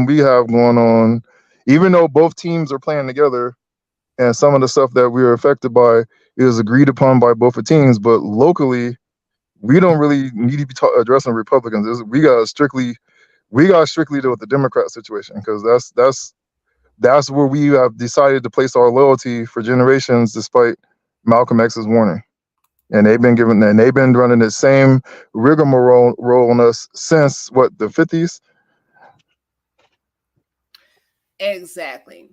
problem we have going on, even though both teams are playing together, and some of the stuff that we are affected by is agreed upon by both the teams, but locally, we don't really need to be addressing Republicans. We got strictly deal with the Democrat situation, because that's where we have decided to place our loyalty for generations, despite Malcolm X's warning. And they've been running the same rigmarole on us since what, the 50s? Exactly.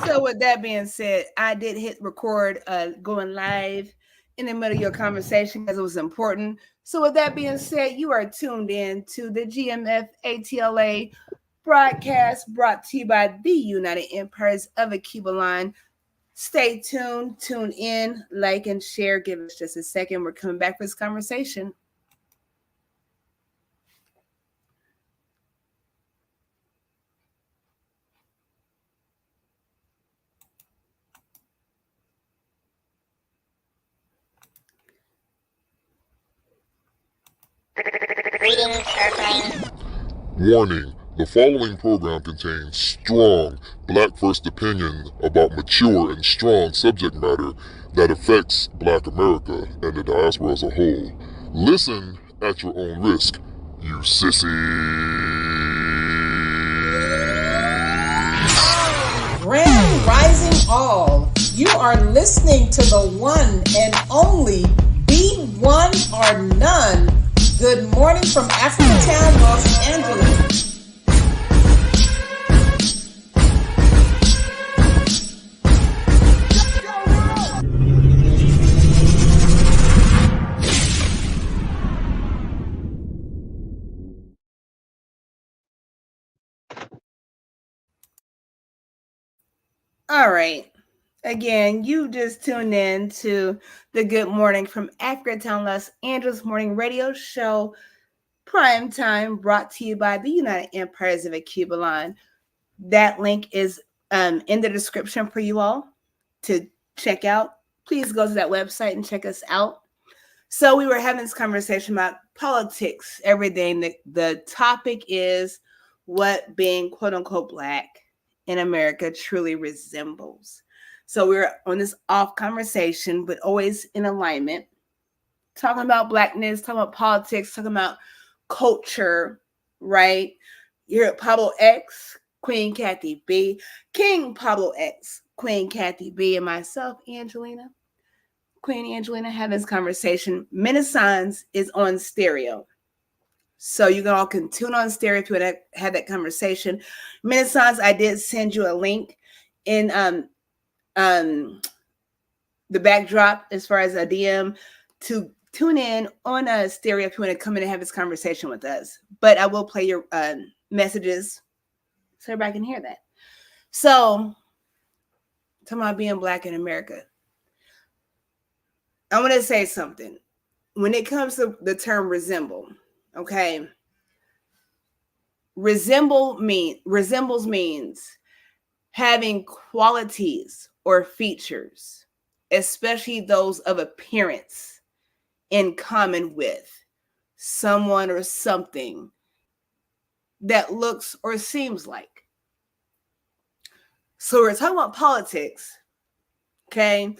So with that being said, I did hit record going live in the middle of your conversation because it was important. So with that being said, you are tuned in to the GMFATLA broadcast brought to you by the United Empires of a Cuba line. Stay tuned, tune in, like and share. Give us just a second. We're coming back for this conversation. Warning, the following program contains strong Black first opinion about mature and strong subject matter that affects Black America and the diaspora as a whole. Listen at your own risk, you sissies. Grand Rising All, you are listening to the one and only Be One or None. Good morning from Africatown, Los Angeles. All right. Again, you just tuned in to the Good Morning from Africatown, Los Angeles morning radio show, Prime Time, brought to you by the United Empires of a Cuba line. That link is in the description for you all to check out. Please go to that website and check us out. So we were having this conversation about politics every day, and the topic is what being quote unquote Black in America truly resembles. So we're on this off conversation, but always in alignment, talking about Blackness, talking about politics, talking about culture, right? You're at Pablo X, Queen Kathy B, King Pablo X, Queen Kathy B, and myself, Angelina. Queen Angelina, having this conversation. Renaissance is on stereo. So you all can tune on stereo if you want to have that conversation. Renaissance, I did send you a link in the backdrop as far as a DM to tune in on a stereo if you want to come in and have this conversation with us. But I will play your messages so everybody can hear that. So, talking about being Black in America, I want to say something. When it comes to the term resemble, okay, resembles means having qualities or features, especially those of appearance, in common with someone or something that looks or seems like. So we're talking about politics, okay?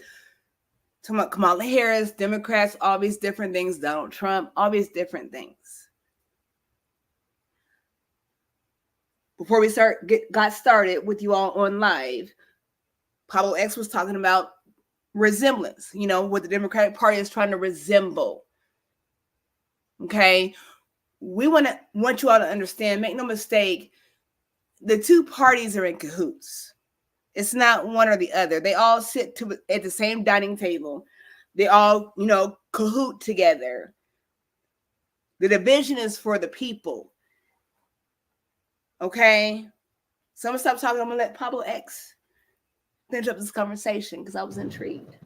Talking about Kamala Harris, Democrats, all these different things, Donald Trump, all these different things. Before we got started with you all on live, Pablo X was talking about resemblance, what the Democratic Party is trying to resemble. Okay? We want you all to understand, make no mistake, the two parties are in cahoots. It's not one or the other. They all sit at the same dining table. They all, cahoot together. The division is for the people. Okay? So I'm going to stop talking. I'm going to let Pablo X finish up this conversation because I was intrigued.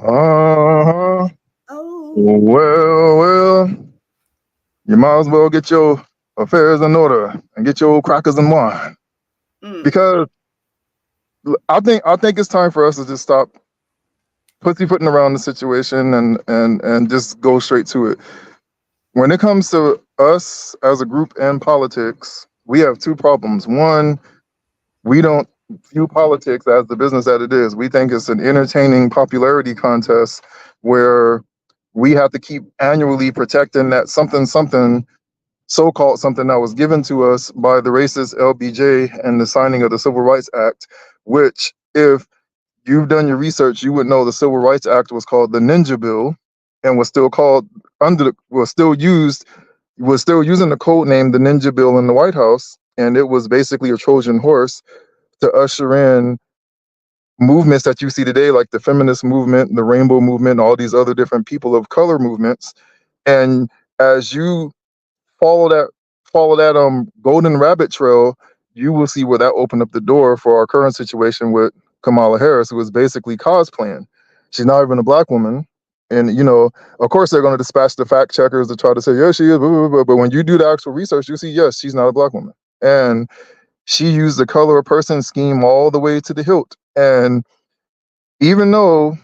Oh. Well, you might as well get your affairs in order and get your crackers and wine. Because I think it's time for us to just stop pussyfooting around the situation and just go straight to it. When it comes to us as a group and politics, we have two problems. One, we don't view politics as the business that it is. We think it's an entertaining popularity contest where we have to keep annually protecting that something something, so-called something that was given to us by the racist LBJ and the signing of the Civil Rights Act, which, if you've done your research, you would know the Civil Rights Act was called the Ninja Bill and was still called was still using the code name the Ninja Bill in the White House, and it was basically a Trojan horse to usher in movements that you see today, like the feminist movement, the rainbow movement, all these other different people of color movements. And as you follow that golden rabbit trail, you will see where that opened up the door for our current situation with Kamala Harris, who is basically cosplaying. She's not even a black woman. And of course they're going to dispatch the fact checkers to try to say, yes, she is, blah, blah, blah. But when you do the actual research, you see, yes, she's not a black woman. And she used the color of person scheme all the way to the hilt. And even though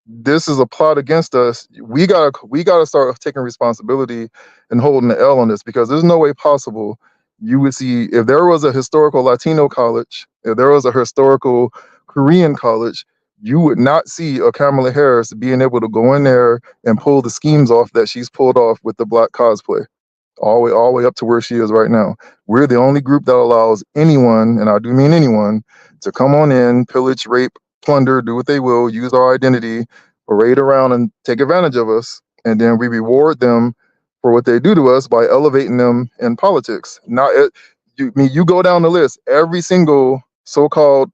this is a plot against us, we gotta start taking responsibility and holding the L on this, because there's no way possible you would see, if there was a historical Latino college, if there was a historical Korean college, you would not see a Kamala Harris being able to go in there and pull the schemes off that she's pulled off with the black cosplay, all the way up to where she is right now. We're the only group that allows anyone, and I do mean anyone, to come on in, pillage, rape, plunder, do what they will, use our identity, parade around and take advantage of us, and then we reward them for what they do to us by elevating them in politics. You go down the list, every single so-called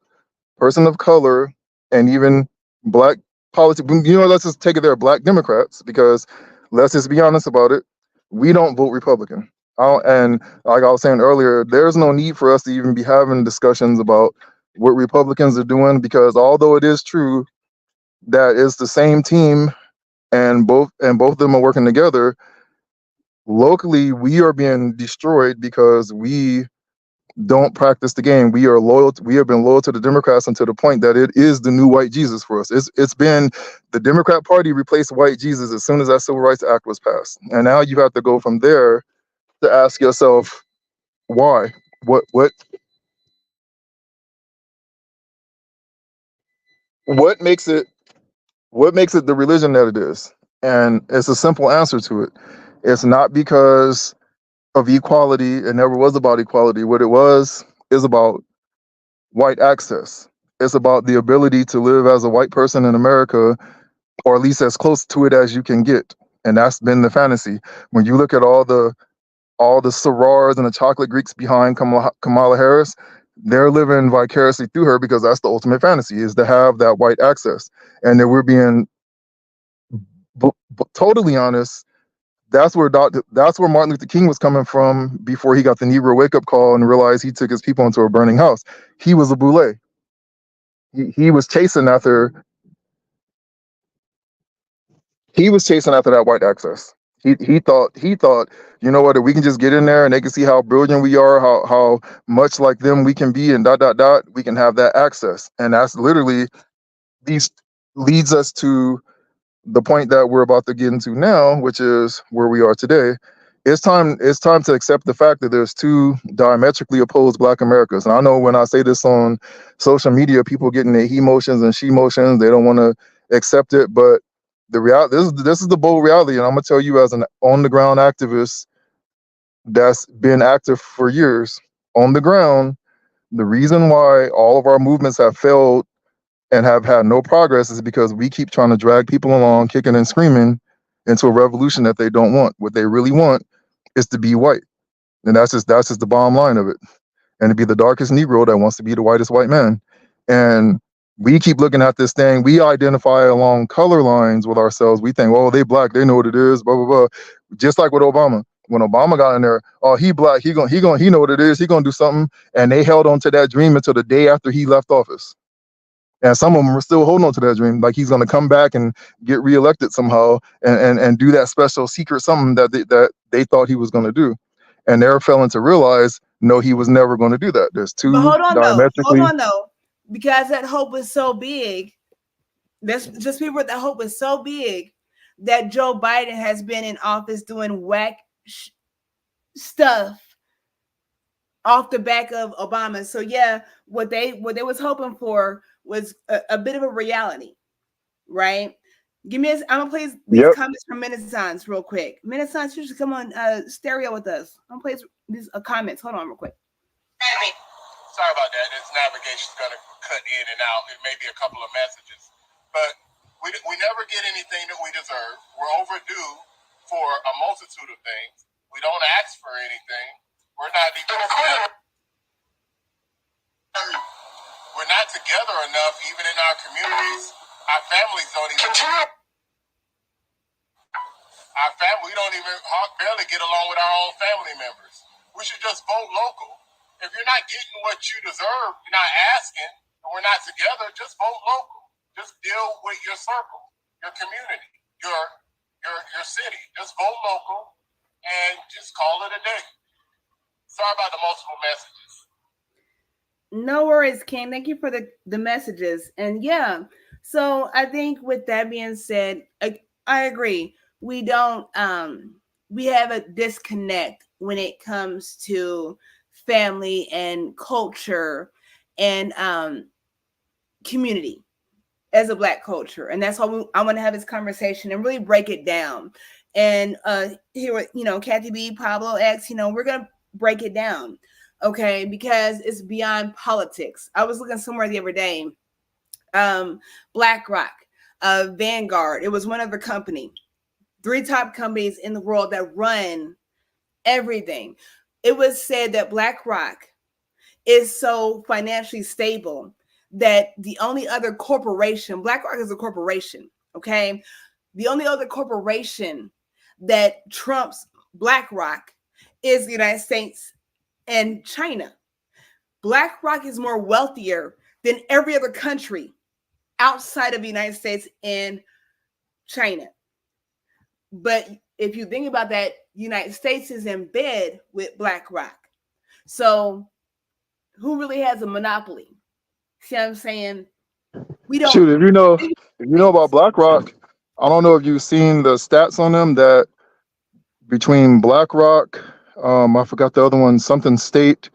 person of color, and even black politics. Let's just take it there, black Democrats, because let's just be honest about it. We don't vote Republican. And like I was saying earlier, there's no need for us to even be having discussions about what Republicans are doing, because although it is true that it's the same team and both of them are working together, locally we are being destroyed because we don't practice the game. We have been loyal to the Democrats until the point that it is the new white Jesus for us. It's been the Democrat Party replaced white Jesus as soon as that Civil Rights Act was passed. And now you have to go from there to ask yourself, why? What what makes it the religion that it is? And it's a simple answer to it. It's not because of equality. It never was about equality. What it was is about white access. It's about the ability to live as a white person in America, or at least as close to it as you can get. And that's been the fantasy. When you look at all the sorors and the chocolate Greeks behind Kamala Harris, they're living vicariously through her, because that's the ultimate fantasy, is to have that white access. And that we're being totally honest. That's where Martin Luther King was coming from before he got the Negro wake-up call and realized he took his people into a burning house. He was a boule. He was chasing after that white access. He thought, you know what, if we can just get in there and they can see how brilliant we are, how much like them we can be, and dot dot dot, we can have that access. And that's literally these leads us to the point that we're about to get into now, which is where we are today. It's time to accept the fact that there's two diametrically opposed Black Americas. And I know when I say this on social media, people getting their he motions and she motions. They don't want to accept it, but the reality, this is the bold reality. And I'm gonna tell you, as an on the ground activist that's been active for years on the ground, the reason why all of our movements have failed and have had no progress is because we keep trying to drag people along, kicking and screaming, into a revolution that they don't want. What they really want is to be white. And that's just the bottom line of it. And to be the darkest Negro that wants to be the whitest white man. And we keep looking at this thing. We identify along color lines with ourselves. We think, oh, they black, they know what it is, blah, blah, blah. Just like with Obama. When Obama got in there, oh, he black, he know what it is, he gonna do something. And they held on to that dream until the day after he left office. And some of them are still holding on to that dream, like he's going to come back and get reelected somehow, and do that special secret something that they thought he was going to do. And they're failing to realize, no, he was never going to do that. There's But two hold diametrically. on though, because that hope was so big. Let's just remember that hope was so big that Joe Biden has been in office doing whack stuff off the back of Obama. So yeah, what they was hoping for was a bit of a reality, right? Give me. I'm gonna play these Yep. comments from Renaissance real quick. Renaissance, you should come on stereo with us. I'm gonna play these comments. Hold on, real quick. Sorry about that. This navigation's going to cut in and out. It may be a couple of messages. But we never get anything that we deserve. We're overdue for a multitude of things. We don't ask for anything. We're not even we're not together enough, even in our communities. Our families don't even we don't even barely get along with our own family members. We should just vote local. If you're not getting what you deserve, you're not asking, and we're not together, just vote local. Just deal with your circle, your community, your city. Just vote local and just call it a day. Sorry about the multiple messages. No worries, King. Thank you for the messages. And yeah, so I think with that being said, I agree. We don't we have a disconnect when it comes to family and culture and community as a Black culture. And that's why I want to have this conversation and really break it down. And here, Kathy B, Pablo X, we're gonna break it down, okay? Because it's beyond politics. I was looking somewhere the other day, BlackRock, Vanguard. It was one other company, 3 top companies in the world that run everything. It was said that BlackRock is so financially stable that the only other corporation, BlackRock is a corporation, okay? The only other corporation that trumps BlackRock is the United States and China. BlackRock is more wealthier than every other country outside of the United States and China. But if you think about that, the United States is in bed with BlackRock. So who really has a monopoly? See what I'm saying? We don't. Shoot, if you know about BlackRock, I don't know if you've seen the stats on them that between BlackRock, I forgot the other one, something State,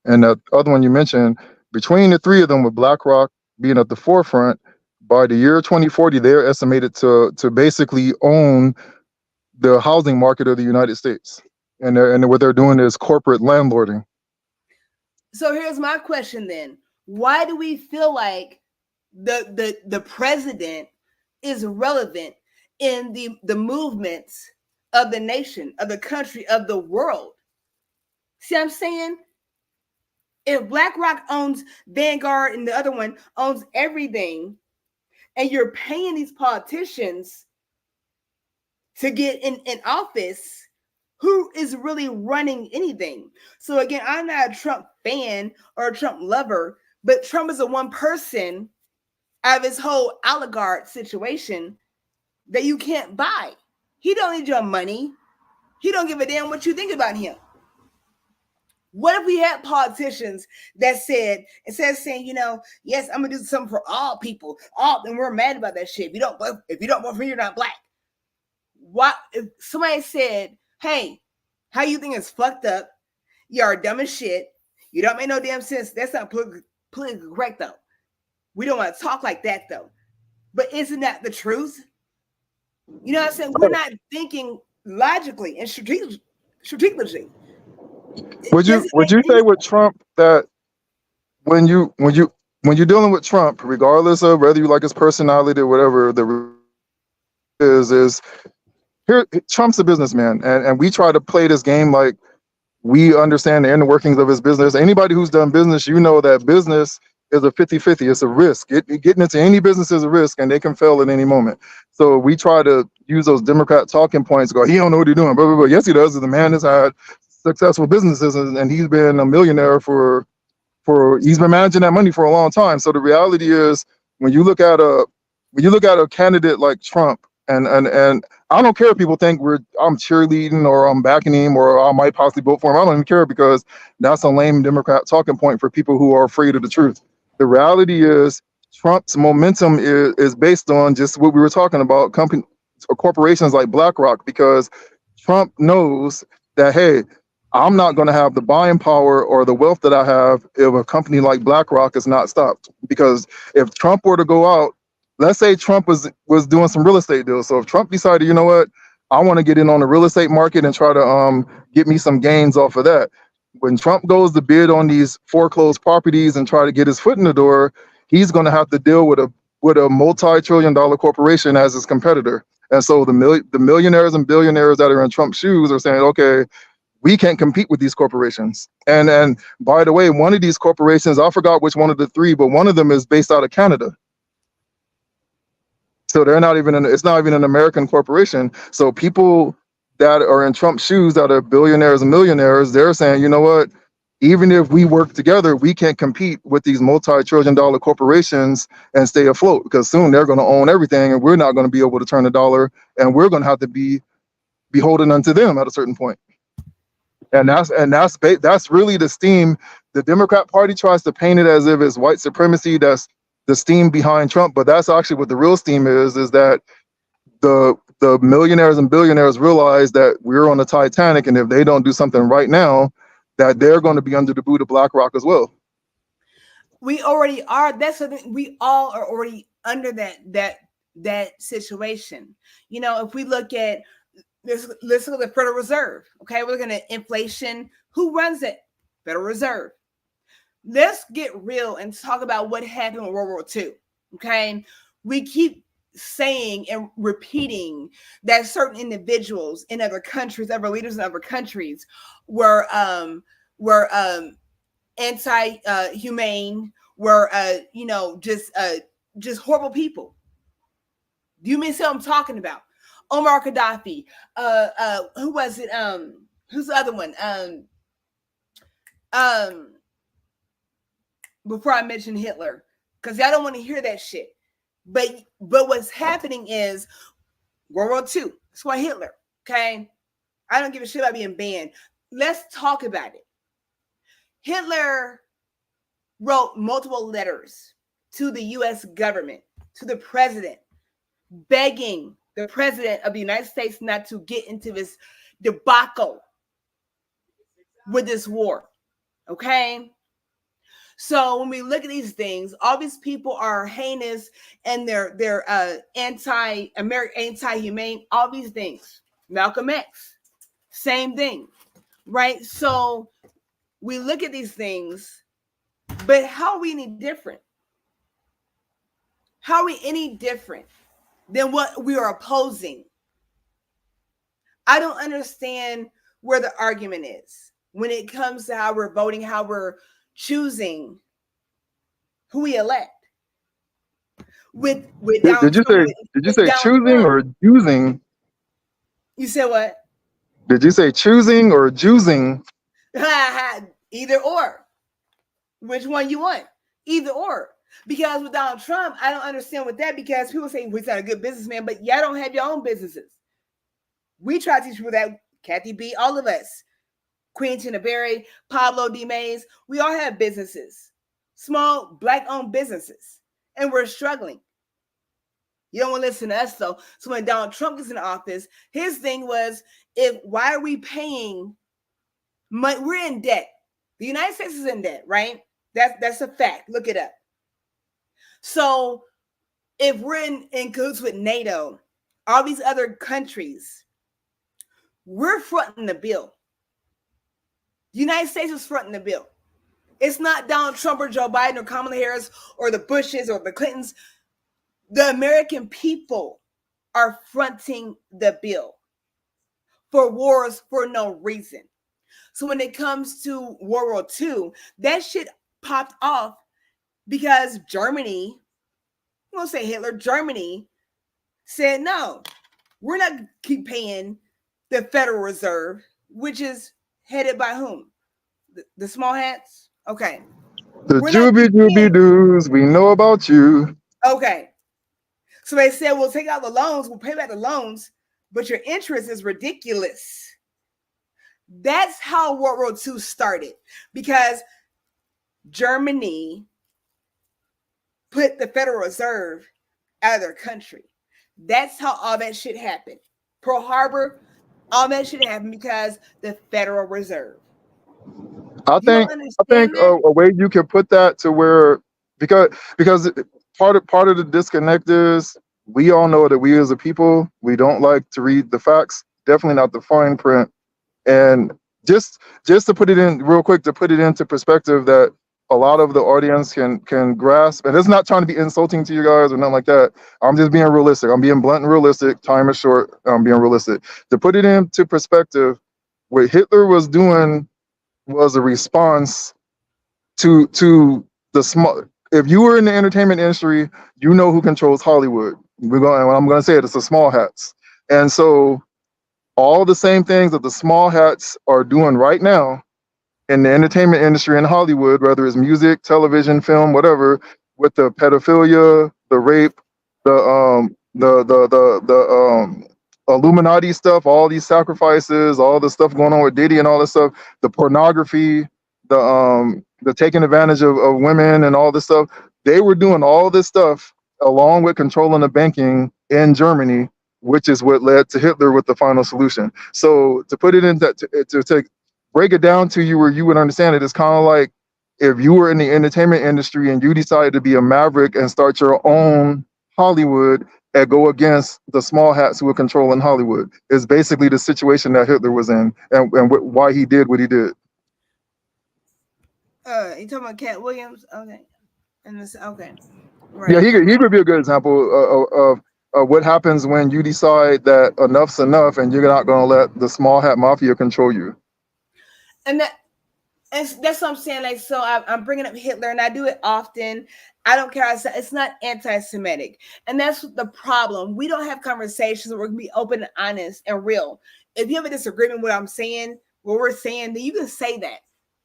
and the other one you mentioned, between the 3 of them, with BlackRock being at the forefront, by the year 2040, they're estimated to basically own the housing market of the United States. And what they're doing is corporate landlording. So here's my question then. Why do we feel like the president is relevant in the movements of the nation, of the country, of the world? See what I'm saying? If BlackRock owns Vanguard and the other one owns everything, and you're paying these politicians to get in office, who is really running anything? So again, I'm not a Trump fan or a Trump lover, but Trump is the one person out of his whole oligarch situation that you can't buy. He don't need your money. He don't give a damn what you think about him. What if we had politicians that said, instead of saying, yes, I'm gonna do something for all people, and we're mad about that shit. If you don't vote for me, you're not Black. What if somebody said, hey, how you think it's fucked up? You're dumb as shit. You don't make no damn sense. That's not politically correct, though. We don't want to talk like that, though. But isn't that the truth? You know what I'm saying? We're not thinking logically and strategically. Would you say with Trump that when you're dealing with Trump, regardless of whether you like his personality or whatever the is here, Trump's a businessman, and we try to play this game like we understand the inner workings of his business. Anybody who's done business, that business is a 50-50. It's a risk. Getting into any business is a risk, and they can fail at any moment. So we try to use those Democrat talking points, go, he don't know what he's doing, blah, blah, blah. Yes, he does. The man has had successful businesses, and he's been a millionaire for he's been managing that money for a long time. So the reality is, when you look at a candidate like Trump, and I don't care if people think I'm cheerleading or I'm backing him or I might possibly vote for him. I don't even care, because that's a lame Democrat talking point for people who are afraid of the truth. The reality is, Trump's momentum is based on just what we were talking about, companies or corporations like BlackRock, because Trump knows that, hey, I'm not going to have the buying power or the wealth that I have if a company like BlackRock is not stopped. Because if Trump were to go out, let's say Trump was doing some real estate deals. So if Trump decided, you know what, I want to get in on the real estate market and try to get me some gains off of that. When Trump goes to bid on these foreclosed properties and try to get his foot in the door, he's going to have to deal with a multi-trillion-dollar corporation as his competitor. And so the millionaires and billionaires that are in Trump's shoes are saying, okay, we can't compete with these corporations. And by the way, one of these corporations, I forgot which one of the three, but one of them is based out of Canada. So they're not even it's not even an American corporation. So people that are in Trump's shoes that are billionaires and millionaires, they're saying, you know what? Even if we work together, we can't compete with these multi-trillion-dollar corporations and stay afloat, because soon they're going to own everything and we're not going to be able to turn a dollar, and we're going to have to be beholden unto them at a certain point. And that's really the steam. The Democrat Party tries to paint it as if it's white supremacy. That's the steam behind Trump, but that's actually what the real steam is that the millionaires and billionaires realize that we're on the Titanic, and if they don't do something right now, that they're going to be under the boot of BlackRock as well. We already are. That's something we all are already under that situation. You know, if we look at let's look at the Federal Reserve. Okay, we're looking at inflation. Who runs it? Federal Reserve. Let's get real and talk about what happened in World War II. Okay, we keep saying and repeating that certain individuals in other countries, other leaders in other countries, were anti-humane, were just horrible people. Do you mean see what I'm talking about? Omar Gaddafi. Who was it? Who's the other one? Before I mention Hitler, because I don't want to hear that shit. But what's happening is World War II. That's why Hitler. Okay, I don't give a shit about being banned. Let's talk about it. Hitler wrote multiple letters to the U.S. government, to the president, begging the president of the United States not to get into this debacle with this war. Okay? So when we look at these things, all these people are heinous and they're anti-American, anti-humane, all these things. Malcolm X, same thing, right? So we look at these things, but how are we any different? How are we any different than what we are opposing? I don't understand where the argument is when it comes to how we're voting, how we're choosing who we elect. With Donald Trump, Did you say choosing or choosing? You said what? Did you say choosing or choosing? Either or. Which one you want? Either or. Because with Donald Trump, I don't understand with that, because people say he's not a good businessman, but y'all don't have your own businesses. We try to teach people that. Kathy B, all of us, Queen Tina Berry, Pablo D. Mays, we all have businesses, small Black-owned businesses, and we're struggling. You don't want to listen to us, though. So when Donald Trump gets in office, his thing was, why are we paying money? We're in debt. The United States is in debt, right? That's a fact. Look it up. So if we're in cahoots with NATO, all these other countries, we're fronting the bill. The United States is fronting the bill. It's not Donald Trump or Joe Biden or Kamala Harris or the Bushes or the Clintons. The American people are fronting the bill for wars for no reason. So when it comes to World War II, that shit popped off because Germany, I won't say Hitler, Germany said, no, we're not keep paying the Federal Reserve, which is headed by whom? The small hats? Okay. The Jooby Doos, we know about you. Okay. So they said, we'll take out the loans, we'll pay back the loans, but your interest is ridiculous. That's how World War II started, because Germany put the Federal Reserve out of their country. That's how all that shit happened. Pearl Harbor, All that should happen because the Federal Reserve. I You don't think I think understand that? a way you can put that to where because part of the disconnect is we all know that we as a people we don't like to read the facts, definitely not the fine print. And just to put it in real quick, to put it into perspective that a lot of the audience can grasp, and it's not trying to be insulting to you guys or nothing like that. I'm just being realistic. I'm being blunt and realistic. Time is short. I'm being realistic. To put it into perspective, what Hitler was doing was a response to the small. If you were in the entertainment industry, you know who controls Hollywood. I'm going to say it's the small hats, and so all the same things that the small hats are doing right now in the entertainment industry in Hollywood, whether it's music, television, film, whatever, with the pedophilia, the rape, the Illuminati stuff, all these sacrifices, all the stuff going on with Diddy and all this stuff, the pornography, the taking advantage of women and all this stuff. They were doing all this stuff along with controlling the banking in Germany, which is what led to Hitler with the final solution. So to put it in that to break it down to you where you would understand it, it's kind of like if you were in the entertainment industry and you decided to be a maverick and start your own Hollywood and go against the small hats who are controlling Hollywood. It's basically the situation that Hitler was in and why he did what he did. You talking about Cat Williams? Okay. And this okay. Yeah, Right. he could be a good example of what happens when you decide that enough's enough and you're not going to let the small hat mafia control you. And that's what I'm saying. Like, so I'm bringing up Hitler, and I do it often. I don't care. It's not anti-Semitic, and that's the problem. We don't have conversations where we can be open and honest and real. If you have a disagreement with what I'm saying, what we're saying, then you can say that.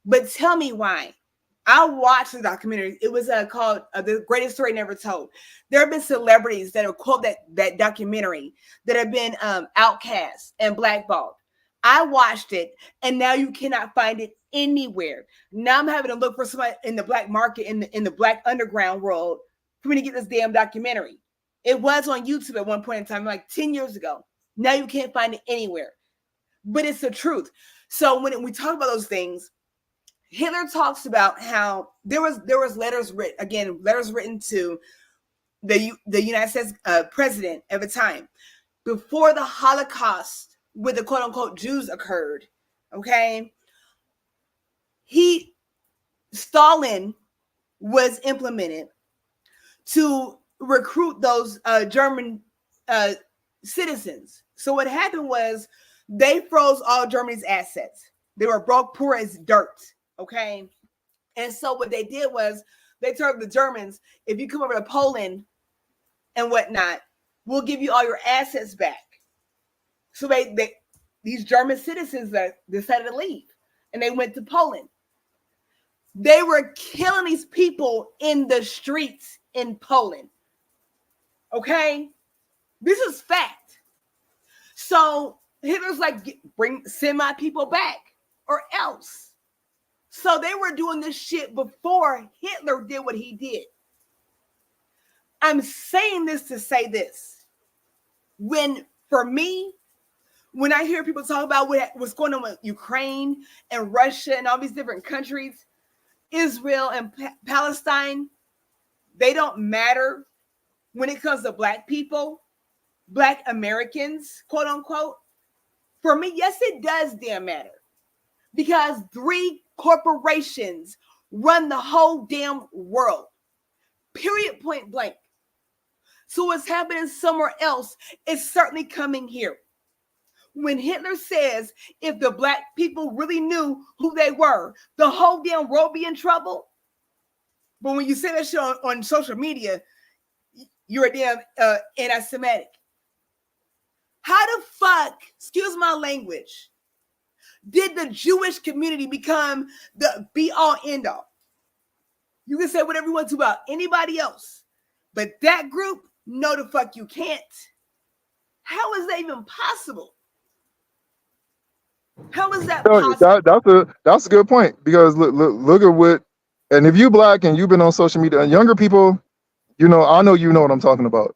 But tell me why. I watched the documentary. It was called "The Greatest Story Never Told." There have been celebrities that have quote that documentary that have been outcast and blackballed. I watched it, and now you cannot find it anywhere. Now I'm having to look for somebody in the black market, in the black underground world, for me to get this damn documentary. It was on YouTube at one point in time, like 10 years ago. Now you can't find it anywhere. But it's the truth. So when we talk about those things, Hitler talks about how there was letters written to the United States president at the time before the Holocaust with the quote unquote Jews occurred. Okay, Stalin was implemented to recruit those German citizens. So what happened was they froze all Germany's assets. They were broke, poor as dirt. Okay. And so what they did was they told the Germans, if you come over to Poland and whatnot, we'll give you all your assets back. So these German citizens that decided to leave, and they went to Poland. They were killing these people in the streets in Poland. Okay? This is fact. So Hitler's like, send my people back or else. So they were doing this shit before Hitler did what he did. I'm saying this to say this. For me, when I hear people talk about what's going on with Ukraine and Russia and all these different countries, Israel and Palestine, they don't matter when it comes to black people, black Americans, quote unquote. For me, yes, it does damn matter. Because 3 corporations run the whole damn world. Period, point blank. So what's happening somewhere else is certainly coming here. When Hitler says, if the black people really knew who they were, the whole damn world be in trouble. But when you say that shit on social media, you're a damn anti-Semitic. How the fuck, excuse my language, did the Jewish community become the be-all, end-all? You can say whatever you want to about anybody else, but that group, no the fuck you can't. How is that even possible? How is that possible? That's a good point because look at what, and if you black and you've been on social media and younger people, I know you know what I'm talking about.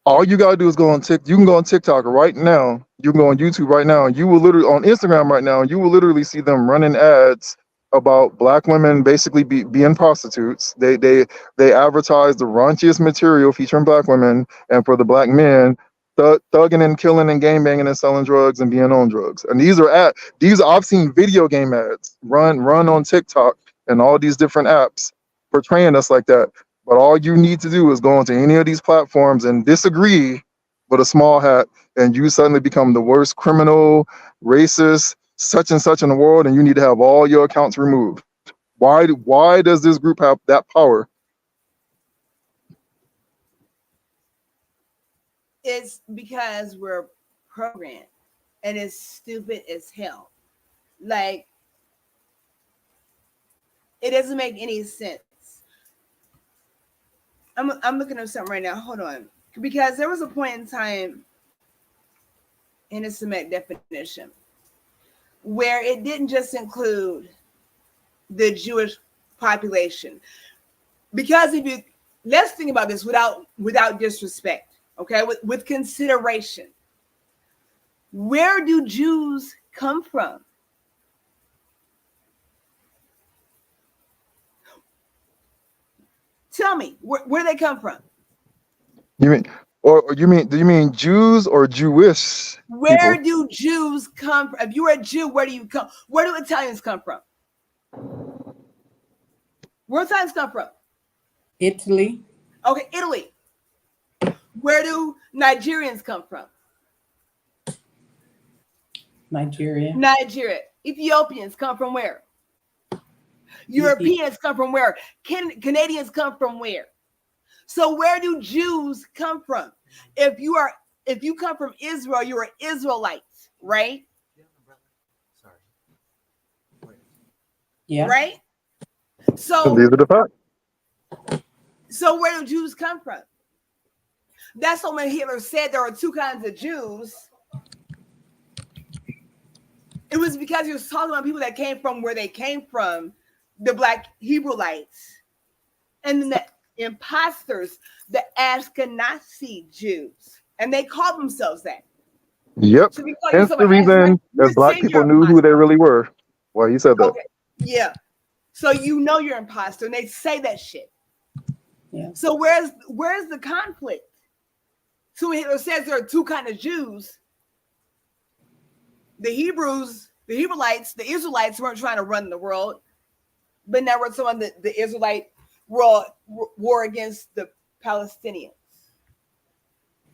All you gotta do is go on TikTok. You can go on TikTok right now. You can go on YouTube right now. You will literally on Instagram right now. You will literally see them running ads about black women basically being prostitutes. They advertise the raunchiest material featuring black women, and for the black men, thugging and killing and gang banging and selling drugs and being on drugs. And these I've seen video game ads run on TikTok and all these different apps portraying us like that. But all you need to do is go onto any of these platforms and disagree with a small hat, and you suddenly become the worst criminal, racist, such and such in the world, and you need to have all your accounts removed. Why does this group have that power? It's because we're programmed, and it's stupid as hell. Like, it doesn't make any sense. I'm looking up something right now. Hold on, because there was a point in time in the Semitic definition where it didn't just include the Jewish population. Because if you let's think about this without disrespect, okay, with consideration. Where do Jews come from? Tell me, where do they come from? You mean, do you mean Jews or Jewish Where people? do Jews come from? If you're a Jew, where do you come? Where do Italians come from? Where do Italians come from? Italy. Okay, Italy. Where do Nigerians come from? Nigeria. Nigeria. Ethiopians come from where? Europeans come from where? Canadians come from where? So where do Jews come from? If you come from Israel, you're an Israelite, right? Yeah. Right? These are the facts. So where do Jews come from? That's what when Hitler said there are two kinds of Jews. It was because he was talking about people that came from where they came from, the black Hebrewites, and then the imposters, the Ashkenazi Jews, and they call themselves that. Yep. So because Hence the reason that black people knew who they really were. Why he said that. Okay. Yeah. So you know you're an imposter, and they say that shit. Yeah. So where's the conflict? So when Hitler says there are two kinds of Jews, the Hebrews, the Hebrewites, the Israelites weren't trying to run the world, but now we're talking the Israelite war against the Palestinians.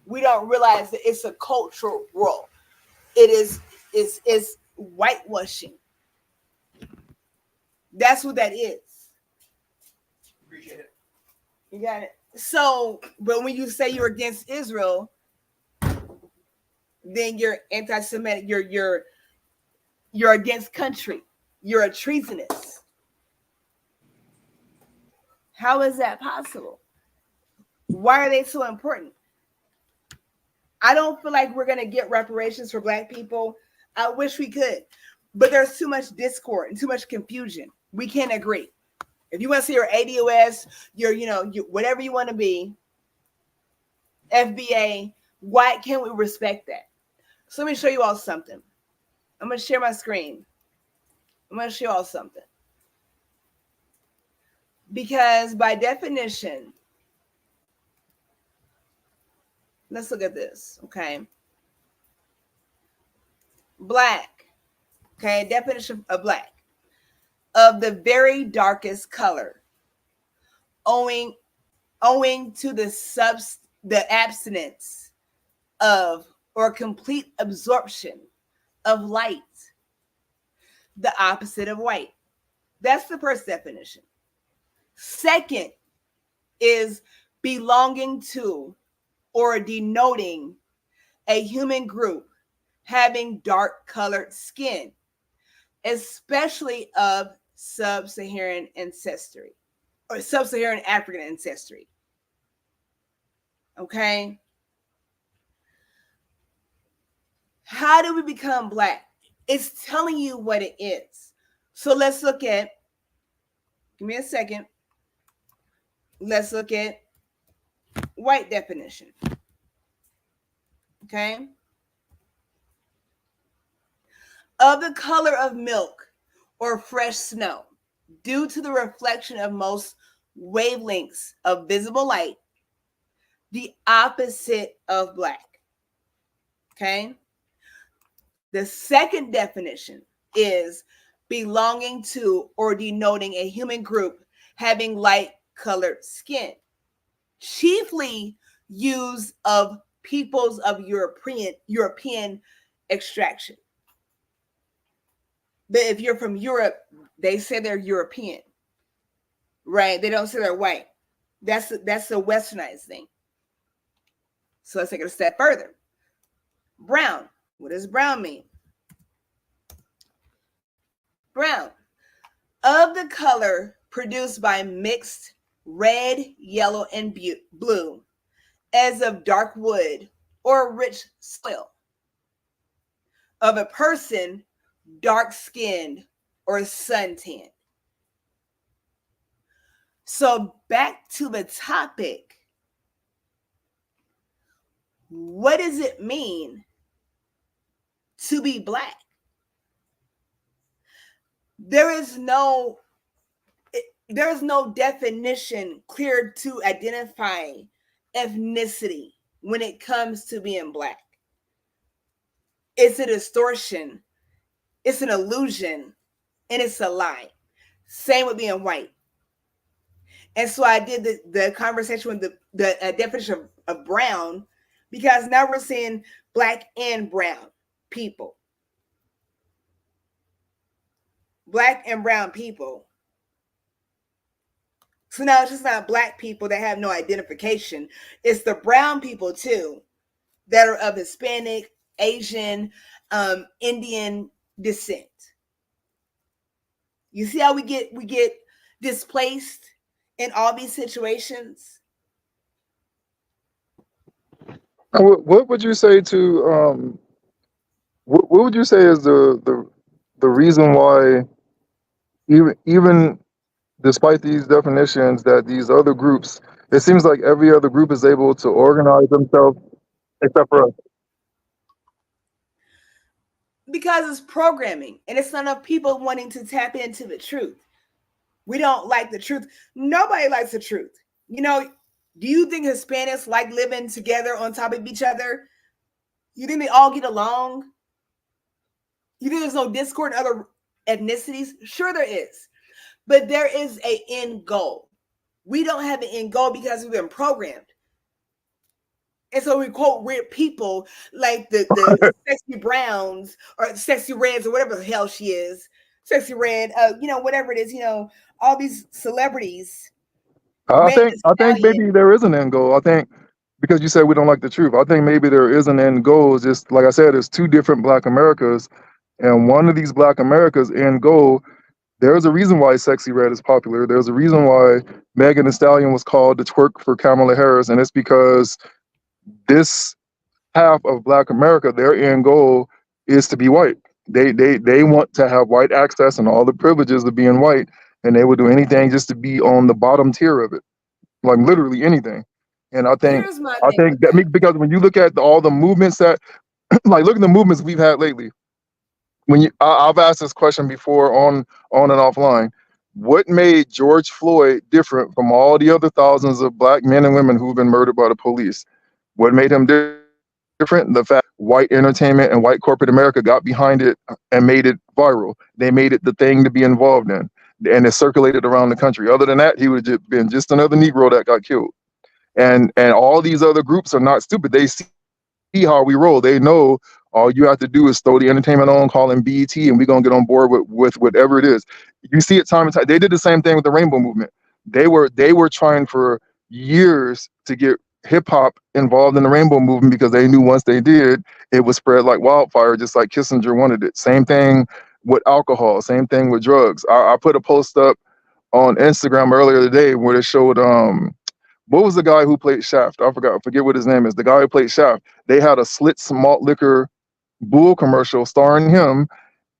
We don't realize that it's a cultural war. It is whitewashing. That's what that is. Appreciate it. You got it. So, but when you say you're against Israel, then you're anti-Semitic. You're against country. You're a treasonous. How is that possible? Why are they so important? I don't feel like we're going to get reparations for black people. I wish we could, but there's too much discord and too much confusion. We can't agree. If you want to say your ADOS, your whatever you want to be, FBA, why can't we respect that? So let me show you all something. I'm going to share my screen. I'm going to show you all something. Because by definition, let's look at this, okay? Black, okay, definition of black. Of the very darkest color, owing to the abstinence of or complete absorption of light, the opposite of white. That's the first definition. Second is belonging to or denoting a human group having dark colored skin, especially of sub-Saharan ancestry or sub-Saharan African ancestry. Okay? How do we become black? It's telling you what it is. So let's look at, give me a second. Let's look at white definition. Okay. Of the color of milk or fresh snow, due to the reflection of most wavelengths of visible light, the opposite of black. Okay. The second definition is belonging to or denoting a human group having light colored skin, chiefly used of peoples of European extraction. But if you're from Europe, they say they're European, right? They don't say they're white. That's the westernized thing. So let's take it a step further. Brown. What does brown mean? Brown. Of the color produced by mixed red, yellow, and blue, as of dark wood or rich soil. Of a person dark skinned or suntanned. So back to the topic. What does it mean to be black? There is no definition clear to identify ethnicity when it comes to being black. It's a distortion, it's an illusion, and it's a lie. Same with being white. And so I did the conversation with the definition of brown, because now we're seeing black and brown people. Black and brown people. So now it's just not black people that have no identification. It's the brown people too that are of Hispanic, Asian, Indian descent. You see how we get displaced in all these situations? What would you say to what would you say is the reason why even despite these definitions that these other groups, it seems like every other group is able to organize themselves except for us. Because it's programming and it's not enough people wanting to tap into the truth. We don't like the truth. Nobody likes the truth. You know, do you think Hispanics like living together on top of each other? You think they all get along? You think there's no discord in other ethnicities? Sure there is. But there is an end goal. We don't have an end goal because we've been programmed. And so we quote weird people like the sexy browns or sexy reds or whatever the hell she is. Sexy red, whatever it is, all these celebrities. I think maybe there is an end goal. I think because you said we don't like the truth. I think maybe there is an end goal. It's just like I said, there's two different Black Americas, and one of these Black Americas end goal. There's a reason why Sexy Red is popular. There's a reason why Megan Thee Stallion was called the twerk for Kamala Harris, and it's because this half of Black America, their end goal is to be white. They want to have white access and all the privileges of being white, and they would do anything just to be on the bottom tier of it, like literally anything. And Here's my I thing think with that that. because when you look at all the movements that, like, look at the movements we've had lately. I've asked this question before on and offline. What made George Floyd different from all the other thousands of Black men and women who've been murdered by the police? What made him different? The fact white entertainment and white corporate America got behind it and made it viral. They made it the thing to be involved in, and it circulated around the country. Other than that, he would have been just another Negro that got killed. And all these other groups are not stupid. They see how we roll. They know all you have to do is throw the entertainment on, call him BET, and we're gonna get on board with whatever it is. You see it time and time. They did the same thing with the Rainbow Movement. They were trying for years to get hip hop involved in the Rainbow Movement because they knew once they did, it would spread like wildfire, just like Kissinger wanted it. Same thing with alcohol. Same thing with drugs. I put a post up on Instagram earlier today where it showed what was the guy who played Shaft? I forget what his name is. The guy who played Shaft. They had a Slits malt liquor bull commercial starring him.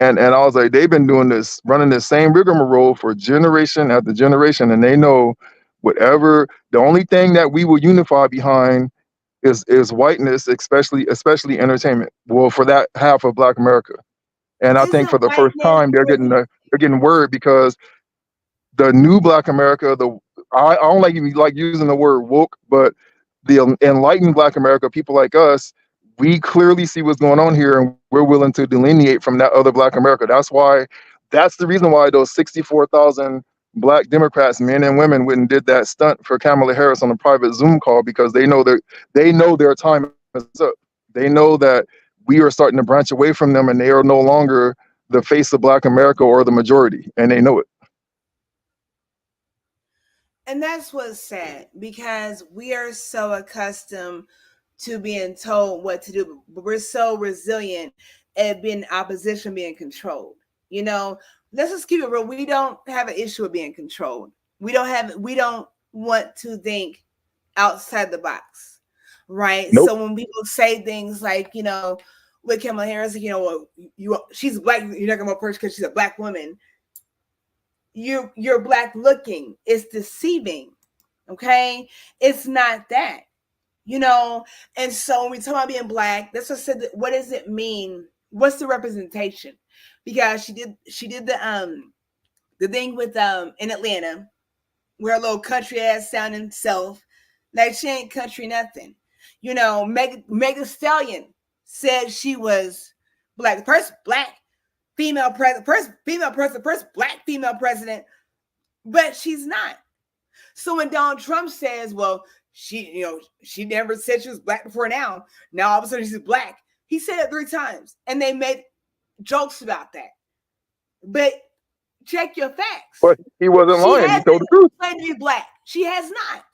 And I was like, they've been doing this, running this same rigmarole for generation after generation. And they know the only thing that we will unify behind is whiteness, especially entertainment. Well, for that half of Black America, and I think Isn't for the first whiteness time they're getting word because the new Black America, I don't like using the word woke, but the enlightened Black America, people like us, we clearly see what's going on here, and we're willing to delineate from that other Black America. That's the reason why those 64,000 Black Democrats, men and women, went and did that stunt for Kamala Harris on a private Zoom call because they know their time is up. They know that we are starting to branch away from them, and they are no longer the face of Black America or the majority, and they know it. And that's what's sad because we are so accustomed to being told what to do, but we're so resilient at being opposition, being controlled. You know, let's just keep it real. We don't have an issue with being controlled. We don't want to think outside the box. Right. Nope. So when people say things like, with Kamala Harris, well, she's black, you're not gonna approach because she's a black woman. You're black looking. It's deceiving. Okay, it's not that. And so when we talk about being black, that's what I said. What does it mean? What's the representation? Because she did the thing with in Atlanta, where a little country ass sounding self, like she ain't country nothing. Meg Stallion said she was black. The person black female president, black female president, but she's not. So when Donald Trump says, well, she never said she was black before now all of a sudden she's black. He said it 3 times and they made jokes about that. But check your facts. But he wasn't She lying. He hasn't told the truth. claimed to be black. She has not.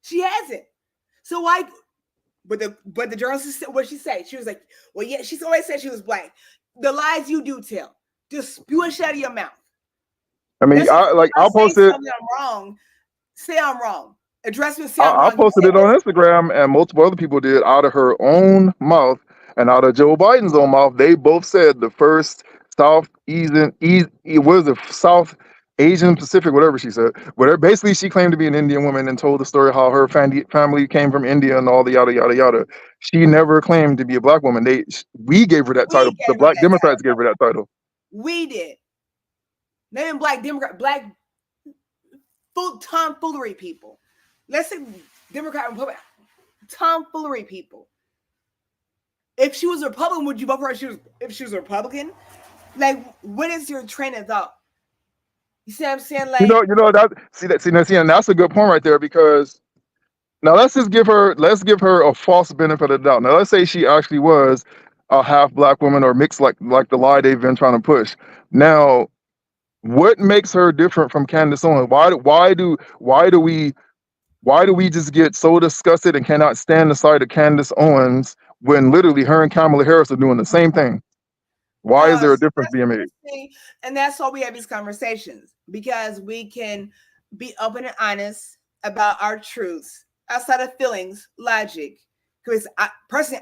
She hasn't. So why? But the journalist, what she say? She was like, well, yeah, she's always said she was black. The lies you do tell, just spew it out of your mouth. I mean, I'll post it. I'm wrong. Say I'm wrong. Address me. Say I'm I wrong. posted it on Instagram, and multiple other people did out of her own mouth and out of Joe Biden's own mouth. They both said the first South Asian, what is it, South Asian Pacific, whatever she said. Whatever. Basically, she claimed to be an Indian woman and told the story how her family came from India and all the yada yada yada. She never claimed to be a black woman. We gave her that title. The Black Democrats gave her that title. We did. They didn't black Democrat, black tomfoolery people. Let's say Democrat, Republican, tomfoolery people. If she was a Republican, would you vote for her if she was a Republican? Like, what is your train of thought? You see what I'm saying? Like, and that's a good point right there, because now let's give her a false benefit of the doubt. Now let's say she actually was a half black woman or mixed, like the lie they've been trying to push. Now, what makes her different from Candace Owens? Why do we just get so disgusted and cannot stand the sight of Candace Owens when literally her and Kamala Harris are doing the same thing? Why is there a difference being made? And that's why we have these conversations, because we can be open and honest about our truths outside of feelings, logic. Because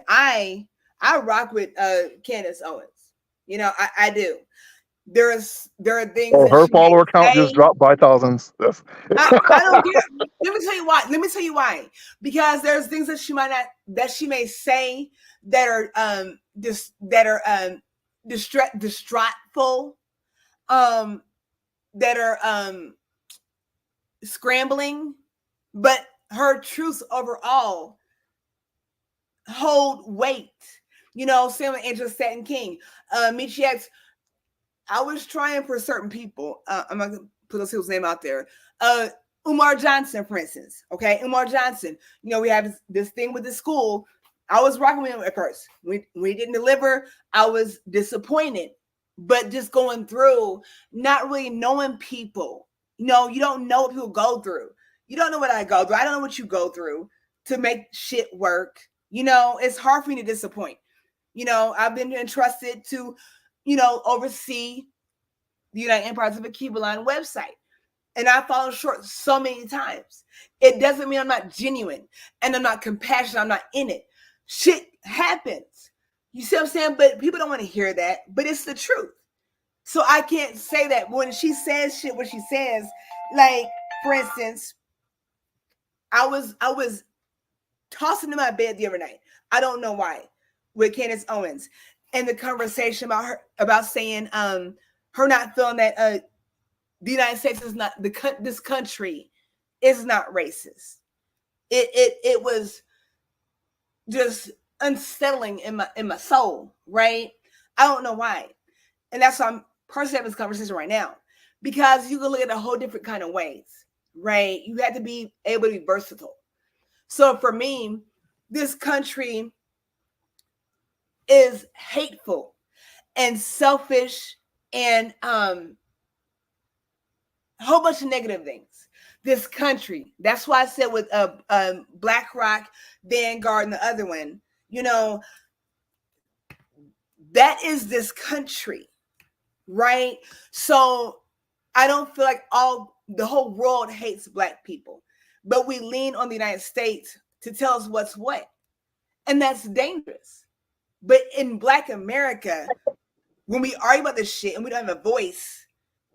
I rock with Candace Owens. I do. There are things. Oh, her follower count just dropped by thousands. I don't care. Let me tell you why. Because there's things that she may say that are distractful, that are scrambling, but her truths overall hold weight. Same with Angela Stanton King, Michi X. I was trying for certain people. I'm not gonna put those people's name out there. Umar Johnson, for instance. Okay, Umar Johnson. We have this thing with the school. I was rocking with him at first. We didn't deliver. I was disappointed, but just going through, not really knowing people. You don't know what people go through. You don't know what I go through. I don't know what you go through to make shit work. It's hard for me to disappoint. I've been entrusted to oversee the United Empires of a Cuban website. And I fallen short so many times. It doesn't mean I'm not genuine and I'm not compassionate. I'm not in it. Shit happens. You see what I'm saying? But people don't want to hear that. But it's the truth. So I can't say that when she says shit, what she says, like, for instance, I was tossing in my bed the other night. I don't know why. With Candace Owens and the conversation about her about saying her not feeling that the United States is not this country is not racist. It was just unsettling in my soul, right? I don't know why. And that's why I'm personally having this conversation right now. Because you can look at a whole different kind of ways, right? You have to be able to be versatile. So for me, this country is hateful and selfish and a whole bunch of negative things. This country, that's why I said with BlackRock, Vanguard, and the other one, you know, that is this country, right? So I don't feel like the whole world hates Black people, but we lean on the United States to tell us what's what. And that's dangerous. But in Black America, when we argue about this shit and we don't have a voice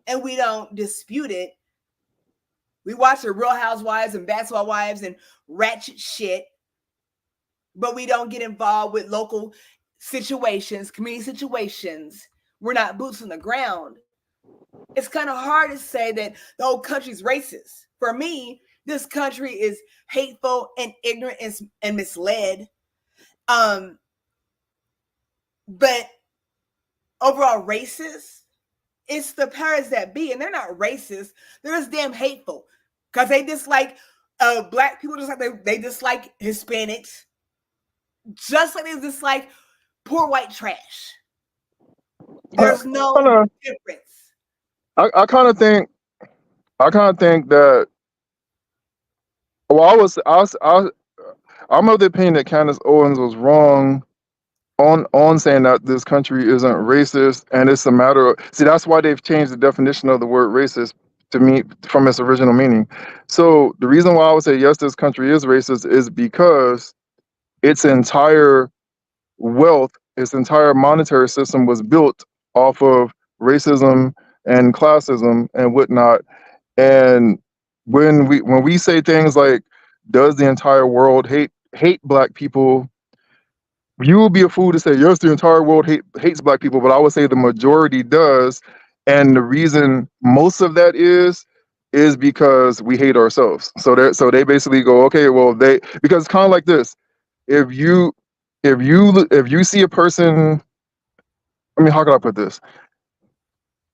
and we don't dispute it, we watch the Real Housewives and Basketball Wives and ratchet shit, but we don't get involved with local situations, community situations. We're not boots on the ground. It's kind of hard to say that the whole country's racist. For me, this country is hateful and ignorant and misled. But overall racist, it's the powers that be, and they're not racist. They're just damn hateful because they dislike Black people just like they dislike Hispanics, just like they dislike poor white trash. There's no difference. I kind of think that. Well, I'm of the opinion that Candace Owens was wrong on saying that this country isn't racist, and it's a matter of see. That's why they've changed the definition of the word racist to me from its original meaning. So the reason why I would say yes, this country is racist is because its entire wealth, its entire monetary system was built off of racism and classism and whatnot. And when we say things like, "Does the entire world hate Black people?" You will be a fool to say yes, the entire world hates Black people, but I would say the majority does, and the reason most of that is because we hate ourselves. So they basically go, okay, well because it's kind of like this: if you see a person, I mean, how can I put this?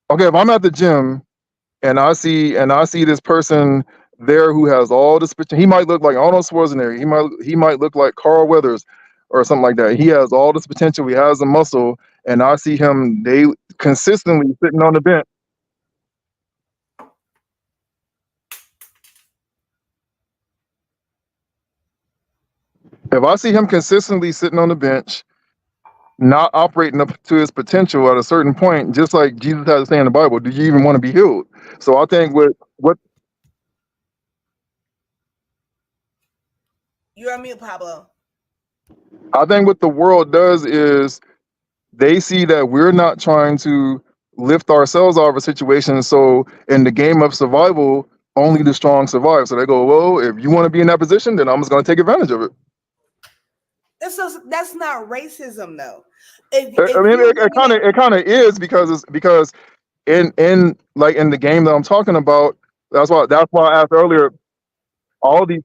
Okay, if I'm at the gym and I see this person there who has all this potential. He might look like Arnold Schwarzenegger. He might look like Carl Weathers or something like that. He has all this potential. He has the muscle, and I see him consistently sitting on the bench. If I see him consistently sitting on the bench, not operating up to his potential at a certain point, just like Jesus had to say in the Bible, do you even want to be healed? So I think what You're on mute, Pablo. I think what the world does is they see that we're not trying to lift ourselves out of a situation. So in the game of survival, only the strong survive. So they go, well, if you want to be in that position, then I'm just going to take advantage of it. That's not racism, though. I mean, it kind of is because in the game that I'm talking about, that's why I asked earlier. All these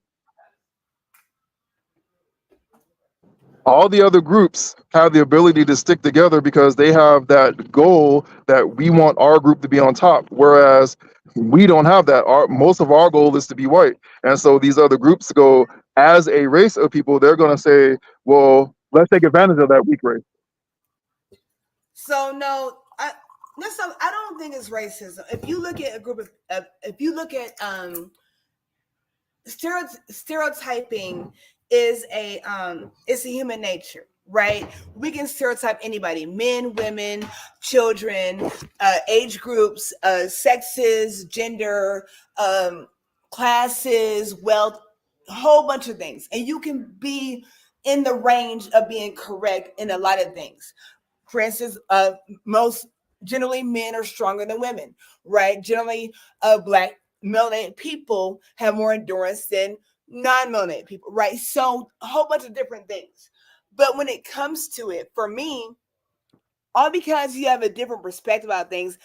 all the other groups have the ability to stick together because they have that goal that we want our group to be on top, whereas we don't have that. Most of our goal is to be white, and so these other groups go, as a race of people, they're going to say, well, let's take advantage of that weak race. So no, I don't think it's racism. If you look at a group of if you look at stereotyping is it's a human nature, right? We can stereotype anybody: men, women, children, age groups, sexes, gender, classes, wealth, a whole bunch of things, and you can be in the range of being correct in a lot of things. For instance, most generally men are stronger than women, right? Generally, Black melanated people have more endurance than non-melanated people, right? So a whole bunch of different things. But when it comes to it, for me, all because you have a different perspective about things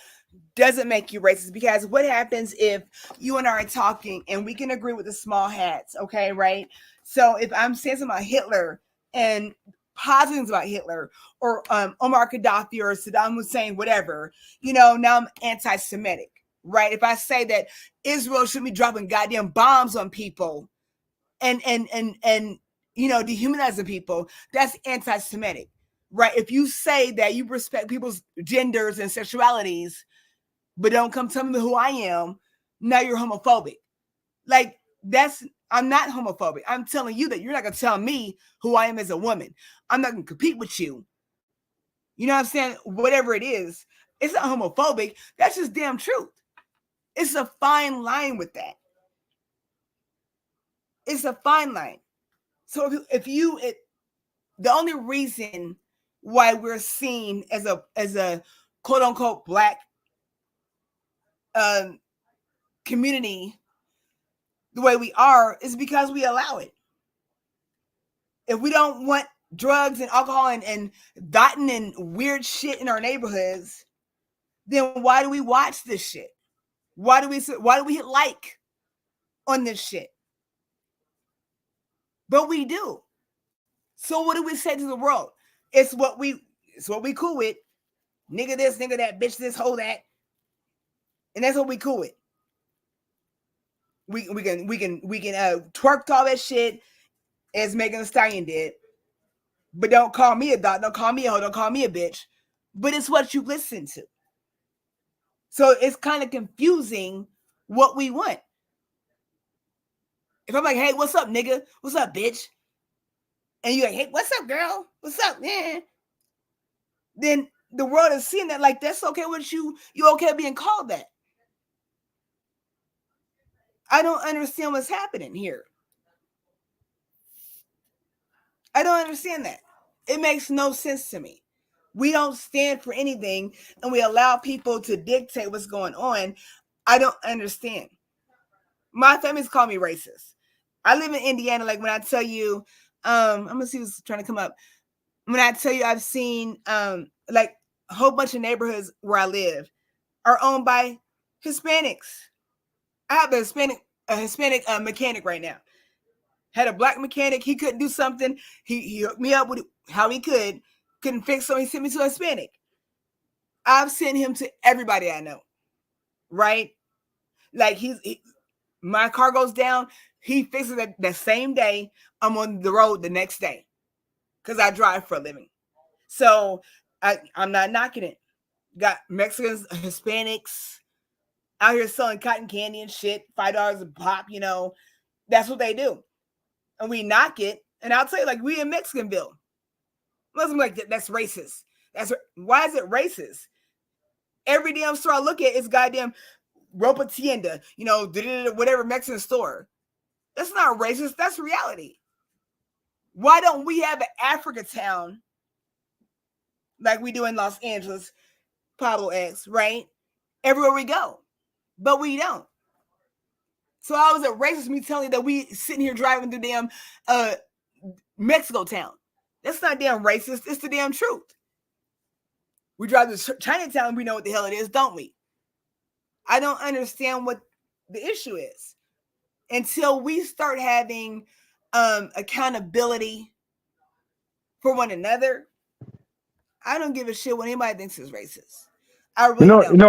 doesn't make you racist. Because what happens if you and I are talking and we can agree with the small hats, okay, right? So if I'm saying something about Hitler and positives about Hitler or Omar Gaddafi or Saddam Hussein, whatever, now I'm anti-Semitic, right? If I say that Israel should be dropping goddamn bombs on people and dehumanizing people, that's anti-Semitic, right? If you say that you respect people's genders and sexualities, but don't come tell me who I am, now you're homophobic. Like I'm not homophobic. I'm telling you that you're not gonna tell me who I am as a woman. I'm not gonna compete with you. You know what I'm saying? Whatever it is, it's not homophobic. That's just damn truth. It's a fine line with that. It's a fine line. So the only reason why we're seen as a quote unquote black community the way we are is because we allow it. If we don't want drugs and alcohol and gotten and weird shit in our neighborhoods, then why do we watch this shit? Why do we hit like on this shit? But we do. So what do we say to the world? It's what we cool with. Nigga this, nigga that, bitch this, hoe that. And that's what we cool with. We can twerk all that shit as Megan Thee Stallion did. But don't call me a dog, don't call me a hoe, don't call me a bitch. But it's what you listen to. So it's kind of confusing what we want. If I'm like, hey, what's up, nigga? What's up, bitch? And you're like, hey, what's up, girl? What's up, man? Then the world is seeing that like that's okay with you. You okay being called that. I don't understand what's happening here. I don't understand that. It makes no sense to me. We don't stand for anything and we allow people to dictate what's going on. I don't understand. My family's call me racist. I live in Indiana. Like when I tell you, I'm gonna see who's trying to come up. When I tell you I've seen like a whole bunch of neighborhoods where I live are owned by Hispanics. I have a Hispanic mechanic right now. Had a black mechanic. He couldn't do something. He hooked me up with how he could. Couldn't fix something. He sent me to a Hispanic. I've sent him to everybody I know. Right? Like my car goes down. He fixes it the same day. I'm on the road the next day. Because I drive for a living. So I'm not knocking it. Got Mexicans, Hispanics out here selling cotton candy and shit. $5 a pop, That's what they do. And we knock it. And I'll tell you, like, we in Mexicanville. Muslim like that's racist. Why is it racist? Every damn store I look at is goddamn Ropa Tienda, whatever Mexican store. That's not racist. That's reality. Why don't we have an Africa town like we do in Los Angeles, Pablo X, right? Everywhere we go. But we don't. So I was a racist me telling you that we sitting here driving through damn Mexico town. That's not damn racist. It's the damn truth. We drive to Chinatown, we know what the hell it is, don't we? I don't understand what the issue is. Until we start having accountability for one another, I don't give a shit what anybody thinks is racist. I really don't.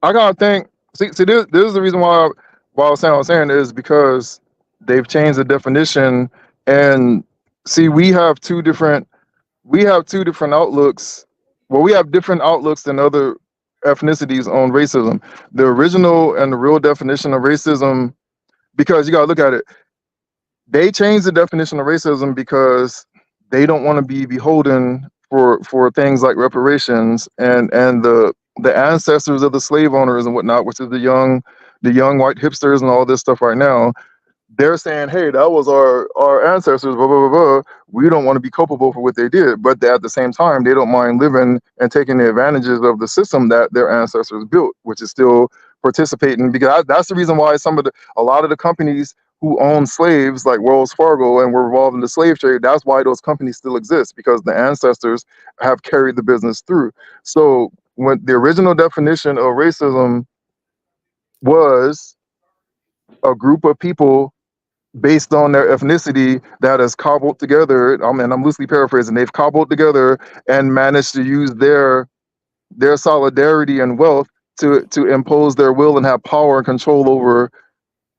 I kind of think. See, this is the reason why I was saying is because they've changed the definition, and see, we have two different outlooks. Well, we have different outlooks than other ethnicities on racism. The original and the real definition of racism, because you got to look at it. They changed the definition of racism because they don't want to be beholden for things like reparations and the ancestors of the slave owners and whatnot, which is the young white hipsters and all this stuff right now. They're saying, hey, that was our ancestors, blah, blah, blah, blah. We don't want to be culpable for what they did. But at the same time, they don't mind living and taking the advantages of the system that their ancestors built, which is still participating. Because that's the reason why a lot of the companies who owned slaves like Wells Fargo and were involved in the slave trade. That's why those companies still exist, because the ancestors have carried the business through. So when the original definition of racism was a group of people based on their ethnicity that has cobbled together, and I'm loosely paraphrasing, they've cobbled together and managed to use their solidarity and wealth to impose their will and have power and control over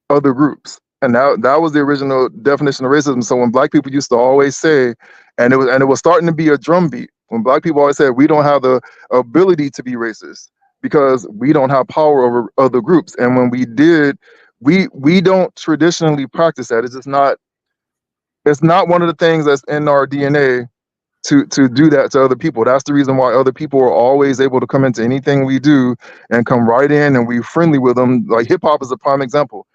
other groups. And that was the original definition of racism. So when black people used to always say, and it was starting to be a drumbeat, when black people always said we don't have the ability to be racist because we don't have power over other groups. And when we did, we don't traditionally practice that. It's not one of the things that's in our DNA to do that to other people. That's the reason why other people are always able to come into anything we do and come right in and we friendly with them. Like hip hop is a prime example.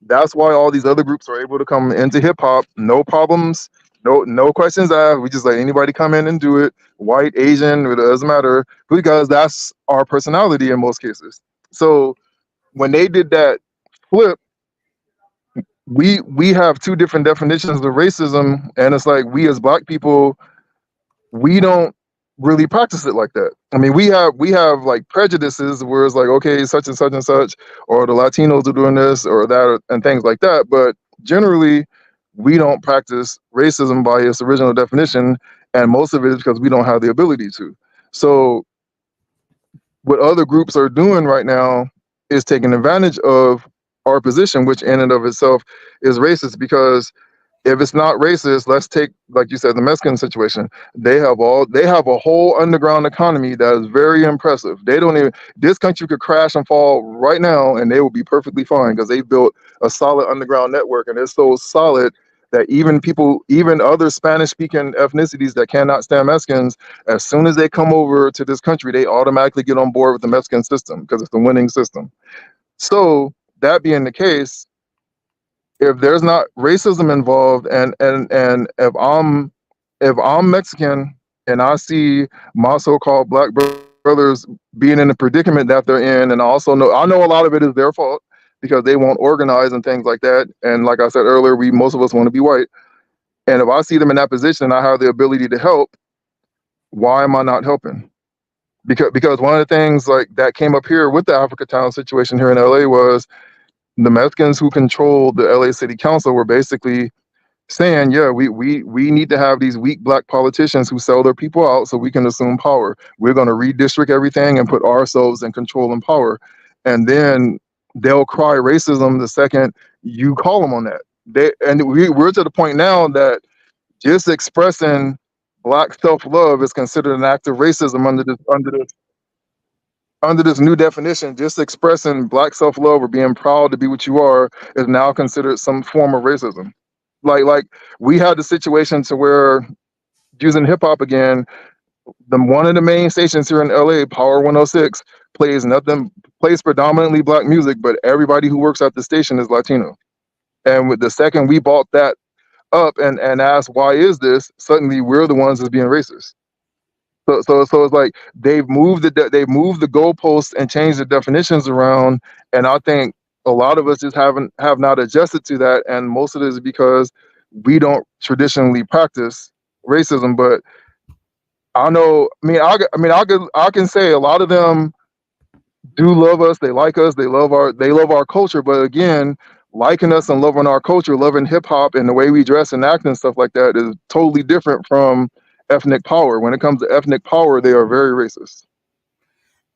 That's why all these other groups are able to come into hip hop, no problems, no questions asked. We just let anybody come in and do it, white, Asian, it doesn't matter, because that's our personality in most cases. So when they did that flip, we have two different definitions of racism, and it's like we as black people, we don't really practice it like that. I mean, we have like prejudices where it's like, okay, such and such, or the Latinos are doing this or that, and things like that. But generally, we don't practice racism by its original definition, and most of it is because we don't have the ability to. So, what other groups are doing right now is taking advantage of our position, which in and of itself is racist, because if it's not racist, let's take, like you said, the Mexican situation. They have a whole underground economy that is very impressive. They don't even This country could crash and fall right now and they will be perfectly fine because they built a solid underground network, and it's so solid that even other Spanish speaking ethnicities that cannot stand Mexicans, as soon as they come over to this country, they automatically get on board with the Mexican system because it's the winning system. So that being the case, if there's not racism involved, and if I'm Mexican and I see my so-called black brothers being in the predicament that they're in, and I know a lot of it is their fault because they won't organize and things like that. And like I said earlier, most of us want to be white. And if I see them in that position and I have the ability to help, why am I not helping? Because one of the things like that came up here with the Africa Town situation here in LA was the Mexicans who controlled the LA City Council were basically saying, yeah, we need to have these weak black politicians who sell their people out so we can assume power. We're going to redistrict everything and put ourselves in control and power. And then they'll cry racism the second you call them on that. We're to the point now that just expressing black self-love is considered an act of racism under this new definition. Just expressing black self-love or being proud to be what you are is now considered some form of racism. Like we had the situation to where, using hip hop again, one of the main stations here in LA, Power 106, plays predominantly black music, but everybody who works at the station is Latino. And with the second we bought that up and asked why is this, suddenly we're the ones that's being racist. So it's like they've moved the goalposts and changed the definitions around, and I think a lot of us just have not adjusted to that, and most of it is because we don't traditionally practice racism. But I know, I can say a lot of them do love us, they like us, they love our culture. But again, liking us and loving our culture, loving hip hop and the way we dress and act and stuff like that is totally different from ethnic power. When it comes to ethnic power, they are very racist.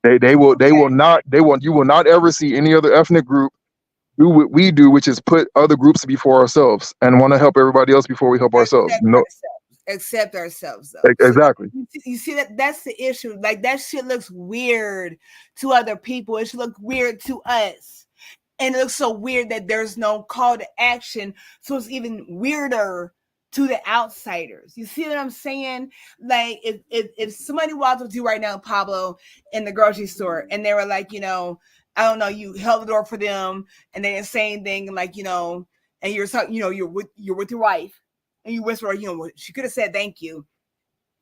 You will not ever see any other ethnic group do what we do, which is put other groups before ourselves and want to help everybody else before we help ourselves. No, Accept ourselves though. exactly. So you see that's the issue. Like that shit looks weird to other people. It should look weird to us. And it looks so weird that there's no call to action. So it's even weirder to the outsiders. You see what I'm saying? Like if somebody walked up to you right now, Pablo, in the grocery store, and they were like, I don't know, you held the door for them and they didn't say anything, and like, and you're talking, you're with your wife, and you whisper, she could have said thank you.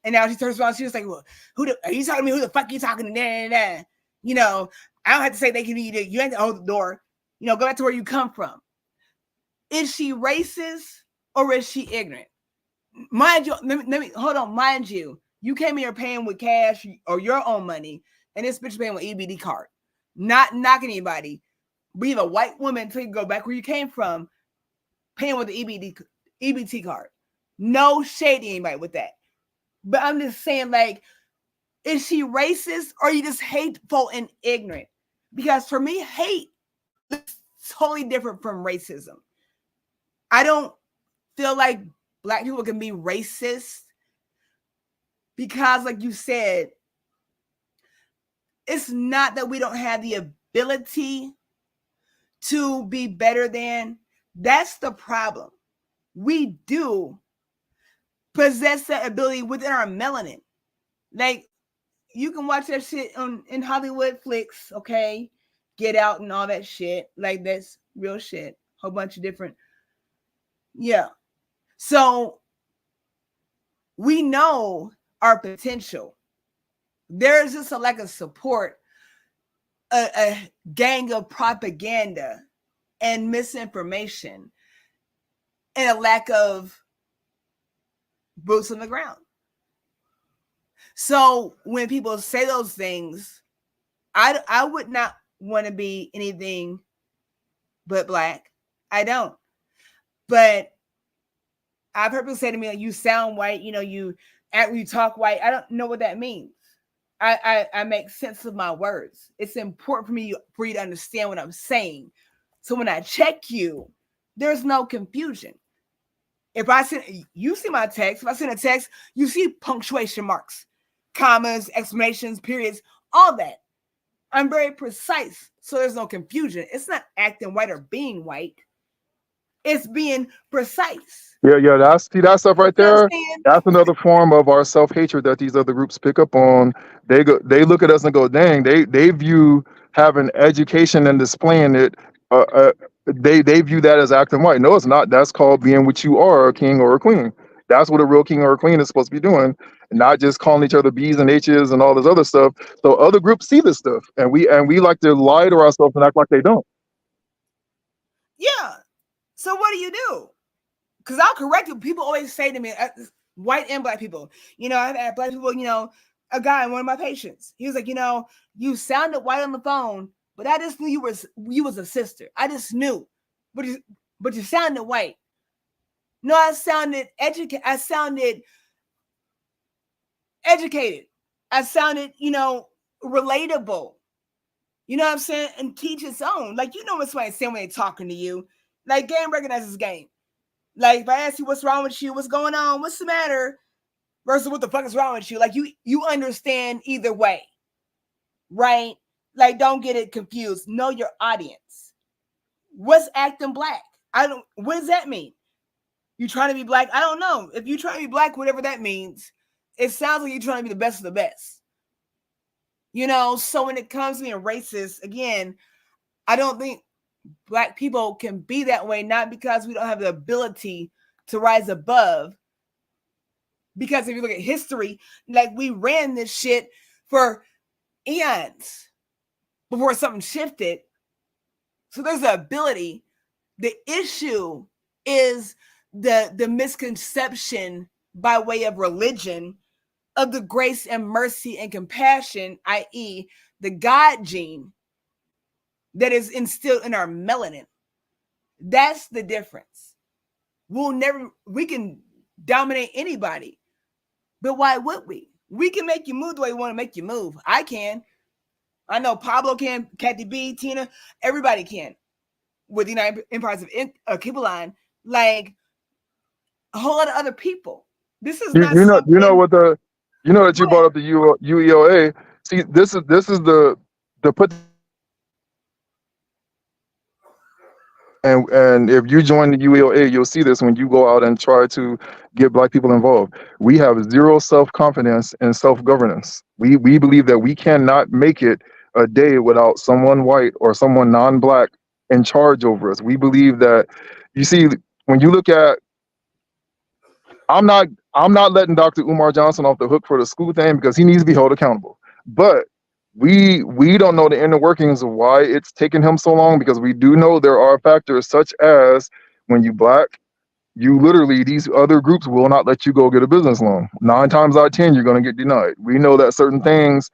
And now she turns around, she was like, well, are you talking to me? Who the fuck are you talking to? I don't have to say thank you to you. You have to hold the door. Go back to where you come from. Is she racist or is she ignorant? Mind you, let me hold on. Mind you, you came here paying with cash or your own money, and this bitch paying with EBT card. Not knocking anybody. Being a white woman to go back where you came from, paying with the EBT card. No shade to anybody with that. But I'm just saying, like, is she racist or are you just hateful and ignorant? Because for me, hate is totally different from racism. I don't feel like Black people can be racist because, like you said, it's not that we don't have the ability to be better than. That's the problem. We do possess that ability within our melanin. Like, you can watch that shit in Hollywood flicks, okay? Get Out and all that shit. Like, that's real shit. Whole bunch of different. Yeah. So we know our potential. There's just a lack of support, a gang of propaganda and misinformation, and a lack of boots on the ground. So when people say those things, I would not want to be anything but Black. I don't. But I've heard people say to me, like, you sound white, you talk white. I don't know what that means. I make sense of my words. It's important for you to understand what I'm saying. So when I check you, there's no confusion. If I send, you see my text. If I send a text, you see punctuation marks, commas, exclamations, periods, all that. I'm very precise, so there's no confusion. It's not acting white or being white. It's being precise. Yeah. That stuff right You know what there. I'm saying? That's another form of our self-hatred that these other groups pick up on. They look at us and go, dang, they view having education and displaying it. They view that as acting white. No, it's not. That's called being what you are, a king or a queen. That's what a real king or a queen is supposed to be doing, not just calling each other B's and H's and all this other stuff. So other groups see this stuff, and we like to lie to ourselves and act like they don't. Yeah. So what do? Because I'll correct you. People always say to me, white and Black people, I've had Black people, a guy, one of my patients, he was like, you sounded white on the phone, but I just knew you was a sister. I just knew, but you sounded white. No, I sounded educated. I sounded, relatable. You know what I'm saying? And teach its own. Like, what somebody's saying when they're talking to you. Like, game recognizes game. Like, if I ask you what's wrong with you, what's going on, what's the matter, versus what the fuck is wrong with you, like, you understand either way, right? Like, don't get it confused. Know your audience. What's acting Black? What does that mean? You trying to be Black? I don't know. If you trying to be Black, whatever that means, it sounds like you're trying to be the best of the best. So when it comes to being racist, again, I don't think Black people can be that way, not because we don't have the ability to rise above. Because if you look at history, like, we ran this shit for eons before something shifted. So there's the ability. The issue is the misconception by way of religion of the grace and mercy and compassion, i.e., the God gene that is instilled in our melanin. That's the difference. We can dominate anybody, but why would we? We can make you move the way we want to make you move. I can. I know Pablo can, Kathy B, Tina, everybody can. With the United Empires of Kibbuline, like a whole lot of other people. This is not something. That you brought up the UEOA. See, this is the put. And if you join the UEOA, you'll see this when you go out and try to get Black people involved. We have zero self-confidence and self-governance. We believe that we cannot make it a day without someone white or someone non-Black in charge over us. We believe that, you see, when you look at, I'm not letting Dr. Umar Johnson off the hook for the school thing because he needs to be held accountable. But we don't know the inner workings of why it's taken him so long, because we do know there are factors such as when you black, you literally, these other groups will not let you go get a business loan. 9 times out of 10, you're going to get denied. We know that certain things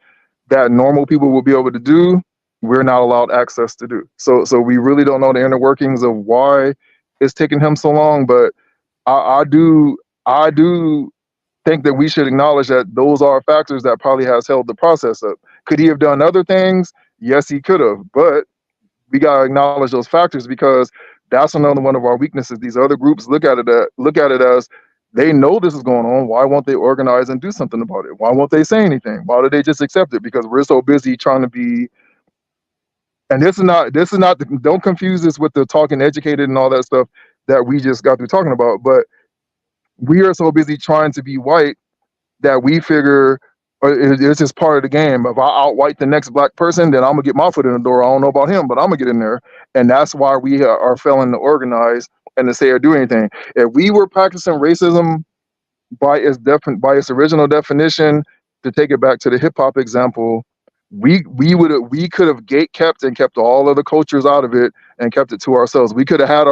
that normal people will be able to do, we're not allowed access to do. So we really don't know the inner workings of why it's taking him so long. But I do think that we should acknowledge that those are factors that probably has held the process up. Could he have done other things? Yes, he could have. But we gotta acknowledge those factors because that's another one of our weaknesses. These other groups look at it as they know this is going on. Why won't they organize and do something about it? Why won't they say anything? Why do they just accept it? Because we're so busy trying to be. And this is not. Don't confuse this with the talking educated and all that stuff that we just got through talking about. But we are so busy trying to be white that we figure it's just part of the game. If I outwhite the next black person, then I'm gonna get my foot in the door. I don't know about him, but I'm gonna get in there, and that's why we are failing to organize and to say or do anything. If we were practicing racism by its original definition, to take it back to the hip hop example, we could have gate kept and kept all of the cultures out of it and kept it to ourselves. We could have had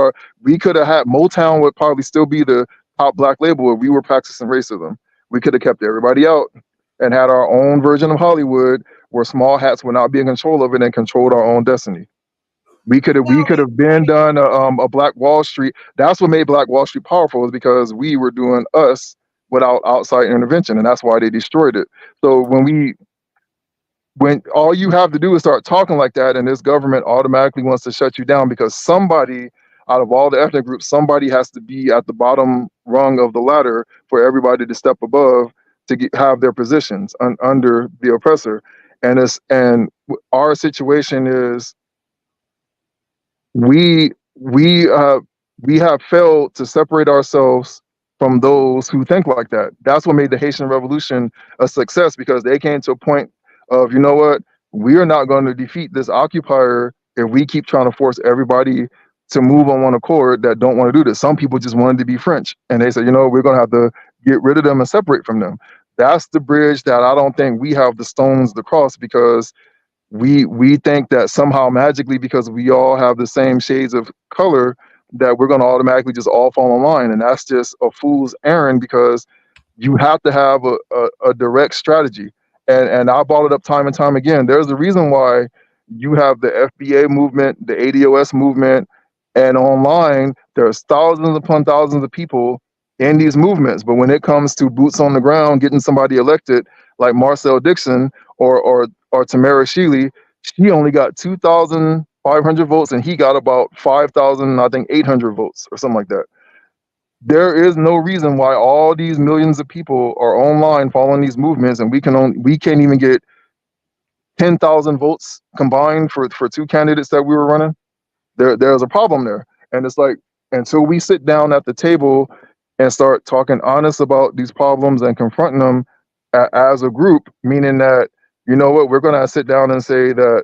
Motown would probably still be the top black label if we were practicing racism. We could have kept everybody out and had our own version of Hollywood where small hats would not be in control of it and controlled our own destiny. We could have been done a Black Wall Street. That's what made Black Wall Street powerful, is because we were doing us without outside intervention, and that's why they destroyed it. So when all you have to do is start talking like that, and this government automatically wants to shut you down because somebody out of all the ethnic groups, somebody has to be at the bottom rung of the ladder for everybody to step above to have their positions under the oppressor. And our situation is we we uh we have failed to separate ourselves from those who think like that. That's what made the Haitian Revolution a success, because they came to a point of, you know what, we are not going to defeat this occupier if we keep trying to force everybody to move on one accord that don't want to do this. Some people just wanted to be French, and they said, you know, we're going to have to get rid of them and separate from them. That's the bridge that I don't think we have the stones to cross, because we think that somehow magically, because we all have the same shades of color, that we're going to automatically just all fall in line, and that's just a fool's errand, because you have to have a direct strategy. And I brought it up time and time again. There's a reason why you have the FBA movement, the ADOS movement, and online there's thousands upon thousands of people in these movements, but when it comes to boots on the ground getting somebody elected like Marcel Dixon or Tamara Shealy, she only got 2,500 votes, and he got about 5,000, I think 800 votes or something like that. There is no reason why all these millions of people are online following these movements, and we can't even get 10,000 votes combined for two candidates that we were running. There's a problem there, and it's like, until we sit down at the table and start talking honest about these problems and confronting them as a group, meaning that, you know what, we're going to sit down and say that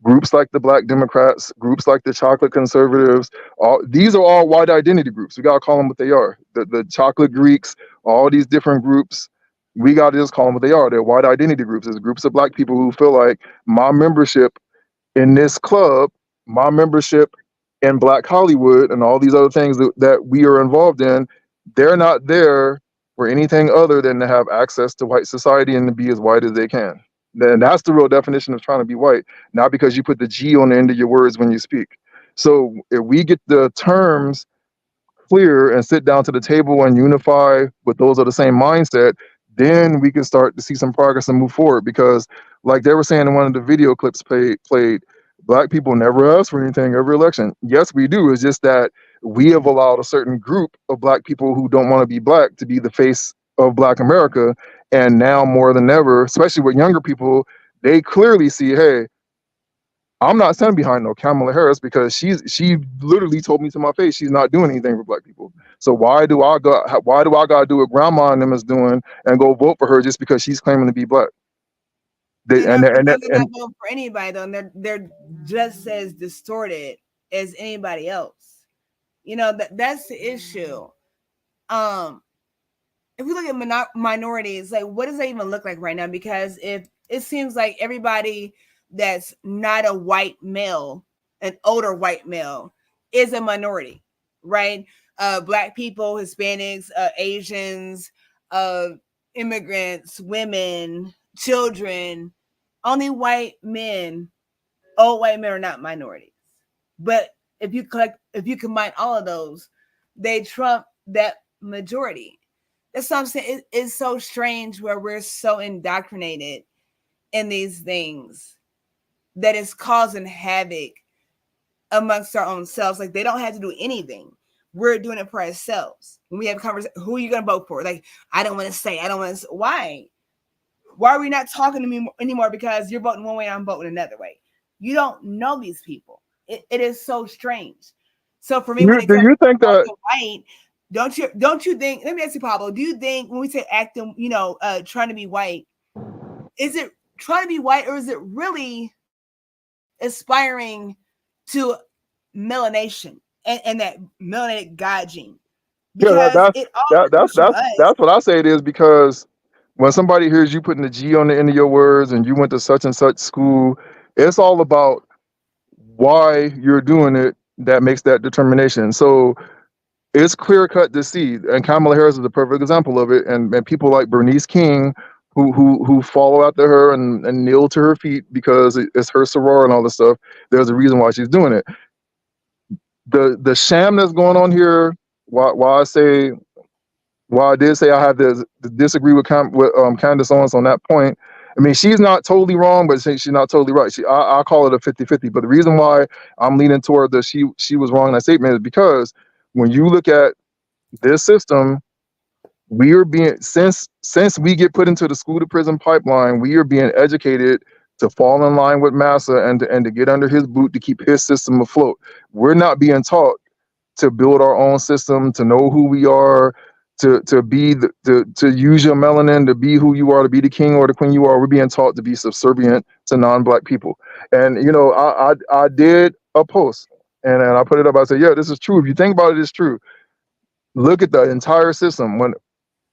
groups like the Black Democrats, groups like the Chocolate Conservatives, these are all white identity groups. We got to call them what they are. The Chocolate Greeks, all these different groups, we got to just call them what they are. They're white identity groups. It's groups of Black people who feel like my membership in this club, my membership in Black Hollywood, and all these other things that we are involved in, they're not there for anything other than to have access to white society and to be as white as they can. Then that's the real definition of trying to be white, not because you put the G on the end of your words when you speak. So if we get the terms clear and sit down to the table and unify with those of the same mindset, then we can start to see some progress and move forward. Because, like they were saying in one of the video clips played, Black people never ask for anything every election. Yes, we do. It's just that we have allowed a certain group of Black people who don't want to be Black to be the face of Black America. And now more than ever, especially with younger people, they clearly see, hey, I'm not standing behind no Kamala Harris, because she literally told me to my face she's not doing anything for Black people. So why do I gotta do what grandma and them is doing and go vote for her just because she's claiming to be Black? They, And they're not and voting for anybody though, and they're just as distorted as anybody else. You know, that's the issue. If we look at minorities, like, what does that even look like right now? Because if it seems like everybody that's not a white male, an older white male, is a minority, right? Black people, Hispanics, Asians, uh, immigrants, women, children. Only white men, old white men, are not minorities. But if you combine all of those, they trump that majority. That's what I'm saying. It's so strange where we're so indoctrinated in these things that it's causing havoc amongst our own selves. Like, they don't have to do anything. We're doing it for ourselves. When we have a conversation, who are you going to vote for? Like, I don't want to say. Why? Why are we not talking to me anymore? Because you're voting one way and I'm voting another way. You don't know these people. It is so strange. So for me, when it Do comes you to think black that? and white, don't you think? Let me ask you, Pablo. Do you think when we say acting, trying to be white, is it trying to be white, or is it really aspiring to melanation and that melanated God gene? Yeah, Because it all comes from us. that's what I say it is, because when somebody hears you putting the G on the end of your words and you went to such and such school, it's all about why you're doing it that makes that determination. So it's clear cut to see, and Kamala Harris is a perfect example of it. And people like Bernice King, who follow after her and kneel to her feet because it's her soror and all this stuff. There's a reason why she's doing it. The sham that's going on here. Why I did say I have to disagree with Candace Owens on that point. I mean, she's not totally wrong, but she's not totally right. I call it a 50-50. But the reason why I'm leaning toward the she was wrong in that statement is because when you look at this system, we are being since we get put into the school to prison pipeline, we are being educated to fall in line with Massa and to get under his boot to keep his system afloat. We're not being taught to build our own system, to know who we are, to be to use your melanin, to be who you are, to be the king or the queen you are. We're being taught to be subservient to non-black people. And I did a post and I put it up. I said, yeah, this is true. If you think about it, it's true. Look at the entire system. When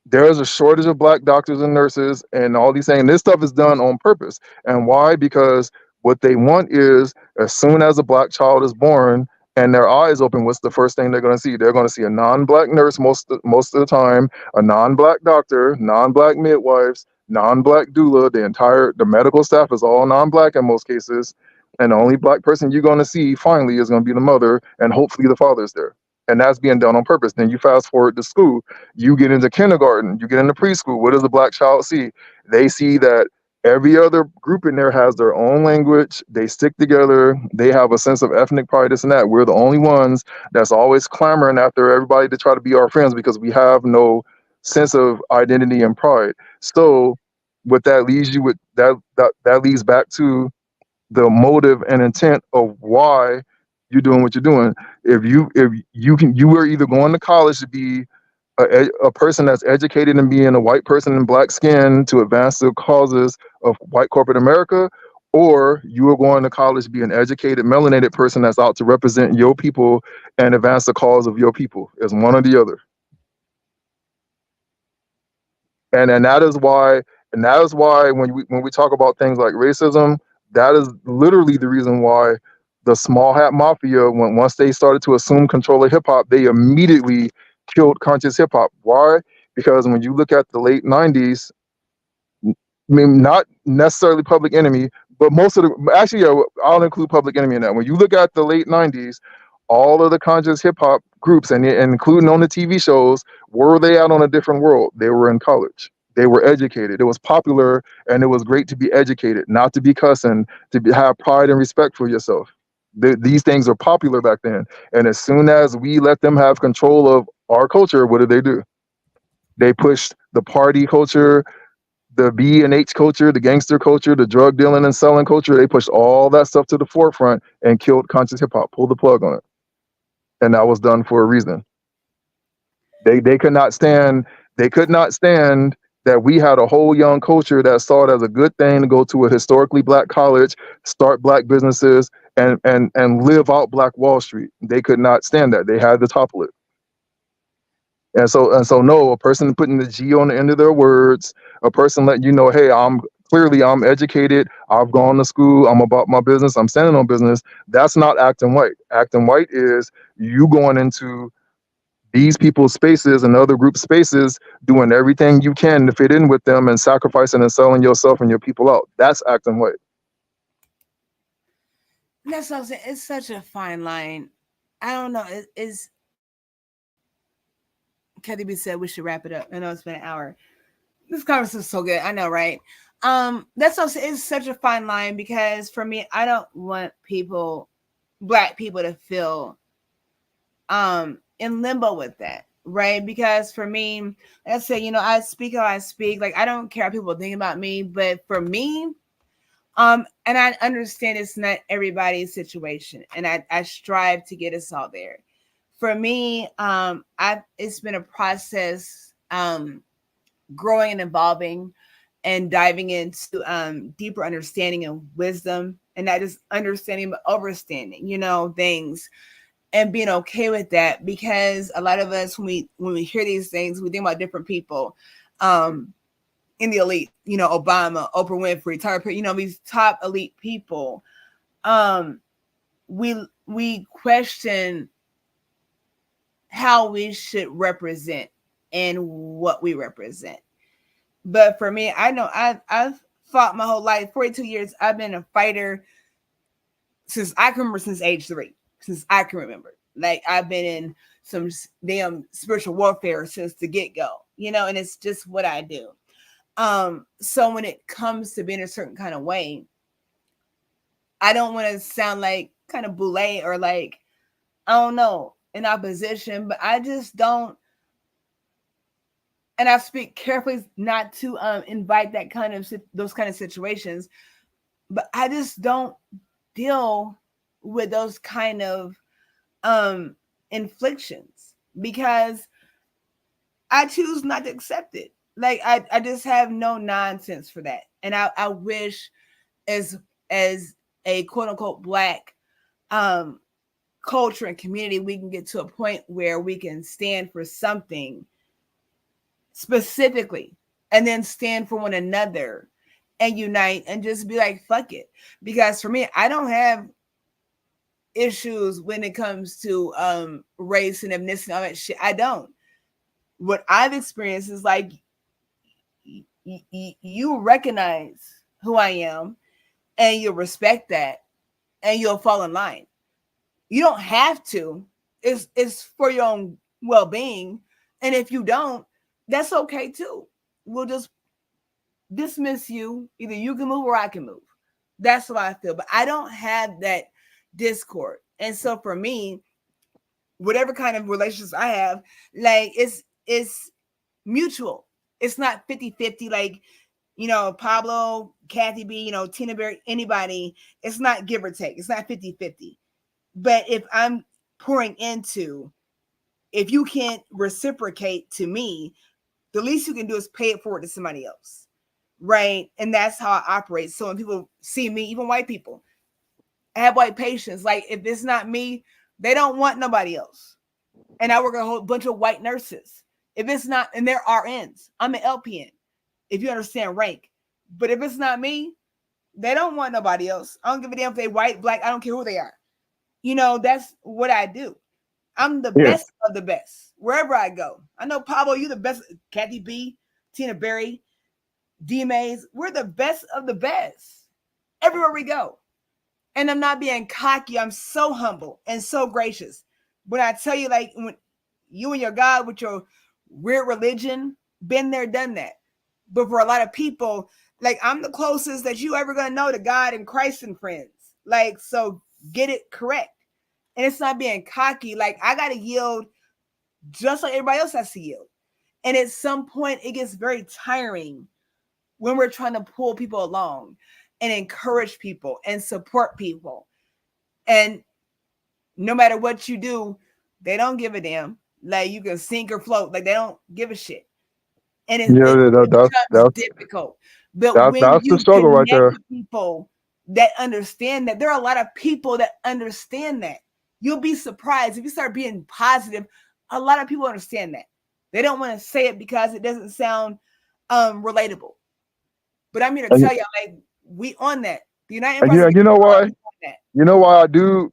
there is a shortage of black doctors and nurses and all these things. This stuff is done on purpose. And why? Because what they want is, as soon as a black child is born and their eyes open, what's the first thing they're going to see? They're going to see a non-black nurse most of the time, a non-black doctor, non-black midwives, non-black doula. The medical staff is all non-black in most cases. And the only black person you're going to see finally is going to be the mother, and hopefully the father's there. And that's being done on purpose. Then you fast forward to school, you get into kindergarten, you get into preschool. What does the black child see? They see that every other group in there has their own language. They stick together. They have a sense of ethnic pride, this and that. We're the only ones that's always clamoring after everybody to try to be our friends because we have no sense of identity and pride. So what that leaves you with, that leads back to the motive and intent of why you're doing what you're doing. You were either going to college to be a person that's educated and being a white person in black skin to advance the causes of white corporate America, or you are going to college to be an educated, melanated person that's out to represent your people and advance the cause of your people. It's one or the other. And that is why when we talk about things like racism, that is literally the reason why the small hat mafia, once they started to assume control of hip hop, they immediately killed conscious hip hop. Why? Because when you look at the late 90s, I mean, not necessarily Public Enemy, but most of the, actually, yeah, I'll include Public Enemy in that. When you look at the late 90s, all of the conscious hip hop groups, and including on the TV shows, where were they out on a different world? They were in college. They were educated. It was popular, and it was great to be educated, not to be cussing, have pride and respect for yourself. These things are popular back then. And as soon as we let them have control of our culture, what do? They pushed the party culture, the B and H culture, the gangster culture, the drug dealing and selling culture. They pushed all that stuff to the forefront and killed conscious hip hop, pulled the plug on it. And that was done for a reason. They could not stand that we had a whole young culture that saw it as a good thing to go to a historically black college, start black businesses, and live out Black Wall Street. They could not stand that. They had to topple it. And so no, a person putting the G on the end of their words, a person letting you know, hey, clearly I'm educated, I've gone to school, I'm about my business, I'm standing on business. That's not acting white. Acting white is you going into these people's spaces and other group spaces, doing everything you can to fit in with them and sacrificing and selling yourself and your people out. That's acting white. That's what I'm saying. It's such a fine line. I don't know. It's Kathy B said we should wrap it up. I know it's been an hour. This conversation is so good. I know, right? That's what I'm saying. It's such a fine line because for me, I don't want black people to feel in limbo with that, right? Because for me, like I said, I speak how I speak. Like I don't care how people think about me, but for me, and I understand it's not everybody's situation, and I strive to get us all there. For me, it's been a process, growing and evolving, and diving into deeper understanding and wisdom, and not just understanding but overstanding, things, and being okay with that, because a lot of us when we hear these things, we think about different people in the elite, Obama, Oprah Winfrey, Tyler Perry, these top elite people. um we question how we should represent and what we represent. But for me, I know I've fought my whole life, 42 years. I've been a fighter since I can remember, since age 3, since I can remember. Like I've been in some damn spiritual warfare since the get-go, and it's just what I do. So when it comes to being a certain kind of way, I don't want to sound like kind of boule or like, I don't know, in opposition, but I just don't. And I speak carefully not to invite those kind of situations, but I just don't deal with those kind of inflictions because I choose not to accept it. Like I just have no nonsense for that. And I wish as a quote unquote black um culture and community, we can get to a point where we can stand for something specifically and then stand for one another and unite and just be like, fuck it. Because for me, I don't have issues when it comes to race and ethnicity, all that shit. I don't. What I've experienced is like you recognize who I am and you respect that and you'll fall in line. You don't have to. It's for your own well-being. And if you don't, that's okay too. We'll just dismiss you. Either you can move or I can move. That's what I feel. But I don't have that discord. And so for me, whatever kind of relationships I have, like it's mutual. It's not 50-50 like, Pablo, Kathy B, Tina Berry, anybody. It's not give or take. It's not 50-50. But if I'm pouring into, if you can't reciprocate to me, the least you can do is pay it forward to somebody else. Right. And that's how I operate. So when people see me, even white people, I have white patients. Like if it's not me, they don't want nobody else. And I work with a whole bunch of white nurses. If it's not, and they're RNs, I'm an LPN, if you understand rank. But if it's not me, they don't want nobody else. I don't give a damn if they white, black, I don't care who they are. That's what I do. I'm the Yeah. best of the best wherever I go. I know Pablo, you the best. Kathy B, Tina Berry, D Mays, we're the best of the best everywhere we go. And I'm not being cocky. I'm so humble and so gracious. When I tell you, like, when you and your God with your weird religion, been there, done that. But for a lot of people, like, I'm the closest that you ever gonna know to God and Christ and friends. Like, so get it correct. And it's not being cocky. Like, I gotta yield just like everybody else has to yield. And at some point, it gets very tiring when we're trying to pull people along and encourage people and support people. And no matter what you do, they don't give a damn. Like you can sink or float. Like they don't give a shit. And Yeah, it becomes difficult. But when that's the you struggle right connect there. with people that understand that, there are a lot of people that understand that. You'll be surprised if you start being positive. A lot of people understand that. They don't want to say it because it doesn't sound relatable. But I'm here to tell y'all, like, we on that. The United And Press. you know why? On that. You know why I do?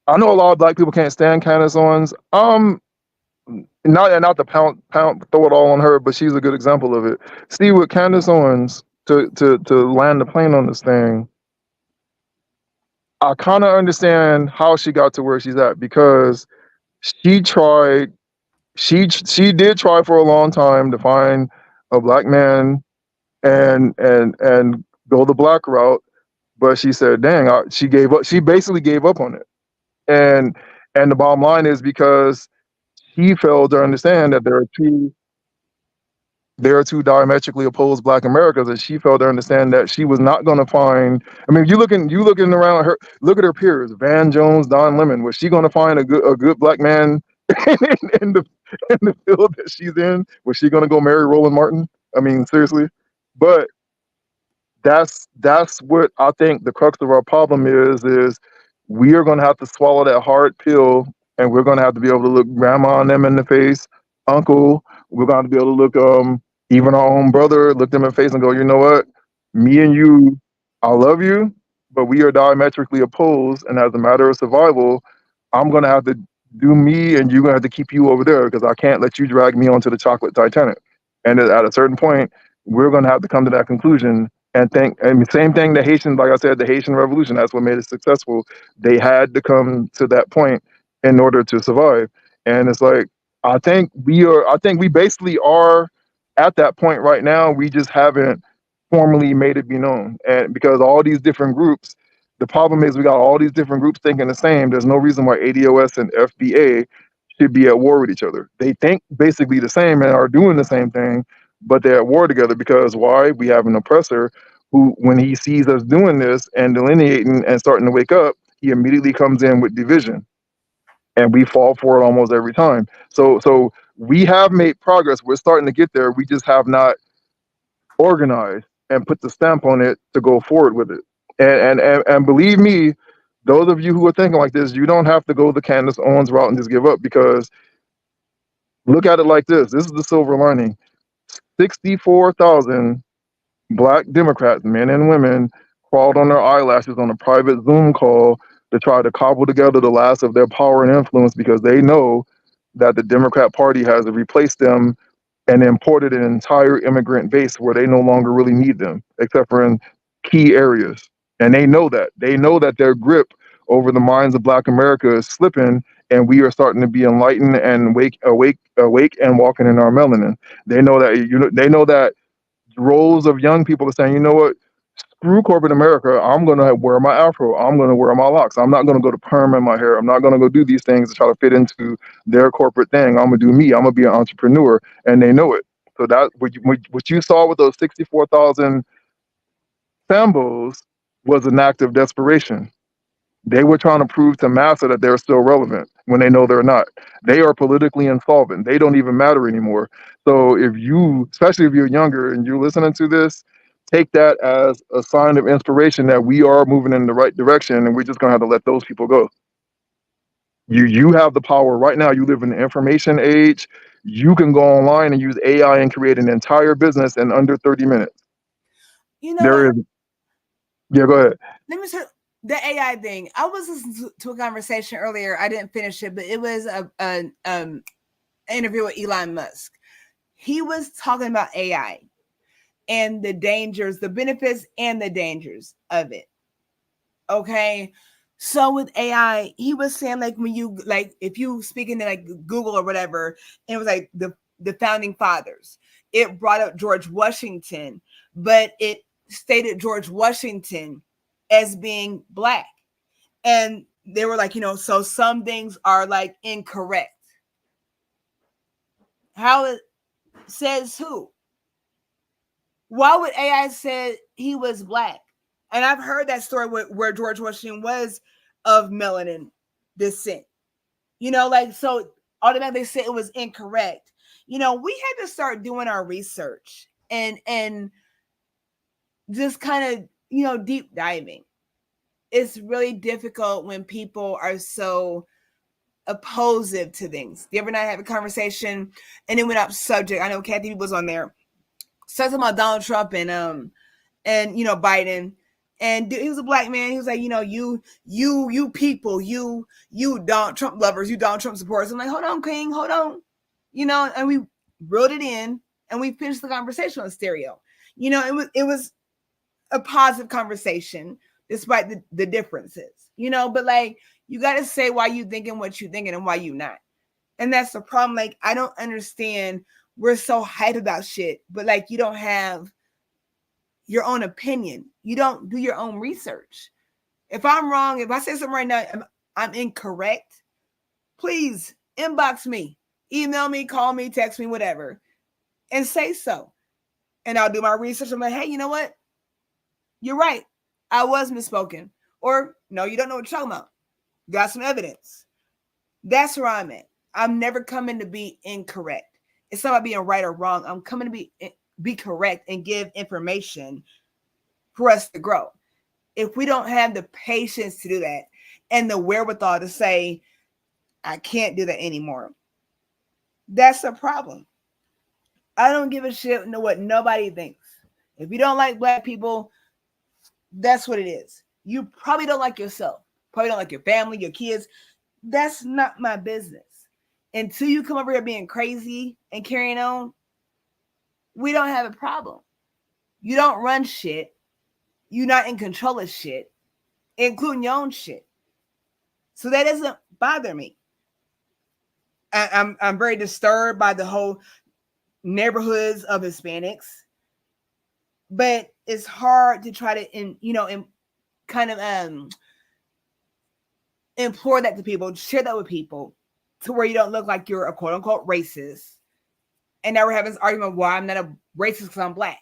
I know a lot of black people can't stand Candace Owens. Not to pound throw it all on her, but she's a good example of it. See, with Candace Owens to land the plane on this thing, I kind of understand how she got to where she's at because she tried. She did try for a long time to find a black man and go the black route, but she said, "Dang," she gave up. She basically gave up on it, and and the bottom line is because he failed to understand that there are two diametrically opposed black Americas, and she failed to understand that she was not going to find. I mean, you looking around her, look at her peers, Van Jones, Don Lemon. Was she going to find a good black man in the in the field that she's in? Was she going to go marry Roland Martin? I mean, seriously. But that's what I think the crux of our problem is we are going to have to swallow that hard pill, and we're going to have to be able to look grandma and them in the face, uncle. We're going to be able to look even our own brother, look them in the face and go, you know what, me and you, I love you, but we are diametrically opposed, and as a matter of survival, I'm going to have to do me, and you're going to have to keep you over there because I can't let you drag me onto the chocolate Titanic. And at a certain point, we're going to have to come to that conclusion and think. And same thing, the Haitian, like I said, the Haitian Revolution, that's what made it successful. They had to come to that point in order to survive. And it's like, I think we basically are at that point right now. We just haven't formally made it be known. And because all these different groups, the problem is we got all these different groups thinking the same. There's no reason why ADOS and FBA should be at war with each other. They think basically the same and are doing the same thing, but they're at war together because why? We have an oppressor who, when he sees us doing this and delineating and starting to wake up, he immediately comes in with division, and we fall for it almost every time. So we have made progress. We're starting to get there. We just have not organized and put the stamp on it to go forward with it. And believe me, those of you who are thinking like this, you don't have to go the Candace Owens route and just give up, because look at it like this. This is the silver lining. 64,000 black Democrats, men and women, crawled on their eyelashes on a private Zoom call to try to cobble together the last of their power and influence, because they know that the Democrat Party has replaced them and imported an entire immigrant base where they no longer really need them, except for in key areas. And they know that. They know that their grip over the minds of Black America is slipping, and we are starting to be enlightened and awake, and walking in our melanin. They know that. They know that rows of young people are saying, you know what? Screw corporate America. I'm going to wear my afro. I'm going to wear my locks. I'm not going to go to perm in my hair. I'm not going to go do these things to try to fit into their corporate thing. I'm going to do me. I'm going to be an entrepreneur. And they know it. So that what you saw with those 64,000 Sambos was an act of desperation. They were trying to prove to Massa that they're still relevant when they know they're not. They are politically insolvent. They don't even matter anymore. So if you, especially if you're younger and you're listening to this, take that as a sign of inspiration that we are moving in the right direction, and we're just gonna have to let those people go. You have the power right now. You live in the information age. You can go online and use AI and create an entire business in under 30 minutes. You know There what? is, yeah, go ahead. Let me say the AI thing. I was listening to a conversation earlier. I didn't finish it, but it was an interview with Elon Musk. He was talking about AI and the dangers, the benefits and the dangers of it. Okay. So with AI, he was saying like when you like if you speak into like Google or whatever, and it was like the founding fathers, it brought up George Washington, but it stated George Washington as being black. And they were like, so some things are like incorrect. How it says who? Why would AI say he was black? And I've heard that story where George Washington was of melanin descent. Like so automatically say it was incorrect. We had to start doing our research and just kind of, deep diving. It's really difficult when people are so oppositive to things. The other night I had a conversation and it went up subject. I know Kathy was on there. Talking about Donald Trump and Biden, and he was a black man. He was like, you people, you Donald Trump lovers, you Donald Trump supporters. I'm like, hold on, King, hold on, and we wrote it in, and we finished the conversation on stereo. It was a positive conversation despite the differences, but like, you got to say why you thinking what you thinking and why you not. And that's the problem. Like, I don't understand. We're so hyped about shit, but like, you don't have your own opinion. You don't do your own research. If I'm wrong, if I say something right now, I'm incorrect, please inbox me, email me, call me, text me, whatever, and say so. And I'll do my research. I'm like, hey, you know what? You're right. I was misspoken. Or, no, you don't know what you're talking about. Got some evidence. That's where I'm at. I'm never coming to be incorrect. It's not about being right or wrong. I'm coming to be correct and give information for us to grow. If we don't have the patience to do that and the wherewithal to say, I can't do that anymore, that's a problem. I don't give a shit what nobody thinks. If you don't like black people, that's what it is. You probably don't like yourself. Probably don't like your family, your kids. That's not my business. Until you come over here being crazy and carrying on, we don't have a problem. You don't run shit. You're not in control of shit, including your own shit. So that doesn't bother me. I'm very disturbed by the whole neighborhoods of Hispanics, but it's hard to try to kind of implore that to people, share that with people, to where you don't look like you're a quote unquote racist. And now we're having this argument why I'm not a racist because I'm black.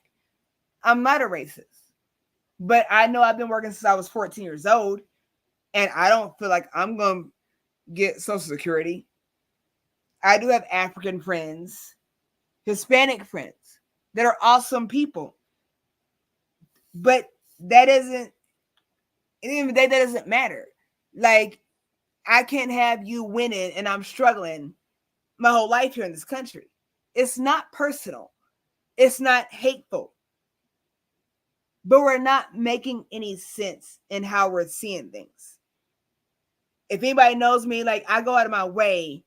I'm not a racist, but I know I've been working since I was 14 years old, and I don't feel like I'm going to get Social Security. I do have African friends, Hispanic friends that are awesome people, but that doesn't, at the end of the day, that doesn't matter. Like, I can't have you winning and I'm struggling my whole life here in this country. It's not personal. It's not hateful. But we're not making any sense in how we're seeing things. If anybody knows me, like, I go out of my way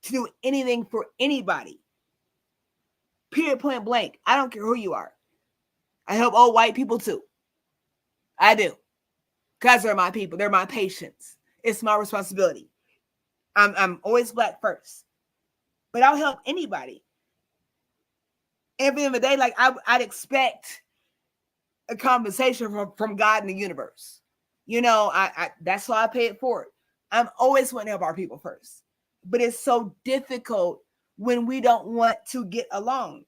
to do anything for anybody. Period, point blank. I don't care who you are. I help old white people too. I do. Because they're my people. They're my patients. It's my responsibility. I'm always black first. But I'll help anybody. And at the end of the day, like, I'd expect a compensation from God in the universe. I that's why I pay it forward. I'm always wanting to help our people first. But it's so difficult when we don't want to get along.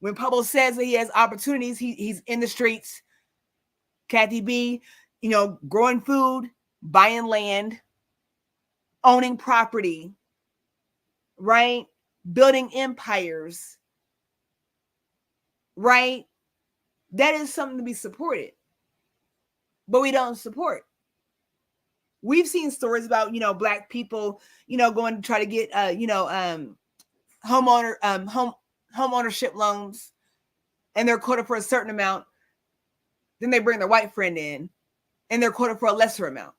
When Pablo says that he has opportunities, he's in the streets, Kathy B, growing food, buying land, owning property, right? Building empires, right? That is something to be supported. But we don't support. We've seen stories about, black people, going to try to get, homeownership loans, and they're quoted for a certain amount. Then they bring their white friend in, and they're quoted for a lesser amount.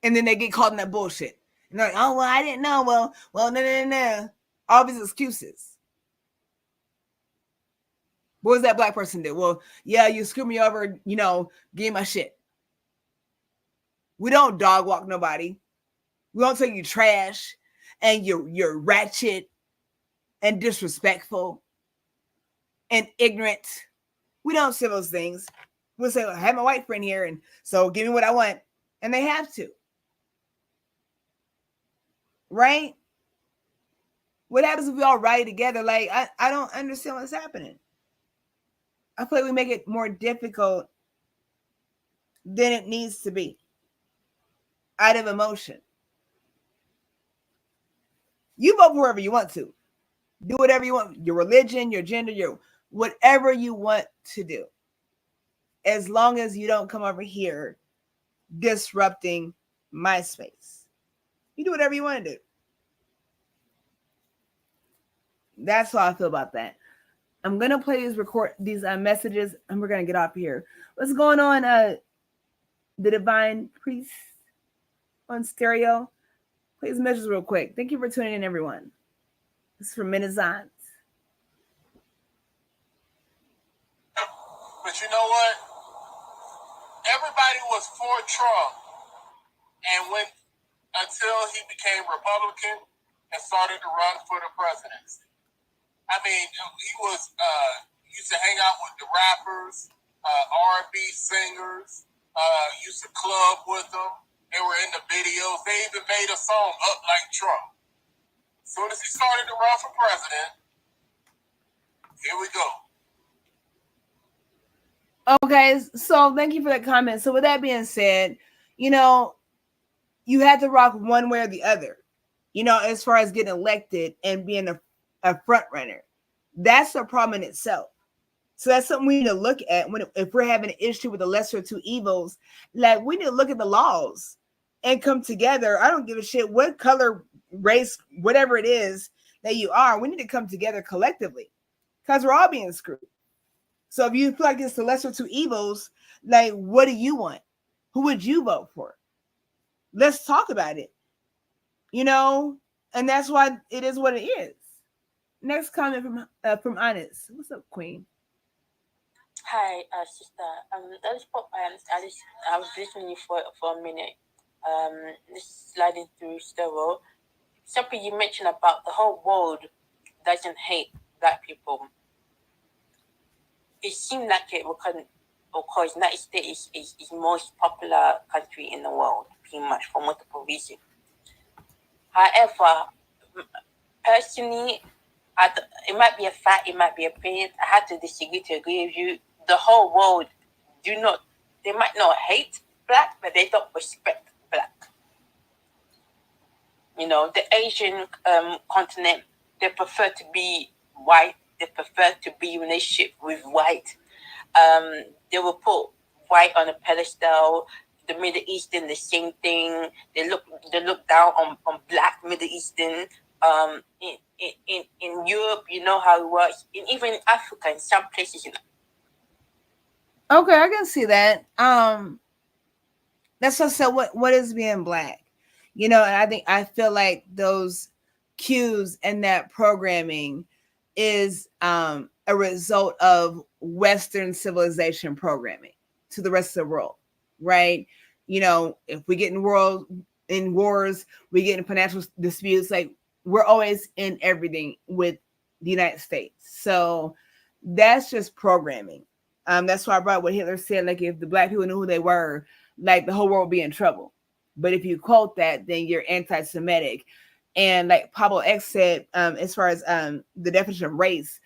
And then they get caught in that bullshit. And they're like, oh, well, I didn't know. Well, no. All these excuses. What does that black person do? Well, yeah, you screw me over, give me my shit. We don't dog walk nobody. We don't say you trash and you're ratchet and disrespectful and ignorant. We don't say those things. We'll say, well, I have my white friend here, and so give me what I want. And they have to. Right? What happens if we all ride together? Like, I don't understand what's happening. I feel like we make it more difficult than it needs to be. Out of emotion. You vote for whoever you want to. Do whatever you want. Your religion, your gender, your whatever you want to do. As long as you don't come over here disrupting my space. You do whatever you want to do. That's how I feel about that. I'm gonna play these messages, and we're gonna get off here. What's going on? The Divine Priest on stereo. Play these messages real quick. Thank you for tuning in, everyone. This is from Minazant. But you know what? Everybody was for Trump, and when until he became Republican and started to run for the presidency. I mean, he was used to hang out with the rappers, R&B singers, used to club with them. They were in the videos. They even made a song Up Like Trump. As soon as he started to run for president, here we go. Okay, so thank you for that comment. So with that being said, you know, you had to rock one way or the other, you know, as far as getting elected and being a front runner. That's a problem in itself. So that's something we need to look at if we're having an issue with the lesser of two evils. Like, we need to look at the laws and come together. I don't give a shit what color, race, whatever it is that you are. We need to come together collectively because we're all being screwed. So if you feel like it's the lesser of two evils, like, what do you want? Who would you vote for? Let's talk about it. You know, and that's why it is what it is. Next comment from Honest. What's up, Queen? Hi, sister. I was listening for a minute. Just sliding through several. Something you mentioned about the whole world doesn't hate black people. It seemed like it because United States is the most popular country in the world, pretty much for multiple reasons. However, personally, it might be a fact, it might be a opinion. I have to disagree to agree with you. The whole world they might not hate black, but they don't respect black. You know, the Asian continent, they prefer to be white. They prefer to be in a relationship with white. They will put white on a pedestal. The Middle Eastern, the same thing. They look down on black Middle Eastern. In Europe, you know how it works. And even in Africa, in some places, Okay, I can see that. That's what I said. What is being black? You know, and I feel like those cues and that programming is a result of Western civilization programming to the rest of the world, right? You know, if we get in wars, we get in financial disputes, like, we're always in everything with the United States. So that's just programming. That's why I brought what Hitler said, like, if the black people knew who they were, like, the whole world would be in trouble. But if you quote that, then you're anti-Semitic. And like Pablo X said, as far as the definition of race,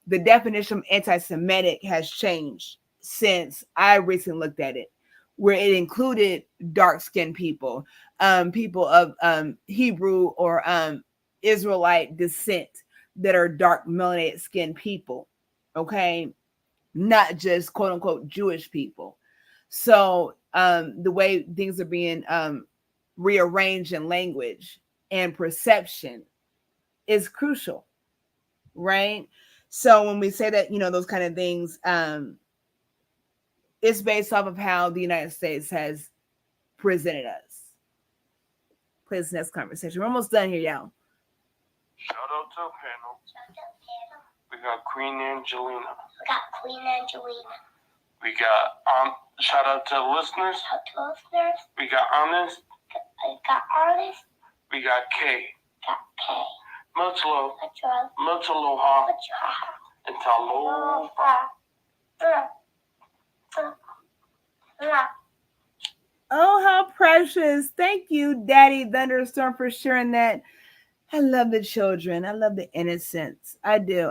the definition of anti-Semitic has changed since I recently looked at it, where it included dark-skinned people, people of Hebrew or Israelite descent that are dark melanated skinned people, okay? Not just quote-unquote Jewish people. So the way things are being rearranged in language and perception is crucial, right? So when we say that, you know, those kind of things, it's based off of how the United States has presented us. Play this next conversation. We're almost done here, y'all. Shout out to the panel. We got Queen Angelina. We got shout out to the listeners. We got Honest. We got K. Much love. Much aloha. And taloha. Oh, how precious. Thank you, Daddy Thunderstorm, for sharing that. I love the children. I love the innocence. I do.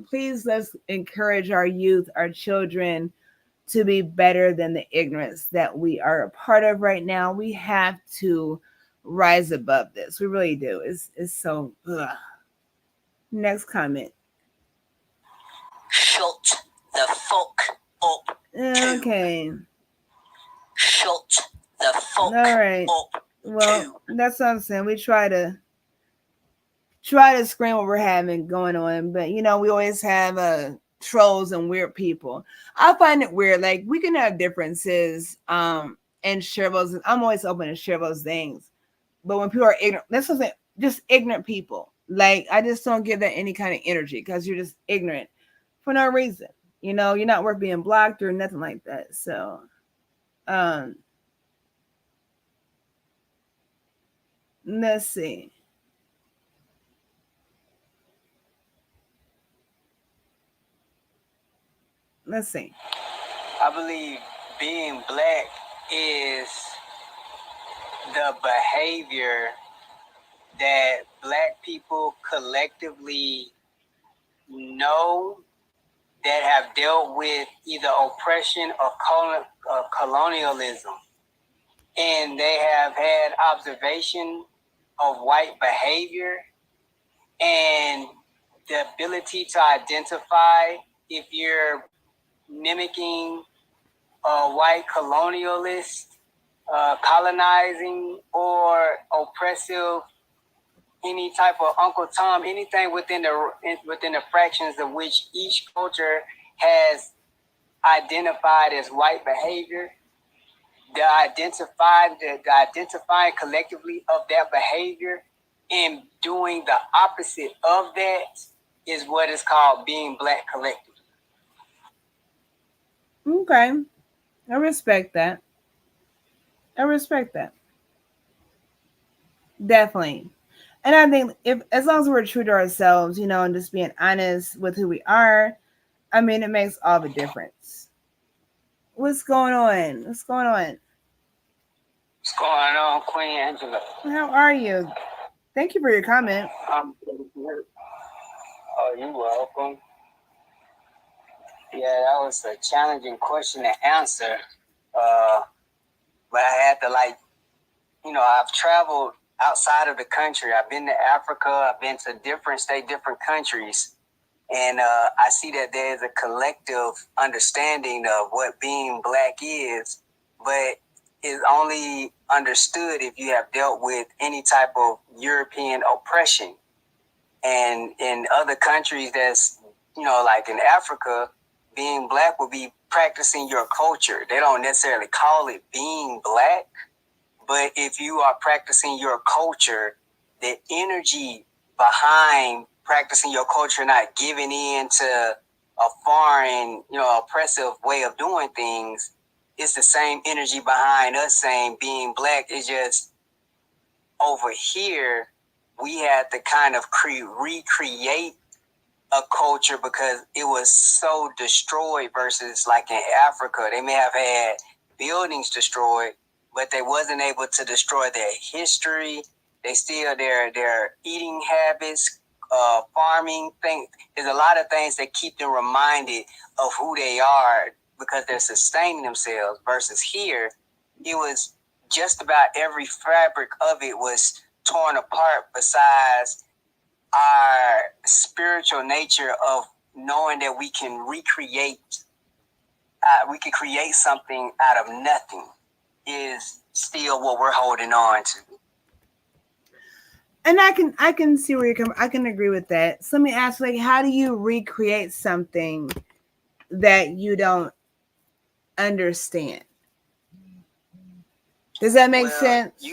Please, let's encourage our youth, our children, to be better than the ignorance that we are a part of right now. We have to rise above this. We really do. It's so ugh. Next comment. Shut the fuck up. Okay. Shut the fuck All right. up. Well, that's what I'm saying. We try to try to screen what we're having going on, but we always have trolls and weird people. I find it weird. Like we can have differences, and share those. I'm always open to share those things. But when people are ignorant, that's something just ignorant people. Like I just don't give that any kind of energy because you're just ignorant for no reason. You're not worth being blocked or nothing like that. So, um, let's see. Let's see. I believe being black is the behavior that black people collectively know that have dealt with either oppression or colonialism. And they have had observation of white behavior and the ability to identify if you're mimicking white colonialist, colonizing, or oppressive, any type of Uncle Tom, anything within the fractions of which each culture has identified as white behavior. The identifying collectively of that behavior and doing the opposite of that is what is called being black collectively. Okay, I respect that. I respect that. Definitely. And I think if as long as we're true to ourselves, and just being honest with who we are, I mean, it makes all the difference. What's going on? What's going on? What's going on, Queen Angela? How are you? Thank you for your comment. Oh, you're welcome. Yeah, that was a challenging question to answer. But I had to I've traveled outside of the country. I've been to Africa. I've been to different countries. And I see that there's a collective understanding of what being black is, but is only understood if you have dealt with any type of European oppression. And in other countries that's, like in Africa, being black would be practicing your culture. They don't necessarily call it being black, but if you are practicing your culture, the energy behind practicing your culture, not giving in to a foreign, oppressive way of doing things, it's the same energy behind us saying being black. Is just over here, we had to kind of recreate a culture because it was so destroyed versus like in Africa. They may have had buildings destroyed, but they wasn't able to destroy their history. They still their eating habits, farming things. There's a lot of things that keep them reminded of who they are because they're sustaining themselves. Versus here, it was just about every fabric of it was torn apart. Besides our spiritual nature of knowing that we can recreate, we can create something out of nothing is still what we're holding on to. And I can see where you're coming. I can agree with that. So let me ask, like, how do you recreate something that you don't understand? Does that make sense?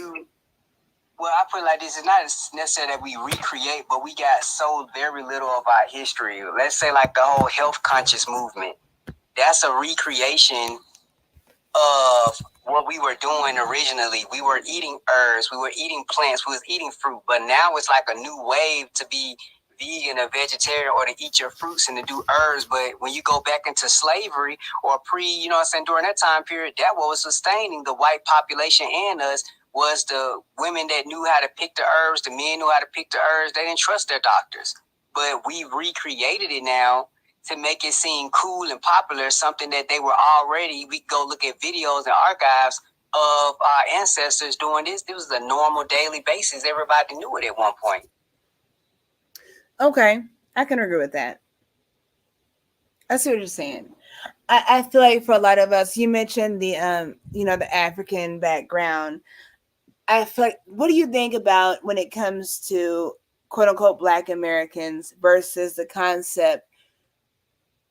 Well, I put it like this: it's not necessarily that we recreate, but we got so very little of our history. Let's say like the whole health conscious movement. That's a recreation of what we were doing originally. We were eating herbs, we were eating plants, we was eating fruit, but now it's like a new wave to be vegan or vegetarian or to eat your fruits and to do herbs. But when you go back into slavery or during that time period, that what was sustaining the white population and us was the women that knew how to pick the herbs, the men knew how to pick the herbs. They didn't trust their doctors. But we recreated it now to make it seem cool and popular, something that they were already. We go look at videos and archives of our ancestors doing this. This was a normal daily basis. Everybody knew it at one point. Okay, I can agree with that. I see what you're saying. I feel like for a lot of us, you mentioned the the African background. I feel like, what do you think about when it comes to quote unquote Black Americans versus the concept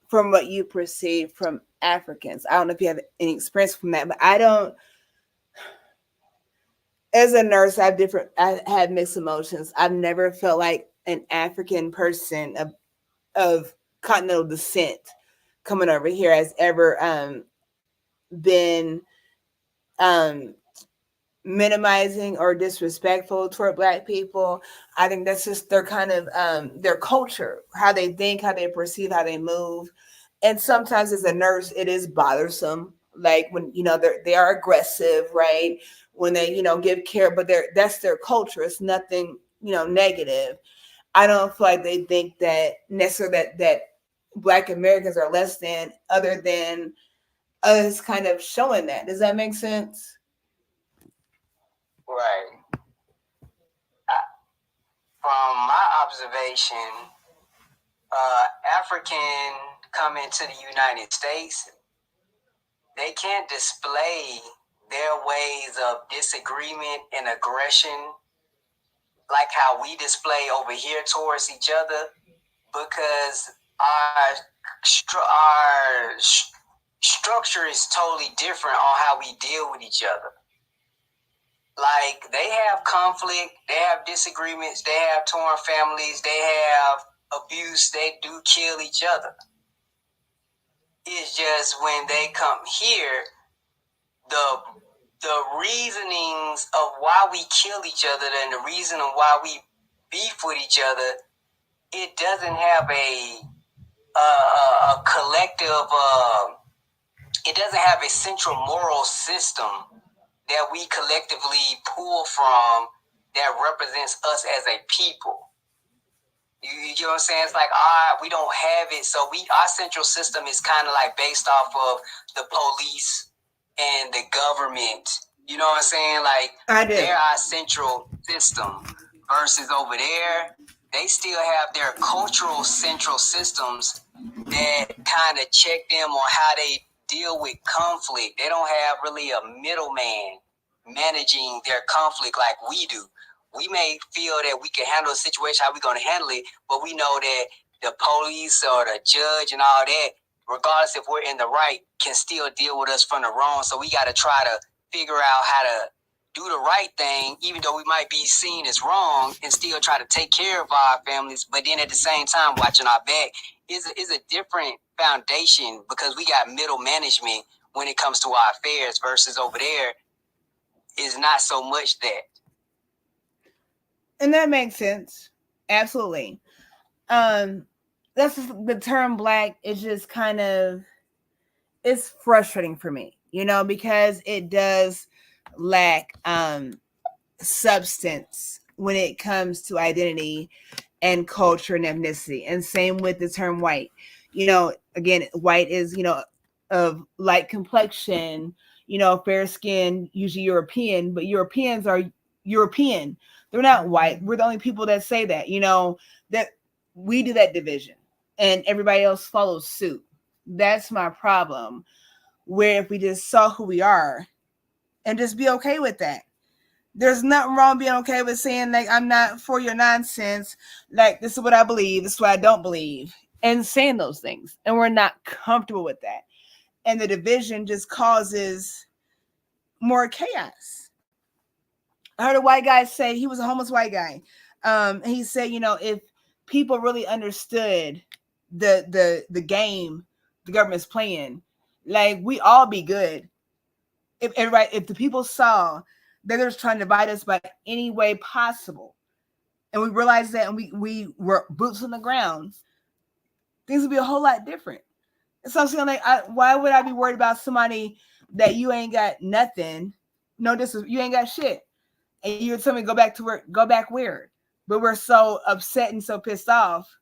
from what you perceive from Africans? I don't know if you have any experience from that, but I don't. As a nurse, I had mixed emotions. I've never felt like an African person of continental descent coming over here has ever been um minimizing or disrespectful toward Black people. I think that's just their kind of their culture, how they think, how they perceive, how they move. And sometimes as a nurse, it is bothersome. Like when they are aggressive, right? When they give care, but that's their culture. It's nothing negative. I don't feel like they think that necessarily that Black Americans are less than, other than us kind of showing that. Does that make sense? Right. From my observation, African coming to the United States, they can't display their ways of disagreement and aggression like how we display over here towards each other, because our structure is totally different on how we deal with each other. Like, they have conflict, they have disagreements, they have torn families, they have abuse, they do kill each other. It's just when they come here, the reasonings of why we kill each other and the reason of why we beef with each other, it doesn't have a collective, it doesn't have a central moral system that we collectively pull from that represents us as a people. You get what I'm saying? It's like, we don't have it. So our central system is kind of like based off of the police and the government. You know what I'm saying? Like, they're our central system versus over there, they still have their cultural central systems that kind of check them on how they deal with conflict. They don't have really a middleman managing their conflict like we do. We may feel that we can handle a situation how we're going to handle it, but we know that the police or the judge and all that, regardless if we're in the right, can still deal with us from the wrong. So we got to try to figure out how to do the right thing, even though we might be seen as wrong, and still try to take care of our families. But then at the same time, watching our back is a different foundation, because we got middle management when it comes to our affairs versus over there is not so much that. And that makes sense. Absolutely. That's just, the term Black is just kind of, it's frustrating for me, because it does lack substance when it comes to identity and culture and ethnicity. And same with the term white. Again, white is, of light complexion, fair skin, usually European, but Europeans are European. They're not white. We're the only people that say that, that we do that division and everybody else follows suit. That's my problem. Where if we just saw who we are and just be okay with that. There's nothing wrong being okay with saying, like, I'm not for your nonsense. Like, this is what I believe. This is what I don't believe. And saying those things. And we're not comfortable with that. And the division just causes more chaos. I heard a white guy say, he was a homeless white guy. He said, if people really understood the game the government's playing, like, we all be good. If the people saw that they're trying to divide us by any way possible, and we realized that, and we were boots on the ground, things would be a whole lot different. So I'm saying, like, why would I be worried about somebody that you ain't got nothing? No, you ain't got shit, and you're telling me go back to work, go back where? But we're so upset and so pissed off,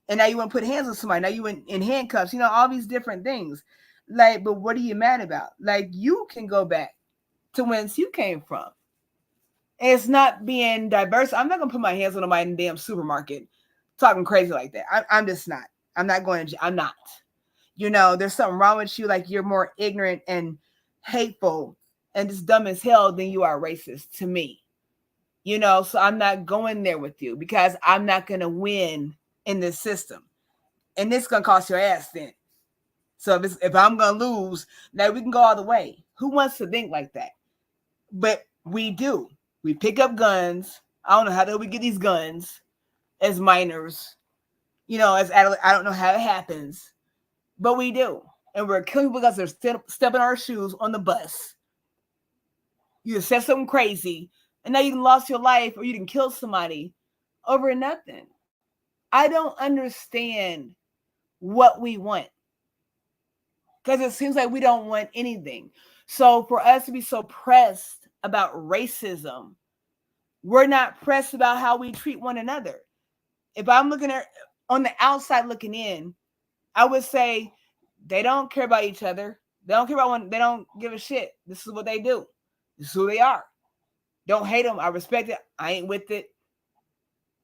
and now you want to put hands on somebody. Now you in handcuffs. All these different things. Like, but what are you mad about? Like, you can go back to whence you came from. And it's not being diverse. I'm not gonna put my hands on somebody in the damn supermarket talking crazy like that. I'm just not. I'm not going to. I'm not. There's something wrong with you. Like, you're more ignorant and hateful and just dumb as hell than you are racist to me. So I'm not going there with you because I'm not going to win in this system. And this is going to cost your ass then. So if I'm going to lose, now we can go all the way. Who wants to think like that? But we do. We pick up guns. I don't know how do we get these guns as minors. As adults, I don't know how it happens. But we do. And we're killing people because they're stepping our shoes on the bus. You said something crazy, and now you lost your life or you didn't kill somebody over nothing. I don't understand what we want. Because it seems like we don't want anything. So for us to be so pressed about racism, we're not pressed about how we treat one another. If I'm looking at on the outside looking in, I would say they don't care about each other. They don't care about one. They don't give a shit. This is what they do. This is who they are. Don't hate them. I respect it. I ain't with it.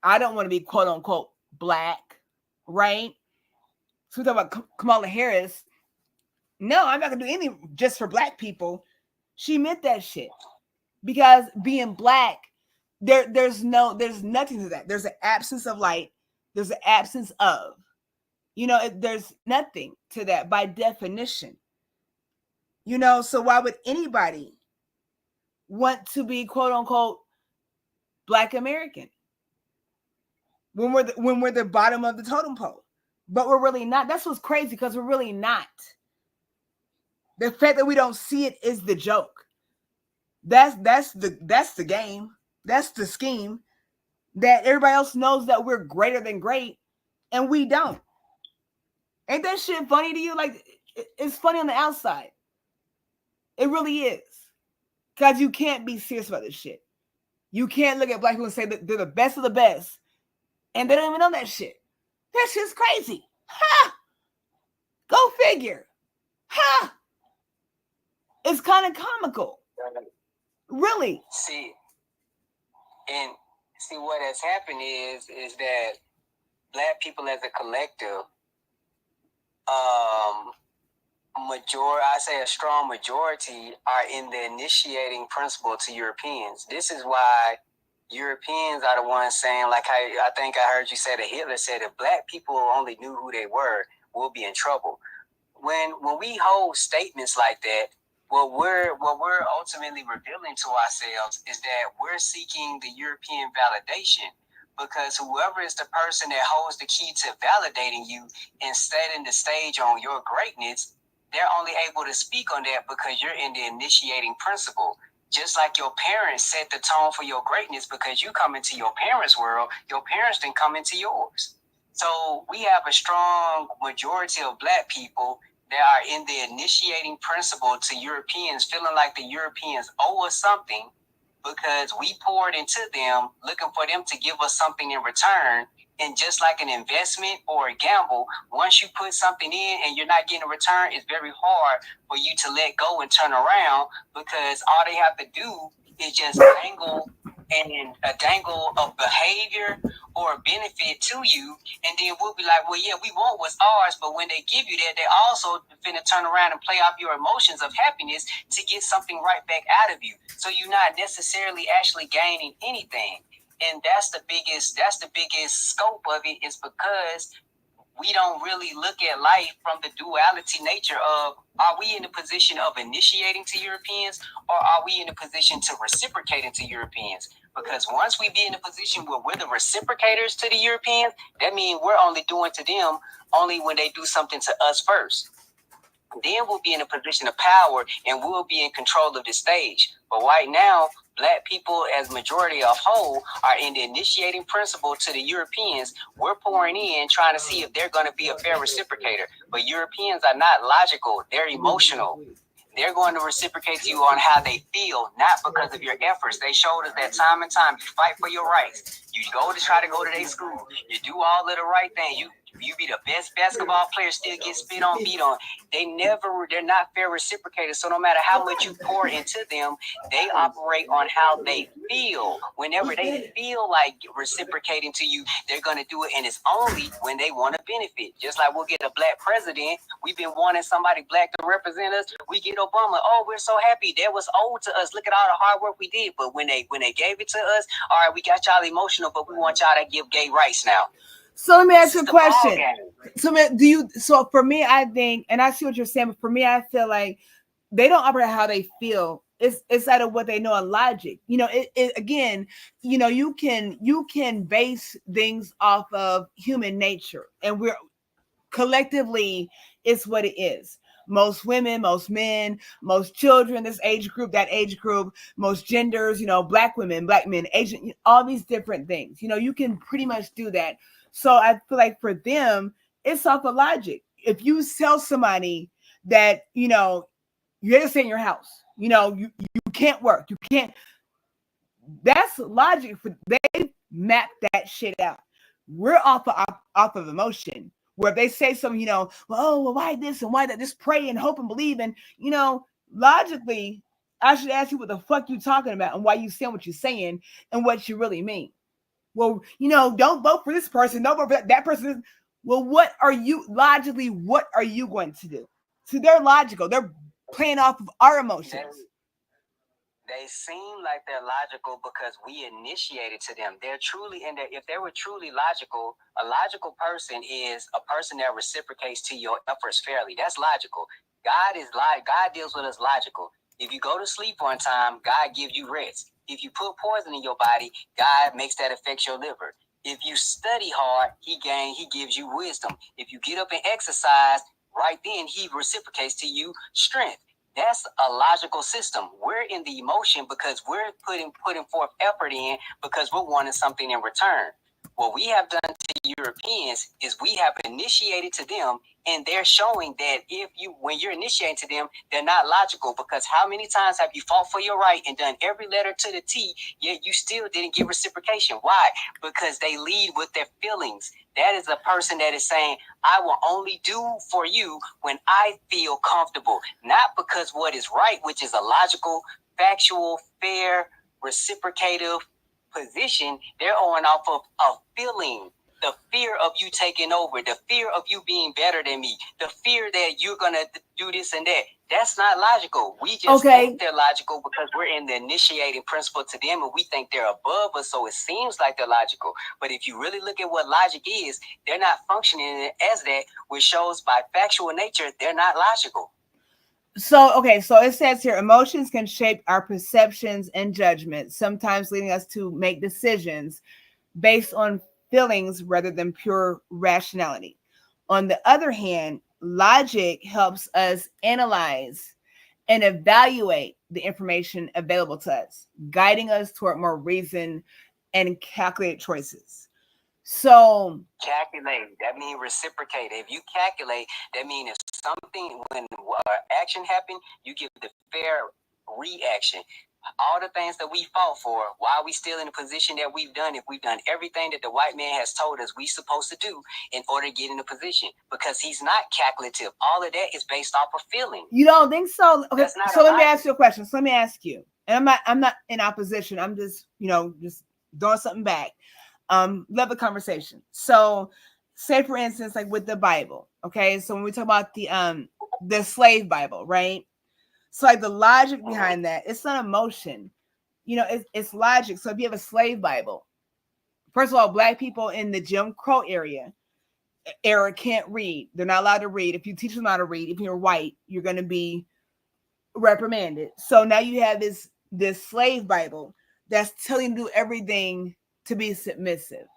I don't want to be quote unquote black, right? So we talk about Kamala Harris. No, I'm not gonna do anything just for black people. She meant that shit because being black, there's nothing to that. There's an absence of light. There's an absence of, there's nothing to that by definition. So why would anybody want to be quote unquote Black American when we're the bottom of the totem pole? But we're really not. That's what's crazy because we're really not. The fact that we don't see it is the joke. That's the game. That's the scheme. That everybody else knows that we're greater than great, and we don't. Ain't that shit funny to you? Like, it's funny on the outside. It really is. Because you can't be serious about this shit. You can't look at black people and say that they're the best of the best, and they don't even know that shit. That shit's crazy. Ha! Go figure. Ha! It's kind of comical. Really. See what has happened is that black people as a collective, I say a strong majority are in the initiating principle to Europeans. This is why Europeans are the ones saying, like I think I heard you say that Hitler said, if black people only knew who they were, we'll be in trouble. When we hold statements like that, what we're ultimately revealing to ourselves is that we're seeking the European validation, because whoever is the person that holds the key to validating you and setting the stage on your greatness, they're only able to speak on that because you're in the initiating principle. Just like your parents set the tone for your greatness because you come into your parents' world, your parents didn't come into yours. So we have a strong majority of black people that are in the initiating principle to Europeans, feeling like the Europeans owe us something because we poured into them, looking for them to give us something in return. And just like an investment or a gamble, once you put something in and you're not getting a return, it's very hard for you to let go and turn around, because all they have to do is just dangle a behavior or a benefit to you, and then we'll be like, well, yeah, we want what's ours, but when they give you that, they also finna turn around and play off your emotions of happiness to get something right back out of you. So you're not necessarily actually gaining anything. And that's the biggest scope of it, is because we don't really look at life from the duality nature of, are we in a position of initiating to Europeans, or are we in a position to reciprocating to Europeans? Because once we be in a position where we're the reciprocators to the Europeans, that means we're only doing to them only when they do something to us first. Then we'll be in a position of power and we'll be in control of the stage. But right now, black people as majority of whole are in the initiating principle to the Europeans. We're pouring in trying to see if they're going to be a fair reciprocator. But Europeans are not logical. They're emotional. They're going to reciprocate to you on how they feel, not because of your efforts. They showed us that time and time. You fight for your rights. You go to try to go to their school. You do all of the right thing. You You be the best basketball player, still get spit on, beat on. They're not fair reciprocators. So no matter how much you pour into them, they operate on how they feel. Whenever they feel like reciprocating to you, they're going to do it, and it's only when they want to benefit. Just like we'll get a black president. We've been wanting somebody black to represent us. We get Obama. Oh, we're so happy. That was owed to us. Look at all the hard work we did. But when they gave it to us, all right, we got y'all emotional, but we want y'all to give gay rights now. So let me ask you a question. So for me, I think, and I see what you're saying, but for me, I feel like they don't operate how they feel. It's out of what they know in logic. You know, it again, you know, you can base things off of human nature, and we're collectively, it's what it is. Most women, most men, most children, this age group, that age group, most genders, you know, black women, black men, Asian, all these different things. You know, you can pretty much do that. So I feel like for them, it's off of logic. If you tell somebody that, you know, you have to stay in your house, you know, you can't work, you can't, that's logic. For they map that shit out. We're off of emotion. Where if they say something, you know, well, why this and why that, just pray and hope and believe. And, you know, logically, I should ask you what the fuck you talking about and why you saying what you're saying and what you really mean. Well, you know, don't vote for this person, don't vote for that person. Well, what are you going to do? So they're logical. They're playing off of our emotions. They seem like they're logical because we initiated to them. They're truly in there. If they were truly logical, a logical person is a person that reciprocates to your efforts fairly. That's logical. God deals with us logical. If you go to sleep on time, God gives you rest. If you put poison in your body, God makes that affect your liver. If you study hard, he gives you wisdom. If you get up and exercise, right then he reciprocates to you strength. That's a logical system. We're in the emotion because we're putting forth effort in because we're wanting something in return. What we have done to Europeans is we have initiated to them, and they're showing that when you're initiating to them, they're not logical, because how many times have you fought for your right and done every letter to the T, yet you still didn't get reciprocation? Why? Because they lead with their feelings. That is a person that is saying, I will only do for you when I feel comfortable, not because what is right, which is a logical, factual, fair, reciprocative position. They're on off of a feeling, the fear of you taking over, the fear of you being better than me, the fear that you're going to do this and that. That's not logical. We just think they're logical because we're in the initiating principle to them, and we think they're above us, so it seems like they're logical. But if you really look at what logic is, they're not functioning as that, which shows by factual nature, they're not logical. So it says here, emotions can shape our perceptions and judgments, sometimes leading us to make decisions based on feelings rather than pure rationality. On the other hand, logic helps us analyze and evaluate the information available to us, guiding us toward more reasoned and calculated choices. So calculate, that means reciprocate. If you calculate, that means if something, when action happened, you give the fair reaction. All the things that we fought for, why are we still in the position that we've done? If we've done everything that the white man has told us we're supposed to do in order to get in a position, because he's not calculative. All of that is based off of feeling. You don't think so? Okay, so let me ask you a question. So let me ask you, and I'm not in opposition. I'm just, just throwing something back. Love the conversation. So say for instance, like with the Bible, okay? So when we talk about the slave Bible, right? So like the logic behind that, it's not emotion. It's logic. So if you have a slave Bible, first of all, black people in the Jim Crow era can't read. They're not allowed to read. If you teach them how to read, if you're white, you're going to be reprimanded. So now you have this slave Bible that's telling you to do everything to be submissive.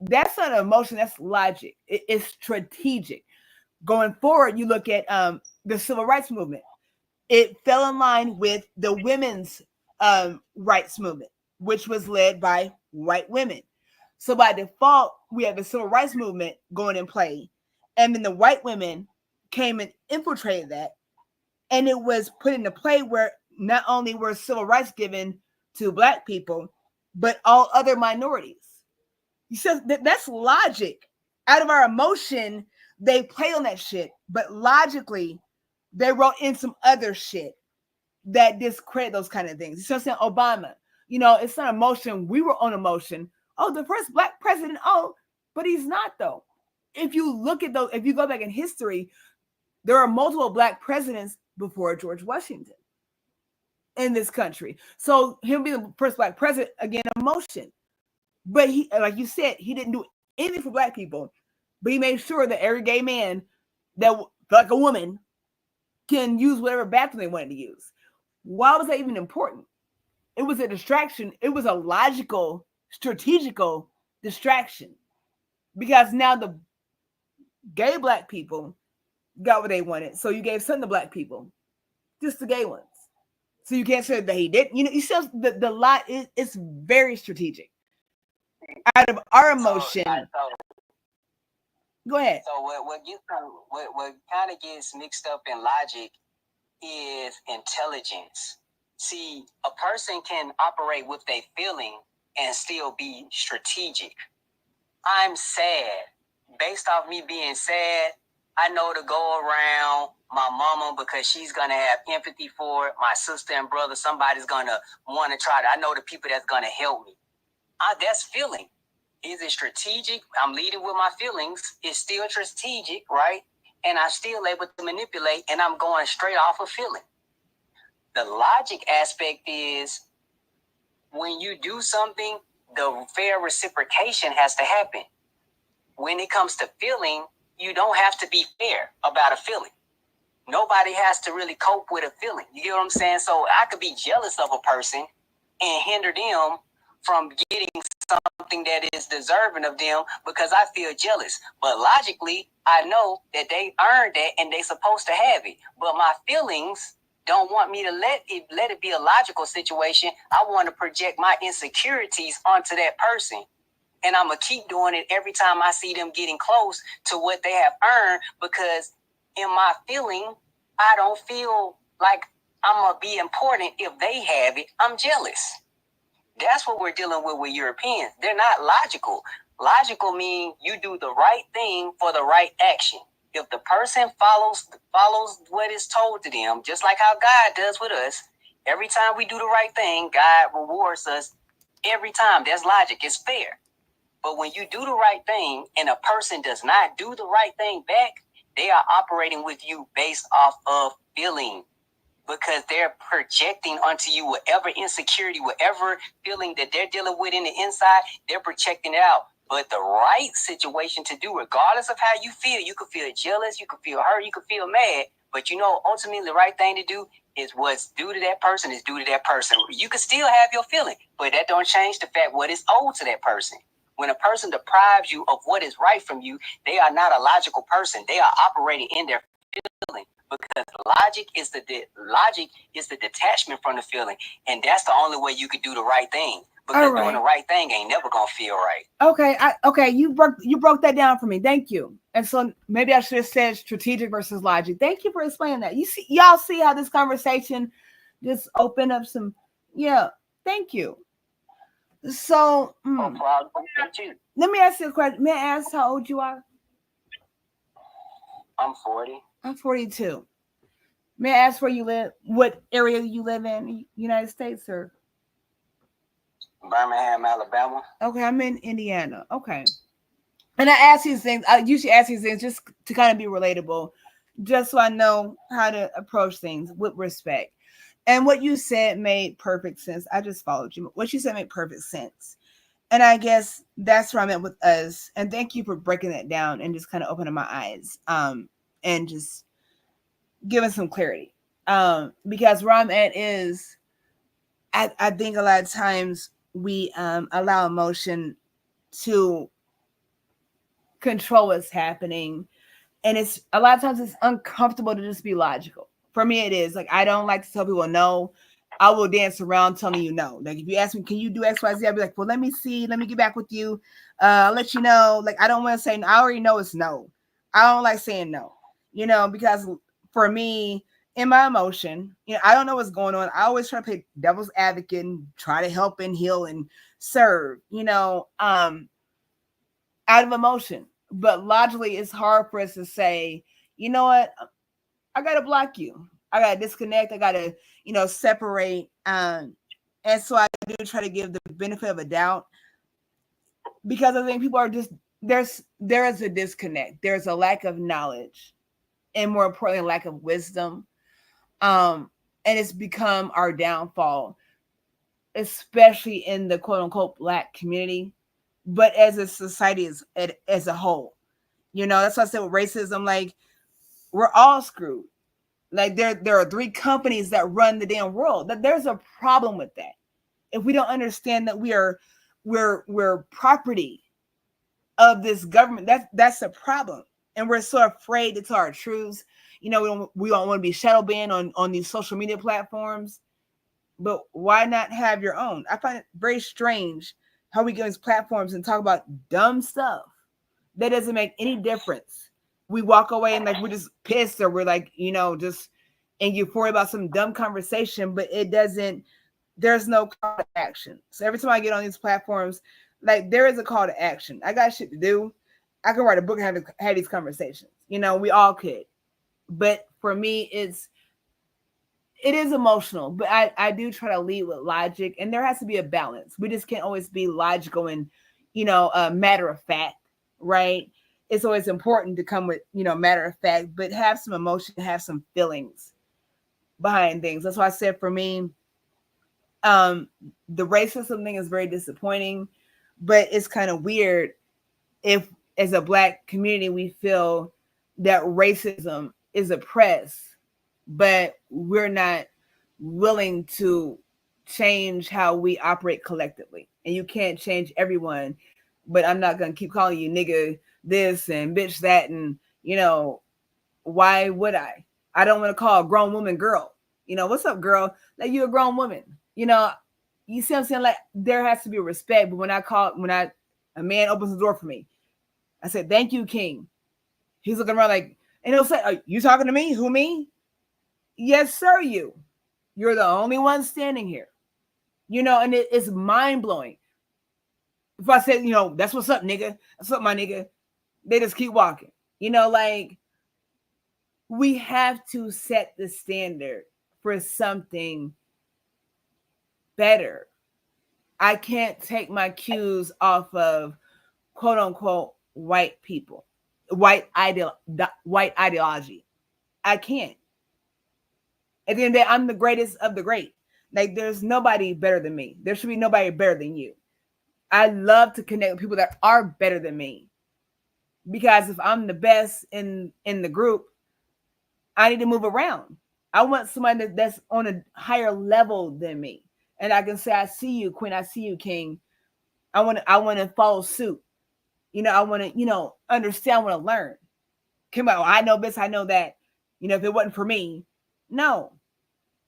That's not emotion, that's logic. It's strategic. Going forward, you look at the civil rights movement. It fell in line with the women's rights movement, which was led by white women. So by default, we have the civil rights movement going in play, and then the white women came and infiltrated that, and it was put into play where not only were civil rights given to black people, but all other minorities. You said that's logic. Out of our emotion, they play on that shit, but logically, they wrote in some other shit that discredit those kind of things. So saying Obama, it's not emotion. We were on emotion. Oh, the first black president. Oh, but he's not though. If you look at those, if you go back in history, there are multiple black presidents before George Washington in this country. So him being the first black president, again, emotion. But he, like you said, he didn't do anything for black people, but he made sure that every gay man that like a woman can use whatever bathroom they wanted to use. Why was that even important? It was a distraction. It was a logical, strategical distraction because now the gay black people got what they wanted. So you gave something to black people, just the gay ones. So you can't say that he didn't. You see, the lot is very strategic. Out of our emotion. Go ahead. So what kind of gets mixed up in logic is intelligence. See, a person can operate with their feeling and still be strategic. I'm sad. Based off me being sad, I know to go around my mama because she's going to have empathy for it. My sister and brother, somebody's going to want to try to. I know the people that's going to help me. That's feeling. Is it strategic? I'm leading with my feelings. It's still strategic, right? And I'm still able to manipulate, and I'm going straight off of feeling. The logic aspect is when you do something, the fair reciprocation has to happen. When it comes to feeling, you don't have to be fair about a feeling. Nobody has to really cope with a feeling. You get what I'm saying? So I could be jealous of a person and hinder them from getting something that is deserving of them because I feel jealous. But logically, I know that they earned that and they supposed to have it. But my feelings don't want me to let it be a logical situation. I want to project my insecurities onto that person. And I'm going to keep doing it every time I see them getting close to what they have earned because in my feeling, I don't feel like I'm going to be important if they have it. I'm jealous. That's what we're dealing with Europeans. They're not logical. Logical means you do the right thing for the right action. If the person follows what is told to them, just like how God does with us, every time we do the right thing, God rewards us every time. That's logic. It's fair. But when you do the right thing and a person does not do the right thing back, they are operating with you based off of feeling because they're projecting onto you whatever insecurity, whatever feeling that they're dealing with in the inside, they're projecting it out. But the right situation to do, regardless of how you could feel jealous, you could feel hurt, you could feel mad, but ultimately the right thing to do is what's due to that person is due to that person. You could still have your feeling, but that don't change the fact what is owed to that person. When a person deprives you of what is right from you, they are not a logical person. They are operating in their feeling because logic is the detachment from the feeling, and that's the only way you could do the right thing. Because doing the right thing ain't never gonna feel right. Okay, you broke that down for me. Thank you. And so maybe I should have said strategic versus logic. Thank you for explaining that. Y'all see how this conversation just opened up some. Yeah, thank you. So let me ask you a question. May I ask how old you are? I'm 40. I'm 42. May I ask where you live? What area you live in? United States or? Birmingham, Alabama. Okay, I'm in Indiana. Okay. And I ask these things. I usually ask these things just to kind of be relatable, just so I know how to approach things with respect. And what you said made perfect sense. I just followed you. What you said made perfect sense. And I guess that's where I'm at with us. And thank you for breaking that down and just kind of opening my eyes and just giving some clarity. Because where I'm at is, I think a lot of times we allow emotion to control what's happening. And it's a lot of times it's uncomfortable to just be logical. For me, it is. Like, I don't like to tell people no. I will dance around telling you no. Like, if you ask me, can you do X, Y, Z? I'll be like, well, let me see. Let me get back with you. I'll let you know. Like, I don't want to say no. I already know it's no. I don't like saying no, because for me, in my emotion, I don't know what's going on. I always try to play devil's advocate and try to help and heal and serve, out of emotion. But logically, it's hard for us to say, you know what, I gotta block you. I gotta disconnect. I gotta, separate. And so I do try to give the benefit of a doubt because I think people are just there is a disconnect. There's a lack of knowledge, and more importantly, a lack of wisdom. And it's become our downfall, especially in the quote unquote black community, but as a society as a whole. That's why I said with racism, like we're all screwed. Like there are three companies that run the damn world. That there's a problem with that. If we don't understand that we're property of this government, that's a problem. And we're so afraid to tell our truths. We don't want to be shadow banned on these social media platforms. But why not have your own? I find it very strange how we get on these platforms and talk about dumb stuff that doesn't make any difference. We walk away and like we're just pissed, or we're like, just in euphoria about some dumb conversation, but it doesn't, there's no call to action. So every time I get on these platforms, like there is a call to action. I got shit to do. I can write a book and have these conversations. We all could. But for me, it is emotional, but I do try to lead with logic, and there has to be a balance. We just can't always be logical and, matter of fact, right? It's always important to come with, matter of fact, but have some emotion, have some feelings behind things. That's why I said for me, the racism thing is very disappointing, but it's kind of weird if, as a black community, we feel that racism is oppressed, but we're not willing to change how we operate collectively. And you can't change everyone, but I'm not going to keep calling you nigga this and bitch that. And, why would I? I don't want to call a grown woman girl. What's up, girl? Like, you a grown woman. You see what I'm saying? Like, there has to be respect. But when a man opens the door for me, I said, thank you, King. He's looking around like, and he'll say, are you talking to me? Who, me? Yes, sir, you. You're the only one standing here. And it's mind-blowing. If I said, that's what's up, nigga. That's up, my nigga. They just keep walking. Like, we have to set the standard for something better. I can't take my cues off of quote unquote white people, white ideology. I can't. At the end of the day, I'm the greatest of the great. Like, there's nobody better than me. There should be nobody better than you. I love to connect with people that are better than me, because if I'm the best in the group, I need to move around. I want somebody that's on a higher level than me, and I can say, "I see you, Queen. I see you, King. I want to follow suit. I want to, understand. I want to learn. Come on, I know this. I know that. If it wasn't for me, no.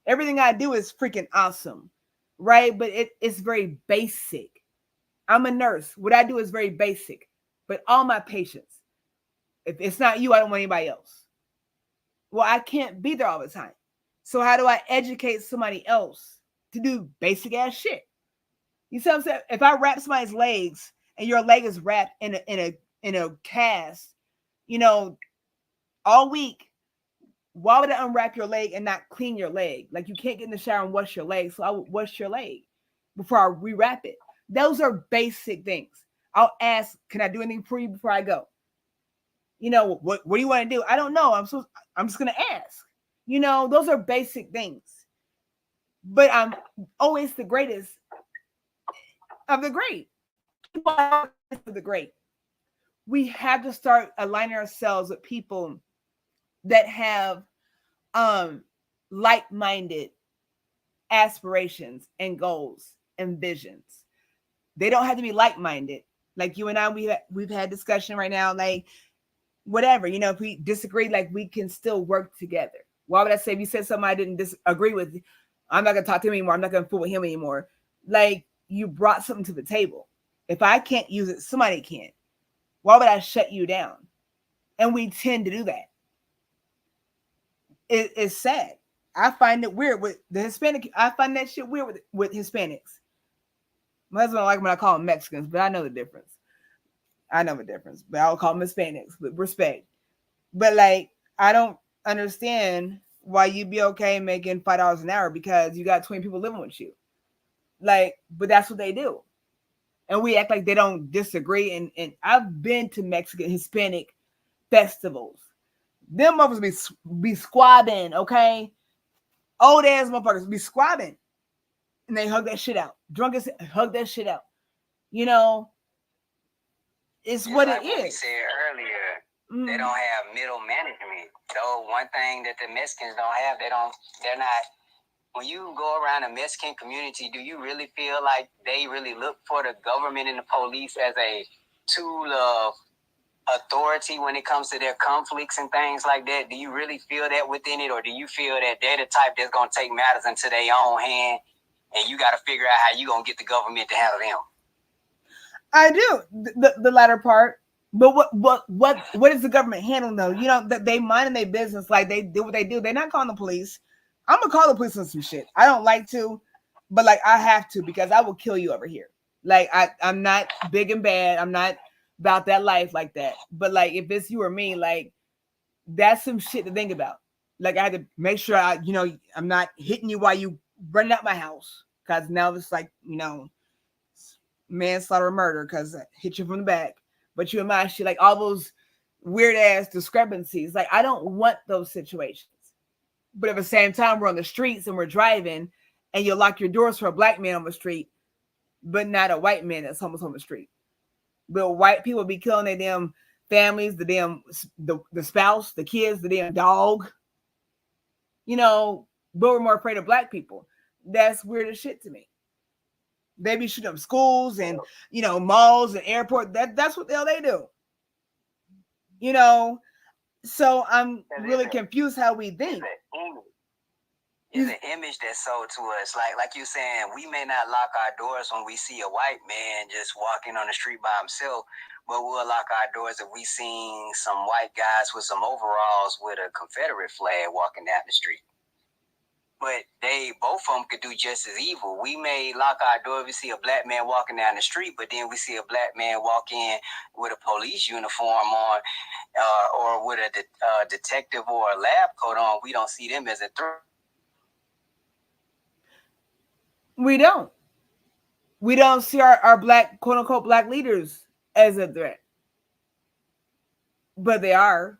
Everything I do is freaking awesome, right? But it's very basic. I'm a nurse. What I do is very basic. But all my patients, if it's not you, I don't want anybody else. Well, I can't be there all the time. So how do I educate somebody else to do basic ass shit? You see what I'm saying? If I wrap somebody's legs and your leg is wrapped in a cast, all week, why would I unwrap your leg and not clean your leg? Like, you can't get in the shower and wash your leg, so I would wash your leg before I rewrap it. Those are basic things. I'll ask, can I do anything for you before I go? What do you want to do? I don't know. I'm just gonna ask. Those are basic things. But I'm always the greatest of the great. People are of the great. We have to start aligning ourselves with people that have like-minded aspirations and goals and visions. They don't have to be like-minded. Like you and I, we've had discussion right now, like whatever, if we disagree, like we can still work together. Why would I say, if you said something I didn't disagree with, I'm not going to talk to him anymore. I'm not going to fool with him anymore. Like, you brought something to the table. If I can't use it, somebody can. Why would I shut you down? And we tend to do that. It's sad. I find it weird with the Hispanic. I find that shit weird with Hispanics. My husband don't like when I call them Mexicans, but I know the difference. I know the difference, but I'll call them Hispanics with respect. But like, I don't understand why you'd be okay making $5 an hour because you got 20 people living with you. Like, but that's what they do. And we act like they don't disagree. And I've been to Mexican Hispanic festivals. Them motherfuckers be squabbing, okay? Old ass motherfuckers be squabbing. And they hug that shit out. Drunk as hug that shit out. You know, it's Just what like it what we is. said earlier, they don't have middle management. So one thing that the Mexicans don't have, they're not. When you go around the Mexican community, do you really feel like they really look for the government and the police as a tool of authority when it comes to their conflicts and things like that? Do you really feel that within it, or do you feel that they're the type that's gonna take matters into their own hand, and you got to figure out how you gonna get the government to handle them? I do the latter part. But what is the government handling though? You know that they minding their business, like they do what they do. They're not calling the police. I'm gonna call the police on some shit. I don't like to, but like I have to because I will kill you over here. Like I'm not big and bad. I'm not about that life like that. But like if it's you or me, like that's some shit to think about. Like I had to make sure I'm not hitting you while you running out my house because now it's like manslaughter or murder because I hit you from the back. But you and my shit, like all those weird ass discrepancies. Like I don't want those situations. But at the same time, we're on the streets and we're driving, and you lock your doors for a black man on the street, but not a white man that's homeless on the street. But white people be killing their damn families, the spouse, the kids, the damn dog. But we're more afraid of black people. That's weird as shit to me. They be shooting up schools and malls and airport. That's what the hell they do. So I'm really confused how we think. It's an image that's sold to us. Like you're saying, we may not lock our doors when we see a white man just walking on the street by himself, but we'll lock our doors if we seen some white guys with some overalls with a Confederate flag walking down the street. But both of them could do just as evil. We may lock our door if we see a black man walking down the street, but then we see a black man walk in with a police uniform on, or with a detective or a lab coat on. We don't see them as a threat. We don't. We don't see our black, quote unquote, black leaders as a threat. But they are.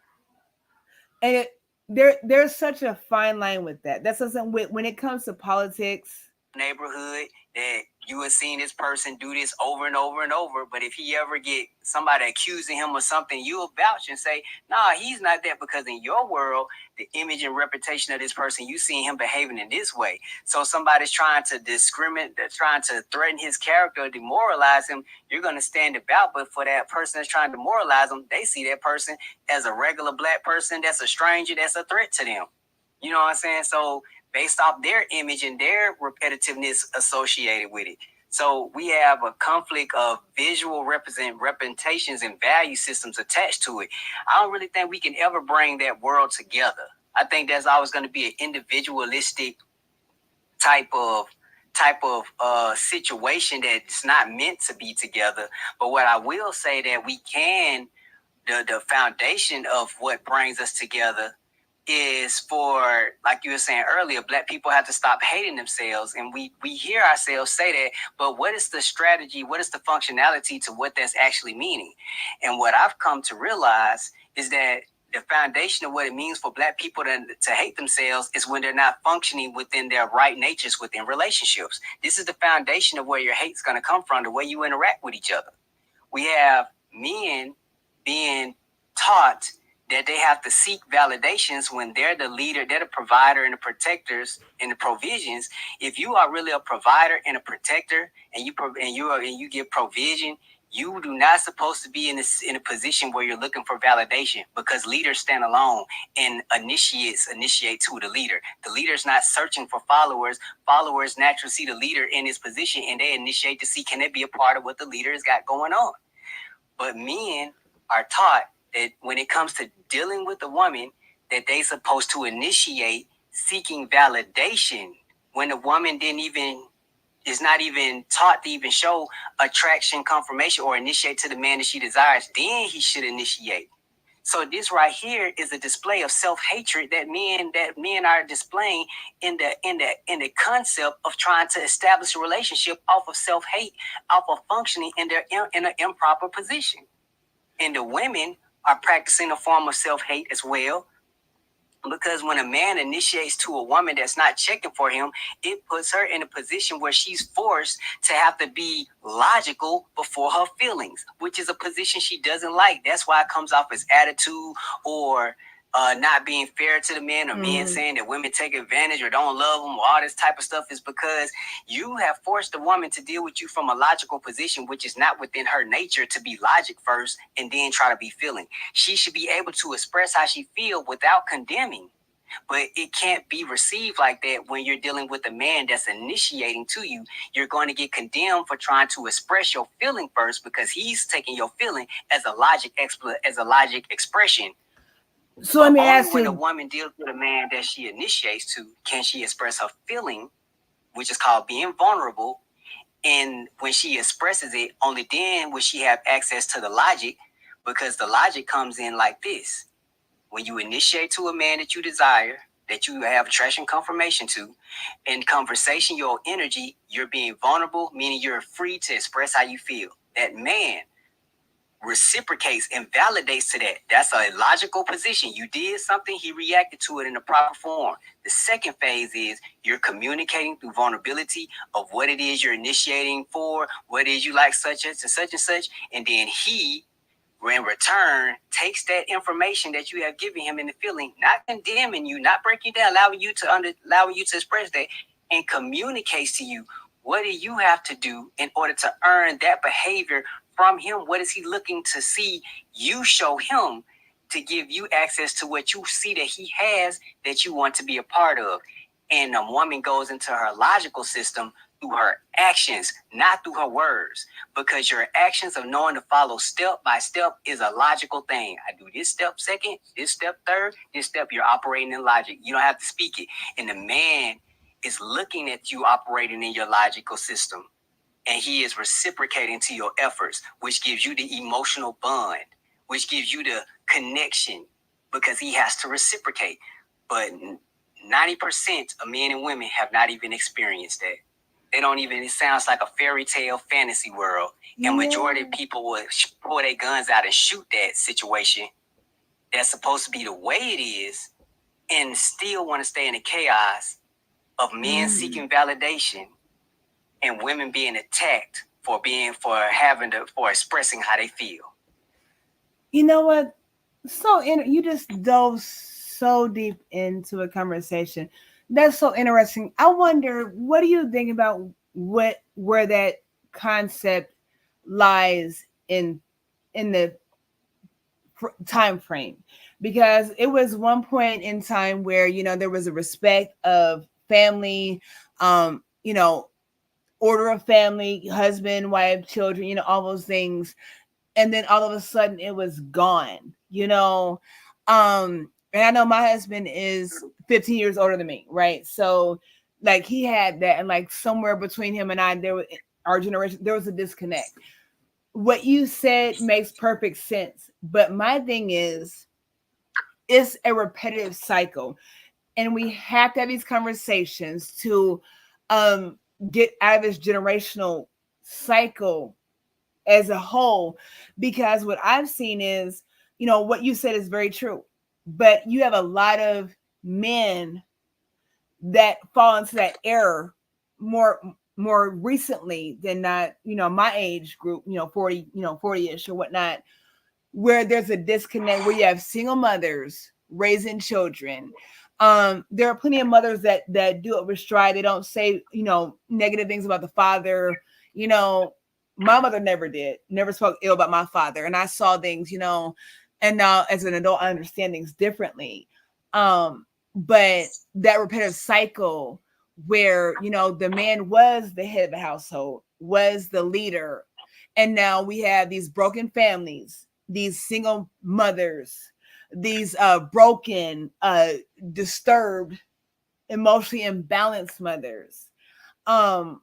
And there's such a fine line with that. That's something when it comes to politics. Neighborhood that you have seen this person do this over and over and over, but if he ever get somebody accusing him of something, you'll vouch and say, nah, he's not that, because in your world, the image and reputation of this person, you see him behaving in this way. So somebody's trying to discriminate, they're trying to threaten his character, demoralize him, you're going to stand about. But for that person that's trying to demoralize him, they see that person as a regular black person that's a stranger, that's a threat to them. You know what I'm saying? So based off their image and their repetitiveness associated with it. So we have a conflict of visual representations and value systems attached to it. I don't really think we can ever bring that world together. I think there's always going to be an individualistic type of situation that's not meant to be together. But what I will say that we can, the foundation of what brings us together is for, like you were saying earlier, black people have to stop hating themselves. And we hear ourselves say that, but what is the strategy? What is the functionality to what that's actually meaning? And what I've come to realize is that the foundation of what it means for black people to hate themselves is when they're not functioning within their right natures within relationships. This is the foundation of where your hate's going to come from, the way you interact with each other. We have men being taught that they have to seek validations when they're the leader, they're the provider and the protectors and the provisions. If you are really a provider and a protector, and you give provision, you do not supposed to be in a position where you're looking for validation, because leaders stand alone and initiate to the leader. The leader's not searching for followers. Followers naturally see the leader in his position and they initiate to see, can it be a part of what the leader has got going on? But men are taught that when it comes to dealing with a woman, that they supposed to initiate seeking validation when the woman didn't even is not even taught to even show attraction, confirmation, or initiate to the man that she desires, then he should initiate. So this right here is a display of self-hatred that men are displaying in the concept of trying to establish a relationship off of self-hate, off of functioning in an improper position. And the women are practicing a form of self-hate as well. Because when a man initiates to a woman that's not checking for him, it puts her in a position where she's forced to have to be logical before her feelings, which is a position she doesn't like. That's why it comes off as attitude or not being fair to the men, or men saying that women take advantage or don't love them, or all this type of stuff, is because you have forced the woman to deal with you from a logical position, which is not within her nature to be logic first and then try to be feeling. She should be able to express how she feels without condemning. But it can't be received like that when you're dealing with a man that's initiating to you. You're going to get condemned for trying to express your feeling first, because he's taking your feeling as a logic expression. So let me only ask when you. a woman deals with a man that she initiates to can she express her feeling, which is called being vulnerable. And when she expresses it, only then will she have access to the logic, because the logic comes in like this. When you initiate to a man that you desire, that you have attraction confirmation to, in conversation, your energy, you're being vulnerable, meaning you're free to express how you feel. That man reciprocates and validates to that. That's a logical position. You did something, he reacted to it in the proper form. The second phase is you're communicating through vulnerability of what it is you're initiating for, what it is you like, such and such and such, and then he, in return, takes that information that you have given him in the feeling, not condemning you, not breaking you down, allowing you to express that, and communicates to you what do you have to do in order to earn that behavior from him. What is he looking to see you show him to give you access to what you see that he has that you want to be a part of? And a woman goes into her logical system through her actions, not through her words, because your actions of knowing to follow step by step is a logical thing. I do this step second, this step third, this step, you're operating in logic. You don't have to speak it. And the man is looking at you operating in your logical system, and he is reciprocating to your efforts, which gives you the emotional bond, which gives you the connection, because he has to reciprocate. But 90% of men and women have not even experienced that. They don't even, it sounds like a fairy tale fantasy world. And majority of people will pull their guns out and shoot that situation that's supposed to be the way it is, and still want to stay in the chaos of men seeking validation and women being attacked for expressing how they feel. You know what? You just dove so deep into a conversation. That's so interesting. I wonder, what do you think about where that concept lies in the time frame? Because it was one point in time where there was a respect of family, order of family, husband, wife, children, all those things. And then all of a sudden it was gone. And I know my husband is 15 years older than me, right? So like he had that, and like somewhere between him and I, our generation, there was a disconnect. What you said makes perfect sense. But my thing is, it's a repetitive cycle. And we have to have these conversations to get out of this generational cycle as a whole, because what I've seen is, what you said is very true, but you have a lot of men that fall into that error more recently than not, my age group, 40, 40-ish or whatnot, where there's a disconnect, where you have single mothers raising children. There are plenty of mothers that do it with stride. They don't say, negative things about the father. My mother never spoke ill about my father. And I saw things, and now as an adult, I understand things differently. But that repetitive cycle where, the man was the head of the household, was the leader. And now we have these broken families, these single mothers, these broken, disturbed, emotionally imbalanced mothers.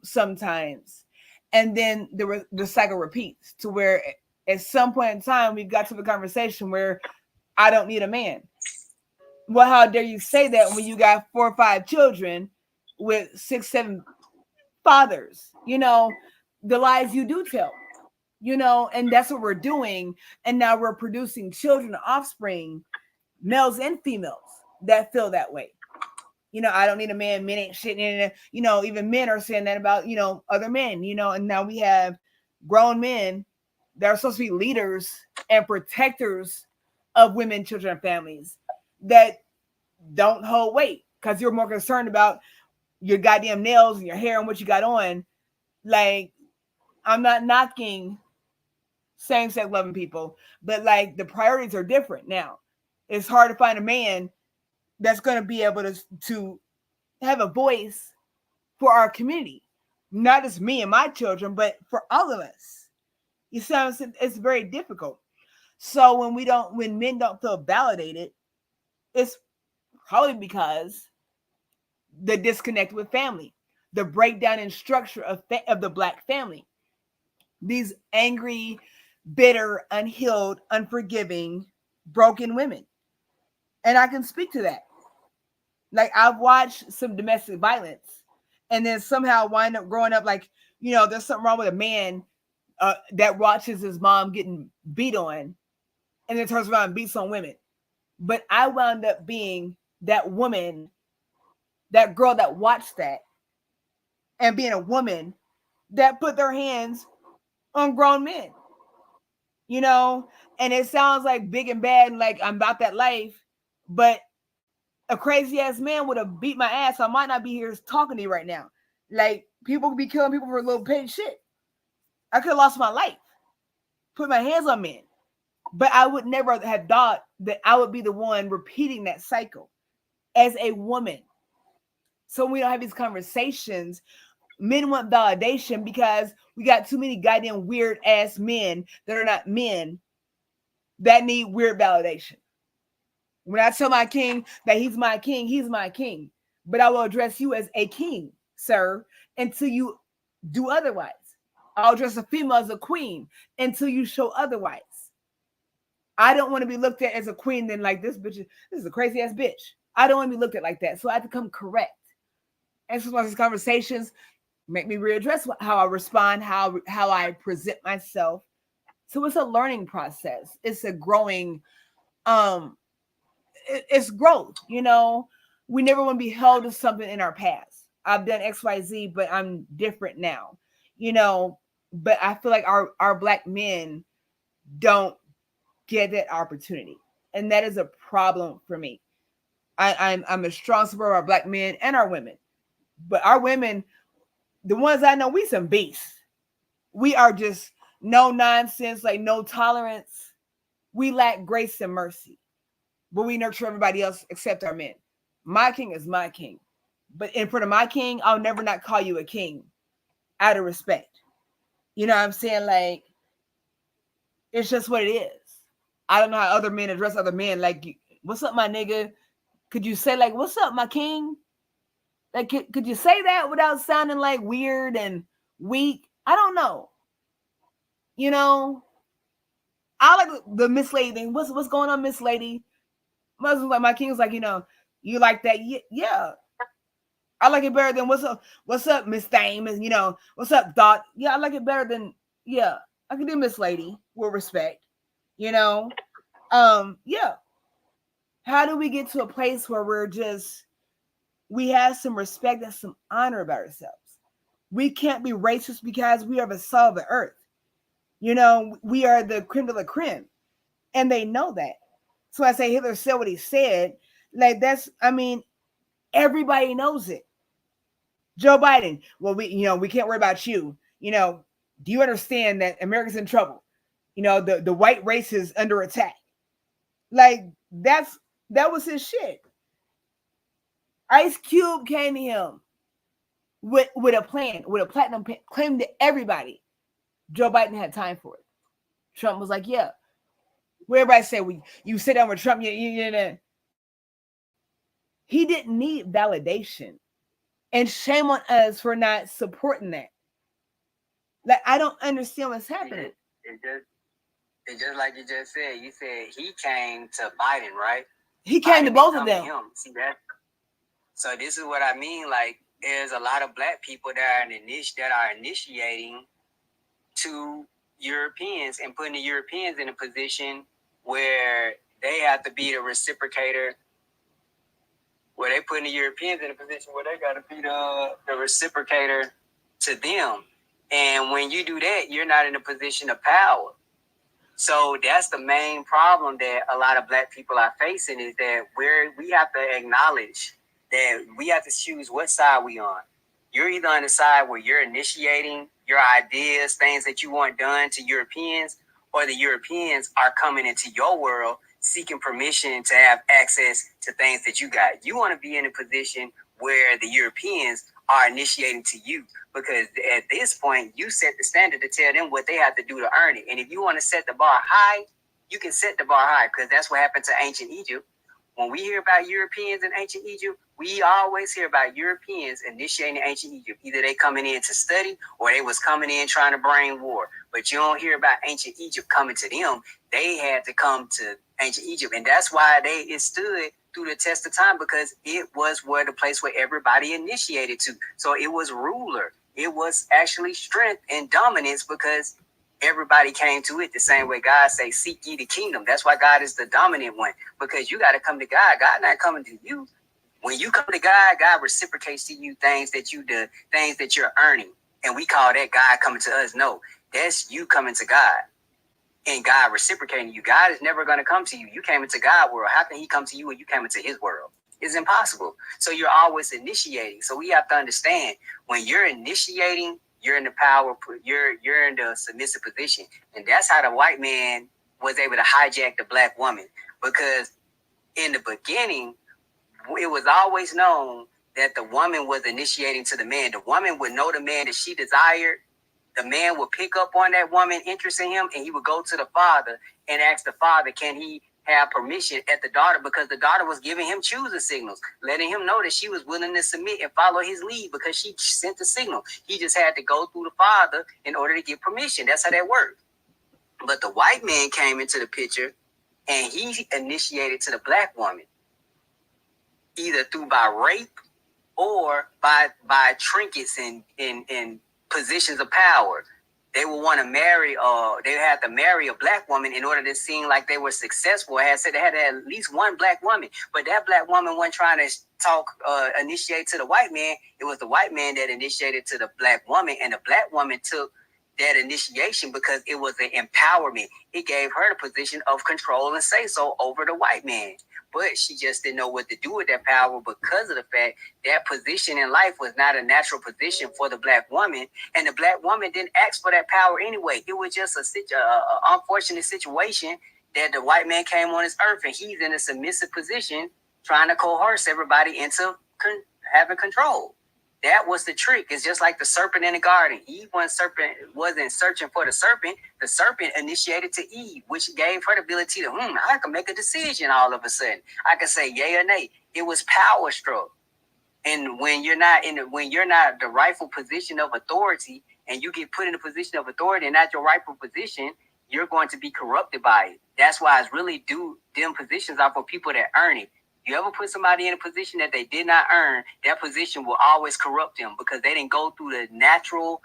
sometimes, and then the cycle repeats to where at some point in time we got to the conversation where I don't need a man. Well, how dare you say that when you got 4 or 5 children with 6, 7 fathers? The lies you do tell. And that's what we're doing. And now we're producing children, offspring, males and females that feel that way. I don't need a man. Men ain't shit. And, even men are saying that about, other men, and now we have grown men that are supposed to be leaders and protectors of women, children, and families that don't hold weight because you're more concerned about your goddamn nails and your hair and what you got on. Like, I'm not knocking same-sex loving people, but like the priorities are different now. It's hard to find a man that's going to be able to have a voice for our community, not just me and my children, but for all of us. You see, it's very difficult. So when men don't feel validated, it's probably because the disconnect with family, the breakdown in structure of the Black family. These angry, bitter, unhealed, unforgiving, broken women. And I can speak to that. Like, I've watched some domestic violence and then somehow wind up growing up like, there's something wrong with a man that watches his mom getting beat on and then turns around and beats on women. But I wound up being that woman, that girl that watched that, and being a woman that put their hands on grown men. And it sounds like big and bad and like I'm about that life, but a crazy ass man would have beat my ass. So I might not be here talking to you right now. Like, people could be killing people for a little petty shit. I could have lost my life, put my hands on men, but I would never have thought that I would be the one repeating that cycle as a woman. So we don't have these conversations. Men want validation because we got too many goddamn weird ass men that are not men that need weird validation. When I tell my king that he's my king, he's my king. But I will address you as a king, sir, until you do otherwise. I'll address a female as a queen until you show otherwise. I don't want to be looked at as a queen then like this is a crazy ass bitch. I don't want to be looked at like that. So I have to come correct. And so these conversations make me readdress how I respond, how I present myself. So it's a learning process. It's a growing, it's growth. We never want to be held to something in our past. I've done XYZ, but I'm different now. But I feel like our Black men don't get that opportunity, and that is a problem for me. I'm a strong supporter of our Black men and our women, but our women, the ones I know, we some beasts. We are just no nonsense, like no tolerance. We lack grace and mercy, but we nurture everybody else except our men. My king is my king, but in front of my king, I'll never not call you a king out of respect. You know what I'm saying? Like, it's just what it is. I don't know how other men address other men. Like, what's up, my nigga? Could you say, like, what's up, my king? Like, could you say that without sounding like weird and weak? I don't know. I like the Miss Lady thing. What's going on, Miss Lady? My husband's like, my king's like, you like that? Yeah. I like it better than what's up, Miss Thame? And what's up, Dot? Yeah, I like it better than, yeah. I can do Miss Lady with respect. Yeah. How do we get to a place where we have some respect and some honor about ourselves? We can't be racist because we are the salt of the earth. We are the creme de la creme, and they know that. So I say Hitler said what he said. Like, everybody knows it. Joe Biden, well, we can't worry about you. Do you understand that America's in trouble? The white race is under attack. Like, that was his shit. Ice Cube came to him with a plan, with a platinum plan, claimed to everybody. Joe Biden had time for it. Trump was like, yeah. Where everybody said, you sit down with Trump, he didn't need validation. And shame on us for not supporting that. Like, I don't understand what's happening. It's just like you just said. You said he came to Biden, right? He came Biden to both of come to them. him. See that? So this is what I mean. Like, there's a lot of black people that are initiating to Europeans and putting the Europeans in a position where they have to be the reciprocator, where they putting the Europeans in a position where they got to be the reciprocator to them. And when you do that, you're not in a position of power. So that's the main problem that a lot of black people are facing, is that we have to acknowledge that we have to choose what side we on. You're either on the side where you're initiating your ideas, things that you want done to Europeans, or the Europeans are coming into your world seeking permission to have access to things that you got. You want to be in a position where the Europeans are initiating to you, because at this point you set the standard to tell them what they have to do to earn it. And if you want to set the bar high, you can set the bar high, because that's what happened to ancient Egypt. When we hear about Europeans in ancient Egypt, we always hear about Europeans initiating ancient Egypt. Either they coming in to study, or they was coming in trying to bring war. But you don't hear about ancient Egypt coming to them. They had to come to ancient Egypt, and that's why it stood through the test of time, because it was the place where everybody initiated to. So it was ruler. It was actually strength and dominance, because everybody came to it the same way God say, seek ye the kingdom. That's why God is the dominant one, because you got to come to God. God not coming to you. When you come to God, God reciprocates to you things that you're earning. And we call that God coming to us. No, that's you coming to God and God reciprocating you. God is never going to come to you. You came into God's world. How can he come to you when you came into his world? It's impossible. So you're always initiating. So we have to understand, when you're initiating, you're in the power, you're in the submissive position. And that's how the white man was able to hijack the black woman. Because in the beginning, it was always known that the woman was initiating to the man. The woman would know the man that she desired. The man would pick up on that woman interest in him, and he would go to the father and ask the father, can he have permission at the daughter? Because the daughter was giving him choosing signals, letting him know that she was willing to submit and follow his lead, because she sent the signal. He just had to go through the father in order to get permission. That's how that worked. But the white man came into the picture, and he initiated to the black woman, either by rape or by trinkets and positions of power. They would want to marry, they had to marry a black woman in order to seem like they were successful. I had said they had at least one black woman, but that black woman wasn't trying to initiate to the white man. It was the white man that initiated to the black woman, and the black woman took that initiation because it was an empowerment. It gave her the position of control and say so over the white man. But she just didn't know what to do with that power, because of the fact that position in life was not a natural position for the black woman. And the black woman didn't ask for that power anyway. It was just a unfortunate situation that the white man came on this earth, and he's in a submissive position trying to coerce everybody into having control. That was the trick. It's just like the serpent in the garden. Eve wasn't searching for the serpent. The serpent initiated to Eve, which gave her the ability to, I can make a decision all of a sudden. I can say yay or nay. It was power stroke. And when you're not the rightful position of authority, and you get put in a position of authority and not your rightful position, you're going to be corrupted by it. That's why it's really them positions are for people that earn it. You ever put somebody in a position that they did not earn, that position will always corrupt them, because they didn't go through the natural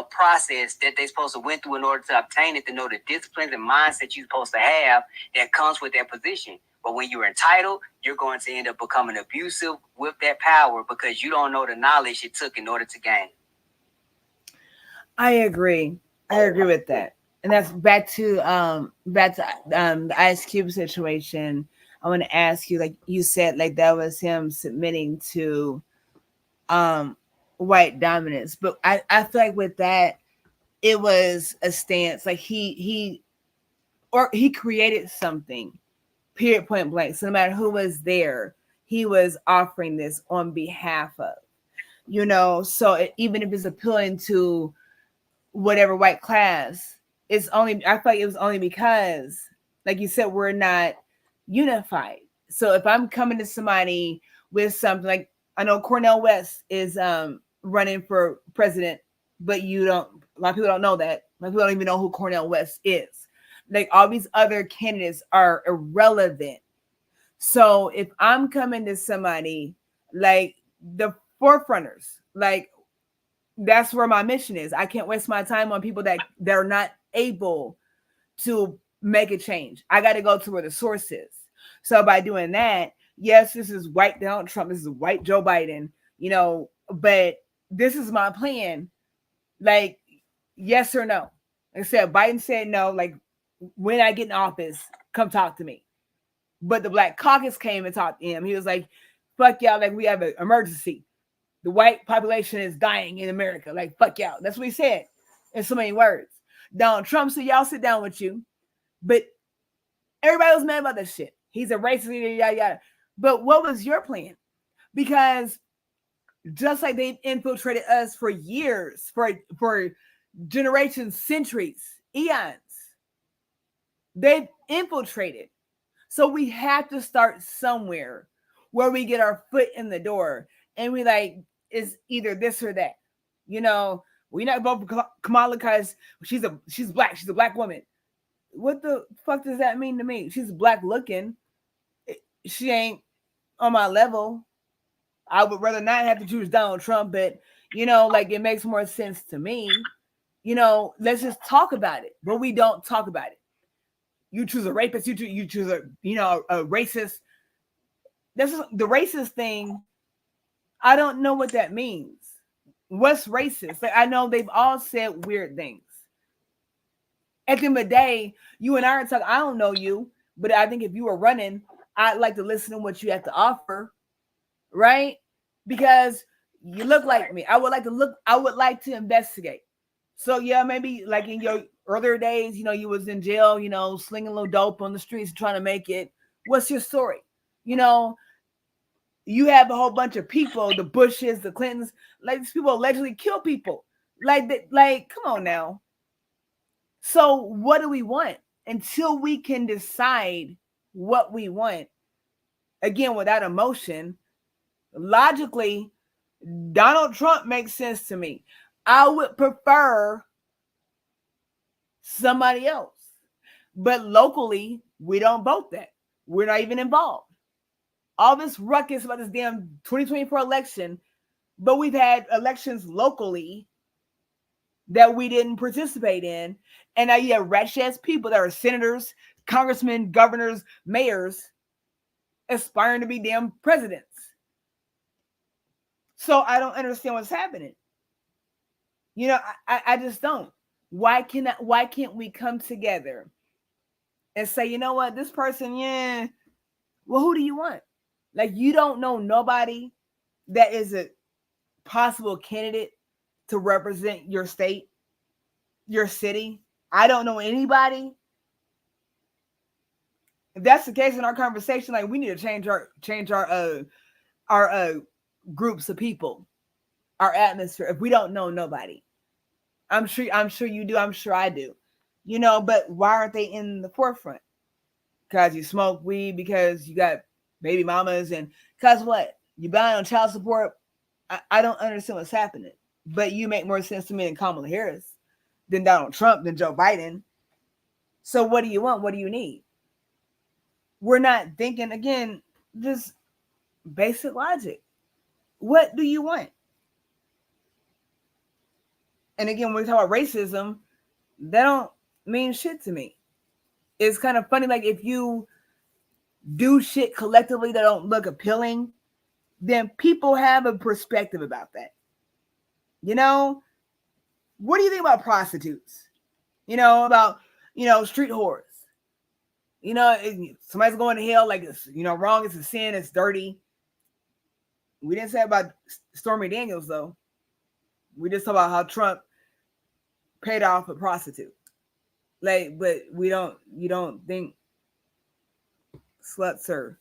process that they're supposed to went through in order to obtain it, to know the disciplines and mindset you're supposed to have that comes with that position. But when you're entitled, you're going to end up becoming abusive with that power, because you don't know the knowledge it took in order to gain. I agree with that. And that's back to the Ice Cube situation. I want to ask you, like you said, like that was him submitting to white dominance. But I feel like with that, it was a stance. Like he created something, period, point blank. So no matter who was there, he was offering this on behalf of, so even if it's appealing to whatever white class, I feel like it was only because, like you said, we're not unified. So if I'm coming to somebody with something like, I know Cornel West is running for president, but a lot of people don't know that. A lot of people don't even know who Cornel West is. Like all these other candidates are irrelevant. So if I'm coming to somebody like the forefronters, like that's where my mission is. I can't waste my time on people that are not able to make a change. I got to go to where the source is. So by doing that, yes, this is white Donald Trump, this is white Joe Biden, but this is my plan. Like, yes or no. Like I said, Biden said no, like when I get in office, come talk to me. But the Black Caucus came and talked to him. He was like, fuck y'all, like we have an emergency. The white population is dying in America. Like, fuck y'all. That's what he said in so many words. Donald Trump said, y'all sit down with you. But everybody was mad about that shit. He's a racist, yada, yada. But what was your plan? Because just like they've infiltrated us for years, for generations, centuries, eons, they've infiltrated. So we have to start somewhere where we get our foot in the door and we like, it's either this or that. We're not voting for Kamala because she's black. She's a black woman. What the fuck does that mean to me? She's black looking. She ain't on my level. I would rather not have to choose Donald Trump, but like it makes more sense to me. Let's just talk about it. But we don't talk about it. You choose a rapist, you choose a racist. This is the racist thing. I don't know what that means. What's racist? Like I know they've all said weird things. At the end of the day, you and I are talking. I don't know you, but I think if you were running, I'd like to listen to what you have to offer, right? Because you look like me. I would like to investigate. So yeah, maybe like in your earlier days, you was in jail, slinging a little dope on the streets, trying to make it. What's your story? You have a whole bunch of people, the Bushes, the Clintons, like these people allegedly kill people. Like come on now. So what do we want? Until we can decide what we want, again, without emotion, logically, Donald Trump makes sense to me. I would prefer somebody else. But locally, we don't vote that. We're not even involved. All this ruckus about this damn 2024 election, but we've had elections locally that we didn't participate in. And now you have wretched ass people that are senators, congressmen, governors, mayors aspiring to be damn presidents. So I don't understand what's happening. I just don't. Why can't we come together and say, you know what, this person, yeah, well, who do you want? Like, you don't know nobody that is a possible candidate to represent your state, your city. I don't know anybody. If that's the case in our conversation, like we need to change our groups of people, our atmosphere. If we don't know nobody, I'm sure you do. I'm sure I do. But why aren't they in the forefront? Because you smoke weed, because you got baby mamas, and because what? You buying on child support. I don't understand what's happening. But you make more sense to me than Kamala Harris, than Donald Trump, than Joe Biden. So what do you want? What do you need? We're not thinking, again, just basic logic. What do you want? And again, when we talk about racism, that don't mean shit to me. It's kind of funny, like if you do shit collectively that don't look appealing, then people have a perspective about that. What do you think about prostitutes? About, street whores? Somebody's going to hell, like it's, wrong, it's a sin, it's dirty. We didn't say about Stormy Daniels, though. We just talk about how Trump paid off a prostitute. Like, but you don't think sluts are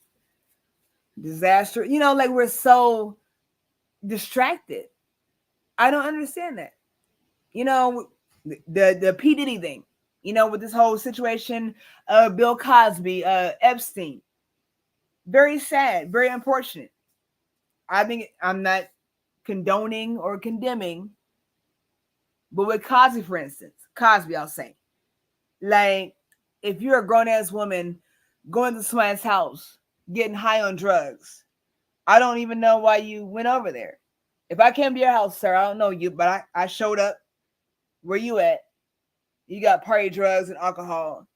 disaster? Like we're so distracted. I don't understand that. The P. Diddy thing, with this whole situation of Bill Cosby, Epstein. Very sad, very unfortunate. I think I'm not condoning or condemning, but with Cosby, for instance, Cosby, I'll say, like, if you're a grown ass woman going to somebody's house, getting high on drugs, I don't even know why you went over there. If I came to your house, sir, I don't know you, but I showed up. Where you at? You got party drugs and alcohol.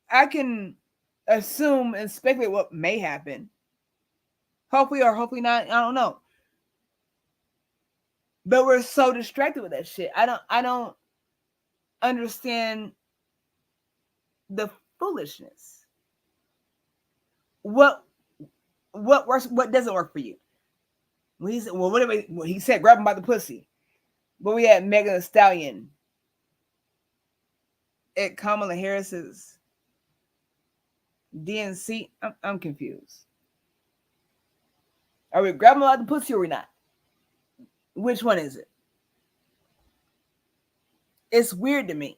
I can assume and speculate what may happen. Hopefully or hopefully not. I don't know. But we're so distracted with that shit. I don't understand the foolishness. What works? What doesn't work for you? Well, he said, he said grab him by the pussy. But we had Megan Thee Stallion at Kamala Harris's DNC. I'm confused. Are we grabbing him by the pussy or are we not? Which one is it? It's weird to me.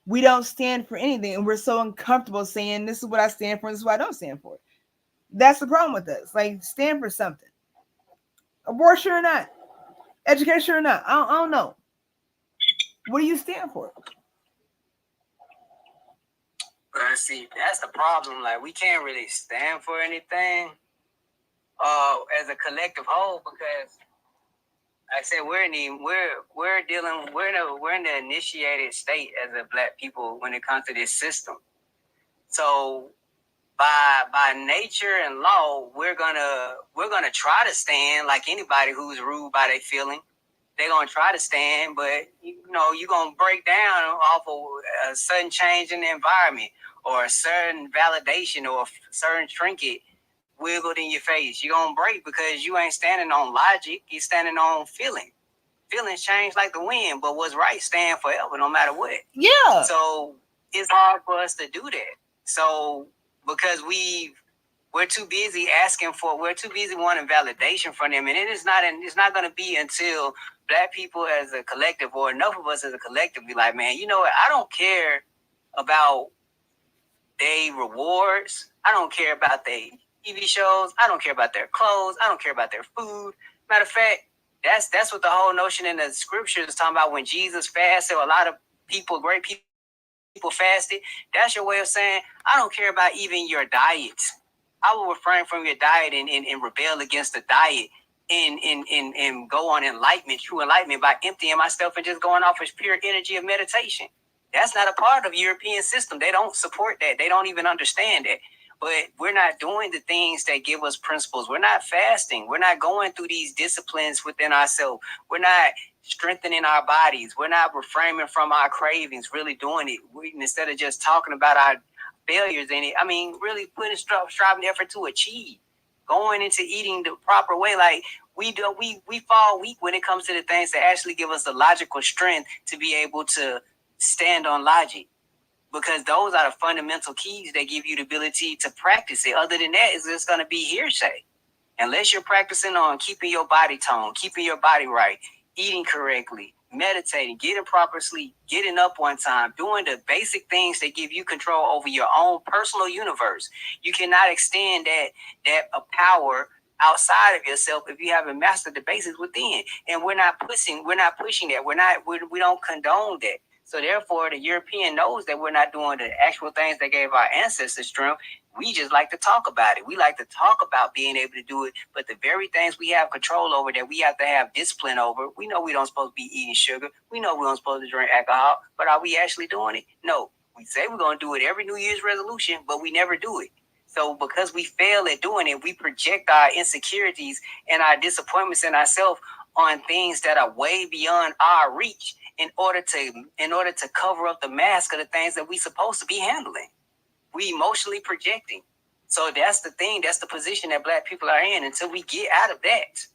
We don't stand for anything, and we're so uncomfortable saying this is what I stand for, this is what I don't stand for. That's the problem with us. Like, stand for something. Abortion or not, education or not, I don't know. What do you stand for? See, that's the problem. Like, we can't really stand for anything as a collective whole because, like I said, we're in the initiated state as a black people when it comes to this system. So by nature and law, we're gonna try to stand like anybody who's ruled by their feeling. They're gonna try to stand, but you're gonna break down off of a sudden change in the environment or a certain validation or a certain trinket wiggled in your face. You're gonna break because you ain't standing on logic, you're standing on feeling. Feelings change like the wind, but what's right stand forever no matter what. Yeah. So it's hard for us to do that. So because we're too busy wanting validation from them, and it's not going to be until black people as a collective or enough of us as a collective be like, man, you know what? I don't care about their rewards. I don't care about their TV shows. I don't care about their clothes. I don't care about their food. Matter of fact, that's what the whole notion in the scriptures is talking about. When Jesus fasted, a lot of people, great people fasted. That's your way of saying, I don't care about even your diet. I will refrain from your diet and rebel against the diet and go on enlightenment, true enlightenment, by emptying myself and just going off as pure energy of meditation. That's not a part of European system. They don't support that. They don't even understand that. But we're not doing the things that give us principles. We're not fasting. We're not going through these disciplines within ourselves. We're not strengthening our bodies. We're not refraining from our cravings, really doing it. Instead of just talking about our failures in it, I mean, really putting striving effort to achieve, going into eating the proper way. Like we fall weak when it comes to the things that actually give us the logical strength to be able to stand on logic. Because those are the fundamental keys that give you the ability to practice it. Other than that, it's just going to be hearsay. Unless you're practicing on keeping your body tone, keeping your body right, eating correctly, meditating, getting proper sleep, getting up on time, doing the basic things that give you control over your own personal universe. You cannot extend that power outside of yourself if you haven't mastered the basics within. And we're not pushing that. We don't condone that. So therefore, the European knows that we're not doing the actual things that gave our ancestors strength. We just like to talk about it. We like to talk about being able to do it. But the very things we have control over, that we have to have discipline over, we know we don't supposed to be eating sugar. We know we don't supposed to drink alcohol. But are we actually doing it? No. We say we're going to do it every New Year's resolution, but we never do it. So because we fail at doing it, we project our insecurities and our disappointments in ourselves on things that are way beyond our reach in order to cover up the mask of the things that we supposed to be handling. We emotionally projecting. So that's the thing. That's the position that black people are in. Until we get out of that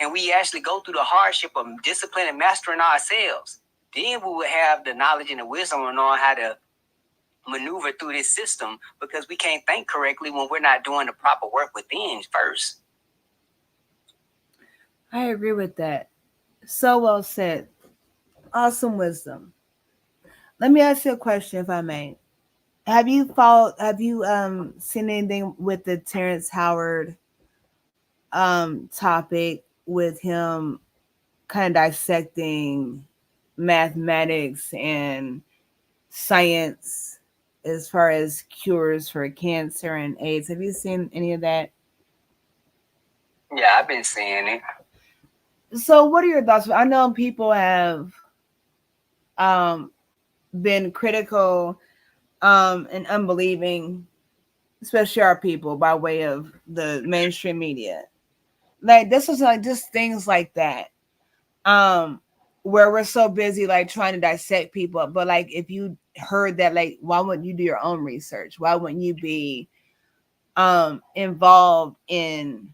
and we actually go through the hardship of discipline and mastering ourselves, then we will have the knowledge and the wisdom on knowing how to maneuver through this system, because we can't think correctly when we're not doing the proper work within first. I agree with that. So well said. Awesome wisdom. Let me ask you a question, if I may. Have you seen anything with the Terrence Howard topic with him kind of dissecting mathematics and science as far as cures for cancer and AIDS. Have you seen any of that? Yeah, I've been seeing it. So, what are your thoughts? I know people have um, been critical and unbelieving, especially our people, by way of the mainstream media. Like this was like just things like that, um, where we're so busy like trying to dissect people. But like, if you heard that, like, why wouldn't you do your own research? Why wouldn't you be involved in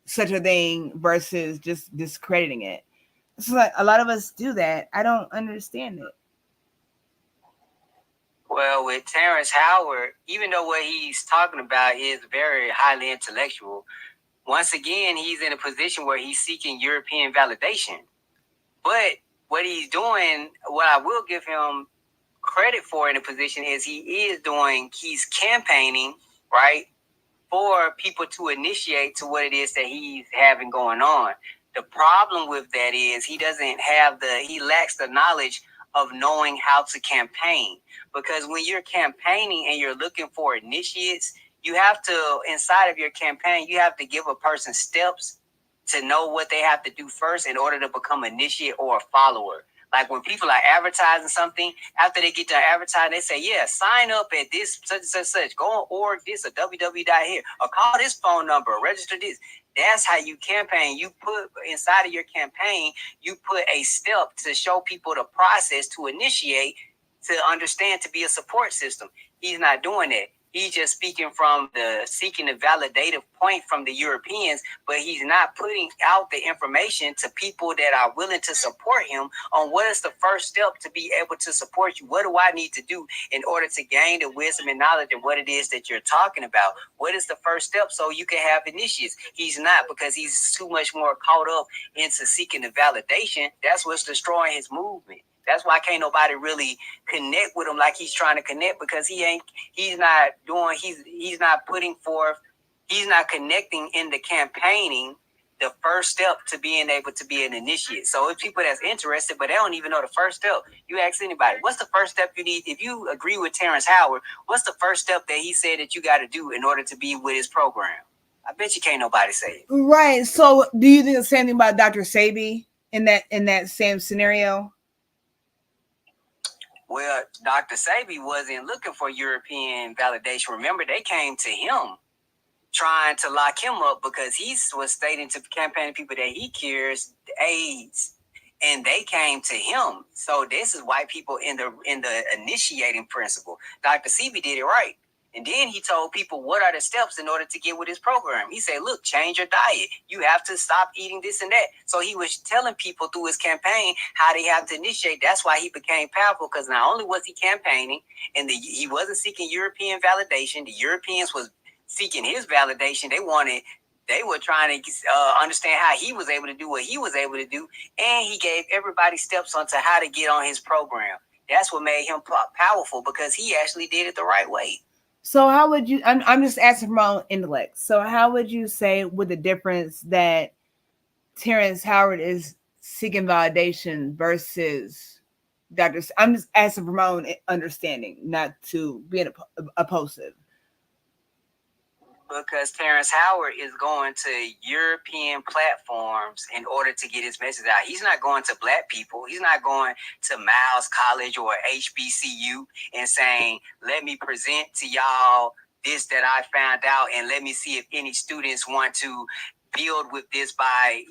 such a thing versus just discrediting it? So like a lot of us do that. I don't understand it. Well, with Terrence Howard, even though what he's talking about is very highly intellectual, once again, he's in a position where he's seeking European validation. But what he's doing, what I will give him credit for in a position is he's campaigning, right, for people to initiate to what it is that he's having going on. The problem with that is he lacks the knowledge of knowing how to campaign. Because when you're campaigning and you're looking for initiates, you have to, inside of your campaign, you have to give a person steps to know what they have to do first in order to become an initiate or a follower. Like when people are advertising something, after they get done advertising, they say, yeah, sign up at this such and such. Go on org this or www.here or call this phone number or register this. That's how you campaign. You put inside of your campaign, you put a step to show people the process to initiate, to understand, to be a support system. He's not doing that. He's just speaking from seeking the validative point from the Europeans, but he's not putting out the information to people that are willing to support him on what is the first step to be able to support you. What do I need to do in order to gain the wisdom and knowledge of what it is that you're talking about? What is the first step so you can have initiates? He's not, because he's too much more caught up into seeking the validation. That's what's destroying his movement. That's why can't nobody really connect with him like he's trying to connect, because he's not putting forth, he's not connecting in the campaigning the first step to being able to be an initiate. So it's people that's interested, but they don't even know the first step. You ask anybody, what's the first step you need? If you agree with Terrence Howard, what's the first step that he said that you got to do in order to be with his program? I bet you can't nobody say it. Right. So do you think the same thing about Dr. Sebi in that same scenario? Well, Dr. Sebi wasn't looking for European validation. Remember, they came to him trying to lock him up because he was stating to campaign people that he cures AIDS, and they came to him. So this is white people in the initiating principle. Dr. Sebi did it right. And then he told people what are the steps in order to get with his program. He said, look, change your diet. You have to stop eating this and that. So he was telling people through his campaign how they have to initiate. That's why he became powerful, because not only was he campaigning and he wasn't seeking European validation, the Europeans was seeking his validation. They were trying to understand how he was able to do what he was able to do. And he gave everybody steps onto how to get on his program. That's what made him powerful, because he actually did it the right way. So how would you, I'm just asking from my own intellect. So how would you say with the difference that Terrence Howard is seeking validation versus Dr. I'm just asking from my own understanding, not to be an oppositive. Because Terrence Howard is going to European platforms in order to get his message out. He's not going to black people. He's not going to Miles College or HBCU and saying, let me present to y'all this that I found out, and let me see if any students want to build with this by,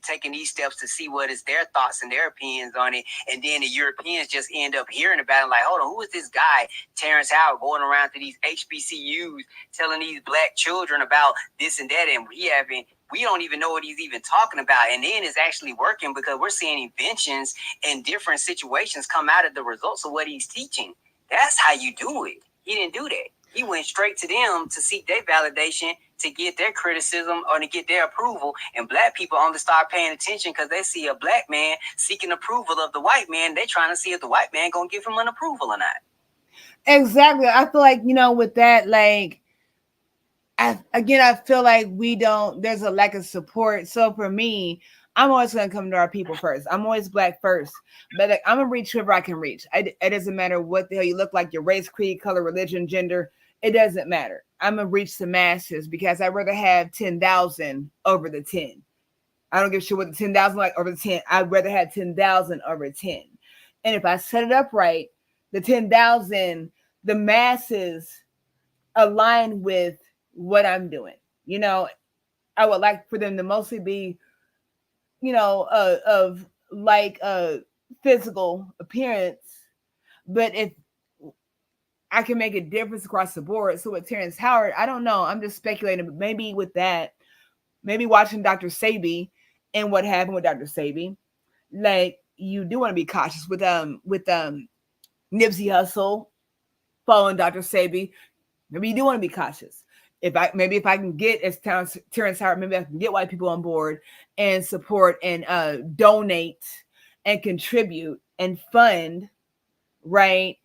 taking these steps to see what is their thoughts and their opinions on it. And then the Europeans just end up hearing about it like, hold on, who is this guy, Terrence Howard, going around to these HBCUs telling these black children about this and that, and we don't even know what he's even talking about. And then it's actually working, because we're seeing inventions and different situations come out of the results of what he's teaching. That's how you do it. He didn't do that. He went straight to them to seek their validation, to get their criticism or to get their approval. And black people only start paying attention because they see a black man seeking approval of the white man. They're trying to see if the white man gonna give him an approval or not. Exactly. I feel like, with that, like, I feel like there's a lack of support. So for me, I'm always going to come to our people first. I'm always black first, but like, I'm going to reach whoever I can reach. It doesn't matter what the hell you look like, your race, creed, color, religion, gender. It doesn't matter. I'm going to reach the masses because I'd rather have 10,000 over the 10. I don't give a shit what the 10,000 like over the 10. I'd rather have 10,000 over 10. And if I set it up right, the 10,000, the masses align with what I'm doing. I would like for them to mostly be, of like physical appearance, but if I can make a difference across the board. So with Terrence Howard, I don't know. I'm just speculating, but maybe with that, maybe watching Dr. Sabi and what happened with Dr. Sabi, like you do want to be cautious with Nipsey Hussle following Dr. Sabi. Maybe you do want to be cautious. If I can get as Terrence Howard, maybe I can get white people on board and support and donate and contribute and fund, right?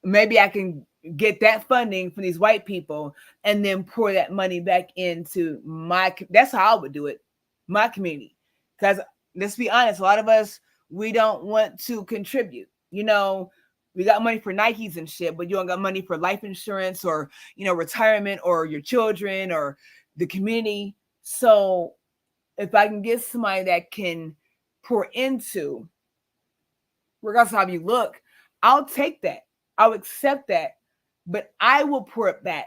Maybe I can get that funding from these white people and then pour that money back into that's how I would do it, my community. Because let's be honest, a lot of us, we don't want to contribute. We got money for Nikes and shit, but you don't got money for life insurance or, retirement or your children or the community. So if I can get somebody that can pour into, regardless of how you look, I'll take that. I'll accept that, but I will pour it back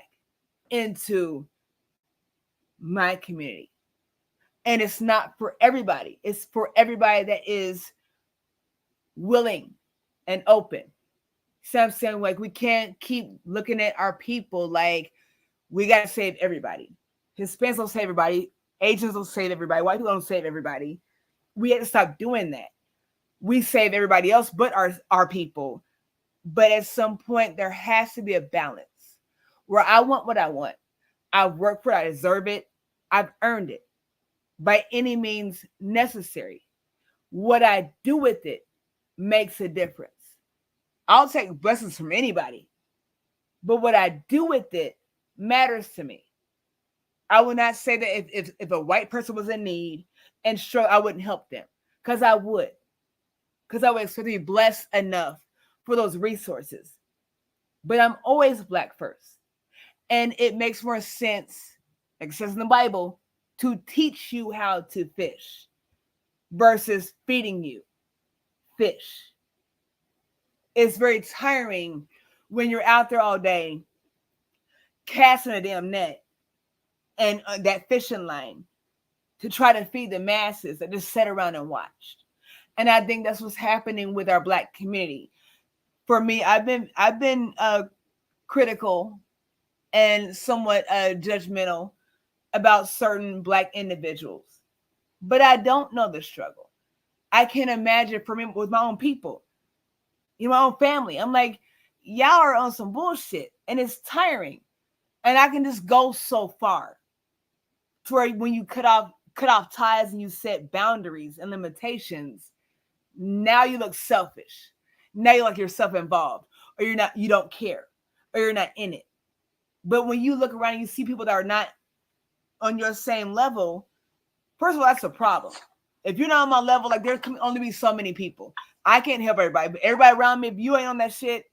into my community. And it's not for everybody. It's for everybody that is willing and open. So I'm saying, like, we can't keep looking at our people like we got to save everybody. Hispanics don't save everybody. Asians don't save everybody. White people don't save everybody. We have to stop doing that. We save everybody else but our people. But at some point, there has to be a balance where I want what I want. I work for it. I deserve it. I've earned it by any means necessary. What I do with it makes a difference. I'll take blessings from anybody, but what I do with it matters to me. I will not say that if a white person was in need and struggle, I wouldn't help them, because I would expect to be blessed enough for those resources. But I'm always black first, and it makes more sense, like it says in the Bible, to teach you how to fish versus feeding you fish. It's very tiring when you're out there all day casting a damn net and that fishing line to try to feed the masses that just sat around and watched. And I think that's what's happening with our black community. For me, I've been critical and somewhat judgmental about certain black individuals, but I don't know the struggle. I can imagine for me with my own people, my own family. I'm like, y'all are on some bullshit, and it's tiring. And I can just go so far to where when you cut off ties and you set boundaries and limitations, now you look selfish. Now you like you're self-involved, or you don't care, or you're not in it. But when you look around and you see people that are not on your same level, first of all, that's a problem. If you're not on my level, like there can only be so many people. I can't help everybody, but everybody around me, if you ain't on that shit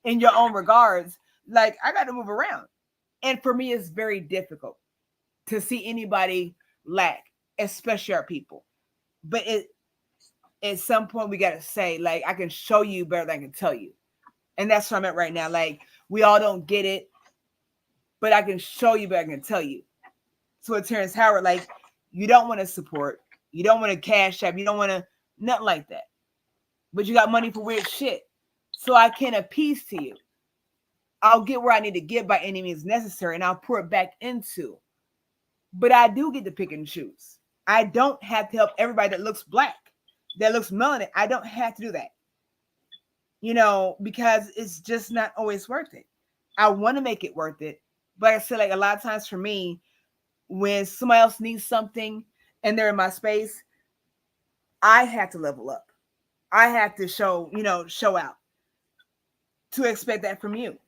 in your own regards, like I got to move around. And for me, it's very difficult to see anybody lack, especially our people. But at some point we got to say, like, I can show you better than I can tell you. And that's where I'm at right now. Like, we all don't get it, but I can show you better than I can tell you. So with Terrence Howard, like, you don't want to support, you don't want to cash app, you don't want to, nothing like that. But you got money for weird shit. So I can appease to you. I'll get where I need to get by any means necessary, and I'll pour it back into. But I do get to pick and choose. I don't have to help everybody that looks black, that looks melanin. I don't have to do that. Because it's just not always worth it. I want to make it worth it. But like I said, like a lot of times for me, when somebody else needs something and they're in my space, I have to level up. I have to show out to expect that from you.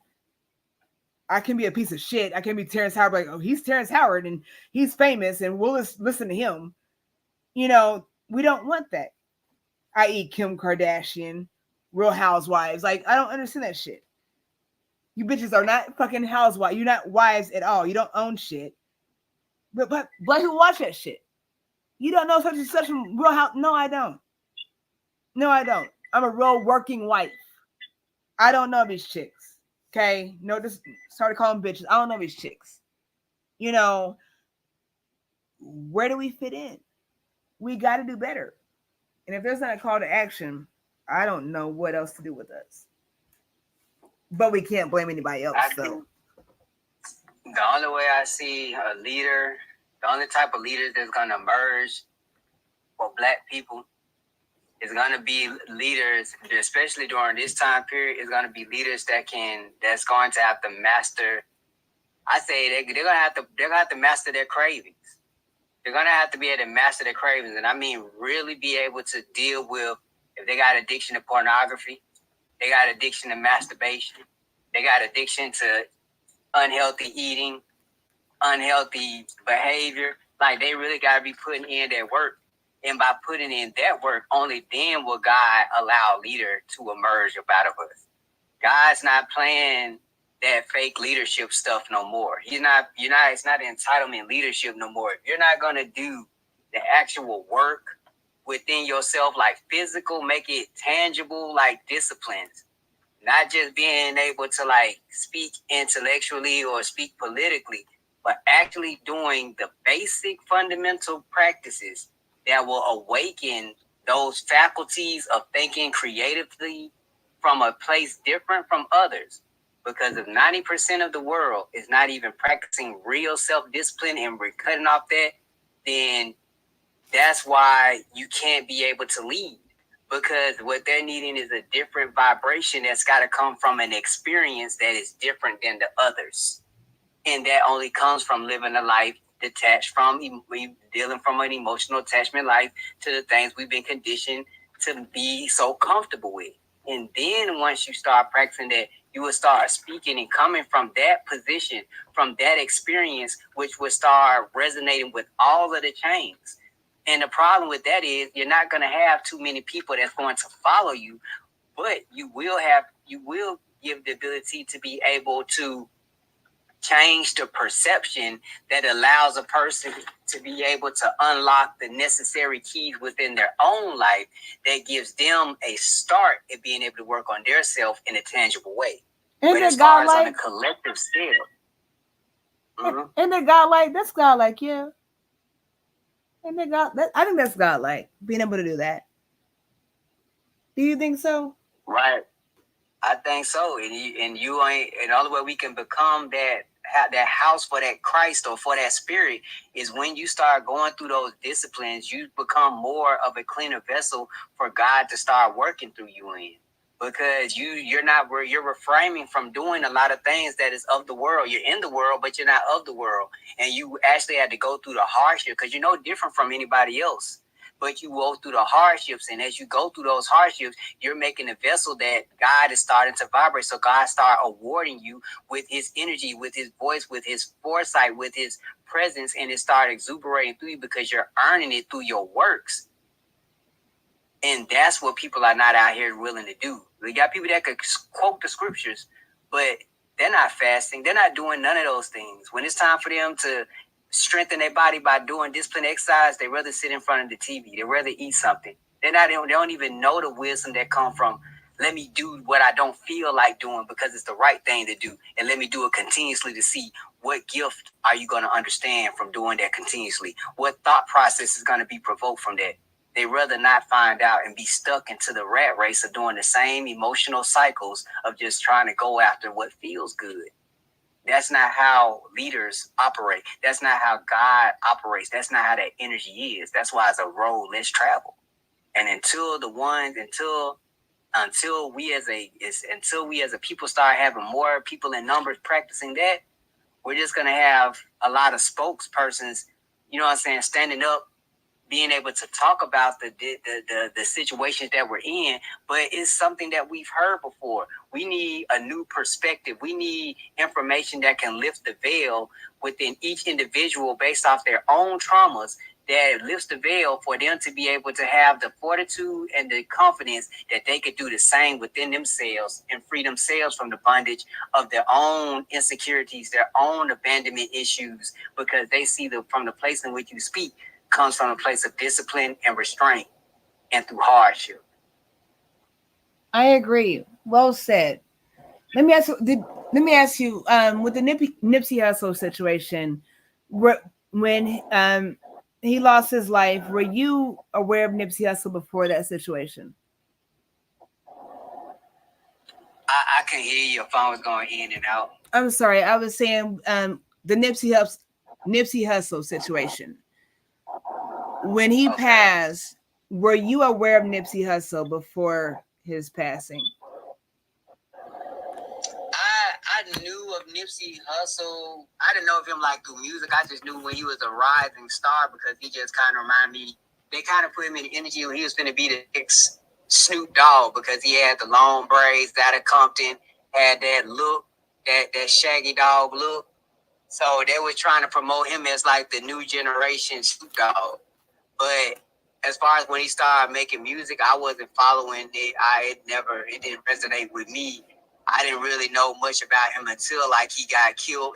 I can be a piece of shit. I can be Terrence Howard, like, oh, he's Terrence Howard and he's famous and we'll listen to him. You know, we don't want that. I.e. Kim Kardashian, Real Housewives. Like, I don't understand that shit. You bitches are not fucking housewives. You're not wives at all. You don't own shit. But black people watch that shit. You don't know such and such from Real House. No, I don't. No, I don't. I'm a real working wife. I don't know these chicks. Okay? No, just started calling bitches. I don't know these chicks. You know, where do we fit in? We got to do better. And if there's not a call to action, I don't know what else to do with us. But we can't blame anybody else. So the only way I see a leader, the only type of leader that's going to emerge for black people is going to be leaders, especially during this time period, is going to be leaders that's going to have to master. I say they're going to have to master their cravings. They're going to have to be able to master their cravings. And I mean, really be able to deal with, if they got addiction to pornography, they got addiction to masturbation, they got addiction to unhealthy eating, unhealthy behavior. Like, they really got to be putting in their work. And by putting in that work, only then will God allow a leader to emerge up out of us. God's not playing that fake leadership stuff no more. It's not entitlement leadership no more. If you're not going to do the actual work within yourself, like physical, make it tangible, like disciplines, not just being able to like speak intellectually or speak politically, but actually doing the basic fundamental practices that will awaken those faculties of thinking creatively from a place different from others. Because if 90% of the world is not even practicing real self-discipline and we're cutting off that, then that's why you can't be able to lead. Because what they're needing is a different vibration that's got to come from an experience that is different than the others. And that only comes from living a life detached from, dealing from an emotional attachment life to the things we've been conditioned to be so comfortable with. And then once you start practicing that, you will start speaking and coming from that position, from that experience, which will start resonating with all of the chains. And the problem with that is you're not going to have too many people that's going to follow you, but you will give the ability to be able to change the perception that allows a person to be able to unlock the necessary keys within their own life that gives them a start at being able to work on their self in a tangible way. But as far as on a collective scale. Isn't it godlike? That's godlike, yeah. And I think that's godlike, being able to do that. Do you think so? Right. I think so. And you ain't, and the only way we can become that house for that Christ or for that spirit is when you start going through those disciplines, you become more of a cleaner vessel for God to start working through you in. Because you're refraining from doing a lot of things that is of the world. You're in the world, but you're not of the world. And you actually had to go through the hardship because you're no different from anybody else. But you go through the hardships, and as you go through those hardships, you're making a vessel that God is starting to vibrate. So God start awarding you with his energy, with his voice, with his foresight, with his presence, and it started exuberating through you because you're earning it through your works. And that's what people are not out here willing to do. We got people that could quote the scriptures, but they're not fasting. They're not doing none of those things. When it's time for them to strengthen their body by doing discipline exercise, they rather sit in front of the TV. They rather eat something. They don't even know the wisdom that come from, let me do what I don't feel like doing because it's the right thing to do. And let me do it continuously to see what gift are you going to understand from doing that continuously? What thought process is going to be provoked from that? They rather not find out and be stuck into the rat race of doing the same emotional cycles of just trying to go after what feels good. That's not how leaders operate. That's not how God operates. That's not how that energy is. That's why it's a road less traveled. And until we as a people start having more people in numbers practicing that, we're just gonna have a lot of spokespersons, you know what I'm saying, standing up, being able to talk about the situations that we're in, but it's something that we've heard before. We need a new perspective. We need information that can lift the veil within each individual based off their own traumas, that lifts the veil for them to be able to have the fortitude and the confidence that they could do the same within themselves and free themselves from the bondage of their own insecurities, their own abandonment issues, because they see from the place in which you speak comes from a place of discipline and restraint and through hardship. I agree. Well said. Let me ask you, with the Nipsey Hussle situation, when he lost his life, were you aware of Nipsey Hussle before that situation? I can hear your phone was going in and out. I'm sorry, I was saying the Nipsey Hussle situation. When he passed, were you aware of Nipsey Hussle before his passing? I knew of Nipsey Hussle. I didn't know of him like through music. I just knew when he was a rising star because he just kind of reminded me. They kind of put him in the energy when he was going to be the next Snoop Dogg because he had the long braids, that of Compton, had that look, that Shaggy Dog look. So they were trying to promote him as like the new generation Snoop Dogg. But as far as when he started making music, I wasn't following it. It didn't resonate with me. I didn't really know much about him until like he got killed.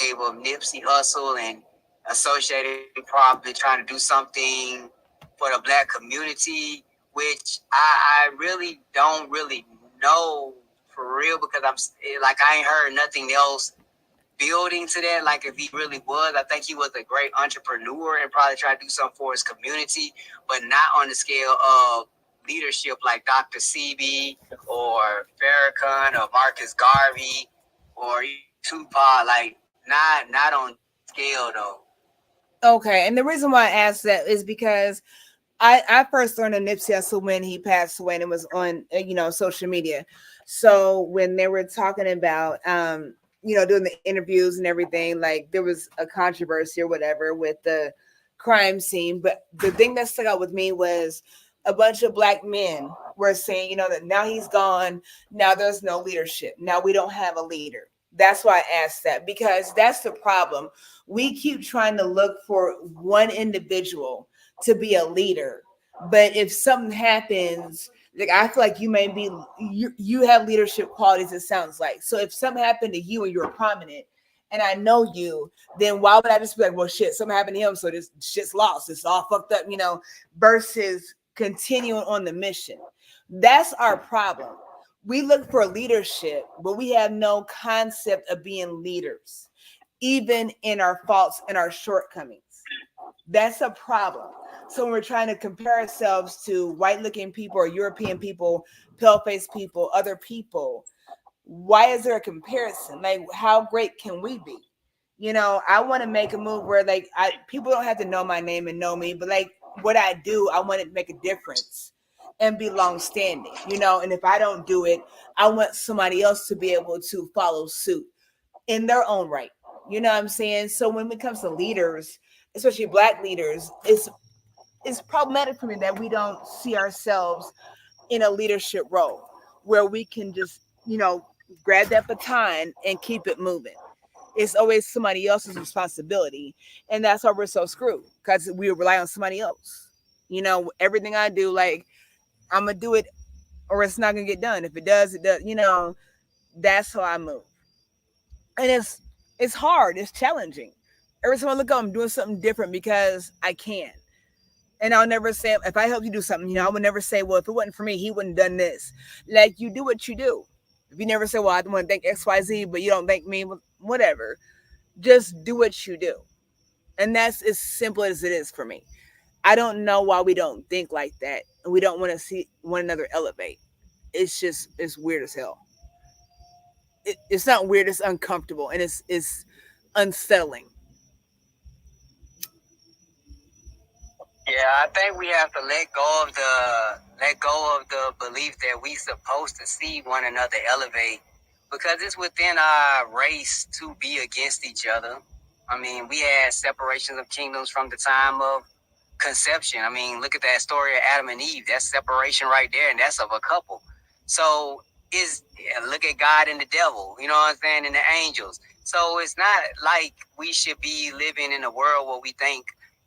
Of Nipsey Hussle and associated probably trying to do something for the black community, which I really don't really know for real because I ain't heard nothing else building to that. Like if he really was, I think he was a great entrepreneur and probably tried to do something for his community, but not on the scale of leadership like Dr. Sebi or Farrakhan or Marcus Garvey or Tupac. Like not on scale though. Okay, and the reason why I asked that is because I first learned of Nipsey Hussle when he passed away, and it was on social media. So when they were talking about doing the interviews and everything, like there was a controversy or whatever with the crime scene. But the thing that stuck out with me was a bunch of black men were saying, that now he's gone, now there's no leadership, now we don't have a leader. That's why I asked that, because that's the problem. We keep trying to look for one individual to be a leader, but if something happens, like I feel like you have leadership qualities, it sounds like. So if something happened to you and you're prominent and I know you, then why would I just be like, well shit, something happened to him, so this shit's lost, it's all fucked up, versus continuing on the mission. That's our problem. We look for leadership, but we have no concept of being leaders, even in our faults and our shortcomings. That's a problem. So when we're trying to compare ourselves to white-looking people or European people, pale-faced people, other people, why is there a comparison? Like, how great can we be? I want to make a move where people don't have to know my name and know me, but like what I do, I want it to make a difference and be long-standing. And if I don't do it, I want somebody else to be able to follow suit in their own right. You know what I'm saying? So when it comes to leaders, especially black leaders, it's problematic for me that we don't see ourselves in a leadership role where we can just, grab that baton and keep it moving. It's always somebody else's responsibility. And that's why we're so screwed, because we rely on somebody else. Everything I do, like, I'm going to do it or it's not going to get done. If it does, it does. That's how I move. And it's hard. It's challenging. Every time I look up, I'm doing something different because I can. And I'll never say, if I help you do something, I would never say, well, if it wasn't for me, he wouldn't have done this. Like, you do what you do. If you never say, well, I want to thank XYZ, but you don't thank me, whatever. Just do what you do. And that's as simple as it is for me. I don't know why we don't think like that. And we don't want to see one another elevate. It's weird as hell. It's not weird, it's uncomfortable, and it's unsettling. Yeah, I think we have to let go of the belief that we supposed to see one another elevate, because it's within our race to be against each other. I mean, we had separations of kingdoms from the time of conception. I mean, look at that story of Adam and Eve. That's separation right there, and that's of a couple. So look at God and the devil, you know what I'm saying, and the angels. So it's not like we should be living in a world where we think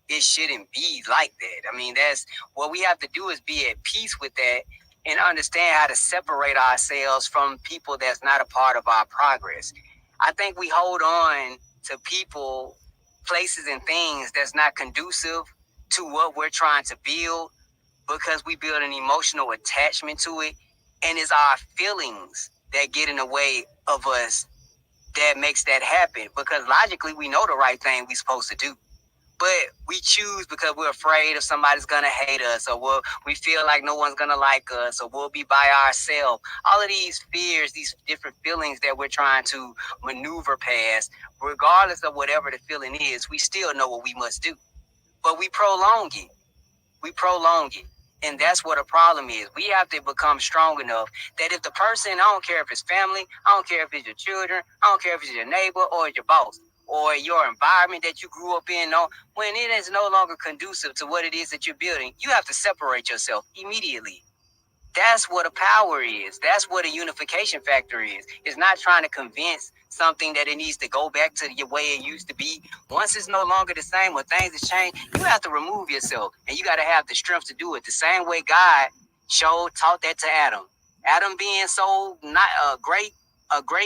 it shouldn't be like that. I mean, that's what we have to do, is be at peace with that and understand how to separate ourselves from people that's not a part of our progress. I think we hold on to people, places, and things that's not conducive to what we're trying to build, because we build an emotional attachment to it, and it's our feelings that get in the way of us that makes that happen, because logically we know the right thing we're supposed to do, but we choose because we're afraid of somebody's gonna hate us, or we feel like no one's gonna like us, or we'll be by ourselves. All of these fears, these different feelings that we're trying to maneuver past, regardless of whatever the feeling is, we still know what we must do, but we prolong it. And that's what a problem is. We have to become strong enough that if the person, I don't care if it's family, I don't care if it's your children, I don't care if it's your neighbor or your boss or your environment that you grew up in, when it is no longer conducive to what it is that you're building, you have to separate yourself immediately. That's what a power is. That's what a unification factor is. It's not trying to convince something that it needs to go back to the way it used to be. Once it's no longer the same, or things have changed, you have to remove yourself, and you got to have the strength to do it. The same way God taught that to Adam. Adam being so not a great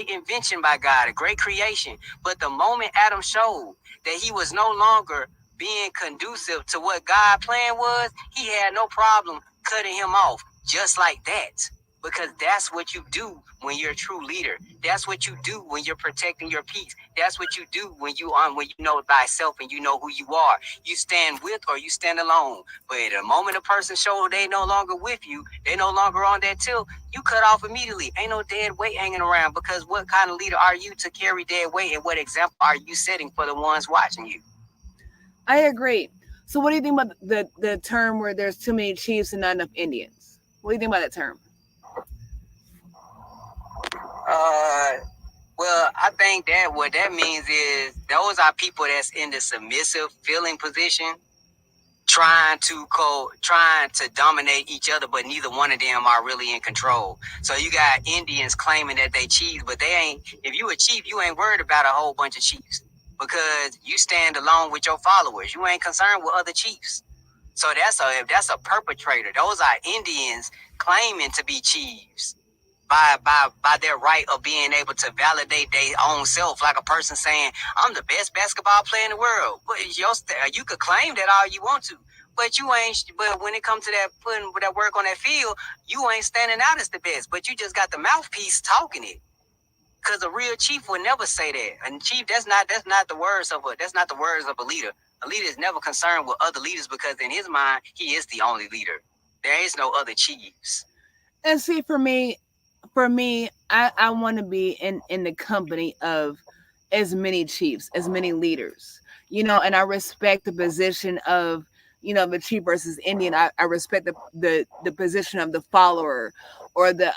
invention by God, a great creation. But the moment Adam showed that he was no longer being conducive to what God's plan was, he had no problem cutting him off just like that. Because that's what you do when you're a true leader. That's what you do when you're protecting your peace. That's what you do when you know thyself and you know who you are. You stand with or you stand alone. But the moment a person shows they no longer with you, they no longer on that tilt, you cut off immediately. Ain't no dead weight hanging around, because what kind of leader are you to carry dead weight, and what example are you setting for the ones watching you? I agree. So what do you think about the term where there's too many chiefs and not enough Indians? What do you think about that term? Well, I think that what that means is those are people that's in the submissive feeling position, trying to dominate each other, but neither one of them are really in control. So you got Indians claiming that they chiefs, but they ain't. If you a chief, you ain't worried about a whole bunch of chiefs, because you stand alone with your followers. You ain't concerned with other chiefs. So that's a perpetrator. Those are Indians claiming to be chiefs by their right of being able to validate their own self, like a person saying, "I'm the best basketball player in the world." But you could claim that all you want to, but you ain't. But when it comes to that putting that work on that field, you ain't standing out as the best. But you just got the mouthpiece talking it. Because a real chief would never say that. And chief, that's not the words of a leader. A leader is never concerned with other leaders, because in his mind, he is the only leader. There is no other chiefs. And see, for me, I want to be in the company of as many chiefs, as many leaders, and I respect the position of, the chief versus Indian. I respect the position of the follower or the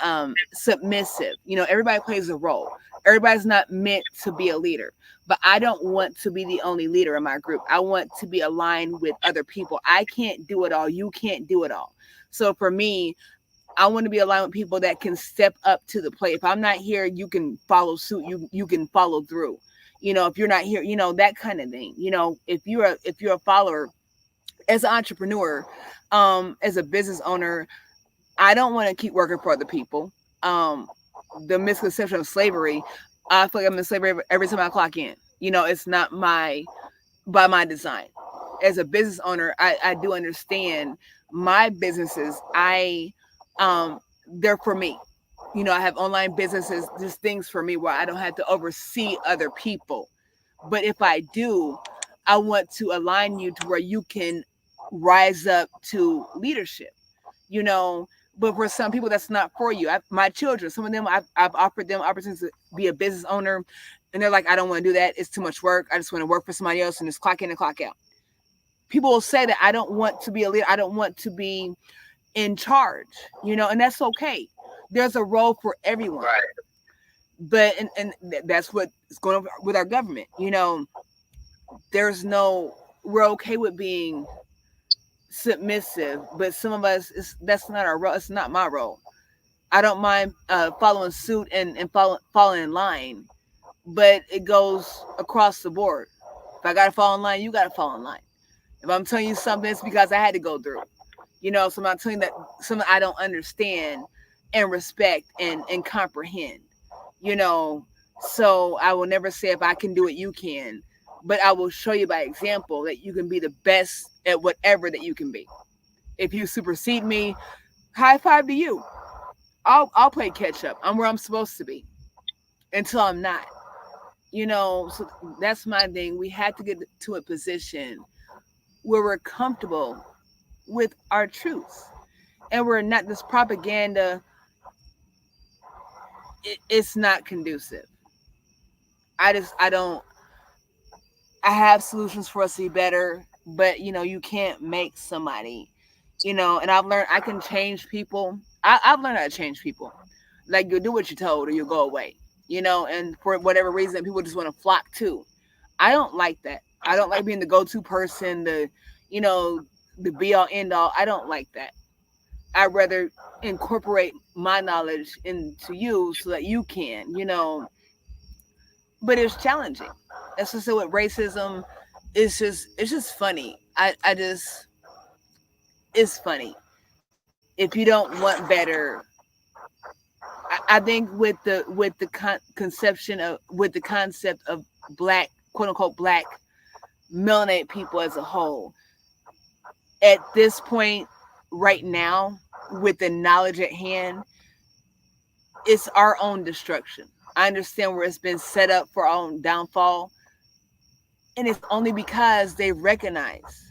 submissive. Everybody plays a role. Everybody's not meant to be a leader, but I don't want to be the only leader in my group. I want to be aligned with other people. I can't do it all. You can't do it all. So for me, I want to be aligned with people that can step up to the plate. If I'm not here, you can follow suit. You can follow through. If you're not here, that kind of thing. If you're a follower, as an entrepreneur, as a business owner, I don't want to keep working for other people. The misconception of slavery, I feel like I'm in slavery every time I clock in. It's not by my design. As a business owner, I do understand my businesses. They're for me. I have online businesses, just things for me where I don't have to oversee other people. But if I do, I want to align you to where you can rise up to leadership. But for some people, that's not for you. My children, some of them, I've offered them opportunities to be a business owner, and they're like, I don't want to do that. It's too much work. I just want to work for somebody else and just clock in and clock out. People will say that I don't want to be a leader. I don't want to be in charge, and that's okay. There's a role for everyone. Right. But and that's what's going on with our government. We're okay with being submissive, but some of us, that's not our role. It's not my role. I don't mind following suit and falling in line, but it goes across the board. If I gotta fall in line, you gotta fall in line. If I'm telling you something, it's because I had to go through. So I'm not telling you that something I don't understand and respect and comprehend. You know, so I will never say if I can do it, you can, but I will show you by example that you can be the best at whatever that you can be. If you supersede me, high five to you. I'll play catch up. I'm where I'm supposed to be until I'm not. So that's my thing. We have to get to a position where we're comfortable with our truths and we're not this propaganda. It's not conducive. I don't. I have solutions for us to be better, but you can't make somebody. And I've learned I can change people. I've learned how to change people. Like you'll do what you're told, or you'll go away. And for whatever reason, people just want to flock to. I don't like that. I don't like being the go-to person, you know, the be-all end-all. I don't like that. I'd rather incorporate my knowledge into you so that you can, but it's challenging. That's just with racism. It's just funny. I just it's funny. If you don't want better, I think with the concept of black, quote unquote, black melanated people as a whole, at this point, right now, with the knowledge at hand, it's our own destruction. I understand where it's been set up for our own downfall, and it's only because they recognize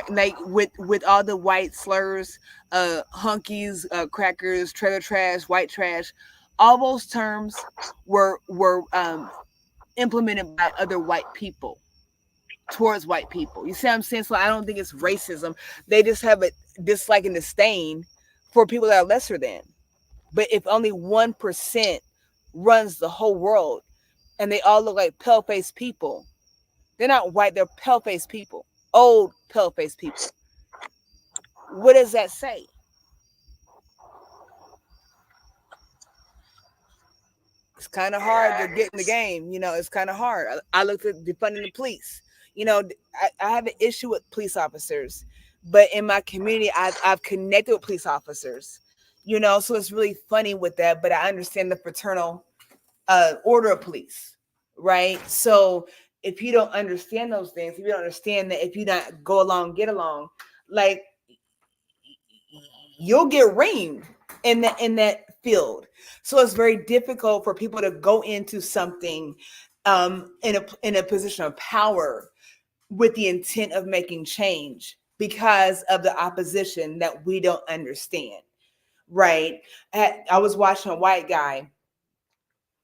like with all the white slurs, hunkies, crackers, trailer trash, white trash, all those terms were implemented by other white people towards white people. You see what I'm saying? So I don't think it's racism. They just have a dislike and disdain for people that are lesser than. But if only 1% runs the whole world and they all look like pale faced people, they're not white, they're pale faced people, old pale faced people. What does that say? It's kind of hard to get in the game. It's kind of hard. I looked at defunding the police. I have an issue with police officers, but in my community, I've connected with police officers. So it's really funny with that. But I understand the fraternal order of police, right? So if you don't understand those things, if you don't understand that, if you not go along, get along, like you'll get reamed in that field. So it's very difficult for people to go into something in a position of power with the intent of making change because of the opposition that we don't understand. Right? I was watching a white guy.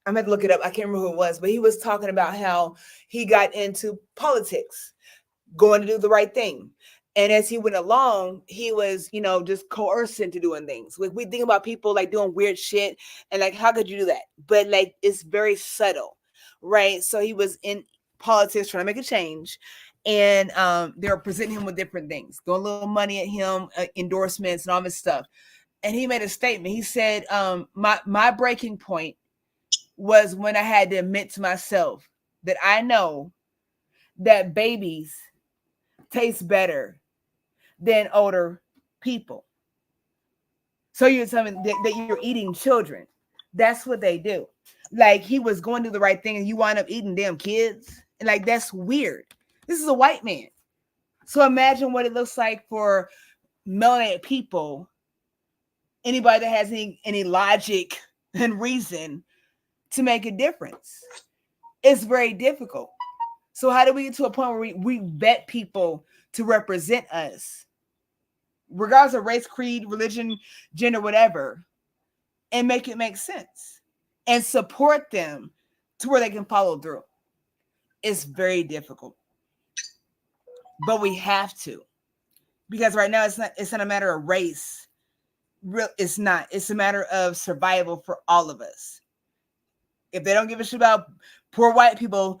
I'm going to look it up. I can't remember who it was, but he was talking about how he got into politics, going to do the right thing. And as he went along, he was, just coercing to doing things. Like we think about people like doing weird shit and like, how could you do that? But like, it's very subtle, right? So he was in politics trying to make a change. And they were presenting him with different things, throwing a little money at him, endorsements and all this stuff. And he made a statement. He said, my breaking point was when I had to admit to myself that I know that babies taste better than older people. So you're telling me that you're eating children. That's what they do. Like he was going to do the right thing and you wind up eating damn kids. And like that's weird. This is a white man. So imagine what it looks like for melanated people, anybody that has any logic and reason to make a difference. It's very difficult. So how do we get to a point where we vet people to represent us, regardless of race, creed, religion, gender, whatever, and make it make sense and support them to where they can follow through? It's very difficult, but we have to, because right now it's not a matter of race. It's not. It's a matter of survival for all of us. If they don't give a shit about poor white people,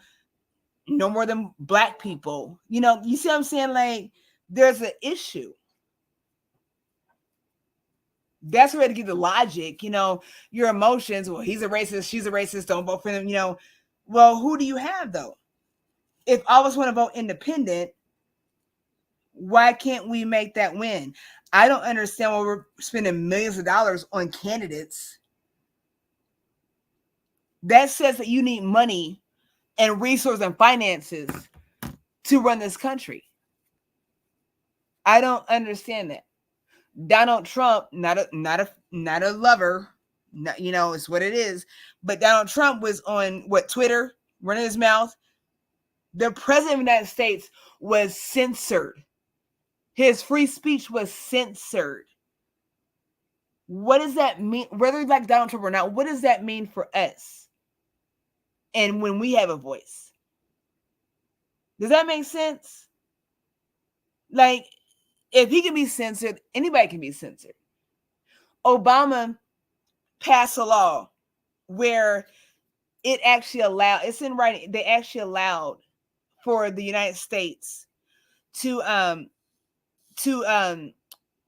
no more than black people. You see what I'm saying? Like there's an issue. That's where to get the logic, your emotions. Well, he's a racist, she's a racist, don't vote for them, Well, who do you have though? If all of us want to vote independent, why can't we make that win? I don't understand why we're spending millions of dollars on candidates. That says that you need money and resources and finances to run this country. I don't understand that. Donald Trump, not a lover, it's what it is. But Donald Trump was on Twitter, running his mouth. The president of the United States was censored. His free speech was censored. What does that mean? Whether you like Donald Trump or not, what does that mean for us? And when we have a voice, does that make sense? Like, if he can be censored, anybody can be censored. Obama passed a law where it actually allowed, it's in writing, they actually allowed for the United States to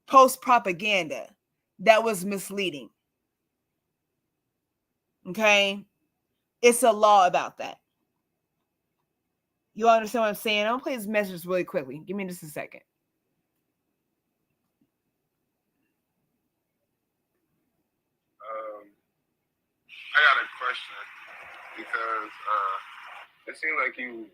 post propaganda that was misleading. Okay? It's a law about that. You all understand what I'm saying? I'm gonna play this message really quickly. Give me just a second. I got a question because it seems like you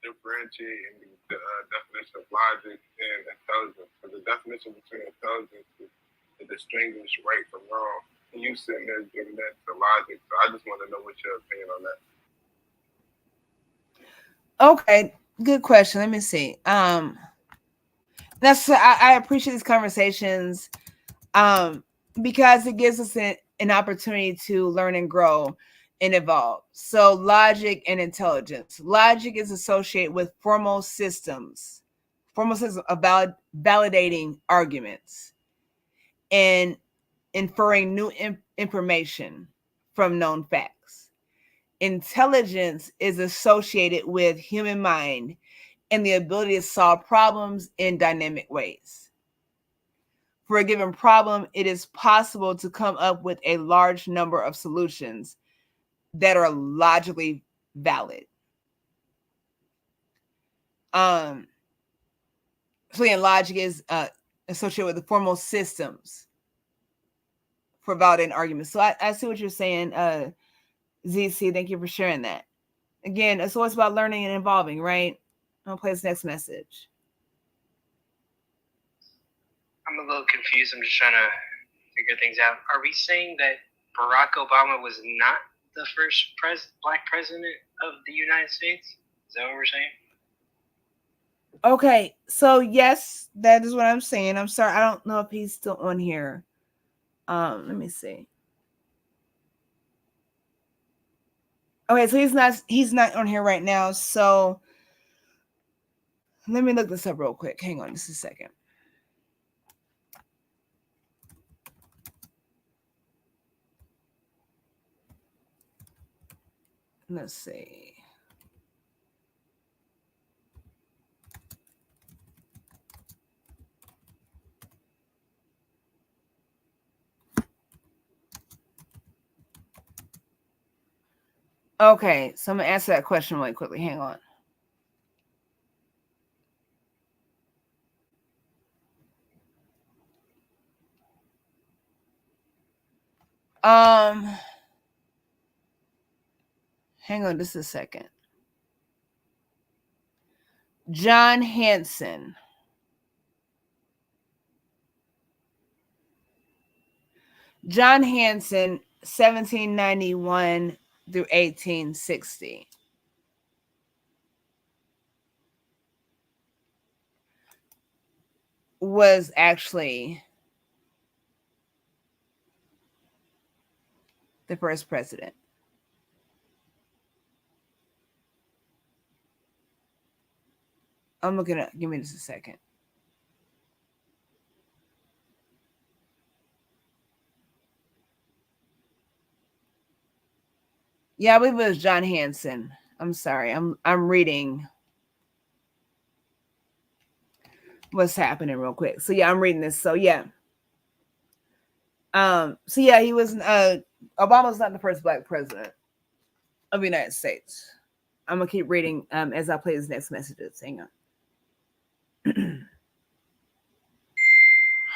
differentiate in the definition of logic and intelligence. So the definition between intelligence is to distinguish right from wrong. And you sitting there giving that to logic. So I just want to know what your opinion on that. Okay, good question. Let me see. I appreciate these conversations because it gives us an opportunity to learn and grow and evolve. So logic and intelligence. Logic is associated with formal systems about validating arguments and inferring new information from known facts. Intelligence is associated with human mind and the ability to solve problems in dynamic ways. For a given problem, it is possible to come up with a large number of solutions that are logically valid. So again, logic is associated with the formal systems for validating arguments. So I see what you're saying, ZC. Thank you for sharing that. Again, it's always about learning and evolving, right? I'll play this next message. I'm a little confused. I'm just trying to figure things out. Are we saying that Barack Obama was not the first black president of the United States? Is that what we're saying? Okay, so yes, that is what I'm saying. I'm sorry, I don't know if he's still on here. Let me see. Okay, so he's not on here right now. So let me look this up real quick. Hang on just a second. Let's see. Okay, so I'm gonna answer that question really quickly. Hang on. Hang on just a second. John Hanson. John Hanson, 1791 through 1860. Was actually the first president. I'm looking at, give me just a second. Yeah, I believe it was John Hanson. I'm sorry. I'm reading what's happening real quick. So yeah, I'm reading this. So yeah. So yeah, he was Obama's not the first black president of the United States. I'm gonna keep reading as I play his next messages. Hang on.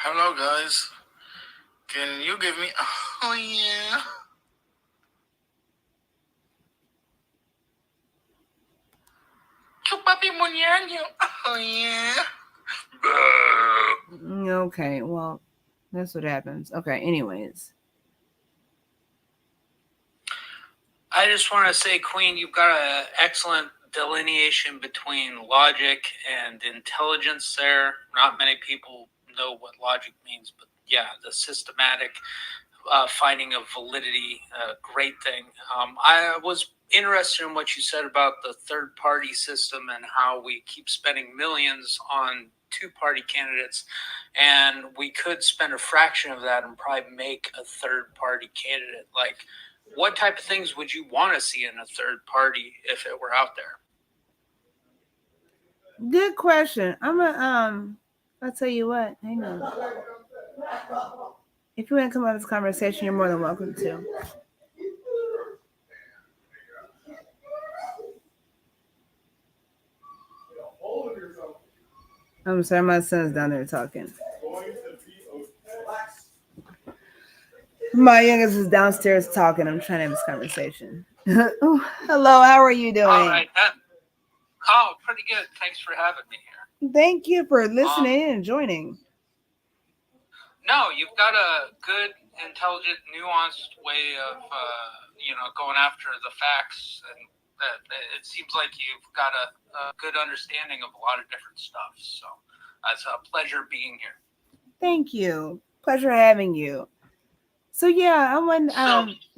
Hello, guys. Can you give me? Oh yeah. Chupapi muñeño. Oh yeah. Okay, well, that's what happens. Okay, anyways. I just want to say, Queen, you've got an excellent delineation between logic and intelligence there. Not many people know what logic means, but yeah, the systematic finding of validity, great thing. I was interested in what you said about the third party system and how we keep spending millions on two-party candidates, and we could spend a fraction of that and probably make a third-party candidate. Like, what type of things would you want to see in a third party if it were out there? Good question. I'll tell you what. Hang on. If you want to come on this conversation, you're more than welcome to. I'm sorry, my son's down there talking. My youngest is downstairs talking. I'm trying to have this conversation. Oh, hello, how are you doing? All right. Oh, pretty good. Thanks for having me here. Thank you for listening and joining. No, you've got a good, intelligent, nuanced way of, going after the facts, and it seems like you've got a good understanding of a lot of different stuff. So it's a pleasure being here. Thank you. Pleasure having you. So yeah, I want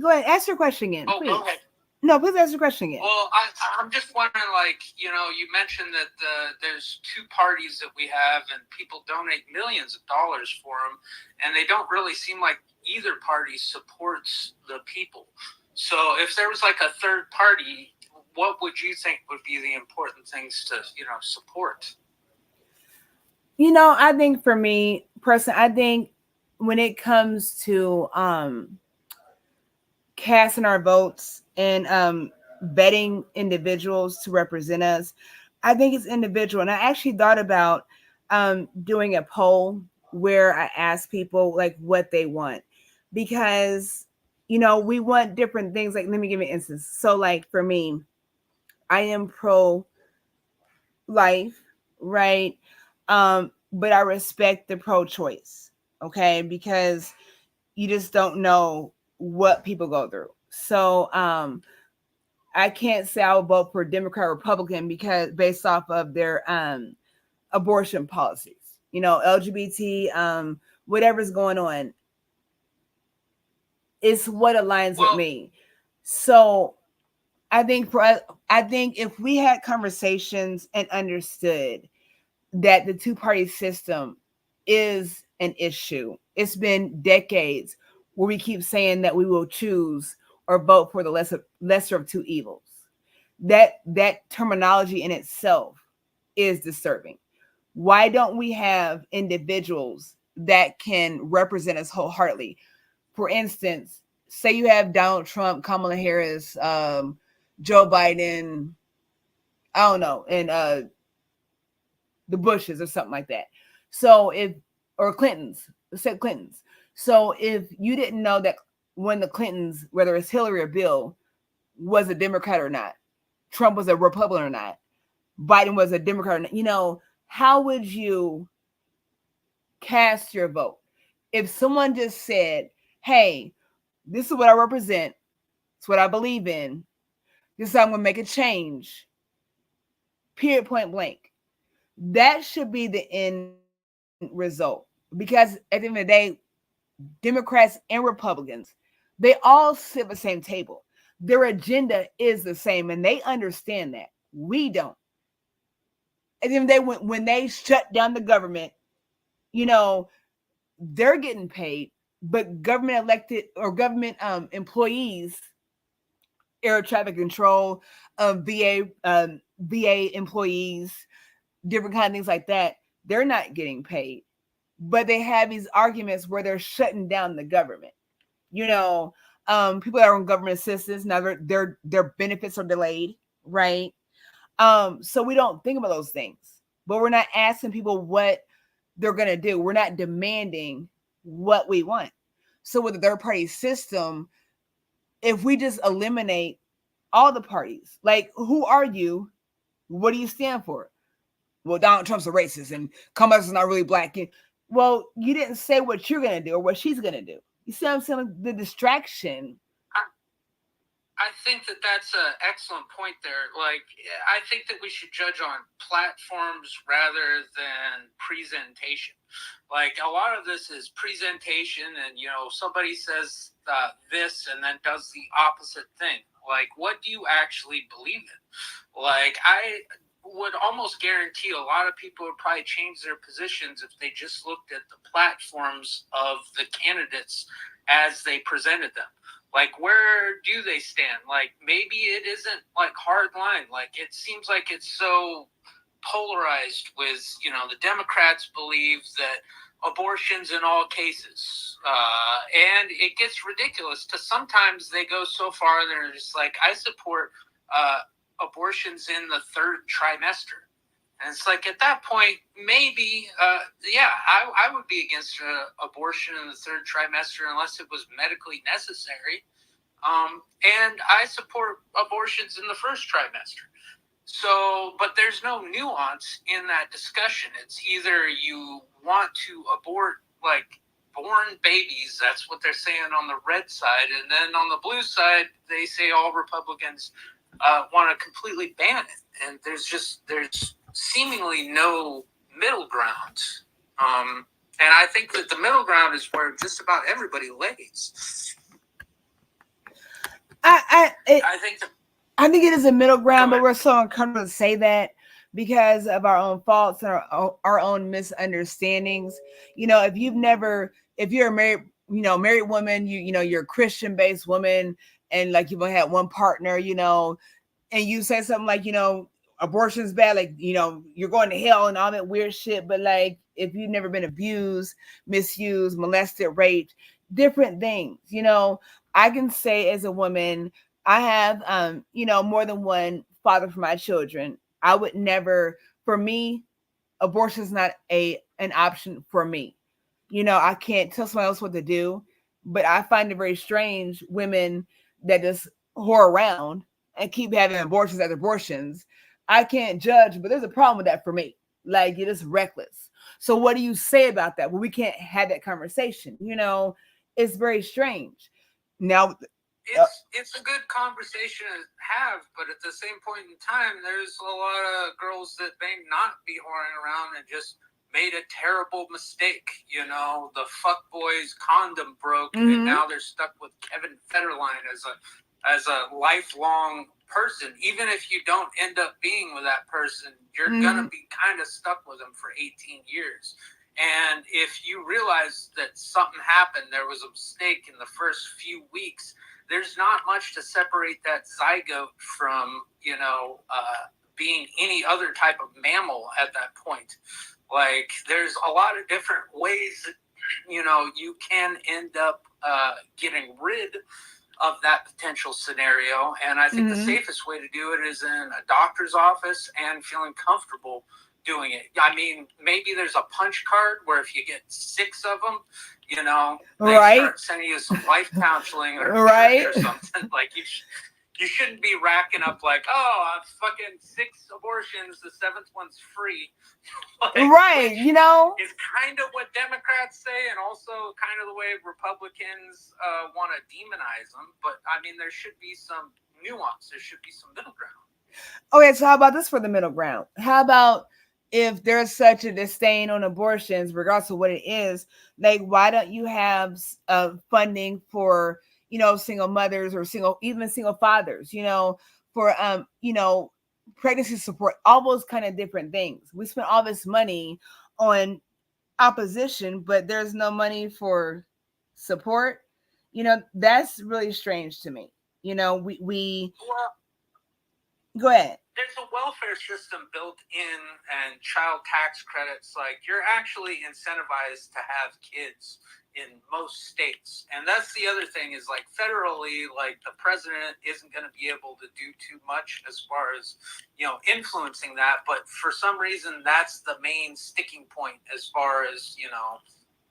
go ahead, ask your question again, please. Okay. No, please ask your question again. Well, I'm just wondering, you mentioned that there's two parties that we have, and people donate millions of dollars for them, and they don't really seem like either party supports the people. So if there was like a third party, what would you think would be the important things to, support? I think for me, personally, I think when it comes to casting our votes and vetting individuals to represent us, I think it's individual. And I actually thought about doing a poll where I ask people like what they want, because we want different things. Like, let me give you an instance. So like for me, I am pro life, right? But I respect the pro choice, okay? Because you just don't know what people go through. So I can't say I will vote for Democrat or Republican because based off of their abortion policies, LGBT, whatever's going on, it's what aligns with me. So I think if we had conversations and understood that the two-party system is an issue, it's been decades where we keep saying that we will choose or vote for the lesser of two evils. That terminology in itself is disturbing. Why don't we have individuals that can represent us wholeheartedly? For instance, say you have Donald Trump, Kamala Harris, Joe Biden, I don't know, and the Bushes or something like that. So or Clintons, let's say Clintons. So if you didn't know that when the Clintons, whether it's Hillary or Bill, was a Democrat or not, Trump was a Republican or not, Biden was a Democrat or not, how would you cast your vote? If someone just said, hey, this is what I represent, it's what I believe in, this is how I'm going to make a change, period, point blank. That should be the end result. Because at the end of the day, Democrats and Republicans, they all sit at the same table. Their agenda is the same, and they understand that. We don't. At the end of the day, when they shut down the government, they're getting paid, but government elected or government employees, air traffic control, VA employees, different kind of things like that, they're not getting paid, but they have these arguments where they're shutting down the government. You know, people that are on government assistance now, their benefits are delayed, right? So we don't think about those things, but we're not asking people what they're gonna do. We're not demanding what we want. So with the third party system, if we just eliminate all the parties, like who are you? What do you stand for? Well, Donald Trump's a racist and Kamala is not really black. Well, you didn't say what you're gonna do or what she's gonna do. You see what I'm saying? The distraction. I think that that's an excellent point there. Like, I think that we should judge on platforms rather than presentation. Like, a lot of this is presentation, and, you know, somebody says this and then does the opposite thing. Like, what do you actually believe in? Like, I would almost guarantee a lot of people would probably change their positions if they just looked at the platforms of the candidates as they presented them. Like, where do they stand? Like, maybe it isn't like hard line. Like, it seems like it's so polarized with, you know, the Democrats believe that abortions in all cases. And it gets ridiculous to sometimes they go so far, they're just like, I support abortions in the third trimester. And it's like, at that point, maybe, I would be against abortion in the third trimester unless it was medically necessary. And I support abortions in the first trimester. So, but there's no nuance in that discussion. It's either you want to abort, like, born babies, that's what they're saying on the red side, and then on the blue side, they say all Republicans want to completely ban it. And there's seemingly no middle ground. And I think that the middle ground is where just about everybody lays. I think it is a middle ground, but we're so uncomfortable to say that because of our own faults and our own misunderstandings. You know, if you're a married woman, you're a Christian based woman, and like you've only had one partner, and you say something like, abortion's bad, like, you're going to hell and all that weird shit. But like, if you've never been abused, misused, molested, raped, different things, I can say as a woman, I have, more than one father for my children. I would never, for me, abortion is not an option for me. I can't tell someone else what to do, but I find it very strange women that just whore around and keep having abortions after abortions. I can't judge, but there's a problem with that for me. Like, you're just reckless. So what do you say about that? Well, we can't have that conversation. It's very strange. Now, it's a good conversation to have, but at the same point in time, there's a lot of girls that may not be whoring around and just made a terrible mistake. The fuckboy's condom broke, and now they're stuck with Kevin Federline as a lifelong person. Even if you don't end up being with that person, you're gonna be kind of stuck with them for 18 years. And if you realize that something happened, there was a mistake in the first few weeks, there's not much to separate that zygote from, being any other type of mammal at that point. Like, there's a lot of different ways that, you can end up getting rid of that potential scenario. And I think the safest way to do it is in a doctor's office and feeling comfortable doing it. I mean, maybe there's a punch card where if you get 6 of them, they start sending you some life counseling or something. Like, you shouldn't be racking up like, oh, I'm fucking 6 abortions, the 7th one's free. Like, it's kind of what Democrats say, and also kind of the way Republicans want to demonize them. But I mean, there should be some nuance. There should be some middle ground. Okay, so how about this for the middle ground? How about if there's such a disdain on abortions, regardless of what it is, like, why don't you have funding for, single mothers or even single fathers, for, pregnancy support, all those kind of different things. We spent all this money on opposition, but there's no money for support. That's really strange to me. Go ahead. There's a welfare system built in and child tax credits. Like, you're actually incentivized to have kids in most states. And that's the other thing is, like, federally, like, the president isn't going to be able to do too much as far as, influencing that. But for some reason, that's the main sticking point as far as,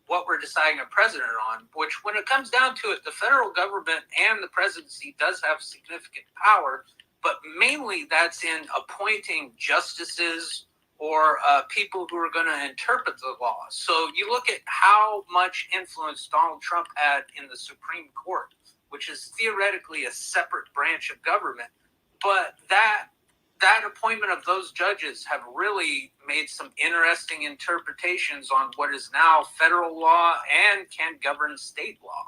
what we're deciding a president on, which when it comes down to it, the federal government and the presidency does have significant power, but mainly that's in appointing justices or people who are going to interpret the law. So you look at how much influence Donald Trump had in the Supreme Court, which is theoretically a separate branch of government, but that appointment of those judges have really made some interesting interpretations on what is now federal law and can govern state law.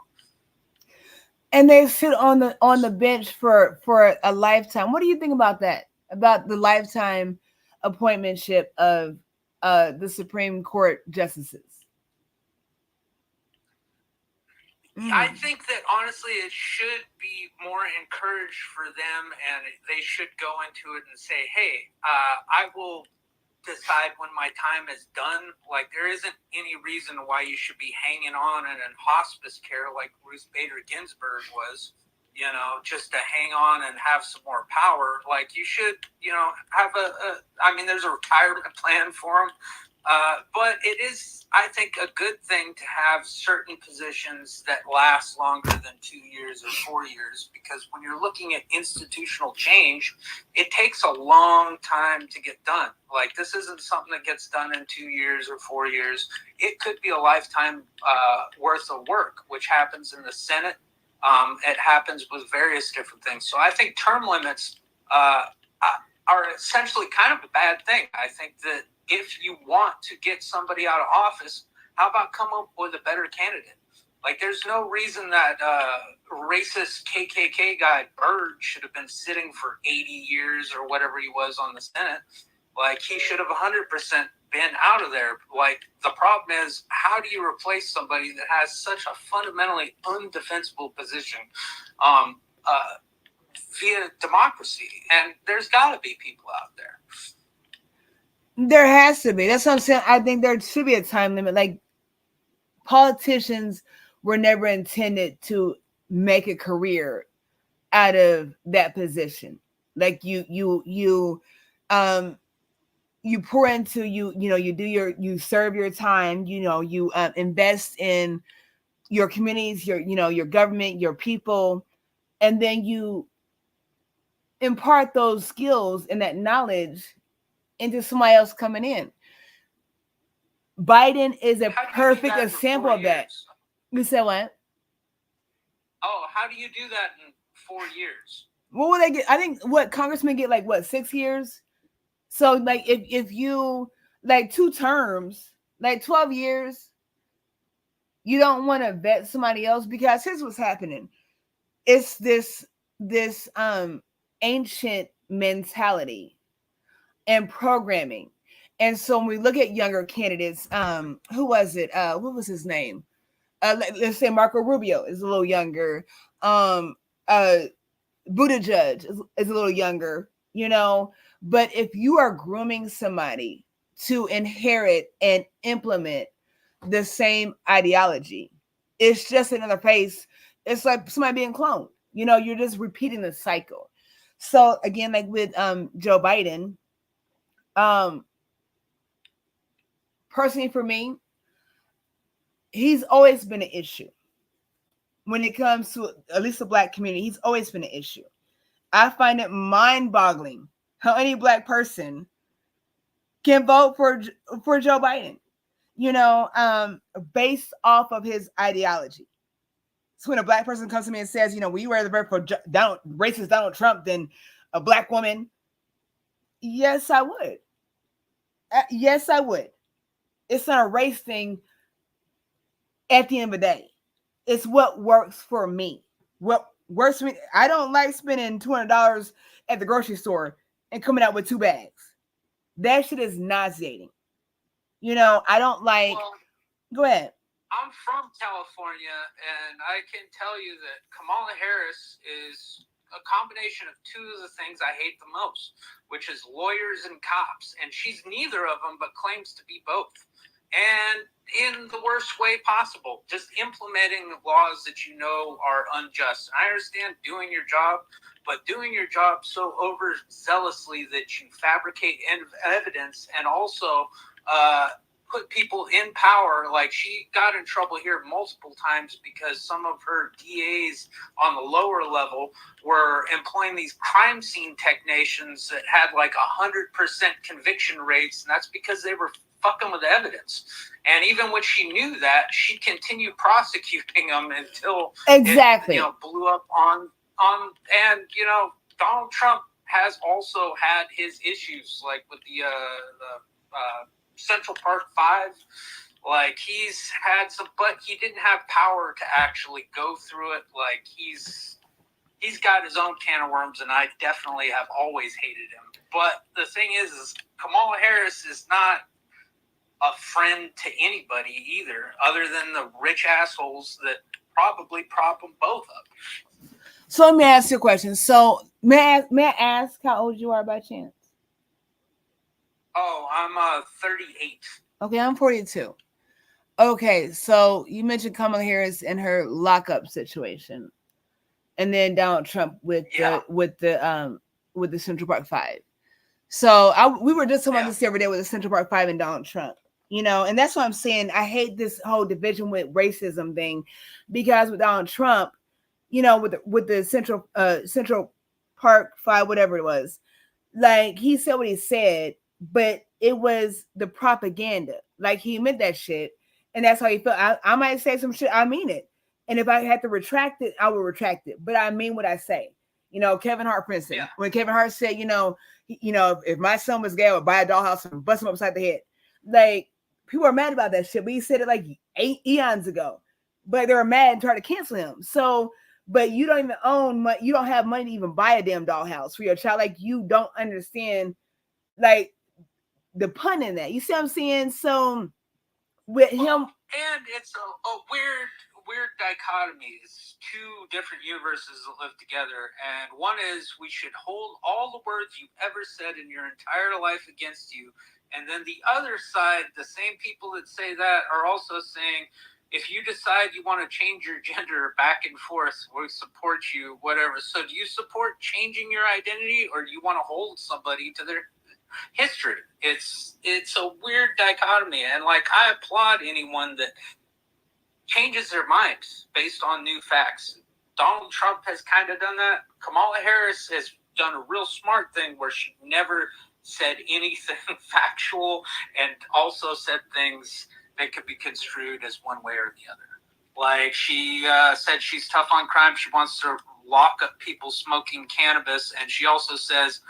And they sit on the bench for a lifetime. What do you think about that? About the lifetime appointmentship of the Supreme Court justices? I think that honestly it should be more encouraged for them, and they should go into it and say, hey, I will decide when my time is done. Like, there isn't any reason why you should be hanging on in hospice care like Ruth Bader Ginsburg was, just to hang on and have some more power. Like, you should, have there's a retirement plan for them. But it is, I think, a good thing to have certain positions that last longer than 2 years or 4 years, because when you're looking at institutional change, it takes a long time to get done. Like, this isn't something that gets done in 2 years or 4 years. It could be a lifetime worth of work, which happens in the Senate. It happens with various different things. So I think term limits are essentially kind of a bad thing. I think that if you want to get somebody out of office, how about come up with a better candidate? Like, there's no reason that racist KKK guy Byrd should have been sitting for 80 years or whatever he was on the Senate. Like, he should have 100% been out of there. Like, the problem is, how do you replace somebody that has such a fundamentally undefensible position via democracy? And there's got to be people out there. There has to be. That's what I'm saying. I think there should be a time limit. Like, politicians were never intended to make a career out of that position. Like, you pour into you serve your time. You invest in your communities, your government, your people, and then you impart those skills and that knowledge into somebody else coming in. Biden is a perfect example of that. You said what? Oh, how do you do that in 4 years? What would they get? I think congressmen get 6 years. So if you 2 terms, 12 years, you don't want to vet somebody else, because here's what's happening. It's this ancient mentality and programming. And so when we look at younger candidates, who was it? What was his name? Let's say Marco Rubio is a little younger. Buttigieg is a little younger, But if you are grooming somebody to inherit and implement the same ideology, it's just another face. It's like somebody being cloned. You're just repeating the cycle. So again, like with Joe Biden, personally for me, he's always been an issue. When it comes to at least the Black community, he's always been an issue. I find it mind-boggling how any Black person can vote for Joe Biden, based off of his ideology. So when a Black person comes to me and says, we rather vote for racist Donald Trump than a Black woman, yes, I would. Yes, I would. It's not a race thing at the end of the day. It's what works for me. What works for me. I don't like spending $200 at the grocery store and coming out with 2 bags. That shit is nauseating. I don't like. Well, go ahead. I'm from California, and I can tell you that Kamala Harris is a combination of two of the things I hate the most, which is lawyers and cops. And she's neither of them, but claims to be both. And in the worst way possible, just implementing laws that you know are unjust. I understand doing your job, but doing your job so overzealously that you fabricate evidence and also put people in power. Like, she got in trouble here multiple times because some of her DAs on the lower level were employing these crime scene technicians that had like 100% conviction rates, and that's because they were fucking with evidence. And even when she knew that, she continued prosecuting them until exactly it, blew up on and Donald Trump has also had his issues, like with the Central Park 5. Like, he's had some, but he didn't have power to actually go through it. Like, he's got his own can of worms, and I definitely have always hated him. But the thing is Kamala Harris is not a friend to anybody either, other than the rich assholes that probably prop them both up. So let me ask you a question. So may I ask how old you are by chance? Oh, I'm 38. Okay, I'm 42. Okay, so you mentioned Kamala Harris and her lockup situation, and then Donald Trump with the Central Park 5. So we were just talking about this the other day with the Central Park 5 and Donald Trump. And that's what I'm saying. I hate this whole division with racism thing, because with Donald Trump, with the Central Park 5, whatever it was, like, he said what he said, but it was the propaganda. Like, he meant that shit, and that's how he felt. I might say some shit, I mean it, and if I had to retract it, I will retract it. But I mean what I say. Kevin Hart, for instance, when Kevin Hart said, if my son was gay, I would buy a dollhouse and bust him upside the head. Like, people are mad about that shit, but he said it like 8 eons ago. But they were mad and tried to cancel him. So, but you don't even own money. You don't have money to even buy a damn dollhouse for your child. Like, you don't understand, like, the pun in that. You see what I'm saying? So with him, and it's a weird dichotomy. It's two different universes that live together, and one is we should hold all the words you've ever said in your entire life against you, and then the other side, the same people that say that, are also saying, if you decide you want to change your gender back and forth, we support you, whatever. So do you support changing your identity, or do you want to hold somebody to their history? It's a weird dichotomy, and like, I applaud anyone that changes their minds based on new facts. Donald Trump has kind of done that. Kamala Harris has done a real smart thing where she never said anything factual, and also said things that could be construed as one way or the other. Like, she said she's tough on crime. She wants to lock up people smoking cannabis, and she also says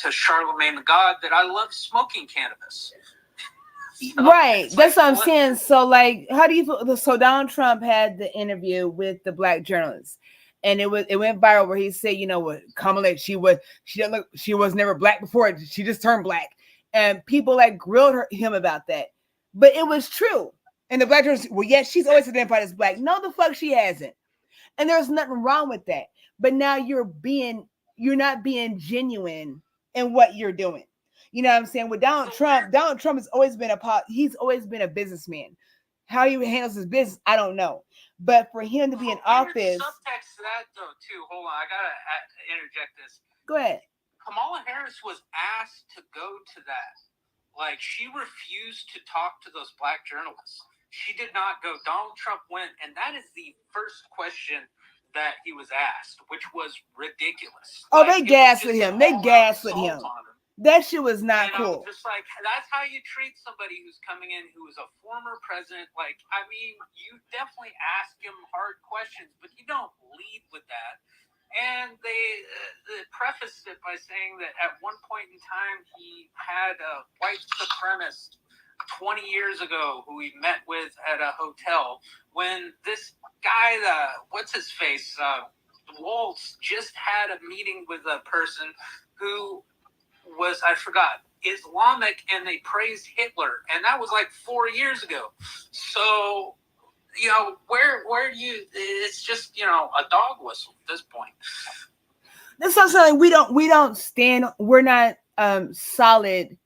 to Charlemagne the God that I love smoking cannabis. So right, that's like, what I'm saying. So, like, how do you feel? So Donald Trump had the interview with the black journalist, and it went viral where he said, what Kamala, she was never black before, she just turned black, and people like grilled him about that, but it was true. And the black journalist, well, yes, she's always identified as black. No, the fuck she hasn't, and there's nothing wrong with that. But now you're not being genuine in what you're doing. You know what I'm saying? With Donald Trump has always been he's always been a businessman. How he handles his business, I don't know. But for him to be in office, subtext to that though too. Hold on, I gotta interject this. Go ahead. Kamala Harris was asked to go to that. Like, she refused to talk to those black journalists. She did not go. Donald Trump went, and that is the first question that he was asked, which was ridiculous. Oh, like, they gaslit him. They gaslit him. That shit was not cool. Just like, that's how you treat somebody who's coming in who is a former president. Like, I mean, you definitely ask him hard questions, but you don't lead with that. And they prefaced it by saying that at one point in time, he had a white supremacist 20 years ago who he met with at a hotel, when this guy, what's his face, Waltz, just had a meeting with a person who was, I forgot, Islamic, and they praised Hitler, and that was like 4 years ago. So, where do you, it's just, a dog whistle at this point. That's not something we don't stand. We're not solid,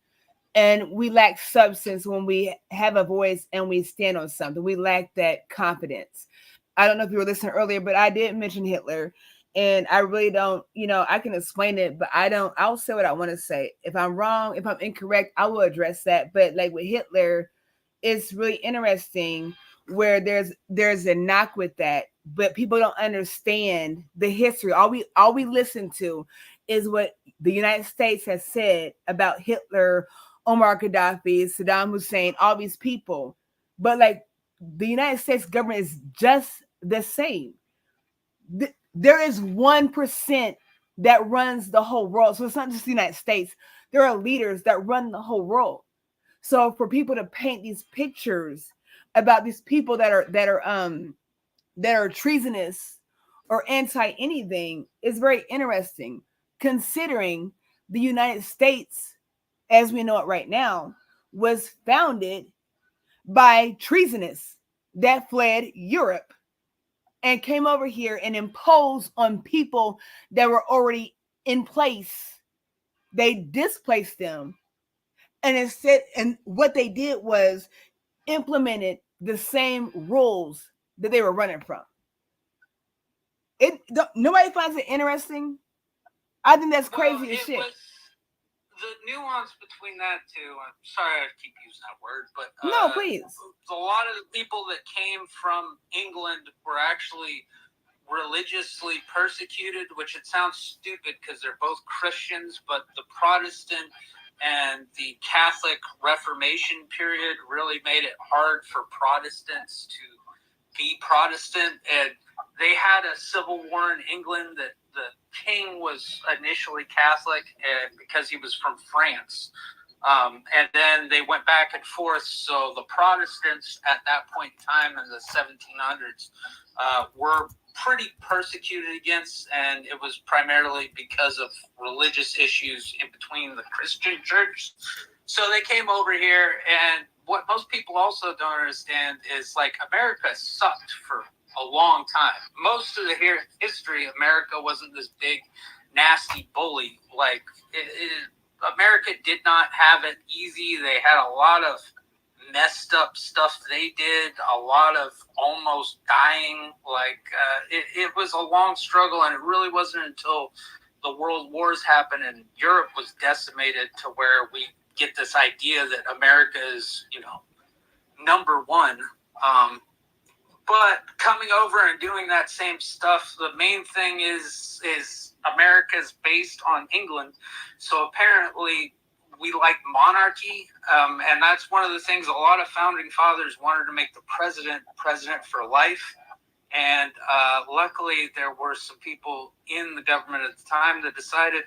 and we lack substance when we have a voice and we stand on something. We lack that confidence. I don't know if you were listening earlier, but I did mention Hitler, and I really don't. I can explain it, but I don't. I'll say what I want to say. If I'm wrong, if I'm incorrect, I will address that. But like with Hitler, it's really interesting where there's a knock with that, but people don't understand the history. All we listen to is what the United States has said about Hitler, Omar Gaddafi, Saddam Hussein, all these people. But like the United States government is just the same. There is 1% that runs the whole world. So it's not just the United States. There are leaders that run the whole world. So for people to paint these pictures about these people that are treasonous or anti anything is very interesting, considering the United States, as we know it right now, was founded by treasonous that fled Europe and came over here and imposed on people that were already in place. They displaced them, and what they did was implemented the same rules that they were running from. Nobody finds it interesting. I think that's crazy as shit. The nuance between that too. I'm sorry I keep using that word, but no, please. A lot of the people that came from England were actually religiously persecuted, which it sounds stupid because they're both Christians, but the Protestant and the Catholic Reformation period really made it hard for Protestants to be Protestant, and they had a civil war in England that the king was initially Catholic and because he was from France. And then they went back and forth. So the Protestants at that point in time in the 1700s were pretty persecuted against, and it was primarily because of religious issues in between the Christian church. So they came over here, and what most people also don't understand is like America sucked for a long time. Most of the history, America wasn't this big, nasty bully. Like America did not have it easy. They had a lot of messed up stuff they did, a lot of almost dying. Like it was a long struggle, and it really wasn't until the world wars happened and Europe was decimated to where we get this idea that America is, number one. But coming over and doing that same stuff, the main thing is America's based on England. So apparently we like monarchy, and that's one of the things a lot of founding fathers wanted to make the president for life. And luckily there were some people in the government at the time that decided,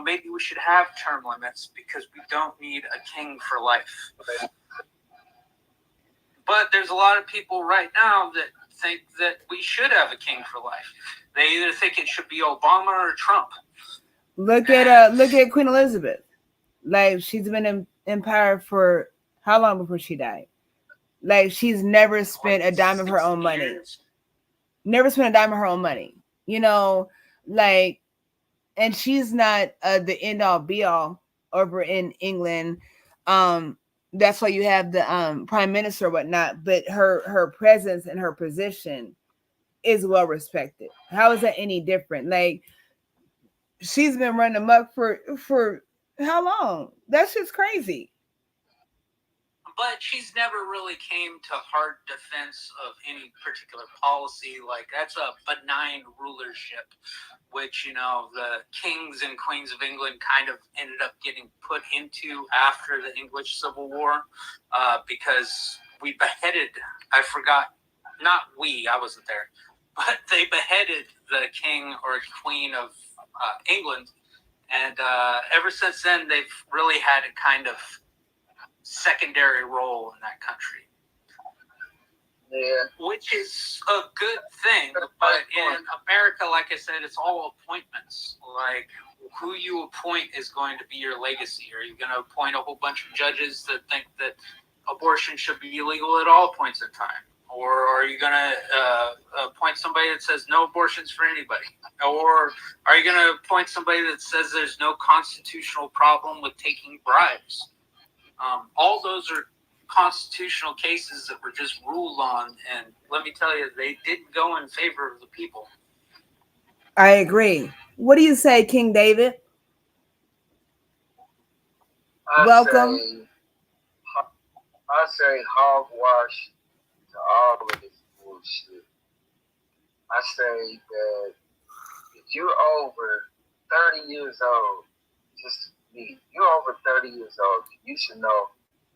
maybe we should have term limits because we don't need a king for life. But there's a lot of people right now that think that we should have a king for life. They either think it should be Obama or Trump. Look at Queen Elizabeth. Like, she's been in power for how long before she died? Like, she's never spent a dime of her own money. Never spent a dime of her own money. Like, and she's not the end all be all over in England. That's why you have the prime minister or whatnot, but her presence and her position is well respected. How is that any different? Like, she's been running amok for how long? That's just crazy. But she's never really came to hard defense of any particular policy. Like, that's a benign rulership, which, the kings and queens of England kind of ended up getting put into after the English Civil War, because we beheaded, I wasn't there, but they beheaded the king or queen of England. And ever since then, they've really had a kind of secondary role in that country. Yeah. Which is a good thing, but in America, like I said, it's all appointments. Like, who you appoint is going to be your legacy. Are you going to appoint a whole bunch of judges that think that abortion should be illegal at all points in time? Or are you going to appoint somebody that says no abortions for anybody? Or are you going to appoint somebody that says there's no constitutional problem with taking bribes? All those are constitutional cases that were just ruled on, and let me tell you, they didn't go in favor of the people. I agree. What do you say, King David? Welcome. I say hogwash to all of this bullshit. I say that if you're over 30 years old, just me, you're over 30 years old, you should know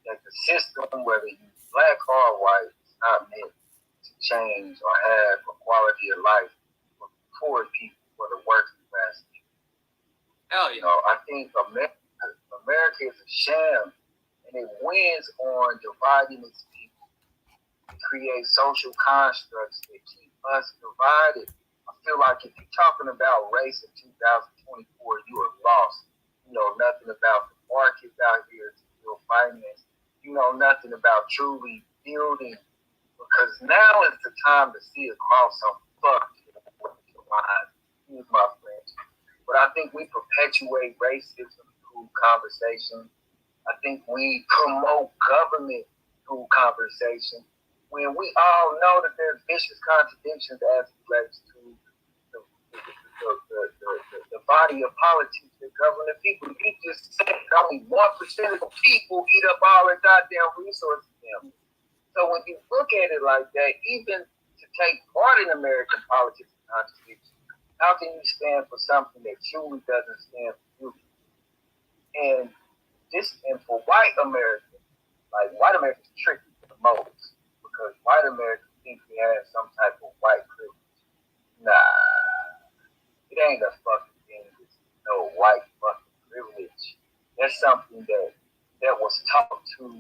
that the system, whether you're black or white, is not meant to change or have a quality of life for poor people, for the working class people. Hell yeah. You know, I think America is a sham, and it wins on dividing its people. It creates social constructs that keep us divided. I feel like if you're talking about race in 2024, you are lost. You know nothing about the markets out here to build finance. You know nothing about truly building, because now is the time to see across some fucking lines. Excuse my French. But I think we perpetuate racism through conversation. I think we promote government through conversation when we all know that there's vicious contradictions as it relates to the body of politics that govern the people. You just said only 1% of the people eat up all the goddamn resources. So when you look at it like that, even to take part in American politics and contradiction, how can you stand for something that truly doesn't stand for you? And for white America, like white America is tricky the most, because white America thinks we have some type of white privilege. Nah, it ain't a fucking thing. It's no white fucking privilege. That's something that was taught to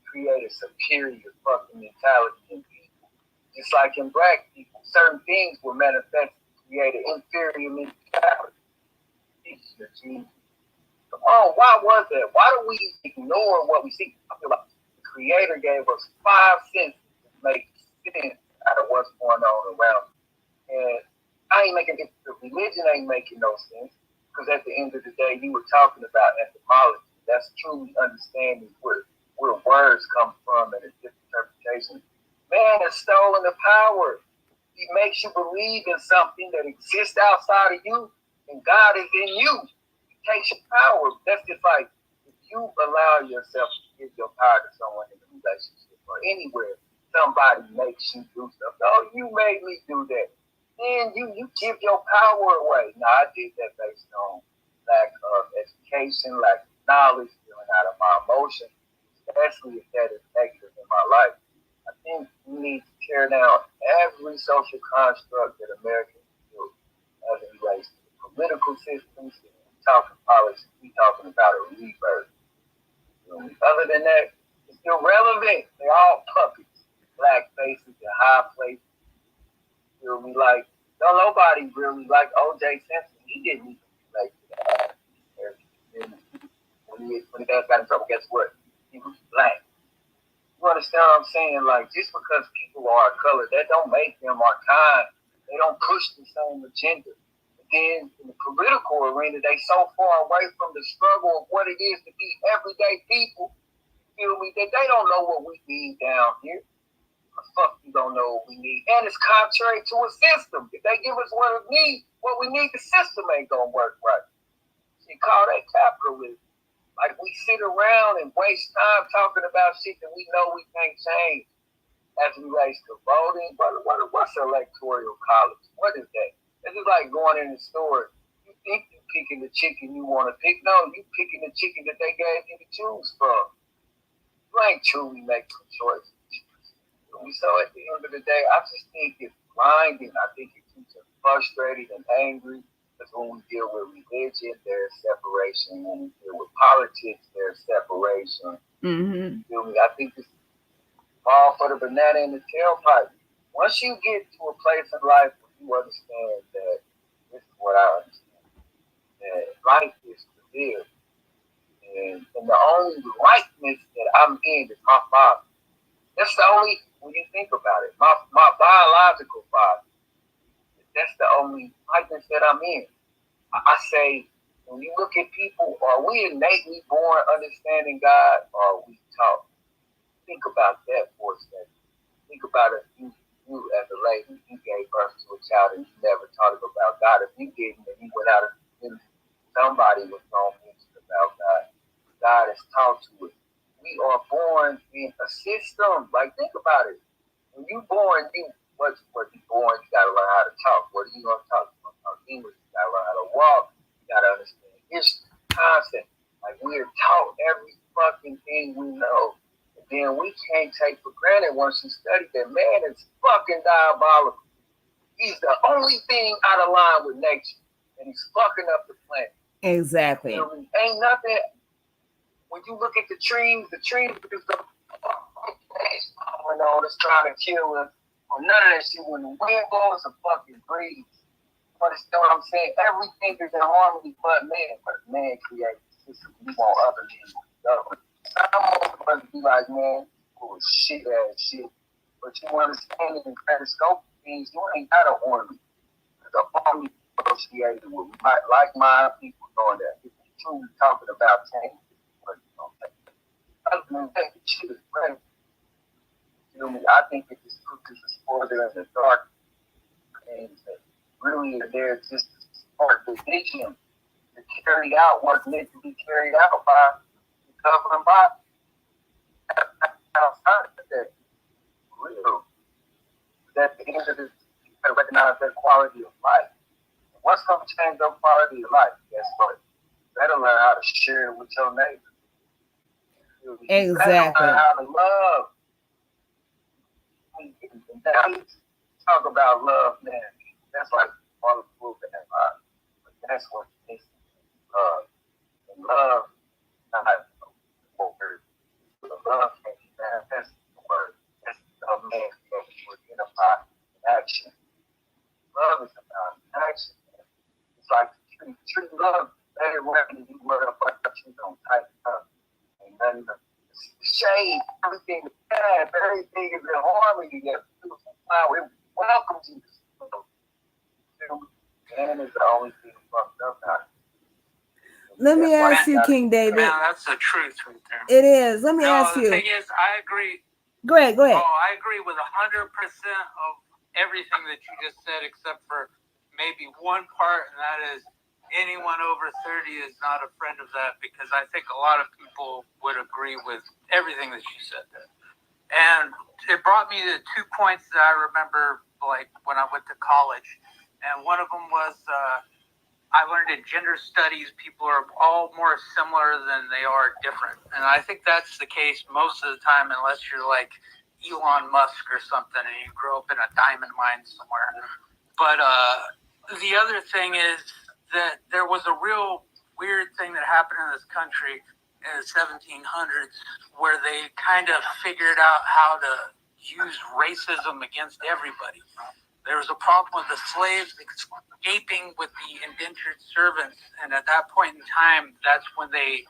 create a superior fucking mentality in people. Just like in black people, certain things were manifested to create an inferior mentality. Come on, why was that? Why do we ignore what we see? I feel like the Creator gave us 5 senses to make sense out of what's going on around us. And I ain't making it, the religion ain't making no sense, because at the end of the day, you were talking about etymology. That's truly understanding where words come from and its different interpretations. Man has stolen the power. He makes you believe in something that exists outside of you, and God is in you. Takes your power. That's just like if you allow yourself to give your power to someone in a relationship or anywhere, somebody makes you do stuff. Oh, you made me do that. Then you give your power away. Now, I did that based on lack of education, lack of knowledge, feeling out of my emotions, especially if that is negative in my life. I think we need to tear down every social construct that Americans do as it relates to the political systems. Talking politics, we talking about a rebirth. Other than that, it's irrelevant. They're all puppets, black faces in high places. You know, we like, don't nobody really like O.J. Simpson. He didn't even relate to that. When he got in trouble, guess what? He was black. You understand what I'm saying? Like, just because people are color, that don't make them our kind. They don't push the same agenda. Then in the political arena, they so far away from the struggle of what it is to be everyday people, feel me, that they don't know what we need down here. The fuck you don't know what we need. And it's contrary to a system. If they give us what we need, the system ain't gonna work right. You call that capitalism. Like, we sit around and waste time talking about shit that we know we can't change as it relates to voting. What's electoral college? What is that? It's just like going in the store. You think you're picking the chicken you want to pick. No, you picking the chicken that they gave you to choose from. You ain't truly making some choices. So at the end of the day, I just think it's blinding. I think it keeps us frustrated and angry. Because when we deal with religion, there's separation. When we deal with politics, there's separation. Mm-hmm. I think it's all for the banana in the tailpipe. Once you get to a place in life where you understand that, this is what I understand, that life is to live. And the only rightness that I'm in is my father. That's the only when you think about it, my biological father, that's the only likeness that I'm in. I say, when you look at people, are we innately born understanding God, or are we taught? Think about that for a second. Think about if you as a lady, you gave birth to a child and you never taught him about God. If you didn't, and you went out and somebody was going to mention about God. God is taught to us. We are born in a system. Like, think about it. When you born, what you born, you gotta learn how to talk. What are you gonna talk? You gonna talk English, you gotta learn how to walk, you gotta understand history, concept. Like, we're taught every fucking thing we know. And then we can't take for granted once you study that man is fucking diabolical. He's the only thing out of line with nature. And he's fucking up the planet. Exactly. Ain't nothing. When you look at the trees is the going on that's trying to kill us, or none of that shit. When the wind blows, a fucking breeze. You understand what I'm saying? Everything is in harmony but man. But man creates the system. We want other people to govern. Some of us be like, man, shit ass shit. But you understand it in credit scope things, you ain't got an army. The army associated with like-minded people doing that. If you're truly talking about change, other than that, shit is ready. I think it just puts us further in the dark, and really they're just part of the vision to carry out what's meant to be carried out by the governing body. Outside of that, real. At the end of this, you gotta recognize that quality of life. What's gonna change your quality of life? Guess what? You better learn how to share it with your neighbor. You better learn how to love. Now, talk about love, man. That's like all the proof that but that's what it is. And love, not word. Love can't be manifested in the word. That's a man that would identify in action. Love is about action. It's like true love. Better when you word up like you don't type up. And then the shade, everything is bad, everything is in harmony. That beautiful flower, it welcomes you. Man is the only thing fucked up now. Let me ask you, King David. Man, that's the truth right there. It is. Let me ask you. The thing is, I agree. Go ahead. Oh, I agree with 100% of everything that you just said, except for maybe one part, and that is anyone over 30 is not a friend of that, because I think a lot of people would agree with everything that you said there. And it brought me to 2 points that I remember, like when I went to college. And one of them was I learned in gender studies, people are all more similar than they are different. And I think that's the case most of the time, unless you're like Elon Musk or something and you grew up in a diamond mine somewhere. But the other thing is that there was a real weird thing that happened in this country in the 1700s where they kind of figured out how to use racism against everybody. There was a problem with the slaves escaping with the indentured servants, and at that point in time, that's when they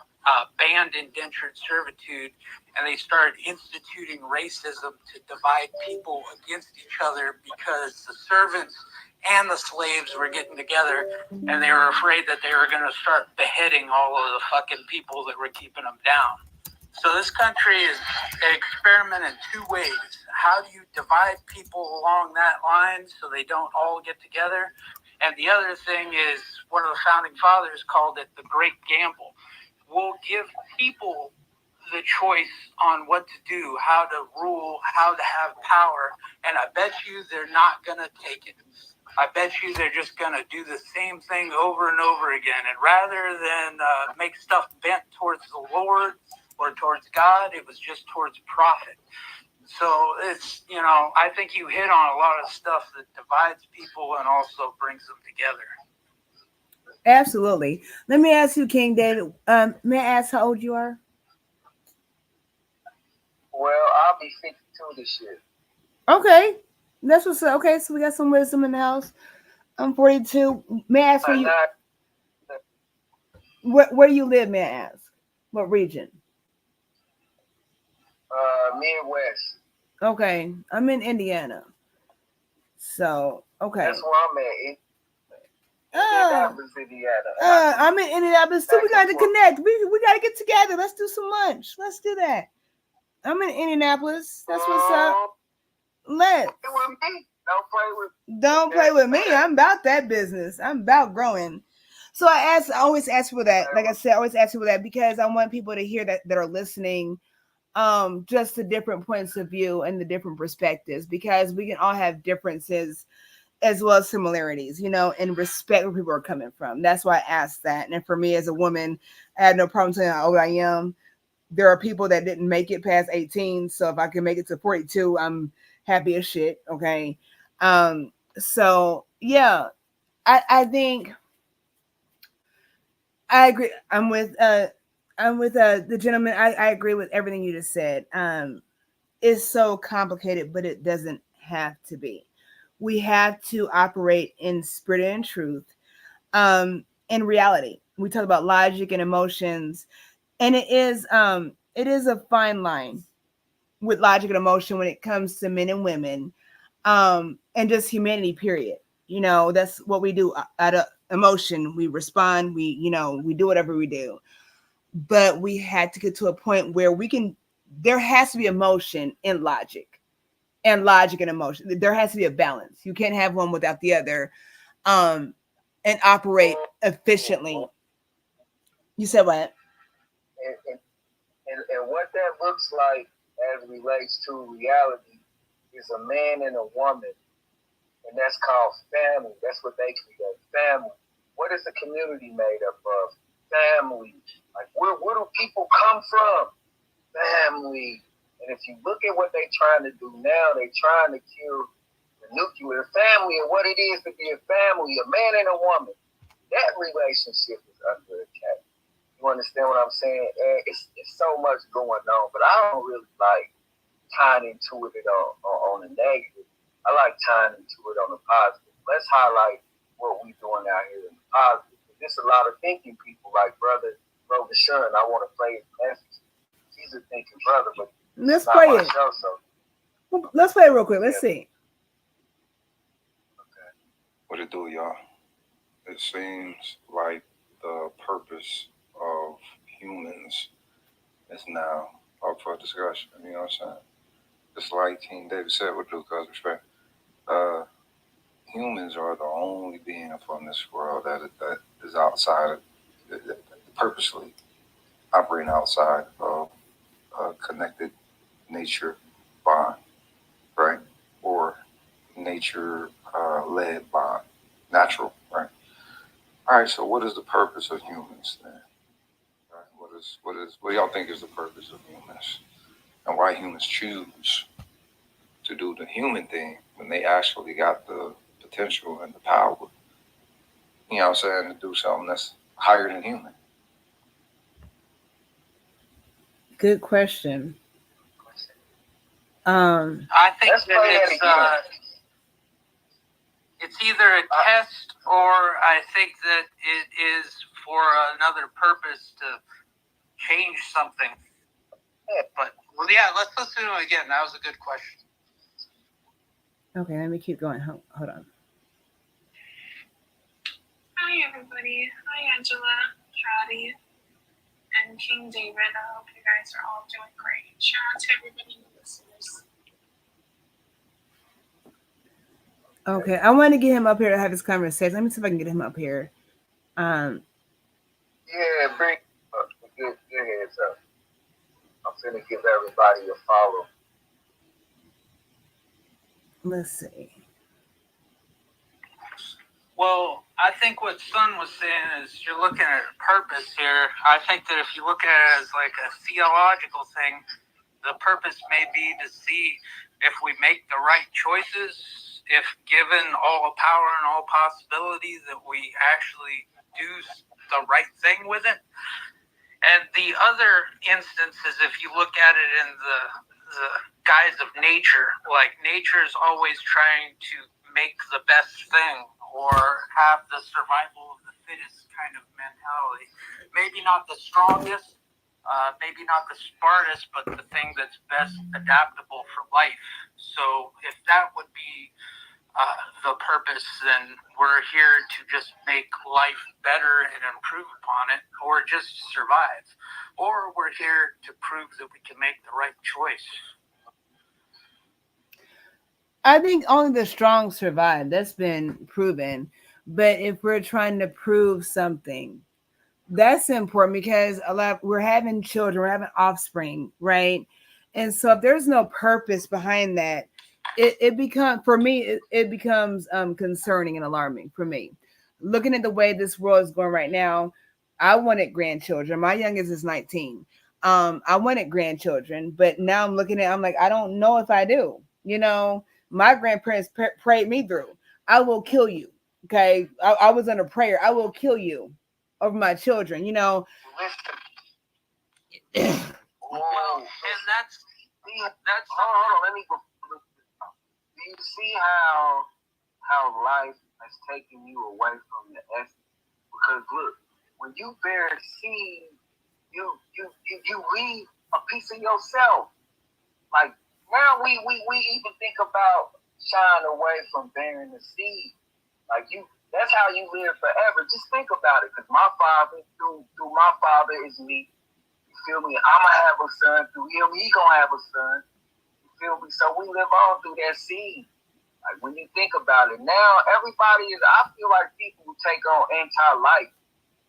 banned indentured servitude, and they started instituting racism to divide people against each other because the servants and the slaves were getting together, and they were afraid that they were going to start beheading all of the fucking people that were keeping them down. So this country is an experiment in 2 ways. How do you divide people along that line so they don't all get together? And the other thing is, one of the founding fathers called it the great gamble. We'll give people the choice on what to do, how to rule, how to have power, and I bet you they're not going to take it. I bet you they're just going to do the same thing over and over again. And rather than make stuff bent towards the Lord or towards God, it was just towards profit. So it's, I think you hit on a lot of stuff that divides people and also brings them together. Absolutely. Let me ask you, King David. May I ask how old you are? Well, I'll be 52 this year. Okay. That's what's up. Okay, so we got some wisdom in the house. I'm 42. May I ask where you where do you live, may I ask? What region? Midwest. Okay, I'm in Indiana. So okay. That's where I'm at. Indianapolis, Indiana. I'm in Indianapolis too. We got to connect. We got to get together. Let's do some lunch. Let's do that. I'm in Indianapolis. That's what's up. Let's. Don't play with me. I'm about that business. I'm about growing. So I always ask for that. Like I said, I always ask people that because I want people to hear that are listening, just the different points of view and the different perspectives, because we can all have differences as well as similarities, and respect where people are coming from. That's why I asked that. And for me as a woman, I had no problem telling how old I am. There are people that didn't make it past 18. So if I can make it to 42, I'm happy as shit. Okay. So yeah, I think I agree. I'm with the gentleman. I agree with everything you just said. It's so complicated, but it doesn't have to be. We have to operate in spirit and truth, in reality. We talk about logic and emotions, and it is a fine line with logic and emotion when it comes to men and women, and just humanity. Period. That's what we do out of emotion. We respond. We do whatever we do, but we had to get to a point where we can. There has to be emotion in logic and logic and emotion. There has to be a balance. You can't have one without the other, and operate efficiently. You said what? And what that looks like as relates to reality is a man and a woman, and that's called family. That's what they create, family. What is the community made up of? Family. Like where do people come from? Family. And if you look at what they're trying to do now, they're trying to kill the nuclear family and what it is to be a family, a man and a woman. That relationship is under attack. You understand what I'm saying? And it's so much going on, but I don't really like tying into it on the negative. I like tying into it on the positive. Let's highlight what we're doing out here in the positive. There's a lot of thinking people like Brother Sean. I want to play his message. He's a thinking brother, but let's play it. Show, so. Let's play it real quick. Let's see. Okay. What it do, y'all? It seems like the purpose of humans is now up for discussion. You know what I'm saying? Just like King David said, with due respect, humans are the only being from this world that is outside, purposely operating outside of connected nature bond, right? Or nature led bond, natural, right? All right. So, what is the purpose of humans then? Right? What do y'all think is the purpose of humans, and why humans choose to do the human thing when they actually got the potential and the power, you know what I'm saying, to do something that's higher than human? Good question. I think that it's either a test, or I think that it is for another purpose to change something. But well, yeah, let's listen to it again. That was a good question. Okay, let me keep going. Hold on. Hi everybody. Hi Angela, Patty, and King David. I hope you guys are all doing great. Shout out to everybody in the listeners. Okay, I want to get him up here to have this conversation. Let me see if I can get him up here. Yeah, bring good heads up. I'm finna give everybody a follow. Let's see. Well, I think what Sun was saying is you're looking at a purpose here. I think that if you look at it as like a theological thing, the purpose may be to see if we make the right choices, if given all power and all possibilities, that we actually do the right thing with it. And the other instance is if you look at it in the guise of nature, like nature is always trying to make the best thing or have the survival of the fittest kind of mentality. Maybe not the strongest, maybe not the smartest, but the thing that's best adaptable for life. So if that would be the purpose, then we're here to just make life better and improve upon it, or just survive. Or we're here to prove that we can make the right choice. I think only the strong survive. That's been proven. But if we're trying to prove something, that's important because we're having children, we're having offspring, right? And so if there's no purpose behind that, it becomes for me it becomes concerning and alarming for me. Looking at the way this world is going right now, I wanted grandchildren. My youngest is 19. I wanted grandchildren, but now I'm like, I don't know if I do. My grandparents prayed me through. I will kill you. Okay. I was under prayer. I will kill you over my children. Listen. Well, and that's hold on. Let me go. Do you see how life has taken you away from the essence? Because look, when you bear seed, you read a piece of yourself. Like now we even think about shying away from bearing the seed. Like that's how you live forever. Just think about it. Because my father, through my father is me. You feel me? I'ma have a son. Through him, he gonna have a son. You feel me? So we live on through that seed. Like when you think about it, now everybody is. I feel like people who take on anti-life,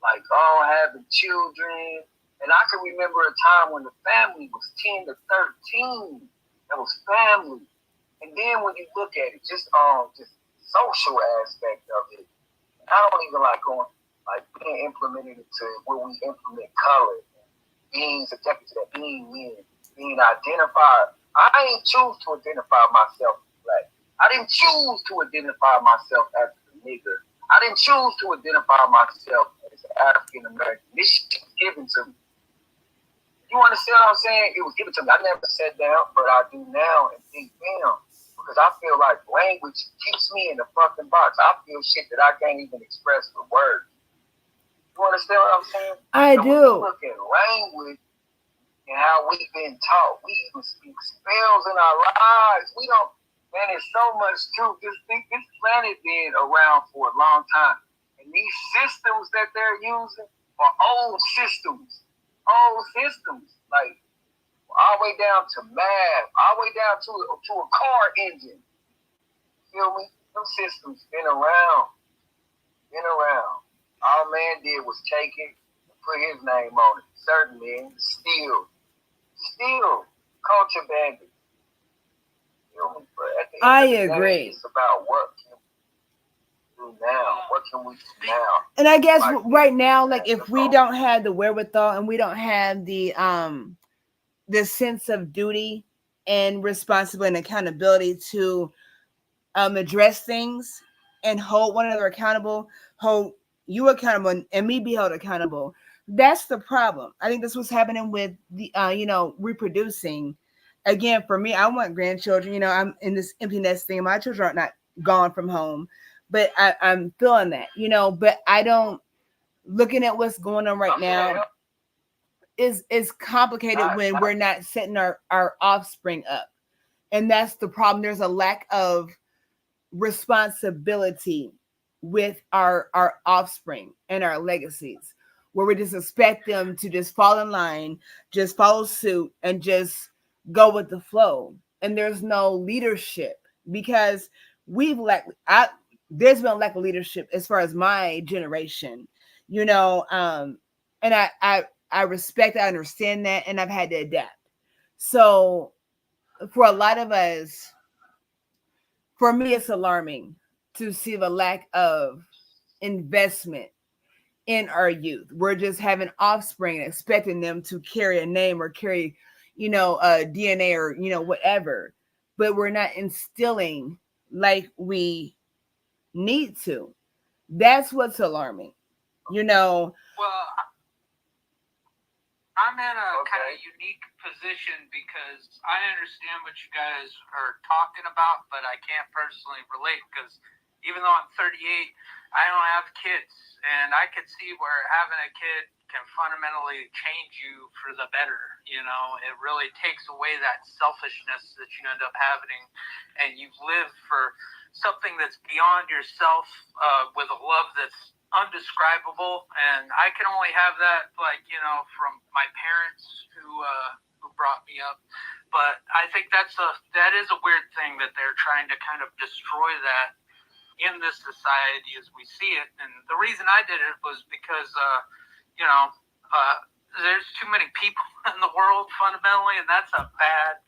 like having children. And I can remember a time when the family was 10 to 13. That was family. And then when you look at it, just social aspect of it, I don't even like being implemented into where we implement color, being subjected to that, being men, being identified. I ain't choose to identify myself as black. I didn't choose to identify myself as a nigger. I didn't choose to identify myself as African American. This shit was given to me. You understand what I'm saying? It was given to me. I never sat down, but I do now and think, damn, because I feel like language keeps me in the fucking box. I feel shit that I can't even express with words. You understand what I'm saying? I do. When you look at language and how we've been taught, we even speak spells in our lives. We don't, man, there's so much truth. This planet been around for a long time. And these systems that they're using are old systems. Like all the way down to math, all the way down to a car engine. Feel me? Them systems been around. All man did was take it and put his name on it. Certain men still contrabanded. Feel me? But at the I end of the agree. day, it's about what can we do now? What can we do now? And I guess right now, like if we don't have the wherewithal and we don't have the sense of duty and responsibility and accountability to address things and hold one another accountable, hold you accountable and me be held accountable. That's the problem. I think that's what's happening with the reproducing. Again, for me, I want grandchildren. I'm in this empty nest thing. My children are not gone from home, but I'm feeling that. But I don't. Looking at what's going on right now is complicated when we're not setting our offspring up, and that's the problem. There's a lack of responsibility with our offspring and our legacies, where we just expect them to just fall in line, just follow suit, and just go with the flow. And there's no leadership because there's been a lack of leadership as far as my generation, and I respect, I understand that, and I've had to adapt. So for a lot of us, for me, it's alarming to see the lack of investment in our youth. We're just having offspring and expecting them to carry a name or carry, a DNA or, whatever. But we're not instilling like we need to. That's what's alarming. Well, I'm in a kind of unique position because I understand what you guys are talking about, but I can't personally relate because even though I'm 38, I don't have kids, and I could see where having a kid can fundamentally change you for the better. You know, it really takes away that selfishness that you end up having, and you live for something that's beyond yourself, with a love that's undescribable. And I can only have that, like, you know, from my parents who brought me up. But I think that is a weird thing that they're trying to kind of destroy that in this society as we see it. And the reason I did it was because, there's too many people in the world fundamentally, and that's a bad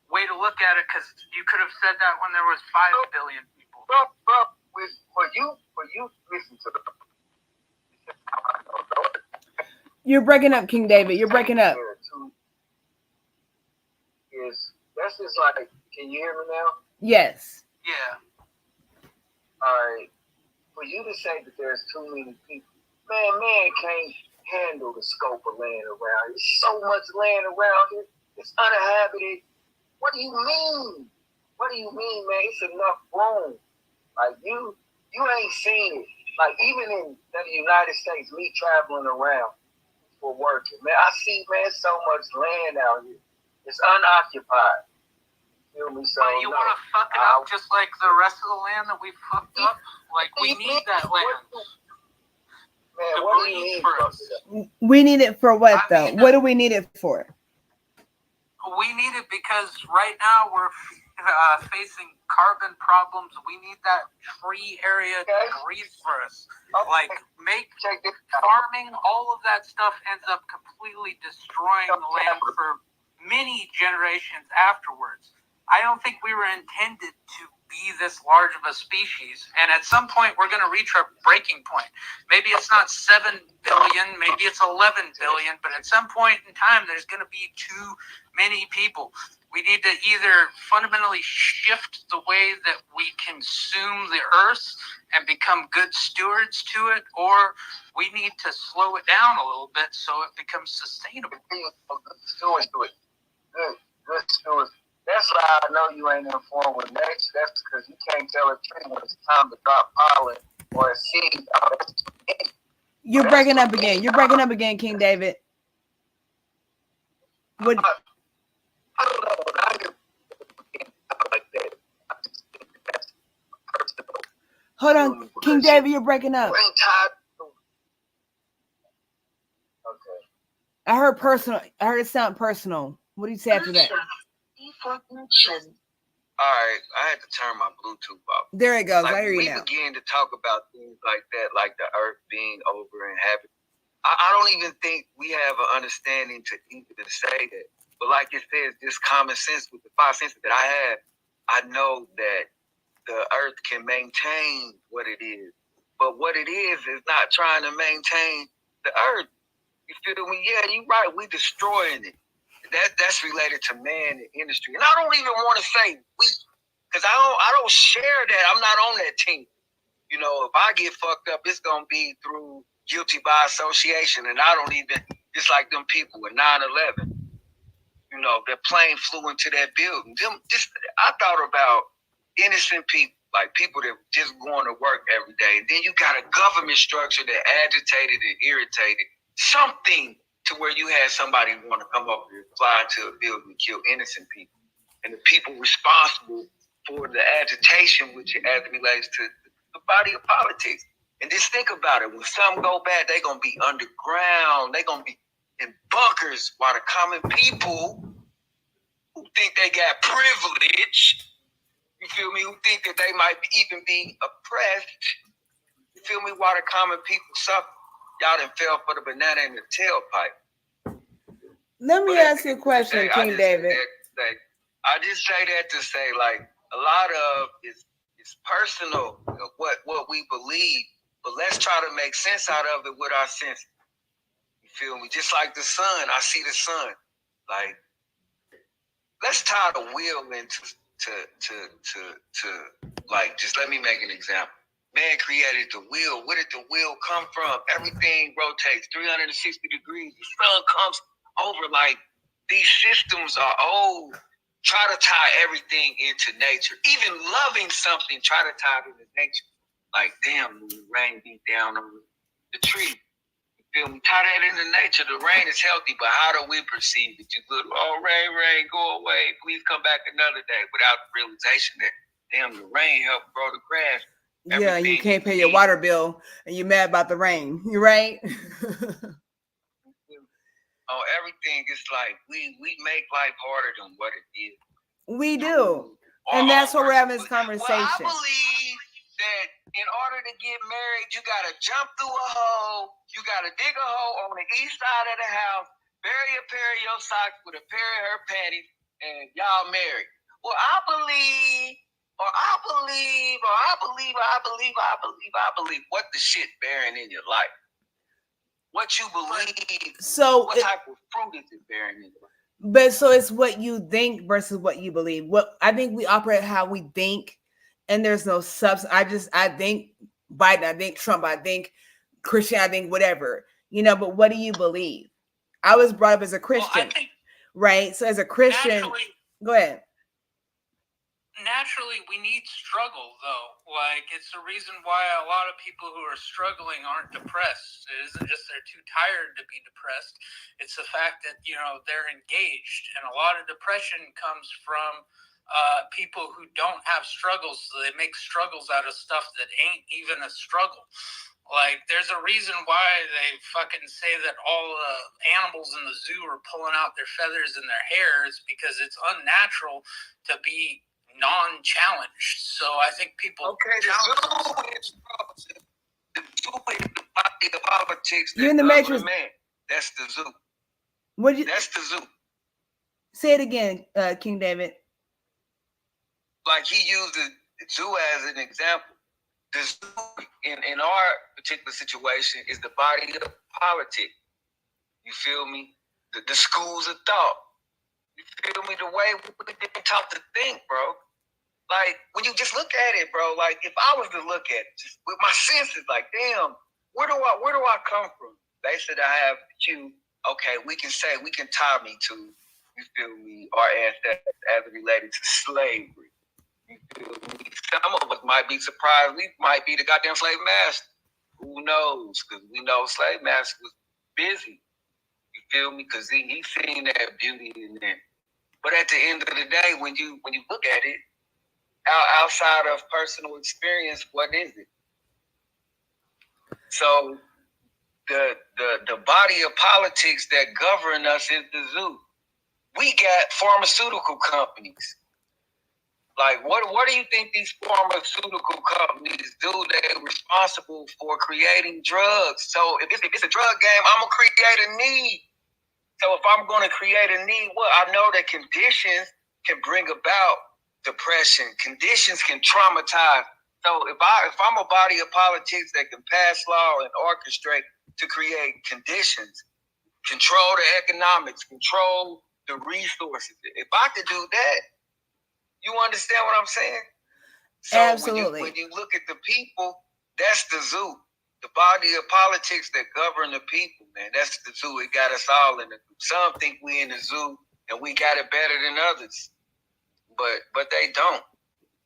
way to look at it, because you could have said that when there was 5 billion people. For you, listen to the. You're breaking up, King David. You're breaking up. That's just like, can you hear me now? Yes. Yeah. All right. For you to say that there's too many people, man can't handle the scope of land around. There's so much land around here. It's uninhabited. What do you mean? What do you mean, man? It's enough room. Like, you ain't seen it. Like, even in the United States, me traveling around for working, man, I see, man, so much land out here. It's unoccupied. Feel me? So, but you want to fuck it up just like the rest of the land that we fucked up? Like, we need that land. Man, what do you mean for us? We need it for what, though? What do we need it for? We need it because right now we're facing carbon problems. We need that tree area to breathe for us. Like, farming, all of that stuff ends up completely destroying the land for many generations afterwards. I don't think we were intended to be this large of a species, and at some point we're going to reach our breaking point. Maybe it's not 7 billion, maybe it's 11 billion, but at some point in time there's going to be too many people. We need to either fundamentally shift the way that we consume the earth and become good stewards to it, or we need to slow it down a little bit so it becomes sustainable. Stewards do it. Good stewards. That's why I know you ain't informed with nature. That's because you can't tell a tree when it's time to drop pollen or a seed. You're breaking up again. You're breaking up again, King David. What? I don't know. When I get like that, Hold on, King David, you're breaking up. Okay. I heard personal. I heard it sound personal. What do you say after that? All right, I had to turn my Bluetooth off. There it goes. Like, I hear you now. We begin to talk about things like that, like the earth being over-inhabited. I don't even think we have an understanding to even say that. But like it says, this common sense with the 5 senses that I have, I know that the earth can maintain what it is. But what it is not trying to maintain the earth. You feel me? Yeah, you're right. We destroying it. That's related to man and industry. And I don't even want to say we, because I don't share that. I'm not on that team. You know, if I get fucked up, it's going to be through guilty by association. And I don't even, it's like them people with 9/11. You know, the plane flew into that building. I thought about innocent people, like people that just going to work every day. And then you got a government structure that agitated and irritated something to where you had somebody want to come up here, fly into a building and kill innocent people. And the people responsible for the agitation, which as it relates to the body of politics. And just think about it. When something go bad, they're going to be underground. They're going to be in bunkers, while the common people who think they got privilege, you feel me, who think that they might even be oppressed, you feel me, while the common people suffer. Y'all done fell for the banana in the tailpipe. Let me ask you a question, King David. I just say that to say, like, a lot of it's personal, what we believe, but let's try to make sense out of it with our senses. You feel me? Just like the sun, I see the sun. Like, let's tie the wheel into like, just let me make an example. Man created the wheel. Where did the wheel come from? Everything rotates 360 degrees. The sun comes over. Like, these systems are old. Try to tie everything into nature. Even loving something, try to tie it into nature. Like, damn, the rain beat down on the tree. You feel me? Tie that into nature. The rain is healthy, but how do we perceive it? You look, oh, rain, go away. Please come back another day, without the realization that, damn, the rain helped grow the grass. Yeah, you can't pay your water bill and you're mad about the rain. You right? Oh, everything is like we make life harder than what it is. We do. And that's what we're having this conversation. Well, I believe that in order to get married, you got to jump through a hole. You got to dig a hole on the east side of the house, bury a pair of your socks with a pair of her panties, and y'all married. Well, I believe what the shit bearing in your life. What you believe. So what type of fruit is it bearing in your life? But so it's what you think versus what you believe. What I think we operate how we think, and there's no substance. I think Biden, I think Trump, I think Christian, I think whatever, but what do you believe? I was brought up as a Christian, right? So as a Christian, go ahead. Naturally, we need struggle, though. Like, it's the reason why a lot of people who are struggling aren't depressed. It isn't just they're too tired to be depressed. It's the fact that, they're engaged. And a lot of depression comes from people who don't have struggles. So they make struggles out of stuff that ain't even a struggle. Like, there's a reason why they fucking say that all the animals in the zoo are pulling out their feathers and their hairs, because it's unnatural to be non-challenged. So I think people. Okay, the zoo is the body of politics. You're in the Matrix. Man, that's the zoo. That's the zoo. Say it again, King David. Like, he used the zoo as an example. The zoo in our particular situation is the body of politics. You feel me? The schools of thought. You feel me? The way we taught to think, bro. Like, when you just look at it, bro, like, if I was to look at it, just with my senses, like, damn, where do I come from? They said I have you. Okay, we can tie me to, you feel me, our ancestors as it related to slavery. You feel me? Some of us might be surprised. We might be the goddamn slave master. Who knows? Because we know slave master was busy. You feel me? Because he seen that beauty in there. But at the end of the day, when you look at it, outside of personal experience, what is it? So the body of politics that govern us is the zoo. We got pharmaceutical companies. Like, what do you think these pharmaceutical companies do? They're responsible for creating drugs. So if it's a drug game, I'm gonna create a need. So if I'm gonna create a need, I know that conditions can bring about depression. Conditions can traumatize. So if I'm a body of politics that can pass law and orchestrate to create conditions, control the economics, control the resources. If I could do that, you understand what I'm saying? So absolutely. When you look at the people, that's the zoo. The body of politics that govern the people, man. That's the zoo. It got us all in the zoo. Some think we in the zoo and we got it better than others. But they don't.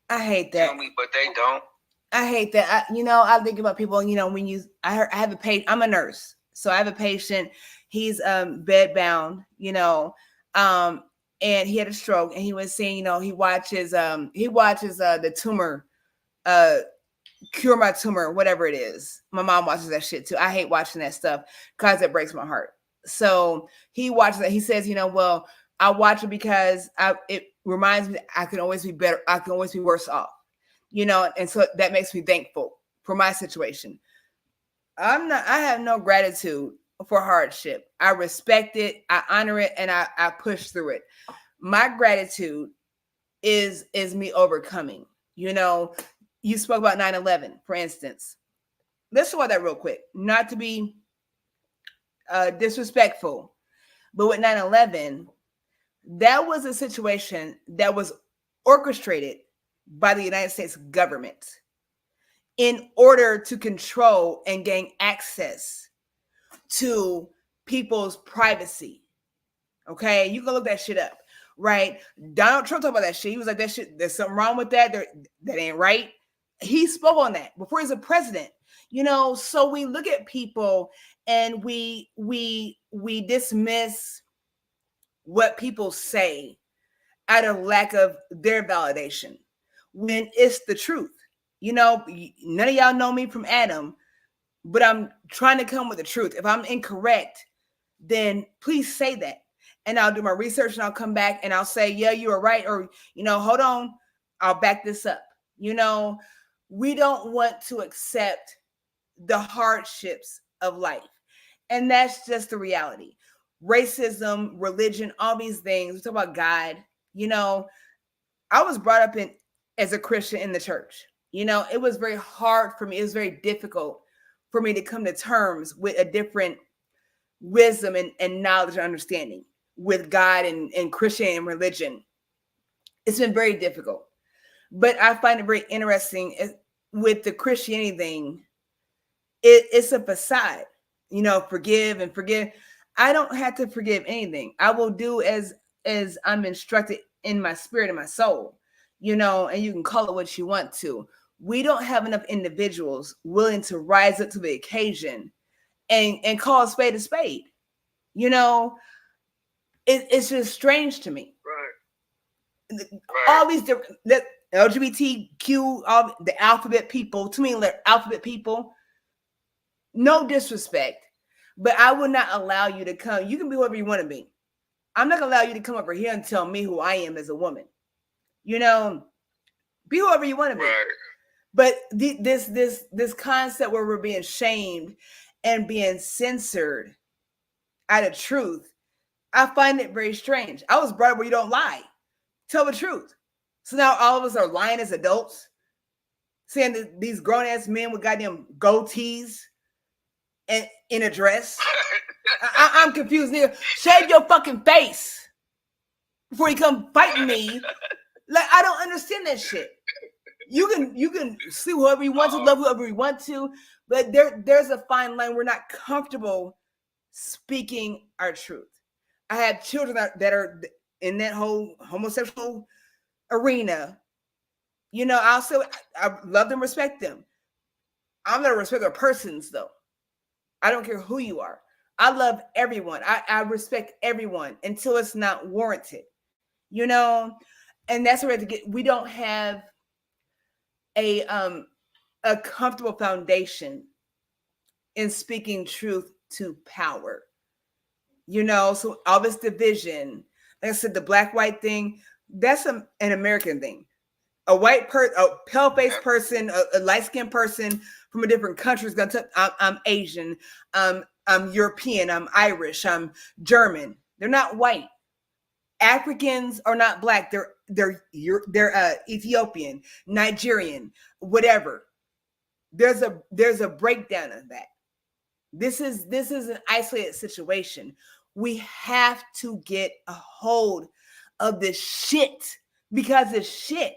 I hate that. Tell me, but they don't. I hate that. I think about people, when I have a patient, I'm a nurse. So I have a patient, he's bed bound, and he had a stroke, and he was saying, he watches the tumor, Cure My Tumor, whatever it is. My mom watches that shit too. I hate watching that stuff because it breaks my heart. So he watches that. He says, well, I watch it because it reminds me I can always be better. I can always be worse off, and so that makes me thankful for my situation. I have no gratitude for hardship. I respect it, I honor it, and I push through it. My gratitude is me overcoming. You spoke about 9/11, for instance. Let's talk about that real quick. Not to be disrespectful, but with 9/11, that was a situation that was orchestrated by the United States government in order to control and gain access to people's privacy. Okay, you can look that shit up, right? Donald Trump talked about that shit. He was like, that shit, there's something wrong with that. That ain't right. He spoke on that before he's a president. So we look at people and we dismiss what people say out of lack of their validation when it's the truth. None of y'all know me from Adam, but I'm trying to come with the truth. If I'm incorrect, then please say that. And I'll do my research and I'll come back and I'll say, yeah, you are right. Or, hold on, I'll back this up. We don't want to accept the hardships of life. And that's just the reality. Racism, religion, all these things. We talk about God. I was brought up as a Christian in the church. It was very hard for me. It was very difficult for me to come to terms with a different wisdom and knowledge and understanding with God and Christian and religion. It's been very difficult. But I find it very interesting with the Christianity thing. It's a facade, forgive and forgive. I don't have to forgive anything. I will do as I'm instructed in my spirit and my soul, and you can call it what you want to. We don't have enough individuals willing to rise up to the occasion and call a spade a spade. It's just strange to me. Right. All these different LGBTQ, all the alphabet people, to me, they're alphabet people. No disrespect, but I will not allow you to come. You can be whoever you want to be. I'm not gonna allow you to come over here and tell me who I am as a woman. Be whoever you want to be. Right. But this concept where we're being shamed and being censored out of truth, I find it very strange. I was brought up where you don't lie. Tell the truth. So now all of us are lying as adults, saying that these grown-ass men with goddamn goatees and in a dress. I'm confused, nigga. Shave your fucking face before you come fighting me. Like, I don't understand that shit. You can sleep whoever you want to, love whoever you want to, but there's a fine line. We're not comfortable speaking our truth. I have children that are in that whole homosexual arena. I'll say I love them, respect them. I'm gonna respect their persons though. I don't care who you are. I love everyone. I respect everyone until it's not warranted. And that's where we have to get. We don't have a comfortable foundation in speaking truth to power. So all this division, like I said, the black-white thing, that's an American thing. A pale-faced person, a light-skinned person from a different country is going to I'm Asian, I'm European, I'm Irish, I'm German. They're not white. Africans are not black. They're Ethiopian, Nigerian, whatever. There's a breakdown of that. This is an isolated situation. We have to get a hold of this shit because it's shit.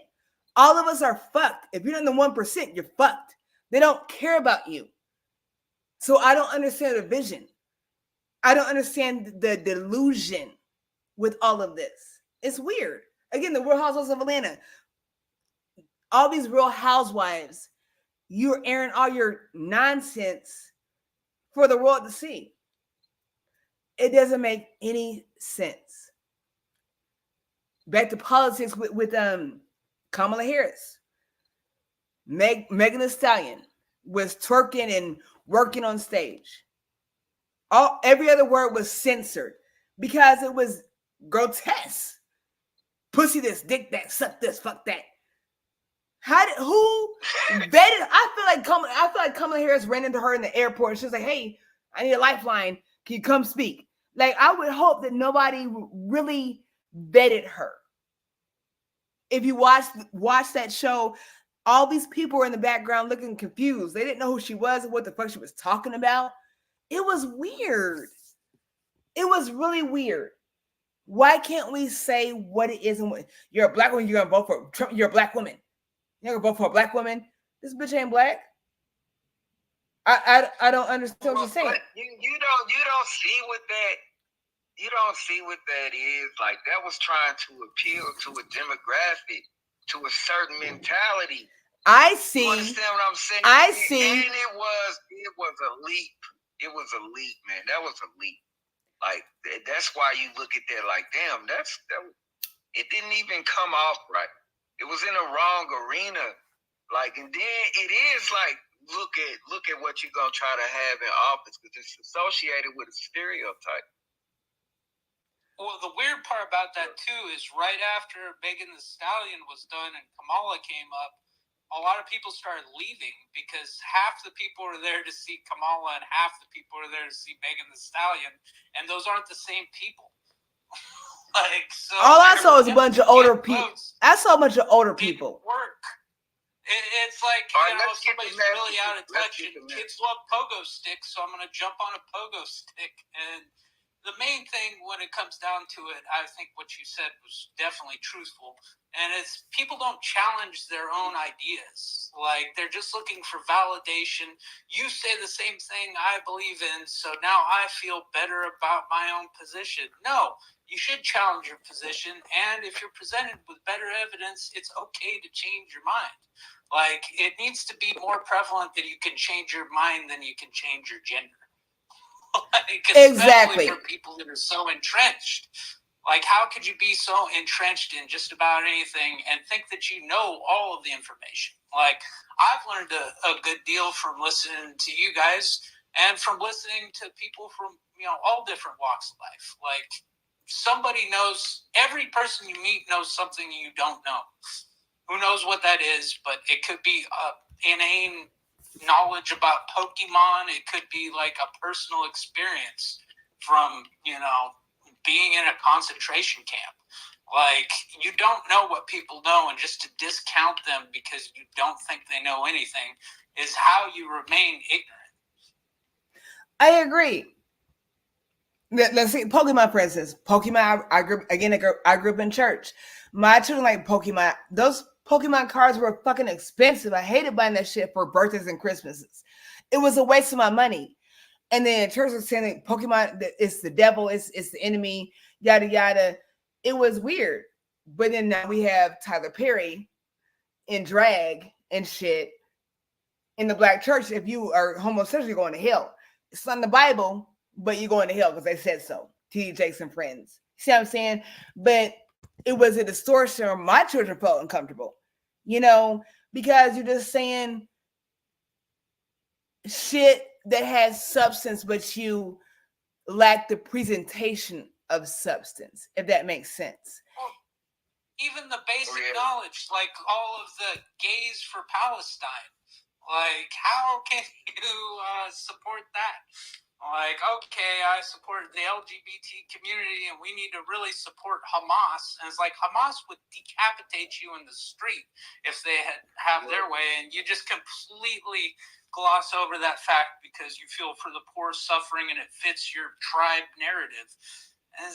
All of us are fucked. If you're in the 1%, you're fucked. They don't care about you. So I don't understand the vision. I don't understand the delusion with all of this. It's weird. Again, the Real Housewives of Atlanta. All these Real Housewives, you're airing all your nonsense for the world to see. It doesn't make any sense. Back to politics with Kamala Harris. Megan Thee Stallion was twerking and working on stage. Every other word was censored because it was grotesque. Pussy this, dick that, suck this, fuck that. Who vetted? I feel like Kamala Harris ran into her in the airport and she was like, "Hey, I need a lifeline. Can you come speak?" Like, I would hope that nobody really vetted her. If you watch that show, all these people were in the background looking confused. They didn't know who she was and what the fuck she was talking about. It was weird. It was really weird. Why can't we say what it is? And you're a black woman, you're gonna vote for Trump. You're a black woman. You're gonna vote for a black woman. This bitch ain't black. I don't understand what you're saying. You don't see what that. You don't see what that is. Like, that was trying to appeal to a demographic, to a certain mentality. I see. You understand what I'm saying? I see. And it was a leap. It was a leap, man. That was a leap. Like, that's why you look at that like, damn, it didn't even come off right. It was in the wrong arena. Like, and then it is like, look at what you're gonna try to have in office, because it's associated with a stereotype. Well, the weird part about that too is right after Megan Thee Stallion was done and Kamala came up, a lot of people started leaving because half the people are there to see Kamala and half the people are there to see Megan Thee Stallion, and those aren't the same people. Like, so all I saw was a bunch of older people. I saw a bunch of older people. Work. It's like, somebody's really out of touch, and kids love pogo sticks, so I'm going to jump on a pogo stick. And the main thing when it comes down to it, I think what you said was definitely truthful, and it's people don't challenge their own ideas. Like, they're just looking for validation. You say the same thing I believe in, so now I feel better about my own position. No, you should challenge your position, and if you're presented with better evidence, it's okay to change your mind. Like, it needs to be more prevalent that you can change your mind than you can change your gender. Like, especially for people that are so entrenched. Like, how could you be so entrenched in just about anything and think that you know all of the information? Like, I've learned a good deal from listening to you guys and from listening to people from, all different walks of life. Like, every person you meet knows something you don't know. Who knows what that is, but it could be inane knowledge about Pokemon. It could be like a personal experience from, being in a concentration camp. Like, you don't know what people know, and just to discount them because you don't think they know anything is how you remain ignorant. I agree. Let's see, Pokemon, for instance. Pokemon, I grew up in church. My children like Pokemon. Those Pokemon cards were fucking expensive. I hated buying that shit for birthdays and Christmases. It was a waste of my money. And then church was saying that Pokemon, it's the devil, it's the enemy, yada yada. It was weird. But then now we have Tyler Perry in drag and shit in the black church. If you are homosexual, you're going to hell. It's not in the Bible, but you're going to hell because they said so. T.D. Jakes and friends. See what I'm saying? But it was a distortion, or my children felt uncomfortable, because you're just saying shit that has substance, but you lack the presentation of substance, if that makes sense. Even the basic knowledge, like all of the gays for Palestine. Like, how can you support that? Like, okay, I support the LGBT community and we need to really support Hamas. And it's like, Hamas would decapitate you in the street if they have their way. And you just completely gloss over that fact because you feel for the poor suffering and it fits your tribe narrative. And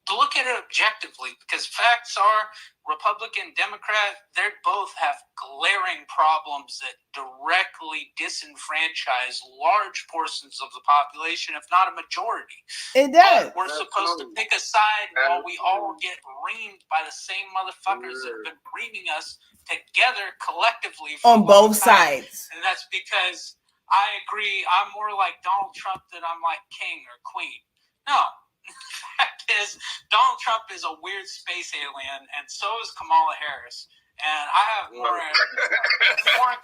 look at it objectively, because facts are Republican, Democrat, they both have glaring problems that directly disenfranchise large portions of the population, if not a majority. It does. But we're supposed to pick a side while we all get reamed by the same motherfuckers that have been reaming us together collectively on both sides. And that's because I agree, I'm more like Donald Trump than I'm like king or queen. No. The fact is, Donald Trump is a weird space alien, and so is Kamala Harris. And I have more.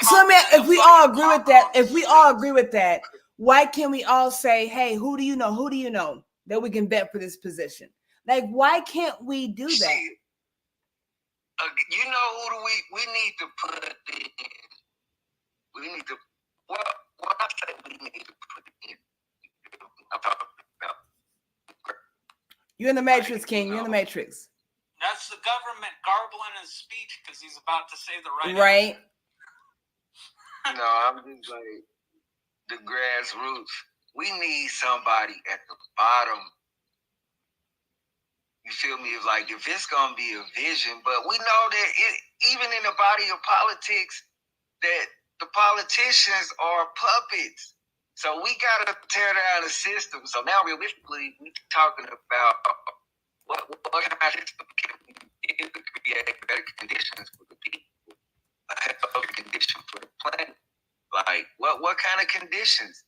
So, man, if we all agree with that, why can't we all say, "Hey, who do you know? Who do you know that we can bet for this position?" Like, why can't we do that? You know who do we need to put in? We need to. Well, I say we need to put in. I'm talking about. You're in the Matrix, King. You're in the Matrix. That's the government garbling his speech because he's about to say the right. No, I'm just like the grassroots. We need somebody at the bottom. You feel me? Like, if it's gonna be a vision, but we know that even in the body of politics, that the politicians are puppets. So we gotta tear down the system. So now, realistically, we're talking about what kind of system can we do to create better conditions for the people. for the planet. Like, what kind of conditions,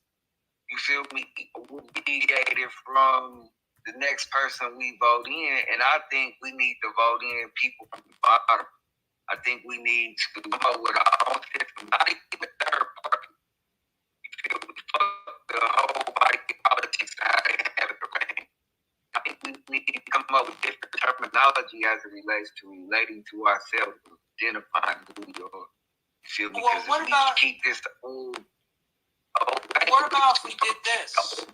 you feel me, will be mediated from the next person we vote in? And I think we need to vote in people from the bottom. I think we need to come up with our own system, not even third party. You feel me? Fuck the whole body politics and how they have it arranged. I think we need to come up with different terminology as it relates to relating to ourselves, identifying who we are. You feel me? Because if we keep this old what about if we did this?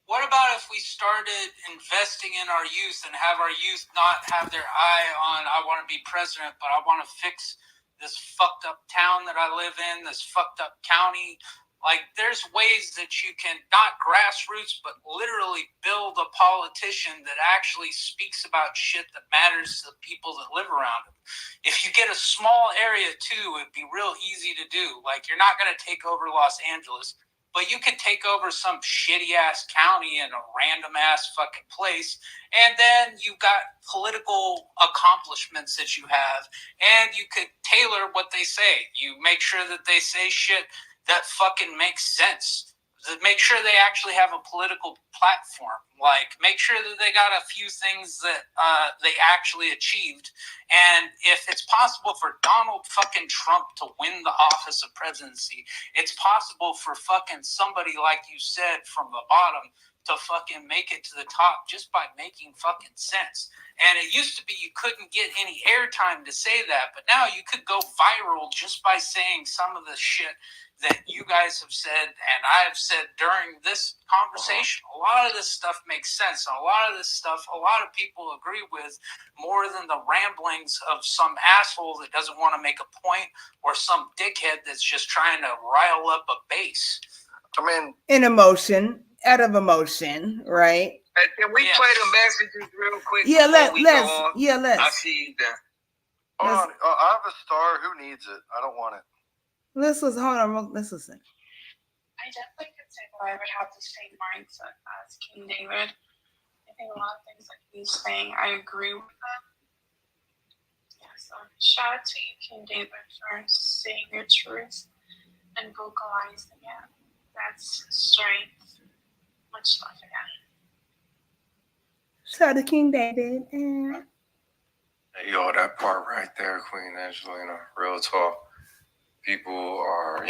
What about if we started investing in our youth and have our youth not have their eye on, I want to be president, but I want to fix this fucked up town that I live in, this fucked up county. Like, there's ways that you can, not grassroots, but literally build a politician that actually speaks about shit that matters to the people that live around him. If you get a small area, too, it'd be real easy to do. Like, you're not going to take over Los Angeles, but you could take over some shitty-ass county in a random-ass fucking place, and then you got political accomplishments that you have, and you could tailor what they say. You make sure that they say shit that fucking makes sense. Make sure they actually have a political platform. Like, make sure that they got a few things that they actually achieved. And if it's possible for Donald fucking Trump to win the office of presidency, it's possible for fucking somebody, like you said, from the bottom to fucking make it to the top just by making fucking sense. And it used to be you couldn't get any airtime to say that, but now you could go viral just by saying some of the shit that you guys have said and I've said during this conversation. A lot of this stuff makes sense. And a lot of this stuff, a lot of people agree with more than the ramblings of some asshole that doesn't want to make a point or some dickhead that's just trying to rile up a base. I mean, out of emotion, right? Can we play the messages real quick? Yeah, let's. I see that. Hold on. I have a star. Who needs it? I don't want it. Let's listen. Hold on. Let's listen. I definitely could say that I would have the same mindset as King David. I think a lot of things that he's saying, I agree with them. Yeah, so shout out to you, King David, for saying your truth and vocalizing it. That's strength. Much love again. Shout out to King David. Hey, yo, that part right there, Queen Angelina, real talk. People are,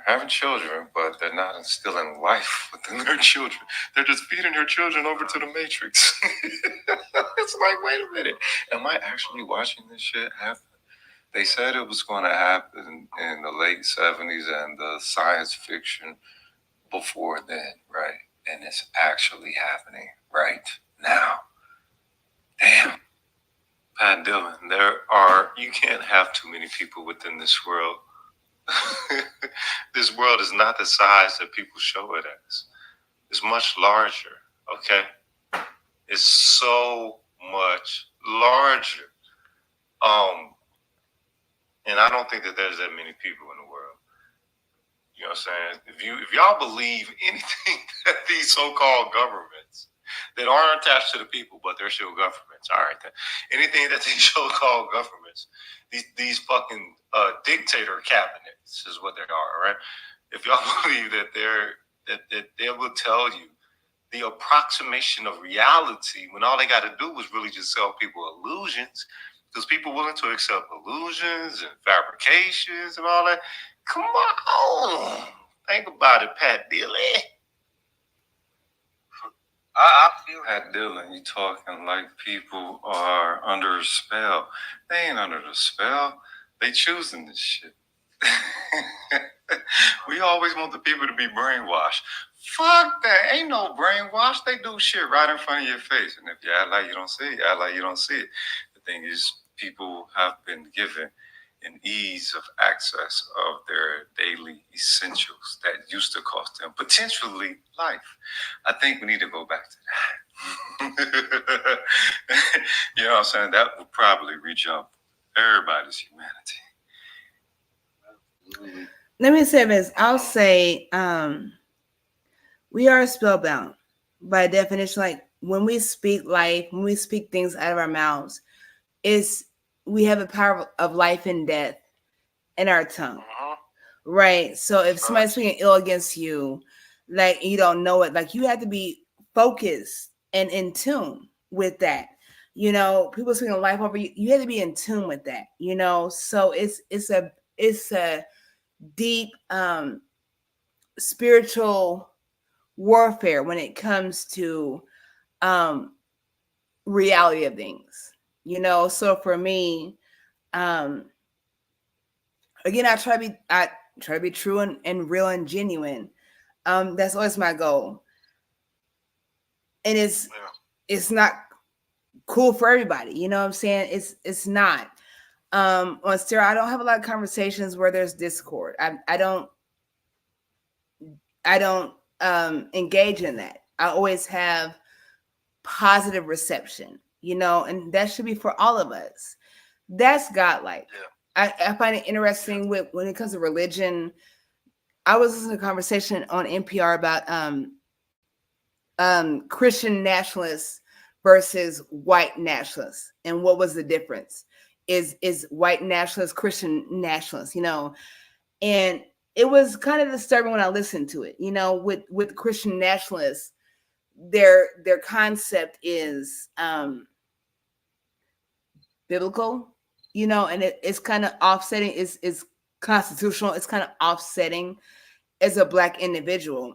having children, but they're not instilling life within their children. They're just feeding their children over to the Matrix. It's like, wait a minute. Am I actually watching this shit happen? They said it was going to happen in the late 70s and the science fiction before then, right? And it's actually happening right now. Damn. Pat Dillon, you can't have too many people within this world. This world is not the size that people show it as. It's much larger, okay? It's so much larger. And I don't think that there's that many people in the world. You know what I'm saying? If y'all believe anything that these so-called governments that aren't attached to the people, but they're still governments, all right, then. Anything that these so-called governments, these fucking dictator cabinets is what they are, right? If y'all believe that they will tell you the approximation of reality when all they got to do is really just sell people illusions, because people willing to accept illusions and fabrications and all that. Come on, think about it, Pat Dillon. I feel Pat Dillon, you talking like people are under a spell. They ain't under the spell. They choosing this shit. We always want the people to be brainwashed. Fuck that. Ain't no brainwash. They do shit right in front of your face. And if you act like you don't see it, act like you don't see it. The thing is, people have been given an ease of access of their daily essentials that used to cost them potentially life. I think we need to go back to that. You know what I'm saying? That would probably reach up everybody's humanity. Let me say this. I'll say we are spellbound by definition. Like, when we speak life, when we speak things out of our mouths, we have a power of life and death. and our tongue. Right. So if somebody's speaking ill against you, like you don't know it, like you have to be focused and in tune with that. You know, people speaking life over you, you have to be in tune with that, you know. So it's a deep spiritual warfare when it comes to reality of things, you know. So for me, again, I try to be true and real and genuine. That's always my goal. And it's not cool for everybody, you know what I'm saying? It's not. On Sarah, I don't have a lot of conversations where there's discord. I don't engage in that. I always have positive reception, you know, and that should be for all of us. That's godlike. I find it interesting with when it comes to religion. I was listening to a conversation on NPR about Christian nationalists versus white nationalists, and what was the difference? Is white nationalists Christian nationalists, you know? And it was kind of disturbing when I listened to it. You know, with Christian nationalists, their concept is biblical, you know, and it's kind of offsetting. It's constitutional. It's kind of offsetting as a Black individual.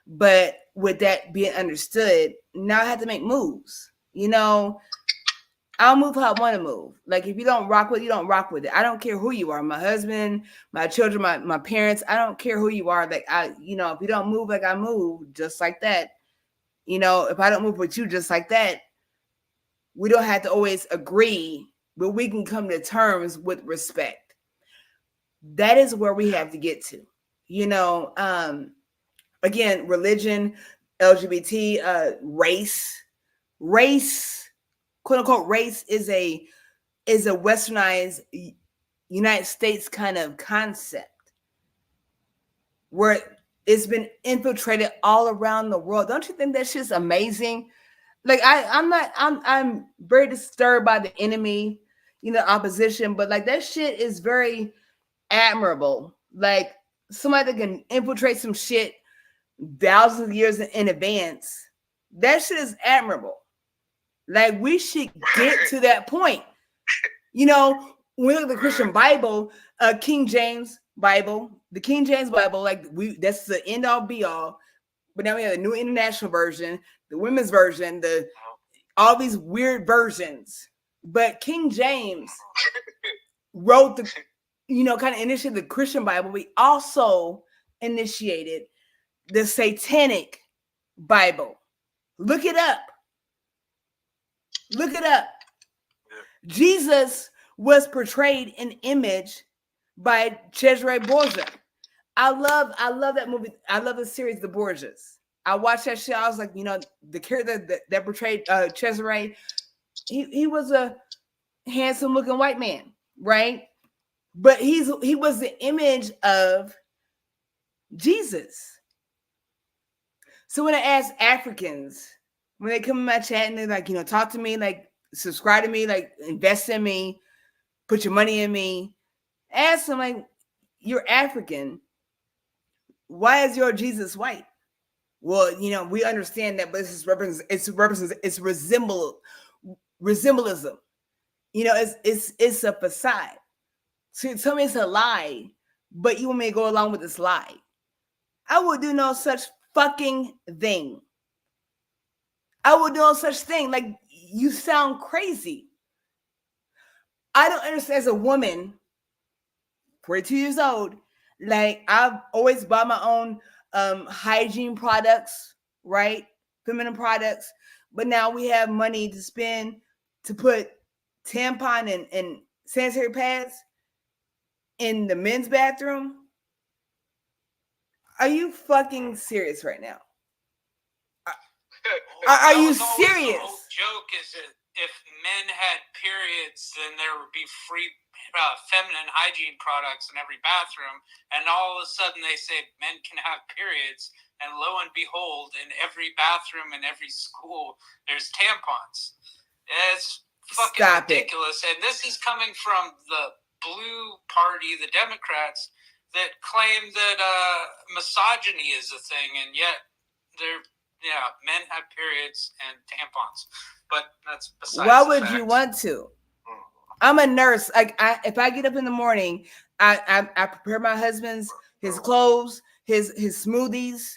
But with that being understood, now I have to make moves. You know, I'll move how I want to move. Like if you don't rock with it, you don't rock with it. I don't care who you are. My husband, my children, my parents. I don't care who you are. Like you know, if you don't move like I move, just like that. You know, if I don't move with you just like that, we don't have to always agree, but we can come to terms with respect. That is where we have to get to. You know, again, religion, LGBT, race, quote unquote, race is a westernized United States kind of concept where it's been infiltrated all around the world. Don't you think that shit's amazing? Like I'm very disturbed by the enemy, you know, opposition, but like that shit is very admirable. Like somebody that can infiltrate some shit thousands of years in advance. That shit is admirable. Like we should get to that point. You know, when we look at the Christian Bible, King James Bible, the King James Bible, like that's the end all be all. But now we have the New International Version, the Women's Version, all these weird versions. But King James wrote the, you know, kind of initiated the Christian Bible. We also initiated the Satanic Bible. Look it up. Look it up. Jesus was portrayed an image by Cesare Borgia. I love that movie. I love the series The Borgias. I watched that shit. I was like, you know, the character that portrayed Cesare, he was a handsome looking white man, right? But he was the image of Jesus. So when I ask Africans, when they come in my chat and they're like, you know, talk to me, like subscribe to me, like invest in me, put your money in me, ask them like, you're African. Why is your Jesus white? Well, you know, we understand that, but it's resemblism. You know, it's a facade. So you tell me it's a lie, but you want me to go along with this lie. I will do no such fucking thing. I will do no such thing. Like, you sound crazy. I don't understand as a woman, 42 years old, like I've always bought my own hygiene products, right? Feminine products. But now we have money to spend to put tampon and sanitary pads in the men's bathroom. Are you fucking serious right now? Are you serious? The whole joke is that if men had periods, then there would be free feminine hygiene products in every bathroom, and all of a sudden they say men can have periods, and lo and behold, in every bathroom in every school, there's tampons. It's fucking ridiculous, and this is coming from the blue party, the Democrats, that claim that misogyny is a thing, and yet men have periods and tampons. But that's besides. Why would you want to? I'm a nurse. If I get up in the morning, I prepare my husband's his clothes, his smoothies,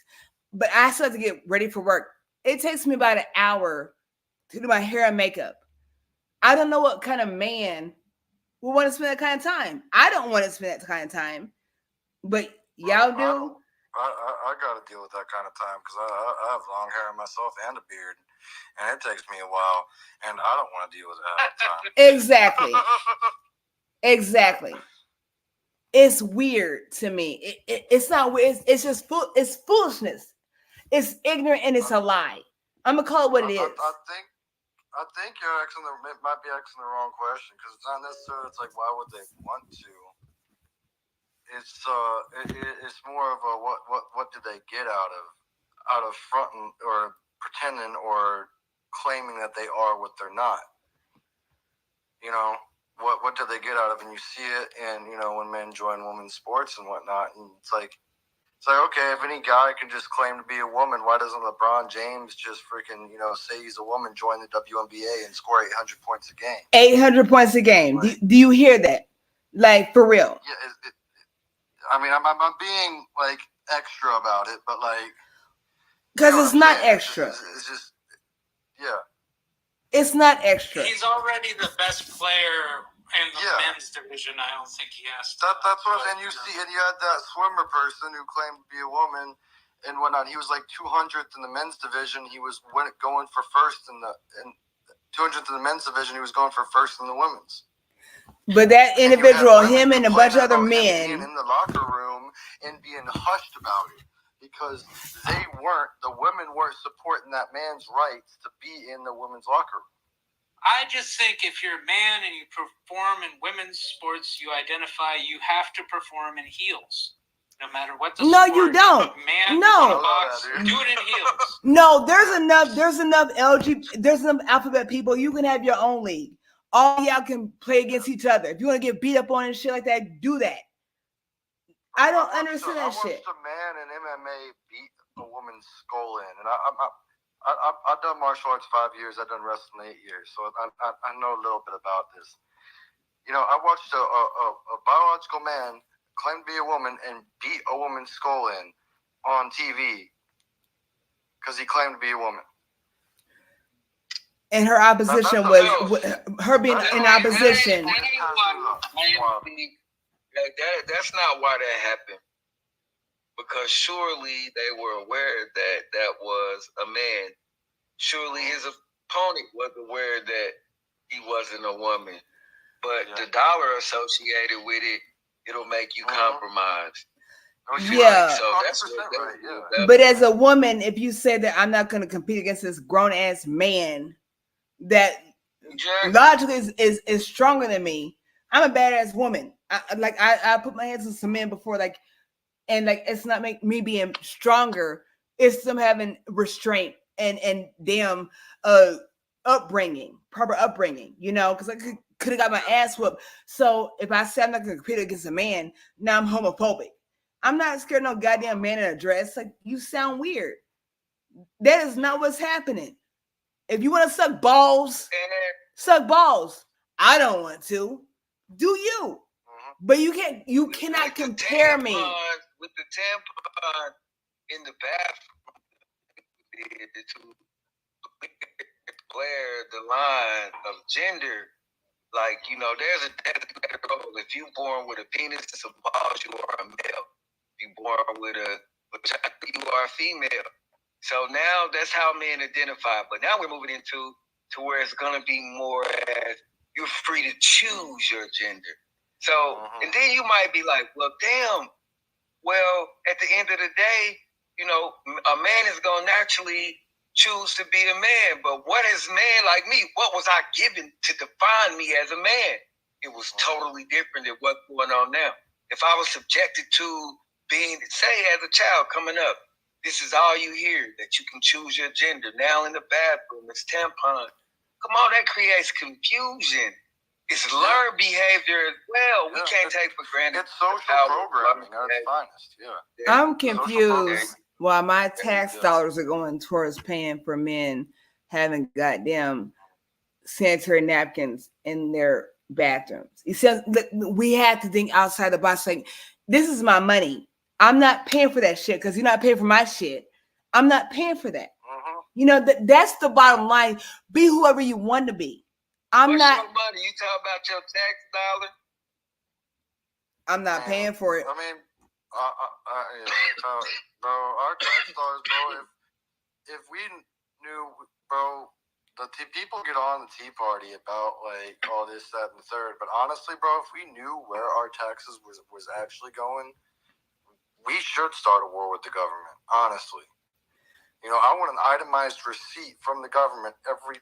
but I still have to get ready for work. It takes me about an hour to do my hair and makeup. I don't know what kind of man will want to spend that kind of time. I don't want to spend that kind of time, but y'all do. I got to deal with that kind of time because I have long hair myself and a beard, and it takes me a while, and I don't want to deal with that all the time. Exactly. Exactly. It's weird to me. It's not weird. It's just it's foolishness. It's ignorant and it's a lie. I'm gonna call it what it is. I think you're might be asking the wrong question because it's not necessarily. It's like why would they want to? It's more of a what do they get out of fronting or pretending or claiming that they are what they're not. You know, what do they get out of? And you see it, and when men join women's sports and whatnot, and it's like okay, if any guy can just claim to be a woman, why doesn't LeBron James just freaking say he's a woman, join the WNBA, and score 800 points a game? 800 points a game. Like, do you hear that? Like for real? Yeah. I mean, I'm being like extra about it, but like because it's not extra. It's just yeah. It's not extra. He's already the best player in the men's division. I don't think he has to. That's what. And you see, and you had that swimmer person who claimed to be a woman and whatnot. He was like 200th in the men's division. He was going for first in 200th in the men's division. He was going for first in the women's. But that individual, him and a bunch of other men, being in the locker room and being hushed about it because the women weren't supporting that man's rights to be in the women's locker room. I just think if you're a man and you perform in women's sports, you have to perform in heels. No matter what the sport. You don't. Man, no. Box, do it in heels. No, there's enough there's enough alphabet people. You can have your own league. All y'all can play against each other. If you want to get beat up on and shit like that, do that. I don't understand that shit. I watched a man in MMA beat a woman's skull in, and I've done martial arts 5 years. I've done wrestling 8 years, so I know a little bit about this. I watched a biological man claim to be a woman and beat a woman's skull in on TV because he claimed to be a woman. And her opposition was her being in opposition. That's not why that happened. Because surely they were aware that was a man. Surely his opponent was aware that he wasn't a woman. But the dollar associated with it, it'll make you compromise. Yeah. So that's right. But as a woman, if you say that I'm not going to compete against this grown ass man that logically is stronger than me, I'm a badass woman. I put my hands on some men before, and it's not make me being stronger. It's them having restraint and damn upbringing, proper upbringing, because I could have got my ass whooped. So if I say I'm not going to compete against a man, now I'm homophobic. I'm not scared of no goddamn man in a dress. Like, you sound weird. That is not what's happening. If you want to suck balls, suck balls. I don't want to. Do you? But you cannot compare me. With the tampon in the bathroom, to blur the line of gender. Like, there's a definite role. If you're born with a penis and some balls, you are a male. If you're born with a vagina, you are a female. So now that's how men identify. But now we're moving into where it's going to be more as you're free to choose your gender. So, and then you might be like, well, damn. Well, at the end of the day, a man is going to naturally choose to be a man. But what is man like me? What was I given to define me as a man? It was totally different than what's going on now. If I was subjected to being, say, as a child coming up, this is all you hear, that you can choose your gender. Now in the bathroom, it's tampon. Come on, that creates confusion. It's learned behavior as well. We can't take for granted. It's social programming at its finest. Yeah. I'm confused why my tax dollars are going towards paying for men having goddamn sanitary napkins in their bathrooms. He says we have to think outside the box. Like, this is my money. I'm not paying for that shit because you're not paying for my shit. I'm not paying for that. Mm-hmm. You know, that's the bottom line. Be whoever you want to be. What's your money? You talk about your tax dollar? I'm not paying for it. I mean, bro, our tax dollars, bro. If we knew, bro, people get on the Tea Party about like all this, that, and the third. But honestly, bro, if we knew where our taxes was actually going, we should start a war with the government. Honestly. You know, I want an itemized receipt from the government every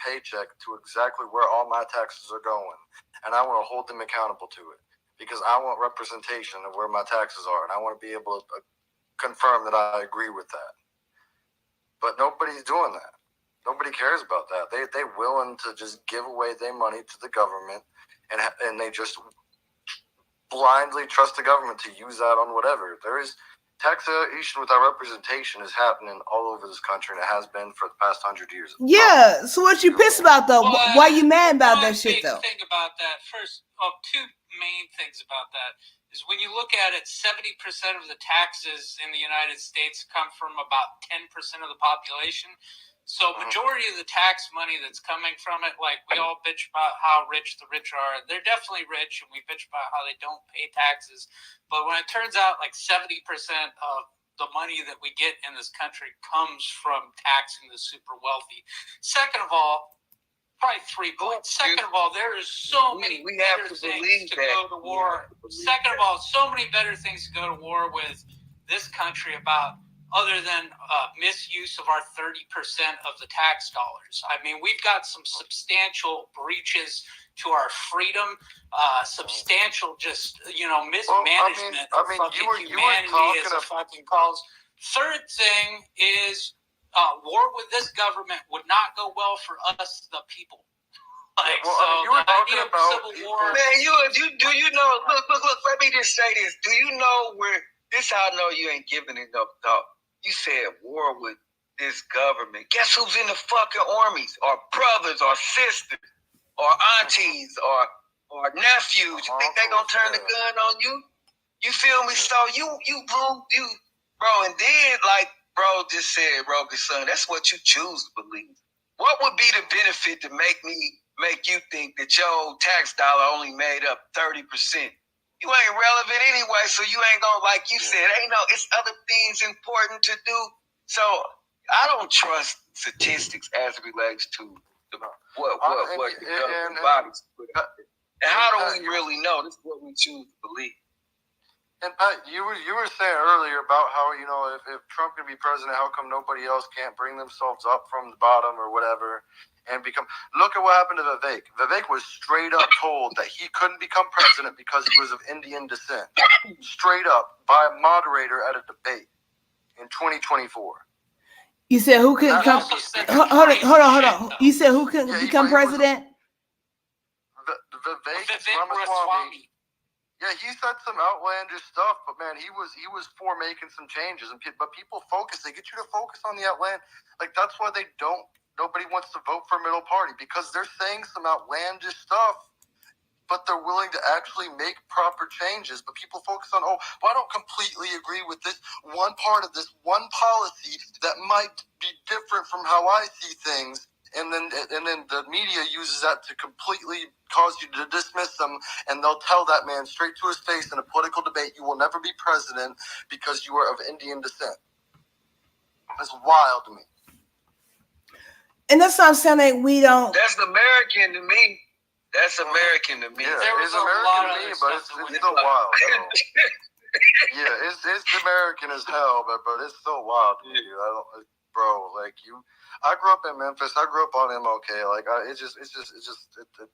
paycheck to exactly where all my taxes are going, and I want to hold them accountable to it because I want representation of where my taxes are, and I want to be able to confirm that I agree with that. But nobody's doing that. Nobody cares about that. They willing to just give away their money to the government, and they just blindly trust the government to use that on whatever. There is taxation without representation is happening all over this country, and it has been for the past 100 years. Yeah. So what you pissed about though? Why you mad about that shit though? Thing about that first, two main things about that is when you look at it, 70% of the taxes in the United States come from about 10% of the population. So majority of the tax money that's coming from it, like we all bitch about how rich the rich are. They're definitely rich, and we bitch about how they don't pay taxes. But when it turns out like 70% of the money that we get in this country comes from taxing the super wealthy. Second of all, probably 3 points. Second of all, there is so many better things to go to war. Second of all, so many better things to go to war with this country about, other than misuse of our 30% of the tax dollars. I mean, we've got some substantial breaches to our freedom, substantial just, mismanagement of humanity as a fucking cause. Third thing is war with this government would not go well for us, the people. Like, you were talking about civil war. Man, do you know? Look. Let me just say this. Do you know where? This how I know you ain't giving enough thought. You said war with this government. Guess who's in the fucking armies? Our brothers, our sisters, our aunties, or nephews. You think they gonna turn the gun on you? You feel me? So you, bro. And then, like bro just said, Rogan's son, that's what you choose to believe. What would be the benefit to make you think that your tax dollar only made up 30%? You ain't relevant anyway, so you ain't gonna, like you said, it's other things important to do. So I don't trust statistics as it relates to what the government bodies put out there. And how do we really know? This is what we choose to believe. And you were saying earlier about how, if Trump can be president, how come nobody else can't bring themselves up from the bottom or whatever and become... Look at what happened to Vivek. Vivek was straight up told that he couldn't become president because he was of Indian descent. Straight up by a moderator at a debate in 2024. You said who couldn't come... Hold on. You said who couldn't become president? Vivek Ramaswamy. Yeah, he said some outlandish stuff, but man, he was for making some changes. But people they get you to focus on the outland. Like, that's why nobody wants to vote for middle party, because they're saying some outlandish stuff, but they're willing to actually make proper changes. But people focus on, I don't completely agree with this one part of this one policy that might be different from how I see things. And then the media uses that to completely cause you to dismiss them, and they'll tell that man straight to his face in a political debate, you will never be president because you are of Indian descent. That's wild to me. And that's what I'm saying, like, we don't... That's American to me. That's American to me. Yeah, it's American to me, but it's still wild. Yeah, it's American as hell, but it's still wild to me, dude. I grew up in Memphis. I grew up on MLK. Like, it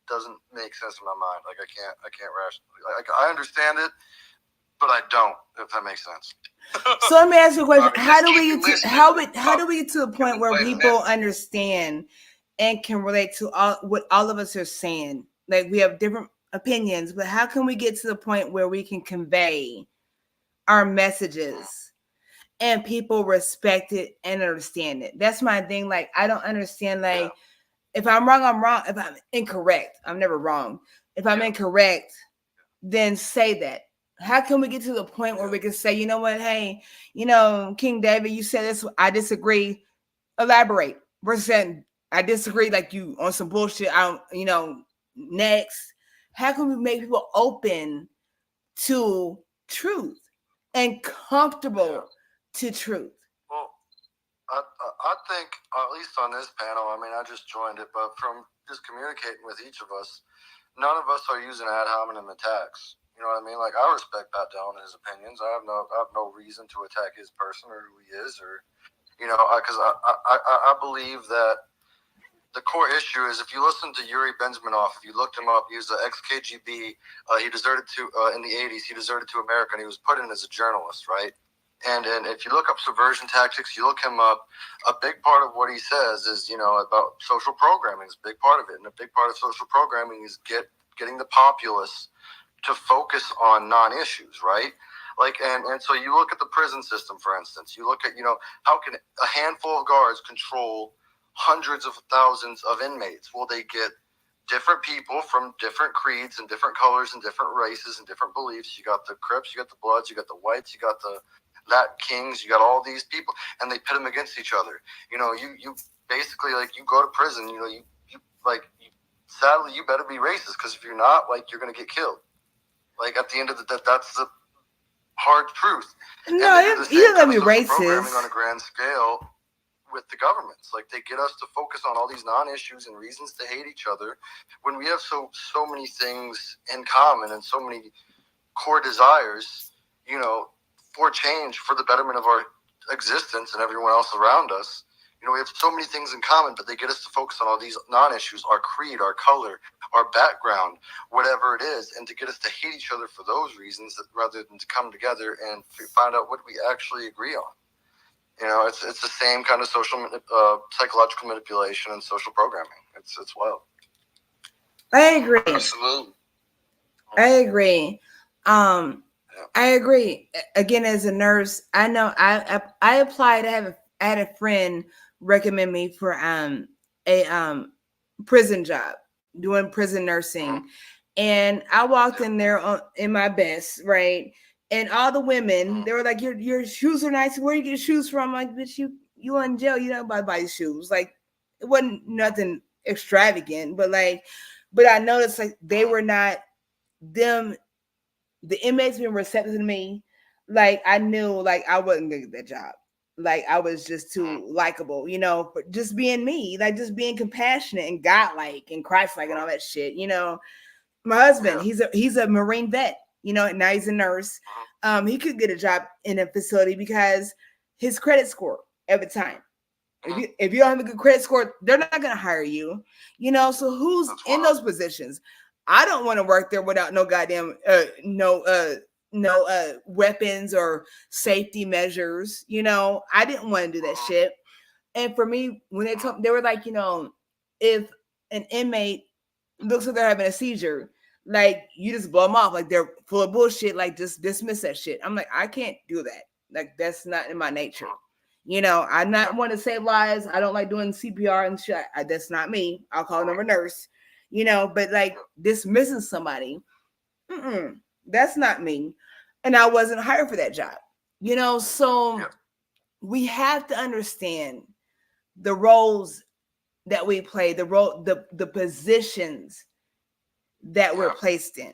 doesn't make sense in my mind. Like, I can't rationally. Like, I understand it, but I don't. If that makes sense. So let me ask you a question: How do we get to a point where people understand and can relate to what all of us are saying Like we have different opinions, but how can we get to the point where we can convey our messages and people respect it and understand it? That's my thing. Like, I don't understand, like, if I'm wrong, I'm wrong. If I'm incorrect, I'm never wrong. If I'm incorrect, then say that. How can we get to the point where we can say, you know what, hey, you know, King David, you said this, I disagree. Elaborate. Versus saying, I disagree, like you on some bullshit. I don't, you know, next. How can we make people open to truth and comfortable to truth? Well, I think, at least on this panel, I mean, I just joined it, but from just communicating with each of us, none of us are using ad hominem attacks. You know what I mean? Like, I respect Pat Dillon and his opinions. I have no reason to attack his person or who he is, or, you know, because I believe that the core issue is, if you listen to Yuri Benzmanov, if you looked him up, he was an ex-KGB. He deserted to in the 80s. He deserted to America, and he was put in as a journalist, right? And if you look up subversion tactics, you look him up, a big part of what he says is, you know, about social programming is a big part of it. And a big part of social programming is getting the populace to focus on non-issues, right? Like, and so you look at the prison system, for instance. You look at, you know, how can a handful of guards control hundreds of thousands of inmates? Well, they get different people from different creeds and different colors and different races and different beliefs. You got the Crips, you got the Bloods, you got the Whites, you got the Latin Kings, you got all these people, and they pit them against each other. You know, you basically, like, you go to prison, you know, sadly, you better be racist, because if you're not, like, you're going to get killed. Like, at the end of the day, that's the hard truth. No, you don't gotta be racist. Programming on a grand scale with the governments, like, they get us to focus on all these non-issues and reasons to hate each other, when we have so many things in common and so many core desires, you know, for change, for the betterment of our existence and everyone else around us. You know, we have so many things in common, but they get us to focus on all these non-issues, our creed, our color, our background, whatever it is, and to get us to hate each other for those reasons, rather than to come together and find out what we actually agree on. You know, it's the same kind of psychological manipulation and social programming. It's wild. I agree. Absolutely. I agree. I agree. Again, as a nurse, I know I applied. I had a friend recommend me for a prison job, doing prison nursing, and I walked in there in my best, right? And all the women, they were like, "Your shoes are nice. Where you get your shoes from?" I'm like, "Bitch, you in jail? You don't buy shoes." Like, it wasn't nothing extravagant, but I noticed, like, they were not them. The inmates been receptive to me. Like, I knew, like, I wasn't gonna get that job. Like, I was just too likable, you know, for just being me, like, just being compassionate and godlike and Christ-like and all that shit, you know. My husband, he's a Marine vet, you know, and now he's a nurse. He could get a job in a facility because his credit score every time. If you don't have a good credit score, they're not gonna hire you, you know. So who's in those positions? I don't want to work there without no goddamn weapons or safety measures. You know, I didn't want to do that shit. And for me, when they were like, you know, if an inmate looks like they're having a seizure, like, you just blow them off, like they're full of bullshit, like, just dismiss that shit. I'm like, I can't do that. Like, that's not in my nature. You know, I'm not one to save lives. I don't like doing CPR and shit. That's not me. I'll call another nurse. You know, but like dismissing somebody, that's not me. And I wasn't hired for that job. You know, so we have to understand the roles that we play, the positions that we're placed in.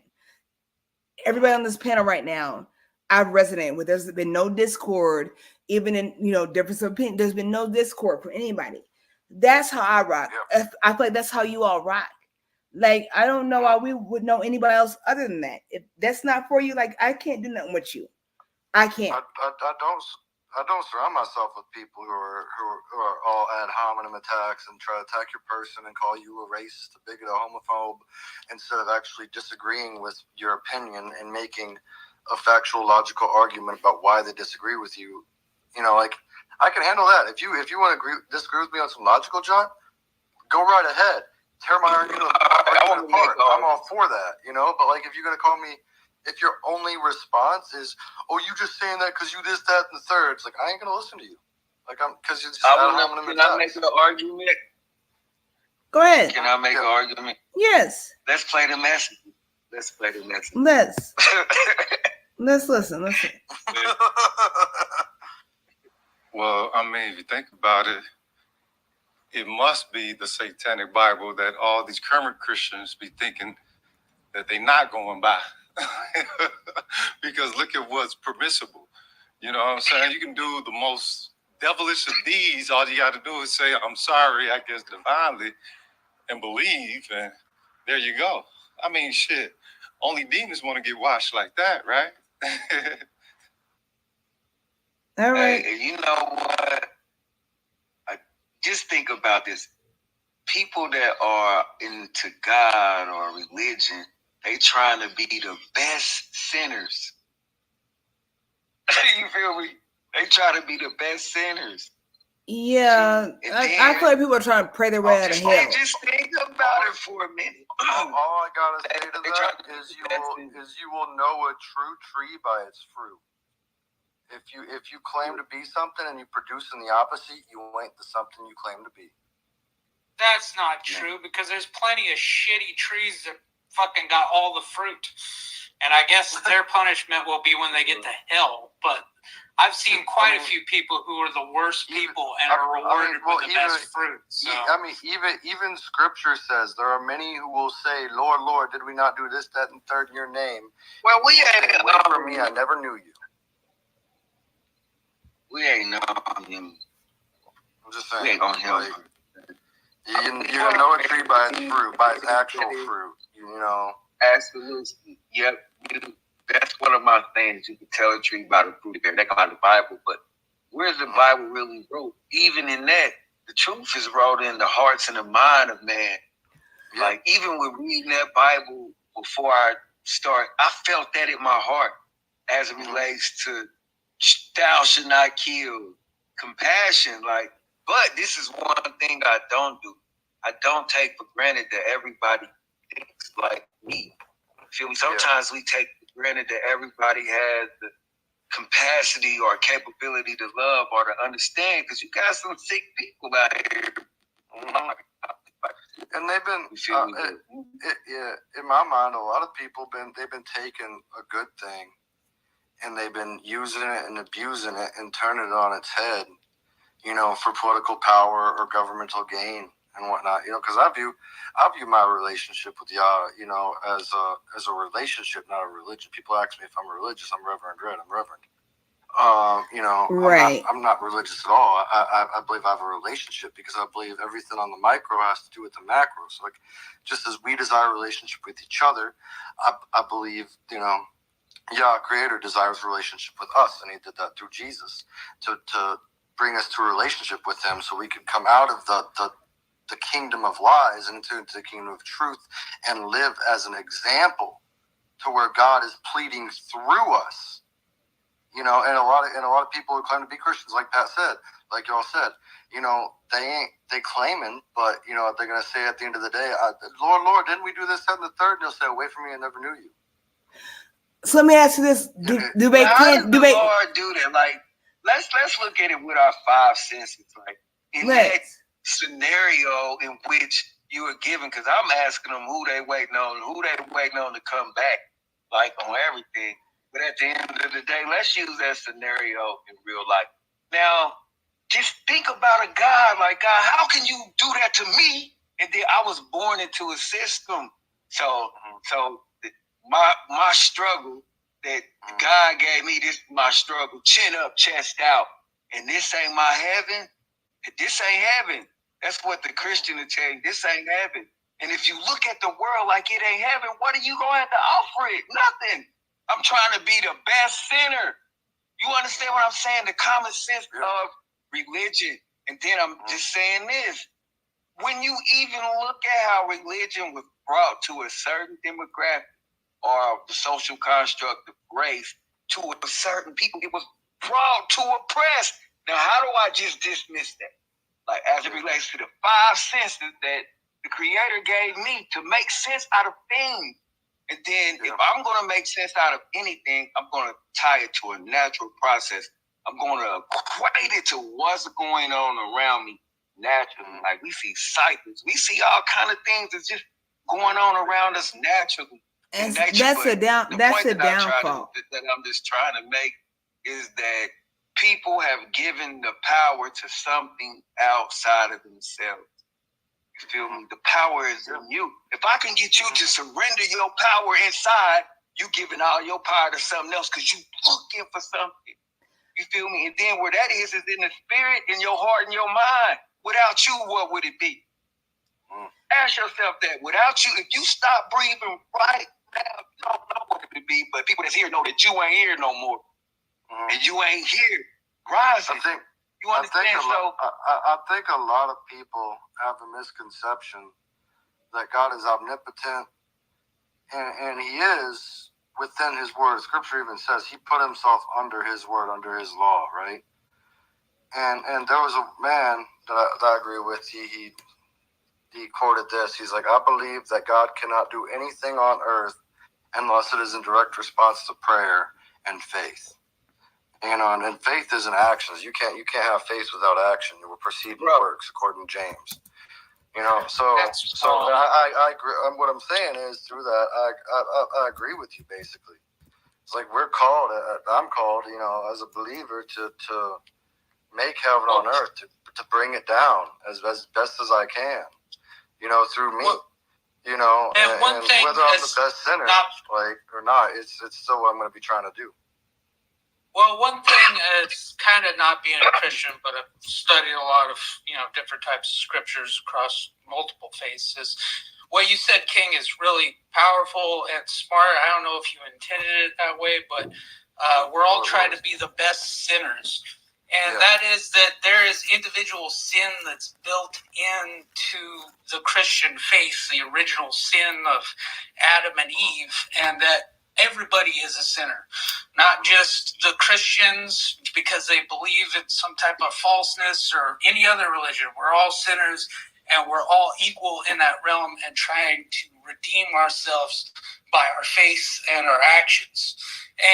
Everybody on this panel right now, I've resonated with. There's been no discord, even in, you know, difference of opinion. There's been no discord for anybody. That's how I rock. I feel like that's how you all rock. Like, I don't know why we would know anybody else other than that. If that's not for you, like, I can't do nothing with you. I can't. I don't surround myself with people who are all ad hominem attacks and try to attack your person and call you a racist, a bigot, a homophobe, instead of actually disagreeing with your opinion and making a factual, logical argument about why they disagree with you. You know, like, I can handle that. If you want to disagree with me on some logical junk, go right ahead. tear my argument apart. I'm all for that, you know. But like, if you're gonna call me, if your only response is, "Oh, you just saying that because you this, that, and the third," it's like I ain't gonna listen to you. Like because you just. Can I make an argument? Go ahead. Can I make an argument? Yes. Let's play the message. Let's play the message. Let's listen. Listen. Well, I mean, if you think about it, it must be the Satanic Bible that all these current Christians be thinking that they're not going by. Because look at what's permissible. You know what I'm saying? You can do the most devilish of deeds. All you got to do is say, I'm sorry, I guess, divinely, and believe, and there you go. I mean, shit, only demons want to get washed like that, right? All right. Hey, you know what? Just think about this. People that are into God or religion, they trying to be the best sinners. You feel me? They try to be the best sinners. Yeah, I feel like people are trying to pray their way out of hell. Just think about it for a minute. All I gotta say to that is you will know a true tree by its fruit. If you claim to be something and you produce in the opposite, you ain't the something you claim to be. That's not true, because there's plenty of shitty trees that fucking got all the fruit. And I guess their punishment will be when they get to hell. But I've seen quite a few people who are the worst people and are rewarded with the best fruit. So. I mean, even Scripture says there are many who will say, "Lord, Lord, did we not do this, that, and third in your name?" Well, we ain't away from me. I never knew you. We ain't known him. I'm just saying. We ain't gonna help him. You know a tree by its fruit, by its actual fruit. You know. Absolutely. Yep. That's one of my things. You can tell a tree by the fruit. They call it the Bible, but where's the Bible really wrote? Even in that, the truth is wrote in the hearts and the mind of man. Yeah. Like even with reading that Bible before I start, I felt that in my heart as it relates to thou shalt not kill, compassion. Like, but this is one thing I don't do. I don't take for granted that everybody thinks like me. Feel me? Sometimes we take for granted that everybody has the capacity or capability to love or to understand, because you got some sick people out here. And they've been, in my mind, a lot of people they've been taking a good thing and they've been using it and abusing it and turning it on its head, you know, for political power or governmental gain and whatnot. You know, because I view my relationship with Yah, you know, as a relationship, not a religion. People ask me if I'm religious. I'm Reverend Red. I'm Reverend. You know, right. I'm not religious at all. I believe I have a relationship because I believe everything on the micro has to do with the macro. So, like, just as we desire a relationship with each other, I believe, you know, Yah, Creator, desires a relationship with us, and He did that through Jesus to bring us to a relationship with Him, so we could come out of the kingdom of lies and into the kingdom of truth and live as an example to where God is pleading through us. You know, and a lot of people who claim to be Christians, like Pat said, like y'all said, you know, they claiming, but you know, they're gonna say at the end of the day, Lord, Lord, didn't we do this, that, and the third? And they'll say, away from me, I never knew you. So let me ask you this: do they? How does the Lord do that? Like, let's look at it with our five senses. Like in that scenario in which you were given, because I'm asking them who they waiting on to come back, like on everything. But at the end of the day, let's use that scenario in real life. Now, just think about a God like God. How can you do that to me? And then I was born into a system. So my struggle that God gave me, this is my struggle, chin up, chest out. And this ain't my heaven. This ain't heaven. That's what the Christian will tell you. This ain't heaven. And if you look at the world like it ain't heaven, what are you going to have to offer it? Nothing. I'm trying to be the best sinner. You understand what I'm saying? The common sense of religion. And then I'm just saying this. When you even look at how religion was brought to a certain demographic or the social construct of race to a certain people, it was brought to oppress. Now, how do I just dismiss that? Like, as it relates to the five senses that the Creator gave me to make sense out of things. And then if I'm going to make sense out of anything, I'm going to tie it to a natural process. I'm going to equate it to what's going on around me naturally. Like we see cycles. We see all kind of things that's just going on around us naturally. And nature. that's a downfall. That I'm just trying to make is that people have given the power to something outside of themselves. You feel me? The power is in you. If I can get you to surrender your power inside, you giving all your power to something else because you looking for something. You feel me? And then where that is in the spirit, in your heart, and your mind. Without you, what would it be? Ask yourself that. Without you, if you stop breathing right now, you don't know what it would be. But people that's here know that you ain't here no more. And you ain't here. Rising. You understand? I think a lot of people have the misconception that God is omnipotent, and He is within His word. Scripture even says He put Himself under His word, under His law, right? And there was a man that I agree with. He quoted this. He's like, I believe that God cannot do anything on earth unless it is in direct response to prayer and faith. And faith is in actions. You can't have faith without action. You will proceed in works, according to James. So I agree. What I'm saying is through that I agree with you basically. It's like we're called. I'm called, as a believer to make heaven on earth, to bring it down as best as I can. Through me. And whether I'm the best sinner, or not, it's still what I'm going to be trying to do. Well, one thing is kind of not being a Christian, but I've studied a lot of, different types of scriptures across multiple faiths. Is what you said, King, is really powerful and smart. I don't know if you intended it that way, but we're all trying to be the best sinners. And that is that there is individual sin that's built into the Christian faith, the original sin of Adam and Eve, and that everybody is a sinner, not just the Christians because they believe in some type of falseness or any other religion. We're all sinners and we're all equal in that realm and trying to redeem ourselves by our faith and our actions.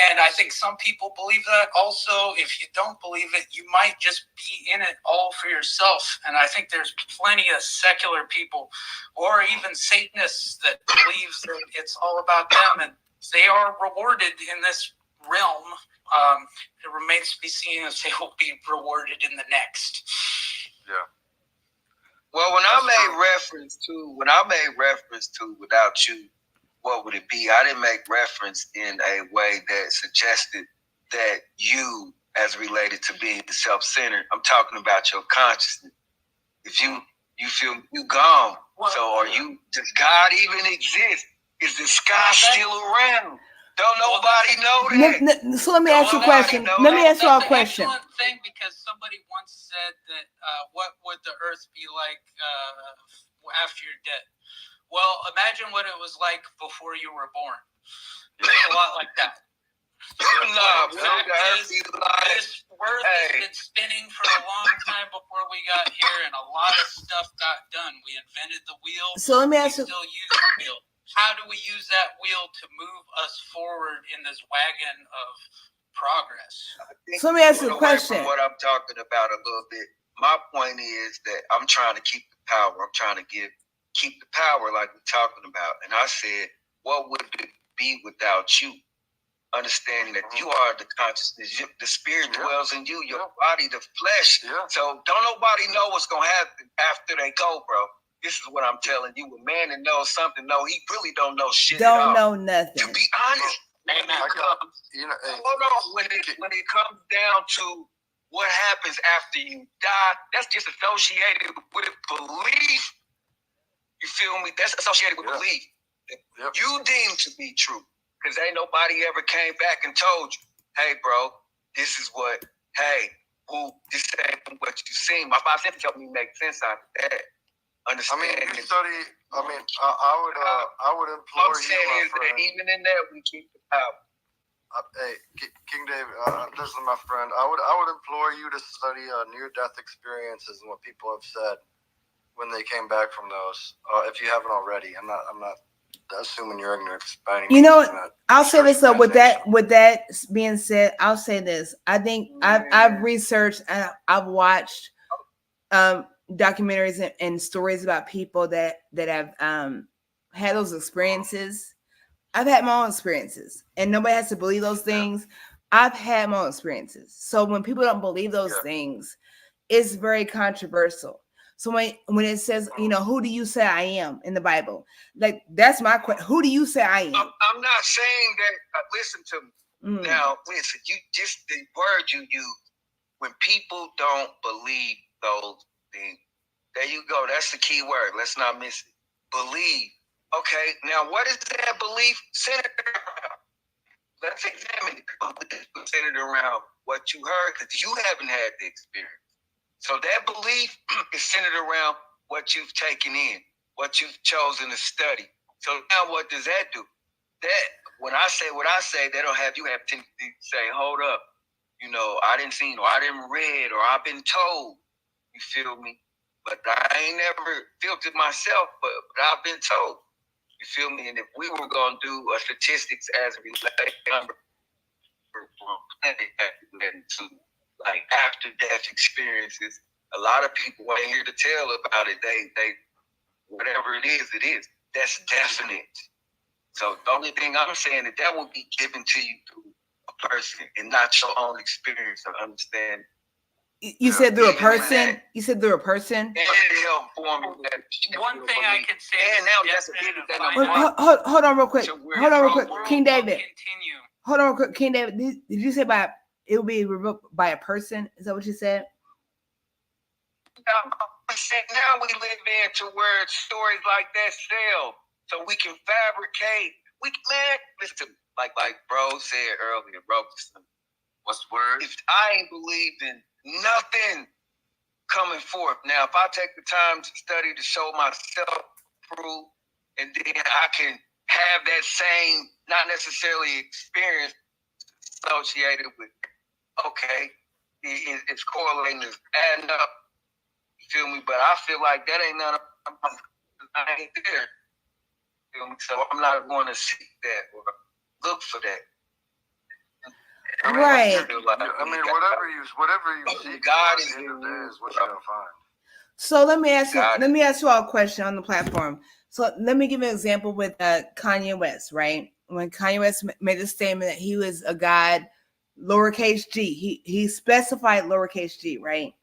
And I think some people believe that also. If you don't believe it, you might just be in it all for yourself. And I think there's plenty of secular people or even Satanists that believe that it's all about them and they are rewarded in this realm. It remains to be seen if they will be rewarded in the next. Yeah. Well, when I made reference to without you, what would it be? I didn't make reference in a way that suggested that you, as related to being self-centered, I'm talking about your consciousness. If you feel you gone, does God even exist? Is the sky still around? Don't nobody know that. So let me ask you a question. Let me ask you all a question. That's an excellent thing because somebody once said that what would the earth be like after you're dead? Well, imagine what it was like before you were born. It's a lot like that. This earth has been spinning for a long time before we got here, and a lot of stuff got done. We invented the wheel. So let me ask you. We still use the wheel. How do we use that wheel to move us forward in this wagon of progress? So let me ask you a question. What I'm talking about a little bit. My point is that I'm trying to keep the power. I'm trying to keep the power like we're talking about. And I said, what would it be without you? Understanding that you are the consciousness, the spirit dwells in you, your body, the flesh. So don't nobody know what's going to happen after they go, bro. This is what I'm telling you. A man that knows something, he really don't know shit at all. Don't know nothing. To be honest, when it comes down to what happens after you die, that's just associated with belief. You feel me? That's associated with belief. You deem to be true. Because ain't nobody ever came back and told you, hey, bro, this is what, this ain't what you seen. My 5 cents helped me make sense out of that. Understand? I would implore you, my friend. Even in that, we keep the power. King David, this is my friend. I would implore you to study near-death experiences and what people have said when they came back from those. If you haven't already, I'm not assuming you're ignorant by any means. You know what? I'll say this though. With that being said, I'll say this. I think I've researched and I've watched documentaries and stories about people that have had those experiences. I've had my own experiences, and nobody has to believe those things. I've had my own experiences. So when people don't believe those things, it's very controversial. So when it says, you know, who do you say I am in the Bible? Like, that's my question. Who do you say I am? I'm not saying that. Listen to me. Now, listen, you just the word you use. When people don't believe those things, there you go. That's the key word. Let's not miss it. Believe. Okay, now what is that belief centered around? Let's examine it. Centered around what you heard, because you haven't had the experience. So that belief is centered around what you've taken in, what you've chosen to study. So now what does that do? That when I say what I say, that'll have you have to say, hold up, you know, I didn't see, or I didn't read, or I've been told. You feel me? But I ain't never felt it myself, but I've been told. You feel me? And if we were going to do a statistics as a related number to like after death experiences, a lot of people ain't here to tell about it. They whatever it is, that's definite. So the only thing I'm saying is that will be given to you through a person and not your own experience or understanding. You said through a person? You said through a person? One thing I can say hold on real quick. Hold on real quick. King David. Continue. Hold on real quick. King David, did you say it will be revoked by a person? Is that what you said? Now we live into where stories like that sell. So we can fabricate. Listen, like bro said earlier, bro. What's the word? If I ain't believed in nothing coming forth. Now, if I take the time to study to show myself proof, and then I can have that same, not necessarily experience associated with, okay, it's correlating, it's adding up. You feel me? But I feel like that ain't none of I ain't there. You feel me? So I'm not going to seek that or look for that. Right. I mean, whatever you seek, God is what you're gonna find. So let me ask you all a question on the platform. So let me give you an example with Kanye West, right? When Kanye West made the statement that he was a God, lowercase g, he specified lowercase g, right?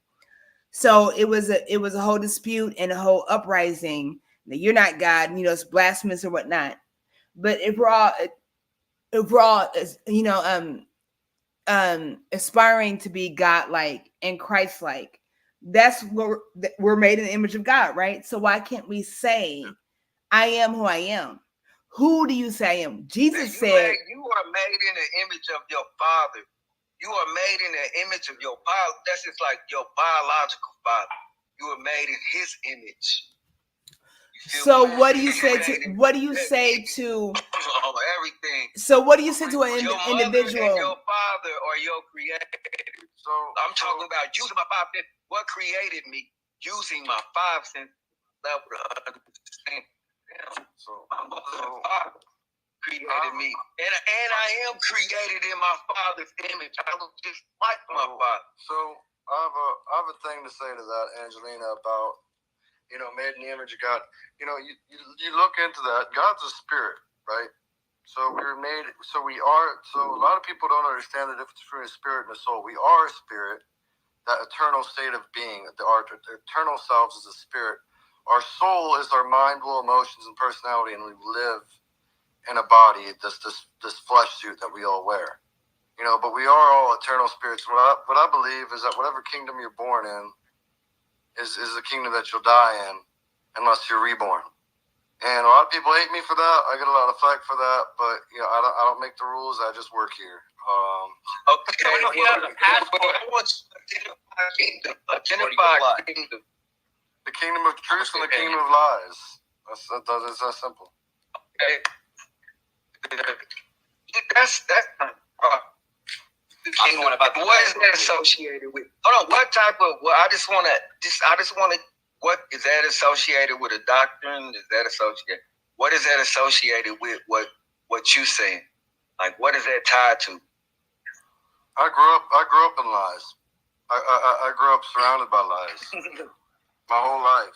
So it was a whole dispute and a whole uprising that you're not God, you know, it's blasphemous or whatnot. But if we're all you know, aspiring to be God-like and Christ-like, that's what we're made in the image of God, right? So why can't we say, I am who I am? Who do you say I am? Jesus said, you are made in the image of your Father. You are made in the image of your father. That's just like your biological father. You are made in His image. So what do you say to everything? So what do you say to an individual? And your father or your creator. So I'm talking about using my five senses. What created me? Using my five senses level to understand. So Father created me, and I am created in my Father's image. I look just like my Father. So I have a thing to say to that, Angelina, about, you know, made in the image of God. You know, you look into that. God's a spirit, right? So we were made. So we are. So a lot of people don't understand the difference between a spirit and a soul. We are a spirit, that eternal state of being. Our eternal selves is a spirit. Our soul is our mind, will, emotions, and personality, and we live in a body, this flesh suit that we all wear. You know, but we are all eternal spirits. What I believe is that whatever kingdom you're born in is the kingdom that you'll die in, unless you're reborn. And a lot of people hate me for that. I get a lot of flack for that, but you know, I don't make the rules. I just work here. Okay, I want you to identify kingdom. The kingdom of truth and the kingdom of lies. It's that simple. Okay. That's what is that associated with? Hold on, what type of? Well, I just want to. what is that associated with a doctrine? Is that associated? What is that associated with what you saying? Like, what is that tied to? I grew up in lies. I grew up surrounded by lies my whole life.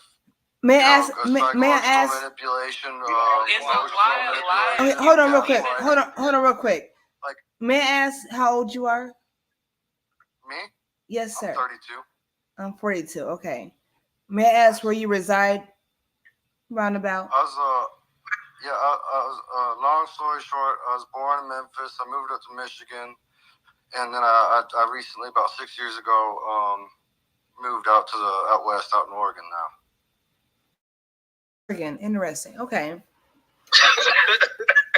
May I ask? May I ask? Manipulation. Okay, hold on real quick. Hold on real quick. Like, may I ask how old you are? Me? Yes, sir. I'm 32. I'm 42. Okay. May I ask where you reside? Roundabout. I was. Long story short, I was born in Memphis. I moved up to Michigan, and then I recently, about 6 years ago, moved out west, out in Oregon now. Oregon, interesting. Okay.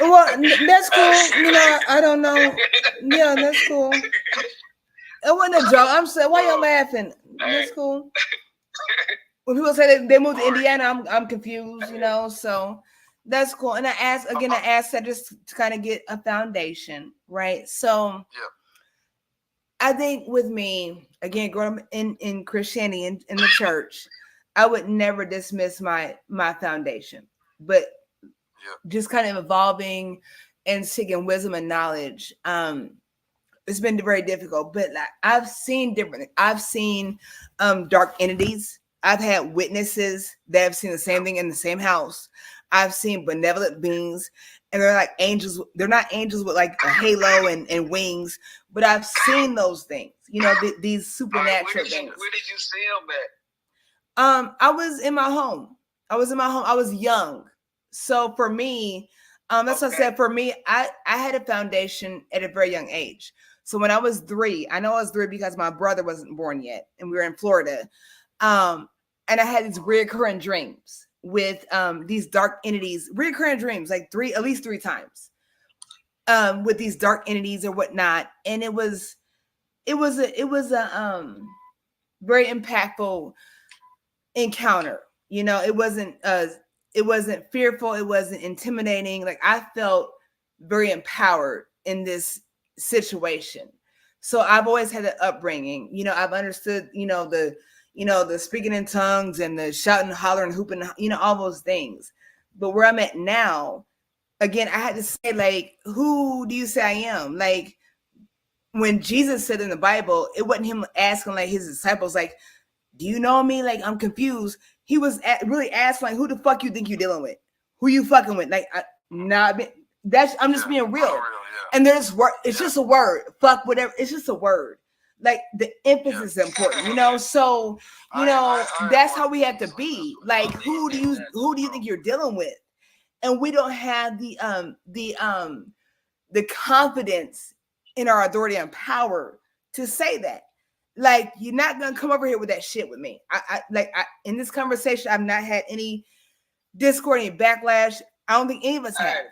Well, that's cool. You know, I don't know. Yeah, that's cool. It wasn't a joke. I'm saying, why y'all laughing? That's cool. When people say they moved to Indiana, I'm confused. You know, so that's cool. And I asked that just to kind of get a foundation, right? So. Yeah. I think with me, again, growing up in Christianity in the church, I would never dismiss my foundation, but just kind of evolving and seeking wisdom and knowledge. It's been very difficult, but like, I've seen different. I've seen dark entities. I've had witnesses that have seen the same thing in the same house. I've seen benevolent beings, and they're like angels. They're not angels with like a halo and wings, but I've seen those things. You know, these supernatural things. Where did you see them at? I was in my home. I was young. So for me, that's what I said. For me, I had a foundation at a very young age. So when I was 3, I know I was 3 because my brother wasn't born yet, and we were in Florida. And I had these recurring dreams with these dark entities, recurring dreams, like at least 3 times, with these dark entities or whatnot. And it was a very impactful encounter. You know, it wasn't fearful, it wasn't intimidating. Like, I felt very empowered in this situation. So I've always had the upbringing. You know, I've understood, the speaking in tongues and the shouting, hollering, hooping, all those things. But where I'm at now, again, I had to say, like, who do you say I am? Like, when Jesus said in the Bible, it wasn't him asking like his disciples, like, do you know me? Like, I'm confused. He was really asking, like, who the fuck you think you're dealing with? Who you fucking with? Like, I'm just being real. And there's word. It's just a word. Fuck whatever. It's just a word. Like, the emphasis is important, So, that's how we have to be. Like, who do you think you're dealing with? And we don't have the confidence in our authority and power to say that. Like, you're not gonna come over here with that shit with me. I in this conversation, I've not had any discord, any backlash. I don't think any of us have.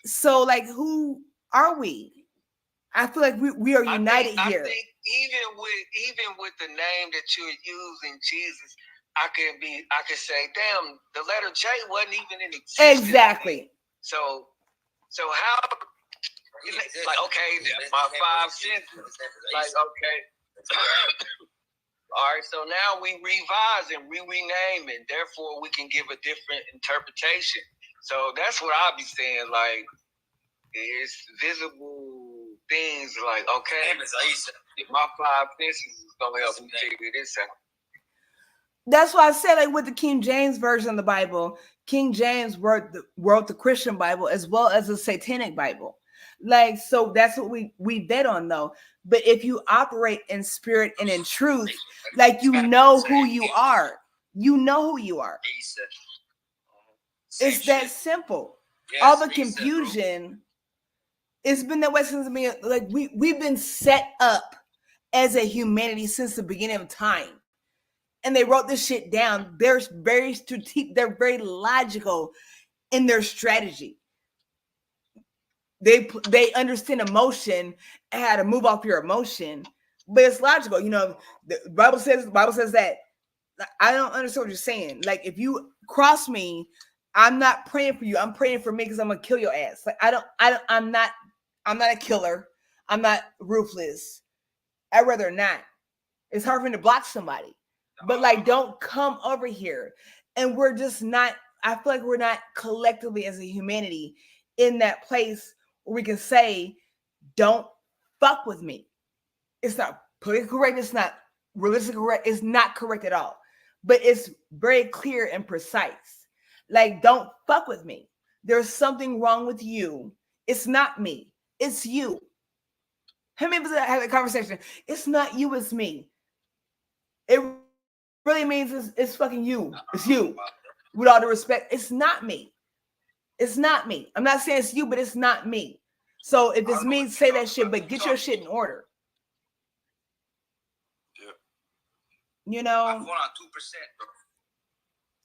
So like, who are we? I feel like we are united here. I think even with the name that you're using, Jesus, I can say, damn, the letter J wasn't even in existence. Exactly. So how? Like, okay, my 5 senses. Like, okay. All right, so now we revise and rename, and therefore we can give a different interpretation. So that's what I'll be saying. Like, it's visible things. Like, okay, my 5 senses is gonna help me figure this out. That's why I said, like, with the King James version of the Bible, King James wrote the Christian Bible as well as the Satanic Bible. Like, so that's what we bet on, though. But if you operate in spirit and in truth, like, you know who you are. You know who you are. It's that simple. All the confusion, it's been that way since like we've been set up as a humanity since the beginning of time. And they wrote this shit down. They're very strategic. They're very logical in their strategy. They understand emotion and how to move off your emotion, but it's logical. The Bible says that. I don't understand what you're saying. Like, if you cross me, I'm not praying for you. I'm praying for me because I'm gonna kill your ass. Like, I'm not a killer. I'm not ruthless. I'd rather not. It's hard for me to block somebody. but like, don't come over here. And we're just not. I feel like we're not collectively as a humanity in that place where we can say, "Don't fuck with me." It's not politically correct. It's not realistically correct. It's not correct at all. But it's very clear and precise. Like, don't fuck with me. There's something wrong with you. It's not me. It's you. How many of us have a conversation? It's not you, it's me. It really means it's fucking you. It's you. With all the respect, it's not me. It's not me. I'm not saying it's you, but it's not me. So if it's me, say that shit, but get your shit in order. Yeah. You know? My phone on 2%, bro.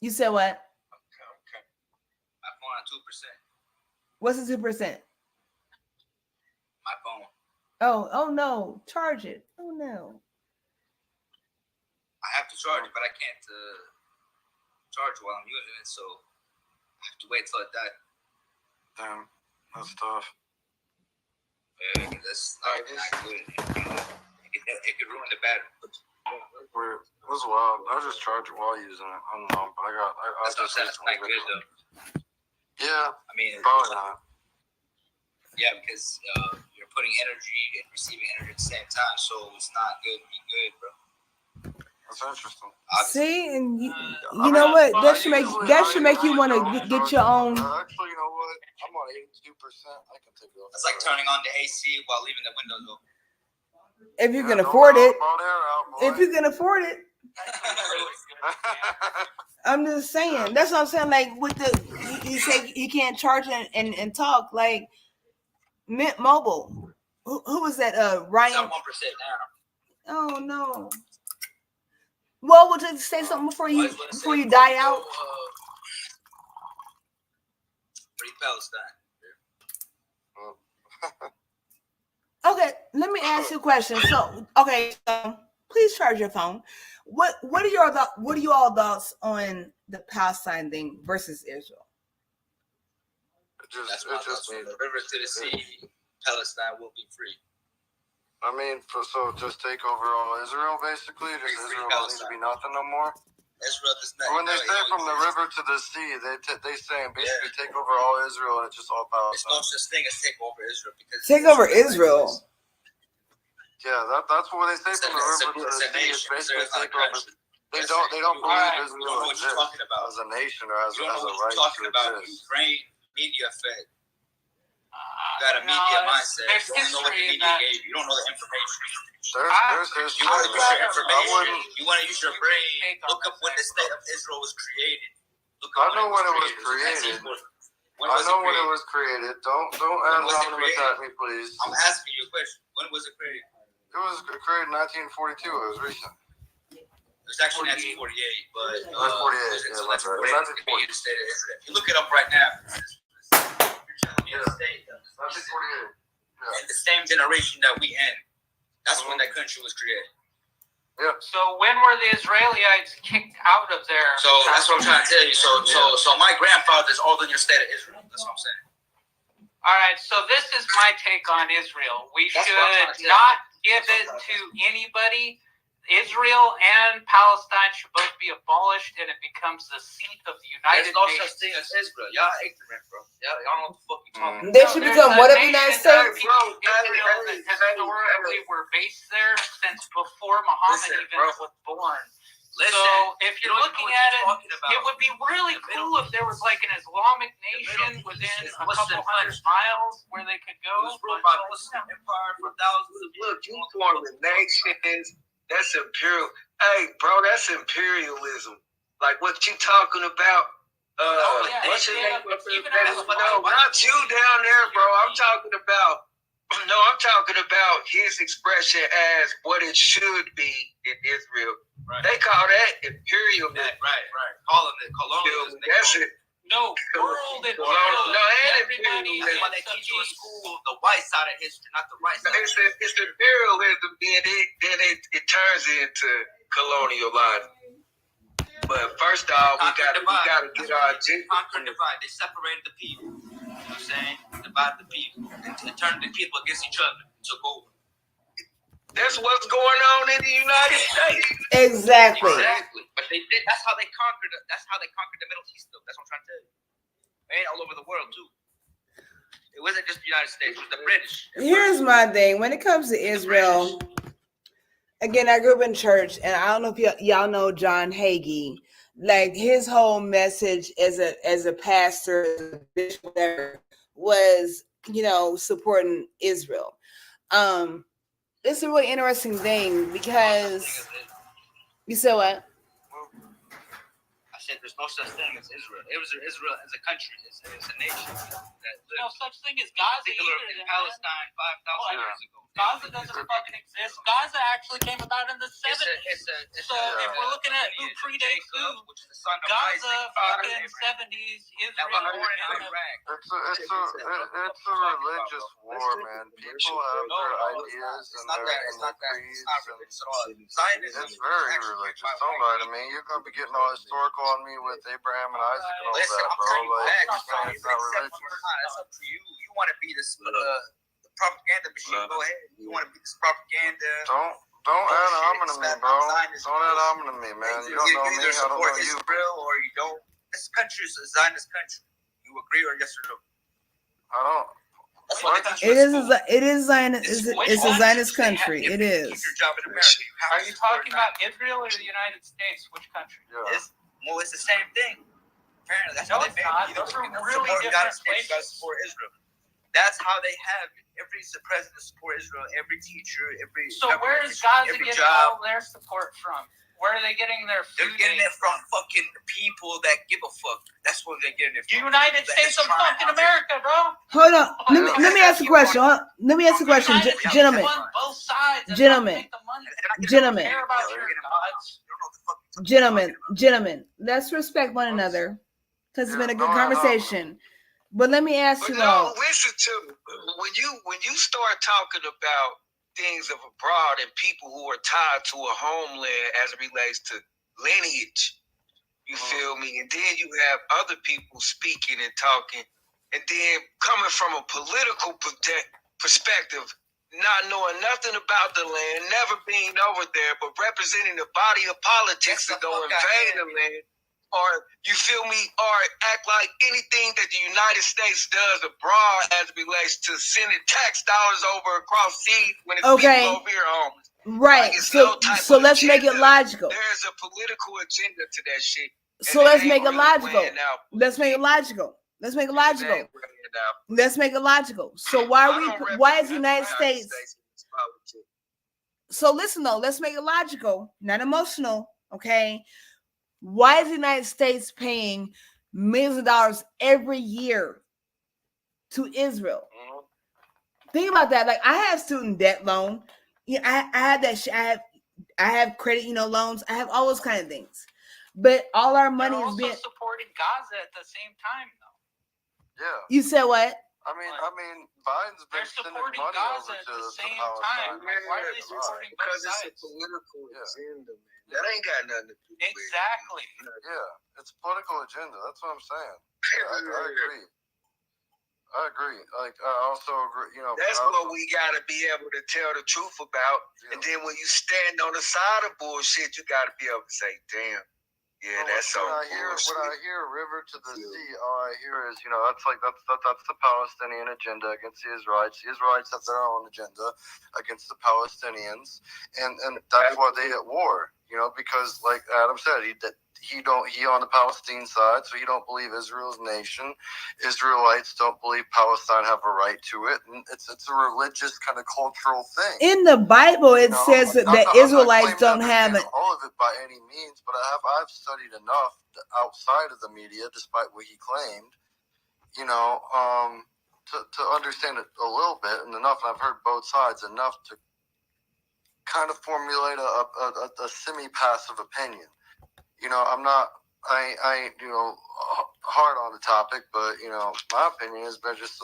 You said what? Okay. My phone on 2%. What's the 2%? My phone. Oh no. Charge it. Oh no. I have to charge it, but I can't charge while I'm using it, so I have to wait till it dies. Damn, that's tough. Yeah, that's not good. It could ruin the battery. Weird. It was wild. I just charge it while using it. I don't know, but That's what I'm saying. It's not good though. Yeah. I mean, probably not. Yeah, because you're putting energy and receiving energy at the same time, so it's not good to be good, bro. That's interesting. See, and you know what? That should make you want to get your own. Actually, you know what? I'm on 82%. I can take it off. That's like turning on the AC while leaving the windows open. If you can afford it. If you can afford it. I'm just saying. That's what I'm saying. Like with the, you say you can't charge and talk. Like Mint Mobile. Who was that? Ryan. It's at 1% now. Oh no. Well, we'll just say something before you die out. Free Palestine. Okay, let me ask you a question. So, please charge your phone. What are you all thoughts on the Palestine thing versus Israel? That's my thoughts. From the river to the sea, Palestine will be free. I mean, so just take over all Israel, basically? Does Israel don't need to be nothing no more? Israel does not. When they say from the river to the sea, they say basically take over all Israel and it's just all Palestine. There's no such thing as take over Israel. Because take over Israel. Yeah, that's what they say from the river to the sea. It's basically take over. They don't believe Israel exists as a nation or as a right to exist. Ukraine media fed. You got a media mindset. You don't know what the media gave you. You don't know the information. There's history. You want to use your information. You want to use your brain. Look up when the state of Israel was created. I know when it was created. I know when it was created. Don't attack me, please. I'm asking you a question. When was it created? It was created in 1942. It was recent. It was actually 1948, but it was 48. So that's right. The state of Israel. If you look it up right now. You're telling me the state. 1948. In the same generation that we in. That's when that country was created. Yeah. So when were the Israelites kicked out of there? So that's what I'm trying to tell you. So my grandfather is older than your state of Israel. That's what I'm saying. All right. So this is my take on Israel. We should not give it to anybody. Israel and Palestine should both be abolished, and it becomes the seat of the United Nations. There's no such thing as Israel. Y'all ignorant, bro. Y'all know what the fuck you talking about. They should become what of the United States? Israel that historically were based there since before Muhammad was born. So if you're looking at it, it would be really cool if there was like an Islamic nation within a couple hundred miles where they could go. It was ruled by Muslim empire for thousands of years. Look, you forming nations. That's imperial. Hey, bro, that's imperialism. Like what you talking about? What's your name? No, not you down there, bro. I'm talking about. No, I'm talking about his expression as what it should be in Israel. Right. They call that imperialism. Right. Calling it colonialism. That's it. No, world and everybody. That's why they teach you in school the white side of history, not the right side. It's imperialism. Then it turns into colonialism. But first off, we gotta get our agenda. Conquer and divide. They separated the people. You know what I'm saying? Divide the people and turned the people against each other. Took over. That's what's going on in the United States. Exactly. Exactly. But they did. That's how they conquered. That's how they conquered the Middle East, though. That's what I'm trying to tell you. And all over the world too. It wasn't just the United States. It was the British. Here's my thing. When it comes to Israel, again, I grew up in church, and I don't know if y'all know John Hagee. Like his whole message as a pastor, as a bishop, whatever, was supporting Israel. It's a really interesting thing because you said what? I said there's no such thing as Israel. Israel as a country. It's a nation. There's no such thing as Gaza either. In Palestine 5,000 years ago. Gaza doesn't fucking exist. Gaza actually came about in the 70s. So if we're looking at who predates who, Gaza fucking 70s, Israel, it's a religious war, man. People have their ideas and their creeds. It's very religious. Don't lie to me. You're gonna be getting all historical on me with Abraham and Isaac and all that, bro. Like, you're saying it's not religious. That's up to you. You want to be this propaganda machine? Go ahead. You want to be this propaganda? Don't add hominem to me, bro. Don't add hominem to me, man. You don't know me. I don't know you. Israel or you don't. This country is a Zionist country. You agree or yes or no? I don't. It is Zionist. It's a Zionist country. It is. Are you talking about Israel or the United States? Which country? Yeah. It's the same thing. Apparently, that's no, how they it's not. Those are really different places. You gotta support Israel. That's how they have it. Every president support Israel. Every teacher. So where is Gaza getting all their support from? Where are they getting their food? They're getting it from fucking people that give a fuck. That's where they're getting it from. United States of fucking America, bro. Hold on. Let me ask a question. Let me ask a question, gentlemen. Gentlemen. Let's respect one another because it's been a good conversation. But let me ask you all. Listen to me. When you start talking about things of abroad and people who are tied to a homeland as it relates to lineage, you feel me? And then you have other people speaking and talking, and then coming from a political perspective, not knowing nothing about the land, never being over there, but representing the body of politics to go invade the land. Or, you feel me, or act like anything that the United States does abroad as it relates to sending tax dollars over across seas when it's people over here homeless. Right. Like so let's make it logical. There's a political agenda to that shit. So let's make it logical. Let's make it logical. Let's make it logical. Let's make it logical. So why is the United States? So listen though, let's make it logical, not emotional, okay? Why is the United States paying millions of dollars every year to Israel? Think about that. Like I have student debt loan. I have that shit. I have credit, loans. I have all those kind of things. But all our money is being supporting Gaza at the same time, though. Yeah. You said what? I mean, Biden's been sending money Gaza over at to the same Palestine. time. Why are they supporting because it's a political agenda, man. That ain't got nothing to do with exactly. Yeah, it's a political agenda. That's what I'm saying. I agree. Like I also agree. That's what we gotta be able to tell the truth about. Yeah. And then when you stand on the side of bullshit, you gotta be able to say, "Damn, yeah, that's so." When I hear river to the sea, all I hear is that's the Palestinian agenda against the Israelites. The Israelites have their own agenda against the Palestinians, and that's why they at war. Because like Adam said, he on the Palestine side, so he don't believe Israel's nation. Israelites don't believe Palestine have a right to it, and it's a religious kind of cultural thing. In the Bible, it says that the Israelites don't have it. All of it by any means, but I've studied enough outside of the media, despite what he claimed, to understand it a little bit and enough. And I've heard both sides enough to kind of formulate a semi-passive opinion. I'm not, I ain't, hard on the topic, but my opinion is that it's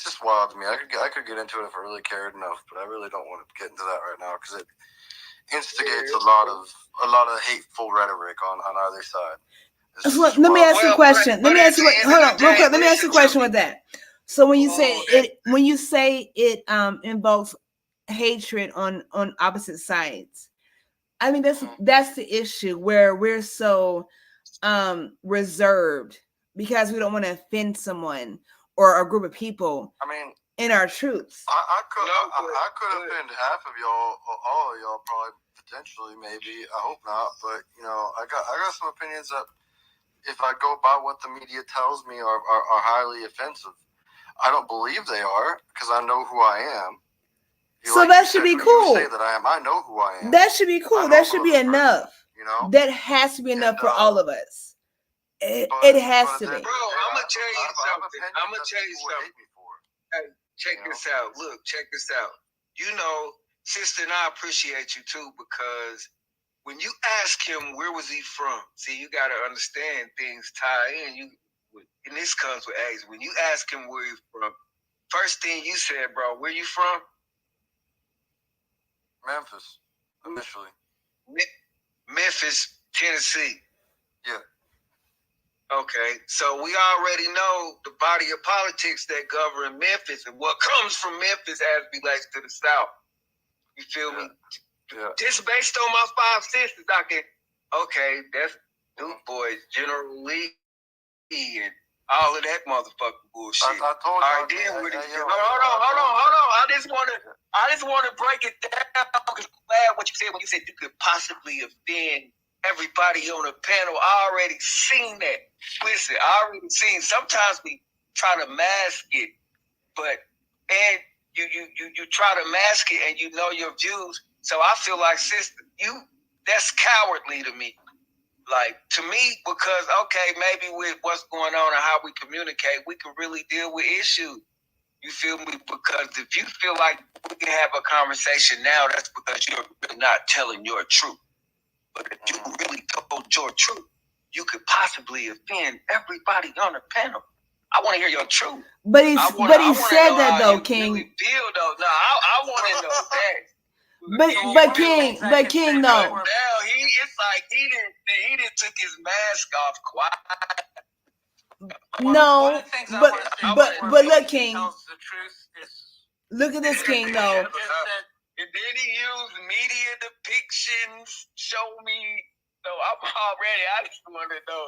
just wild to me. I could get into it if I really cared enough, but I really don't want to get into that right now because it instigates a lot of hateful rhetoric on either side. So let me ask you a question. Hold on, real quick. Let me ask you a question with that. So when you say it invokes hatred on opposite sides, I mean that's the issue where we're so reserved because we don't want to offend someone or a group of people. I mean, in our truths. I could offend half of y'all, or all of y'all, probably potentially, maybe. I hope not, but you know, I got some opinions that, if I go by what the media tells me, are highly offensive. I don't believe they are because I know who I am. So that should be cool. You say that I am. I know who I am. That should be cool. That should be enough. Person, you know, that has to be enough for all of us. It has to be. Bro, I'm gonna tell you something. I'm gonna tell you something. Hey, check this out. Look, check this out. You know, sister, and I appreciate you too, because when you ask him where was he from, see, you gotta understand things tie in. And this comes with age. When you ask him where he's from, first thing you said, bro, where you from? Memphis, initially. Memphis, Tennessee. Yeah. Okay, so we already know the body of politics that govern Memphis and what comes from Memphis as relates to the South. You feel me? Yeah. Just based on my 5 senses, I can, okay, that's Duke Boys, General Lee, and all of that motherfucking bullshit. I told you. All right, then hold on. I just want to break it down because I'm glad what you said when you said you could possibly offend everybody on the panel. I already seen that. Listen, I already seen. Sometimes we try to mask it, and you try to mask it, and you know your views. So I feel like, sister, that's cowardly to me. Like, to me, because, okay, maybe with what's going on and how we communicate, we can really deal with issues. You feel me? Because if you feel like we can have a conversation now, that's because you're not telling your truth. But if you really told your truth, you could possibly offend everybody on the panel. I want to hear your truth. But he said that though, King. Really feel though. No, I want to know that. But King, though. Now it's like he didn't took his mask off quiet. No, but look, King. Look at this, King, though. And then he used media depictions. Show me. No, I'm already. I just want to know.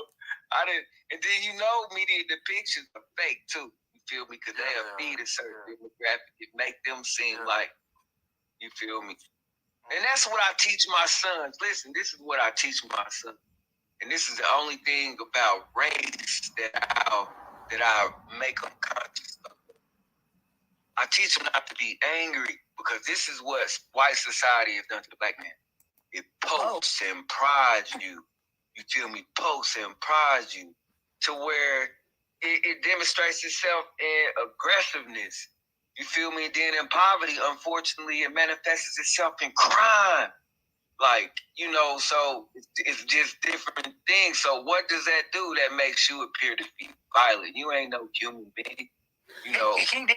And then media depictions are fake too. You feel me? Because they'll feed a certain demographic. It make them seem like. You feel me? And that's what I teach my sons. Listen, this is what I teach my sons. And this is the only thing about race that I make them conscious of. I teach them not to be angry because this is what white society has done to the black man. It posts and prides you. You feel me? Posts and prides you to where it demonstrates itself in aggressiveness. You feel me? Then in poverty, unfortunately, it manifests itself in crime. Like, so it's just different things. So what does that do that makes you appear to be violent? You ain't no human being.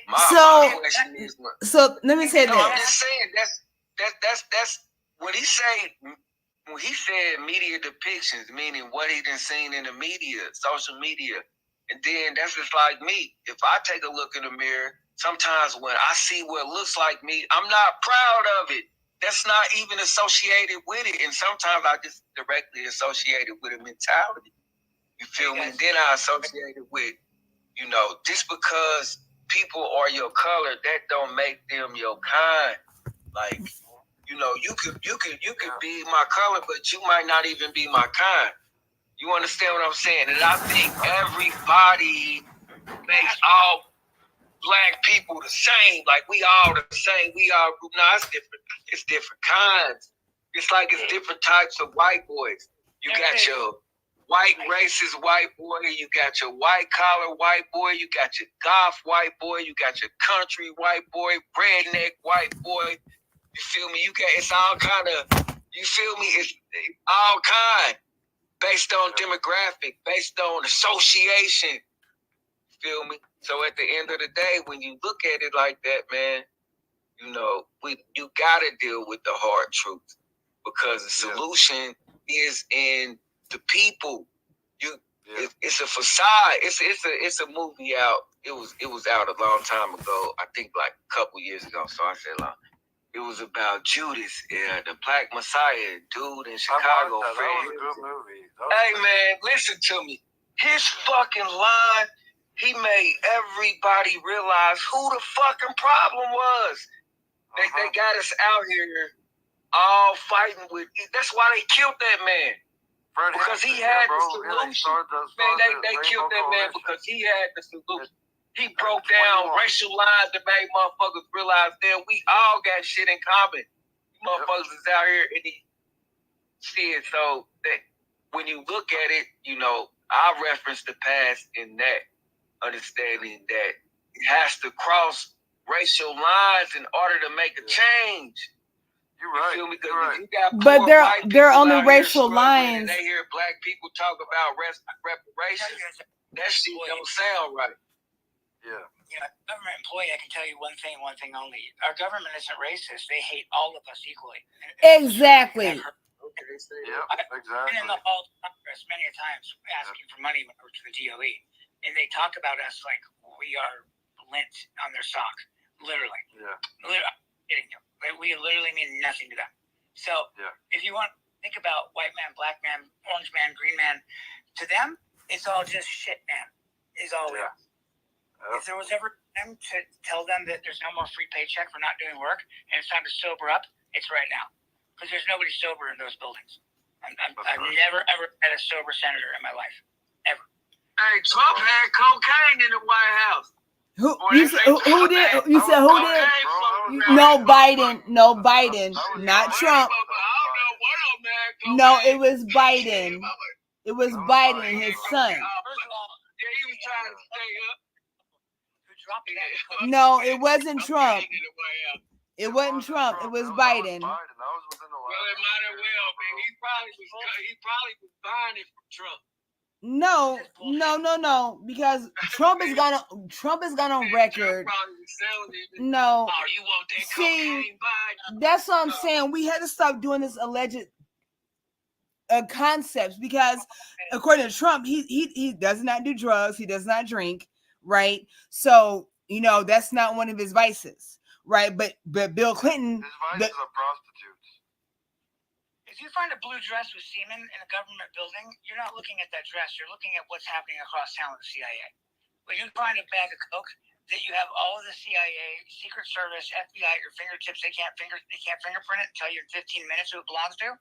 My question is, so let me say this. I'm just saying that's when he said media depictions, meaning what he done seen in the media, social media. And then that's just like me. If I take a look in the mirror, sometimes when I see what looks like me, I'm not proud of it. That's not even associated with it. And sometimes I just directly associate it with a mentality. You feel me? Then I associate it with, just because people are your color, that don't make them your kind. Like, you could be my color, but you might not even be my kind. You understand what I'm saying? And I think everybody makes all black people the same. Like, we all the same. It's different. It's different kinds. It's like it's different types of white boys. You got your white racist white boy. You got your white collar white boy. You got your goth white boy. You got your country white boy, redneck white boy. You feel me? It's all kind of, you feel me? It's all kind. Based on demographic, based on association. Feel me? So at the end of the day, when you look at it like that, man, you gotta deal with the hard truth because the solution is in the people. It's a facade. It's a movie out. it was out a long time ago. I think like a couple years ago. So I said long. It was about Judas, the Black Messiah dude in Chicago. That was a good movie. Hey man, listen to me. His fucking line, he made everybody realize who the fucking problem was. They got us out here all fighting with. That's why they killed that man. Because he had the solution. Man, they killed that man because he had the solution. He broke down racial lines that made motherfuckers realize that we all got shit in common. Motherfuckers is out here and he shit. So that when you look at it, you know, I reference the past in that understanding that it has to cross racial lines in order to make a change. You're right. You feel me? Because you got but they're on the racial lines. And they hear black people talk about reparations. That shit don't sound right. Yeah, government employee, I can tell you one thing only. Our government isn't racist. They hate all of us equally. Exactly. I've been in the hall of Congress many times asking for money when I worked for the GOE. And they talk about us like we are lint on their sock. Literally. Yeah. Literally, I'm kidding you. We literally mean nothing to them. So if you want to think about white man, black man, orange man, green man, to them, it's all just shit, man. Is all it is. If there was ever time to tell them that there's no more free paycheck for not doing work and it's time to sober up, it's right now. Because there's nobody sober in those buildings. I've never, ever had a sober senator in my life. Ever. Hey, Trump had cocaine in the White House. Who did? You said who did? No, Biden. No, Biden. Not Trump. No, it was Biden. It was Biden, his son. Yeah, he was trying to stay up. No, it wasn't Trump. It wasn't Trump. It was Biden. Well, it might have well been. He probably was buying it from Trump. No. Because Trump is gonna record. No. See, that's what I'm saying. We had to stop doing this alleged concepts because according to Trump, he does not do drugs. He does not drink. Right. So, you know, that's not one of his vices. Right. But Bill Clinton. His vices are prostitutes. If you find a blue dress with semen in a government building, you're not looking at that dress. You're looking at what's happening across town with the CIA. When you find a bag of coke that you have all of the CIA, Secret Service, FBI at your fingertips, they can't fingerprint it and tell you in 15 minutes who it belongs to.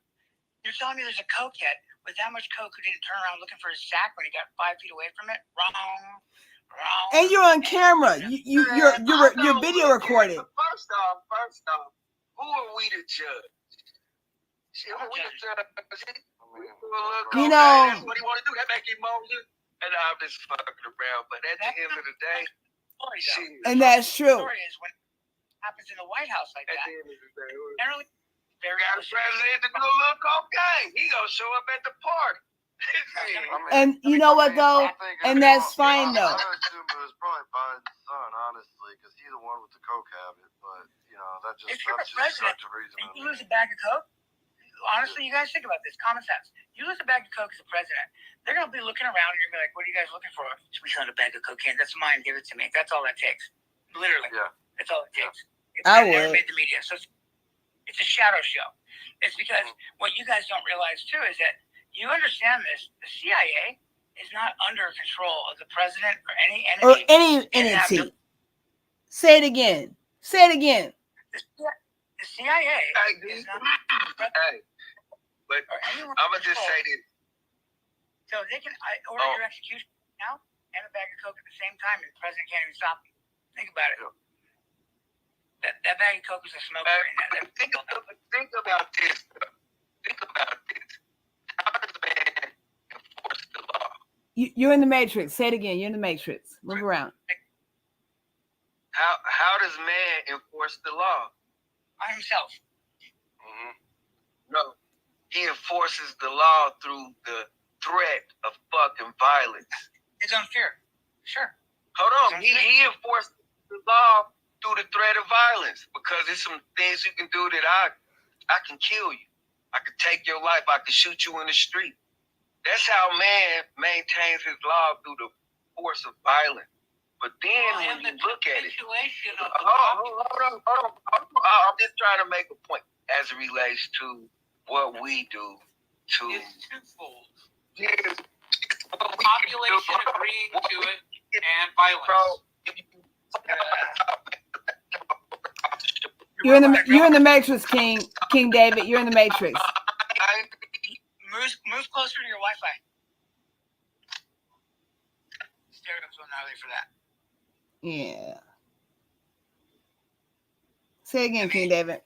You're telling me there's a coke head with that much coke who didn't turn around looking for his sack when he got 5 feet away from it? Wrong. And you're on camera. Your video recorded. First off, who are we to judge? Shit, who we to judge? You know, that's what he want to do. That make him Moses. And I'm just fucking around. But at the end of the day, and that's true. The story is when it happens in the White House like that. Generally, very president to do a little cocaine. He gonna show up at the party. And you know what though? And that's fine though. I assume it was probably Biden's son, honestly, because he's the one with the coke habit. But you know, that's just such a reason. And you lose a bag of coke. Honestly, you guys think about this. Common sense. You lose a bag of coke as a president. They're gonna be looking around and you're gonna be like, "What are you guys looking for?" We found a bag of cocaine. That's mine. Give it to me. That's all that takes. Literally. Yeah. That's all it takes. I never made the media, so it's a shadow show. It's because what you guys don't realize too is that you understand this. The CIA is not under control of the president or any entity. Or any entity. Say it again. Say it again. The CIA is not. But I'm gonna just say this. So they can order your execution now and a bag of coke at the same time, and the president can't even stop them. Think about it. That bag of coke is a smoke screen. Think about this. Think about this. How does man enforce the law? You're in the Matrix. Say it again. You're in the Matrix. Move around. How does man enforce the law? By himself. Mm-hmm. No. He enforces the law through the threat of fucking violence. It's unfair. Sure. Hold on. He enforces the law through the threat of violence because there's some things you can do that I can kill you. I can take your life. I can shoot you in the street. That's how man maintains his law through the force of violence. But then when you look at it, hold on. I'm just trying to make a point as it relates to what we do to. It's twofold. Yes. Population agreeing to it and violence. You're in the Matrix, King David. You're in the Matrix. Move closer to your Wi-Fi. Stereo's so gnarly for that. Yeah. Say again, King David.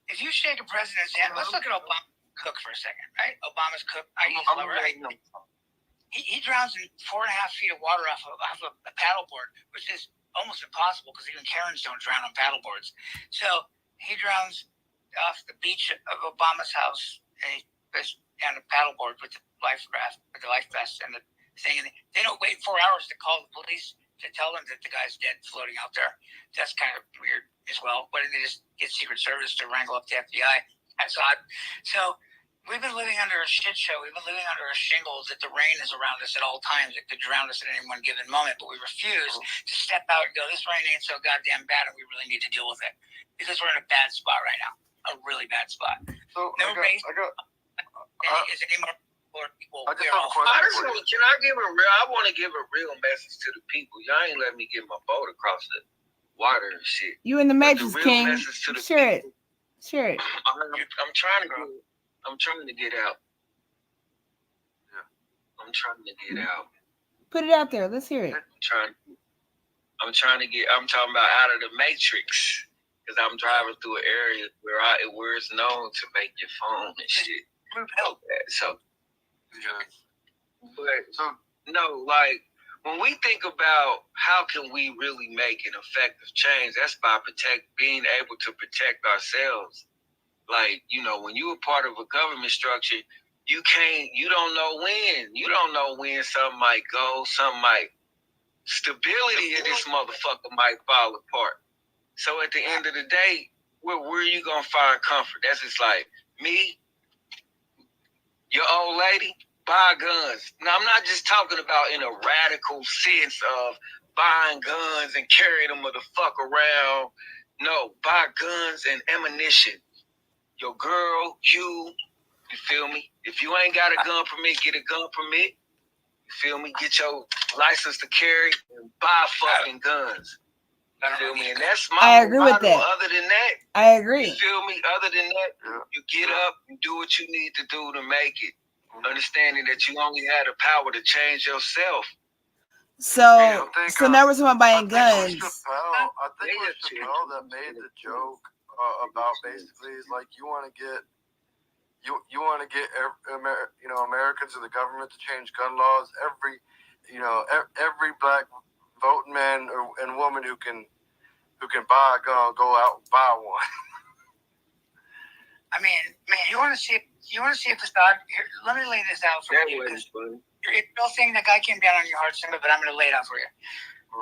If you shake a president's hand, let's look at Obama cook for a second, right? Obama's cook. Right? He drowns in 4.5 feet of water off a paddleboard, which is almost impossible because even Karens don't drown on paddleboards. So he drowns off the beach of Obama's house, and he goes down a paddleboard with the life vest and the thing. And they don't wait 4 hours to call the police to tell them that the guy's dead floating out there. That's kind of weird as well. Why didn't they just get Secret Service to wrangle up the FBI? That's odd. So we've been living under a shit show. We've been living under a shingle that the rain is around us at all times. It could drown us at any one given moment, but we refuse to step out and go, this rain ain't so goddamn bad and we really need to deal with it. Because we're in a bad spot right now. A really bad spot. So no race is any more equal. Can I give a real? I want to give a real message to the people. Y'all ain't let me get my boat across the water and shit. You in the Matrix, King. Sure it. I'm trying to get out. Yeah. I'm trying to get out. Put it out there. Let's hear it. I'm talking about out of the Matrix. Because I'm driving through an area where it's known to make your phone and shit. Like when we think about how can we really make an effective change, that's by being able to protect ourselves. Like, when you're a part of a government structure, you don't know when something might go, stability of this motherfucker might fall apart. So at the end of the day, where are you going to find comfort? That's just like me, your old lady, buy guns. Now, I'm not just talking about in a radical sense of buying guns and carrying them the fuck around. No, buy guns and ammunition. Your girl, you feel me? If you ain't got a gun permit, get a gun permit. You feel me? Get your license to carry and buy fucking guns. You feel me? And that's my I agree with that. Other than that, I agree. You feel me? Other than that, you get up and do what you need to do to make it. Understanding that you only had the power to change yourself. So now we're talking about buying guns. I think it was Chappelle that made the joke about basically is like you want to get Americans and the government to change gun laws. Every black voting man and woman who can buy a gun, go out and buy one. I mean, man, you want to see if this dog? Here, let me lay this out for you. You're still saying that guy came down on your heart, Simba, but I'm going to lay it out for you.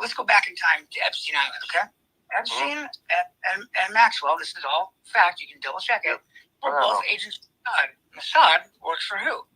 Let's go back in time to Epstein Island, okay? Epstein and Maxwell. This is all fact. You can double check it. We're both agents of Mossad. Mossad works for who?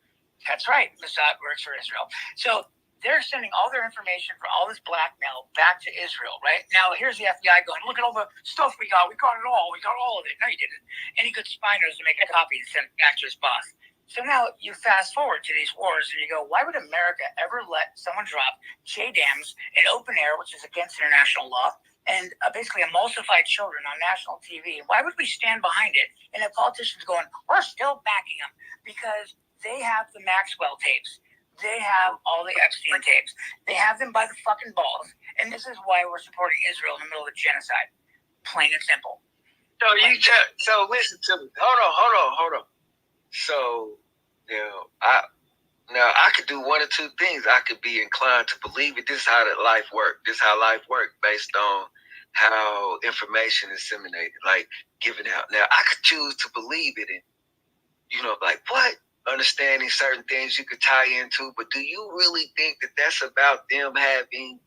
That's right. Mossad works for Israel. So they're sending all their information for all this blackmail back to Israel, right? Now, here's the FBI going, look at all the stuff we got. We got it all. We got all of it. No, you didn't. Any good spy knows to make a copy and send it back to his boss. So now you fast forward to these wars and you go, why would America ever let someone drop JDAMs in open air, which is against international law, and basically emulsify children on national TV? Why would we stand behind it? And the politicians going, we're still backing them because they have the Maxwell tapes. They have all the Epstein tapes. They have them by the fucking balls. And this is why we're supporting Israel in the middle of genocide. Plain and simple. So listen to me. Hold on. So, I could do one or two things. I could be inclined to believe it. This is how life works. This is how life works based on how information is disseminated, like given out. Now, I could choose to believe it and, like, what? Understanding certain things you could tie into, but do you really think that that's about them having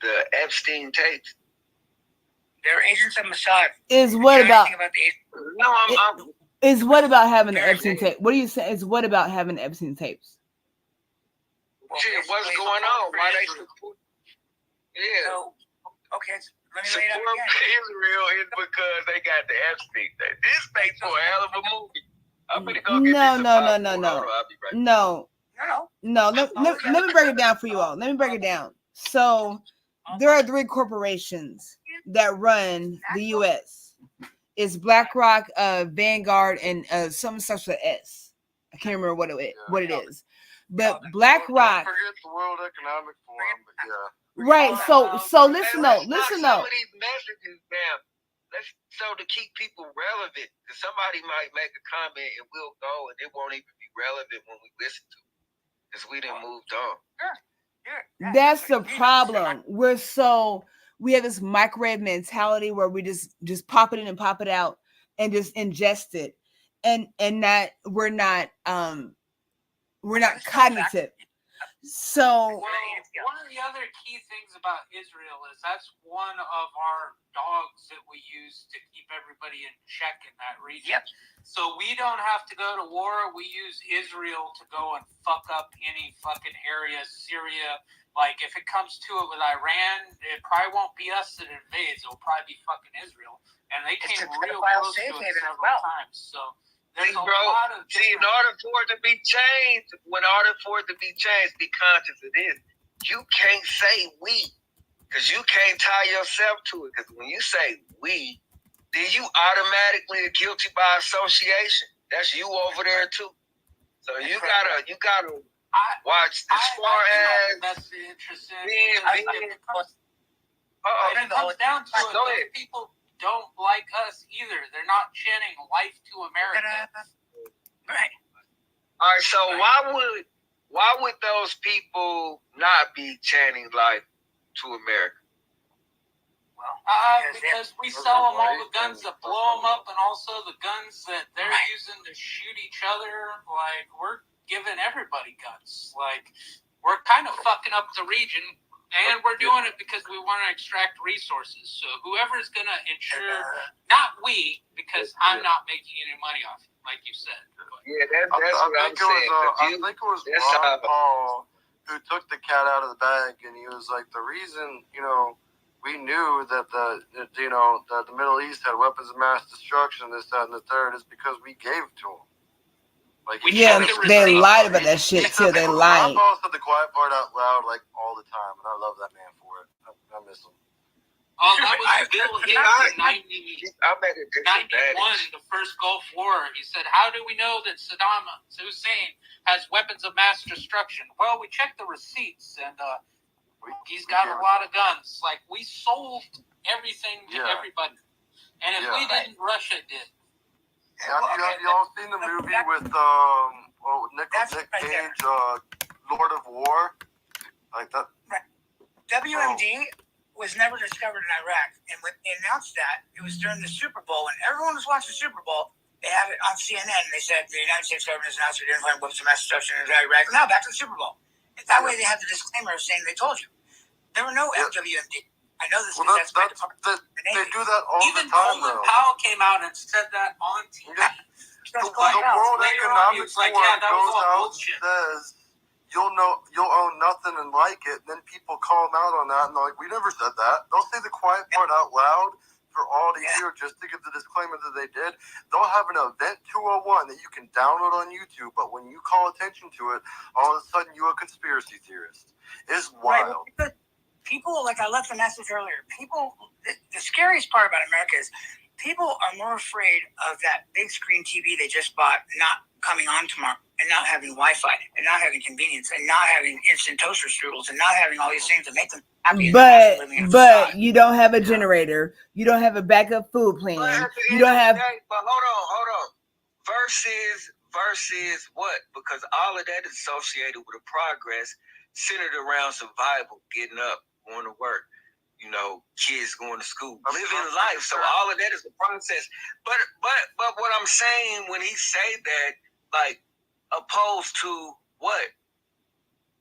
the Epstein tapes? They're agents of Mossad. Is what about having the Very Epstein tape? What do you say? Is what about having the Epstein tapes? Well, what's going on? Why they support? Yeah. So, okay, let me lay it out Support again. Israel is because they got the Epstein thing. This makes for a hell of a movie. I'm gonna go get No. Hold on, I'll be right back. No. Let me break it down for you all. Let me break it down. So there are 3 corporations that run the U.S. It's BlackRock, Vanguard, and something starts with S. I can't remember what it is. But BlackRock. Don't forget the World Economic Forum, but yeah. Right. So listen though. Listen though. Some of these messages down. So to keep people relevant, because somebody might make a comment and we'll go and it won't even be relevant when we listen to it, because we done moved on. That's the problem. We have this microwave mentality where we just pop it in and pop it out and just ingest it, and that we're not cognitive. So one of the other key things about Israel is that's one of our dogs that we use to keep everybody in check in that region. Yep. So we don't have to go to war. We use Israel to go and fuck up any fucking area, Syria. Like, if it comes to it with Iran, it probably won't be us that invades. It'll probably be fucking Israel. And they came real close to it several times. So there's a lot of in order for it to be changed, be conscious of this. You can't say we, because you can't tie yourself to it. Because when you say we, then you automatically are guilty by association. That's you over there too. So you gotta watch as far as that's interesting. It comes down to it, those people don't like us either. They're not chanting life to America. Right. All right, so why would those people not be chanting life to America? Because we sell them all the guns that blow them up, and also the guns that they're using to shoot each other. Like, we're giving everybody guns. Like, we're kind of fucking up the region, and we're doing it because we want to extract resources. So whoever's going to ensure, not we, because I'm not making any money off it, like you said. Yeah, that's what I'm saying. I think it was Ron Paul who took the cat out of the bag, and he was like, the reason, we knew that that the Middle East had weapons of mass destruction, this, that, and the third, is because we gave to them. Like, they lied about that shit too. They lied. Ron Paul said the quiet part out loud like all the time, and I love that man for it. I miss him. Oh, that was Bill Hicks in 91, the first Gulf War. He said, how do we know that Saddam Hussein has weapons of mass destruction? Well, we checked the receipts, and he's got a lot of guns. Like, we sold everything to everybody. And if we didn't, Russia did. Y'all seen the movie with Nick Cage, Lord of War? Like that? WMD was never discovered in Iraq. And when they announced that, it was during the Super Bowl. When everyone was watching the Super Bowl, they have it on CNN. And they said the United States government has announced they're identifying weapons of mass destruction in Iraq. Now back to the Super Bowl. And that way they have the disclaimer saying they told you. There were no WMD. I know this because they do that all the time. Even Colin Powell came out and said that on TV. The World Economic Forum goes out and says you'll own nothing and like it. And then people call them out on that, and they're like, "We never said that." They'll say the quiet part out loud for all to hear, just to give the disclaimer that they did. They'll have an event 201 that you can download on YouTube, but when you call attention to it, all of a sudden you're a conspiracy theorist. It's wild. Right, people, like I left a message earlier, the scariest part about America is people are more afraid of that big screen TV they just bought not coming on tomorrow, and not having Wi-Fi, and not having convenience, and not having instant toaster strudels, and not having all these things that make them happy. But you don't have a generator. You don't have a backup food plan. You don't have. But hold on. Versus what? Because all of that is associated with a progress centered around survival, getting up, going to work, kids going to school, living life. So all of that is a process. But what I'm saying when he say that, like, opposed to what?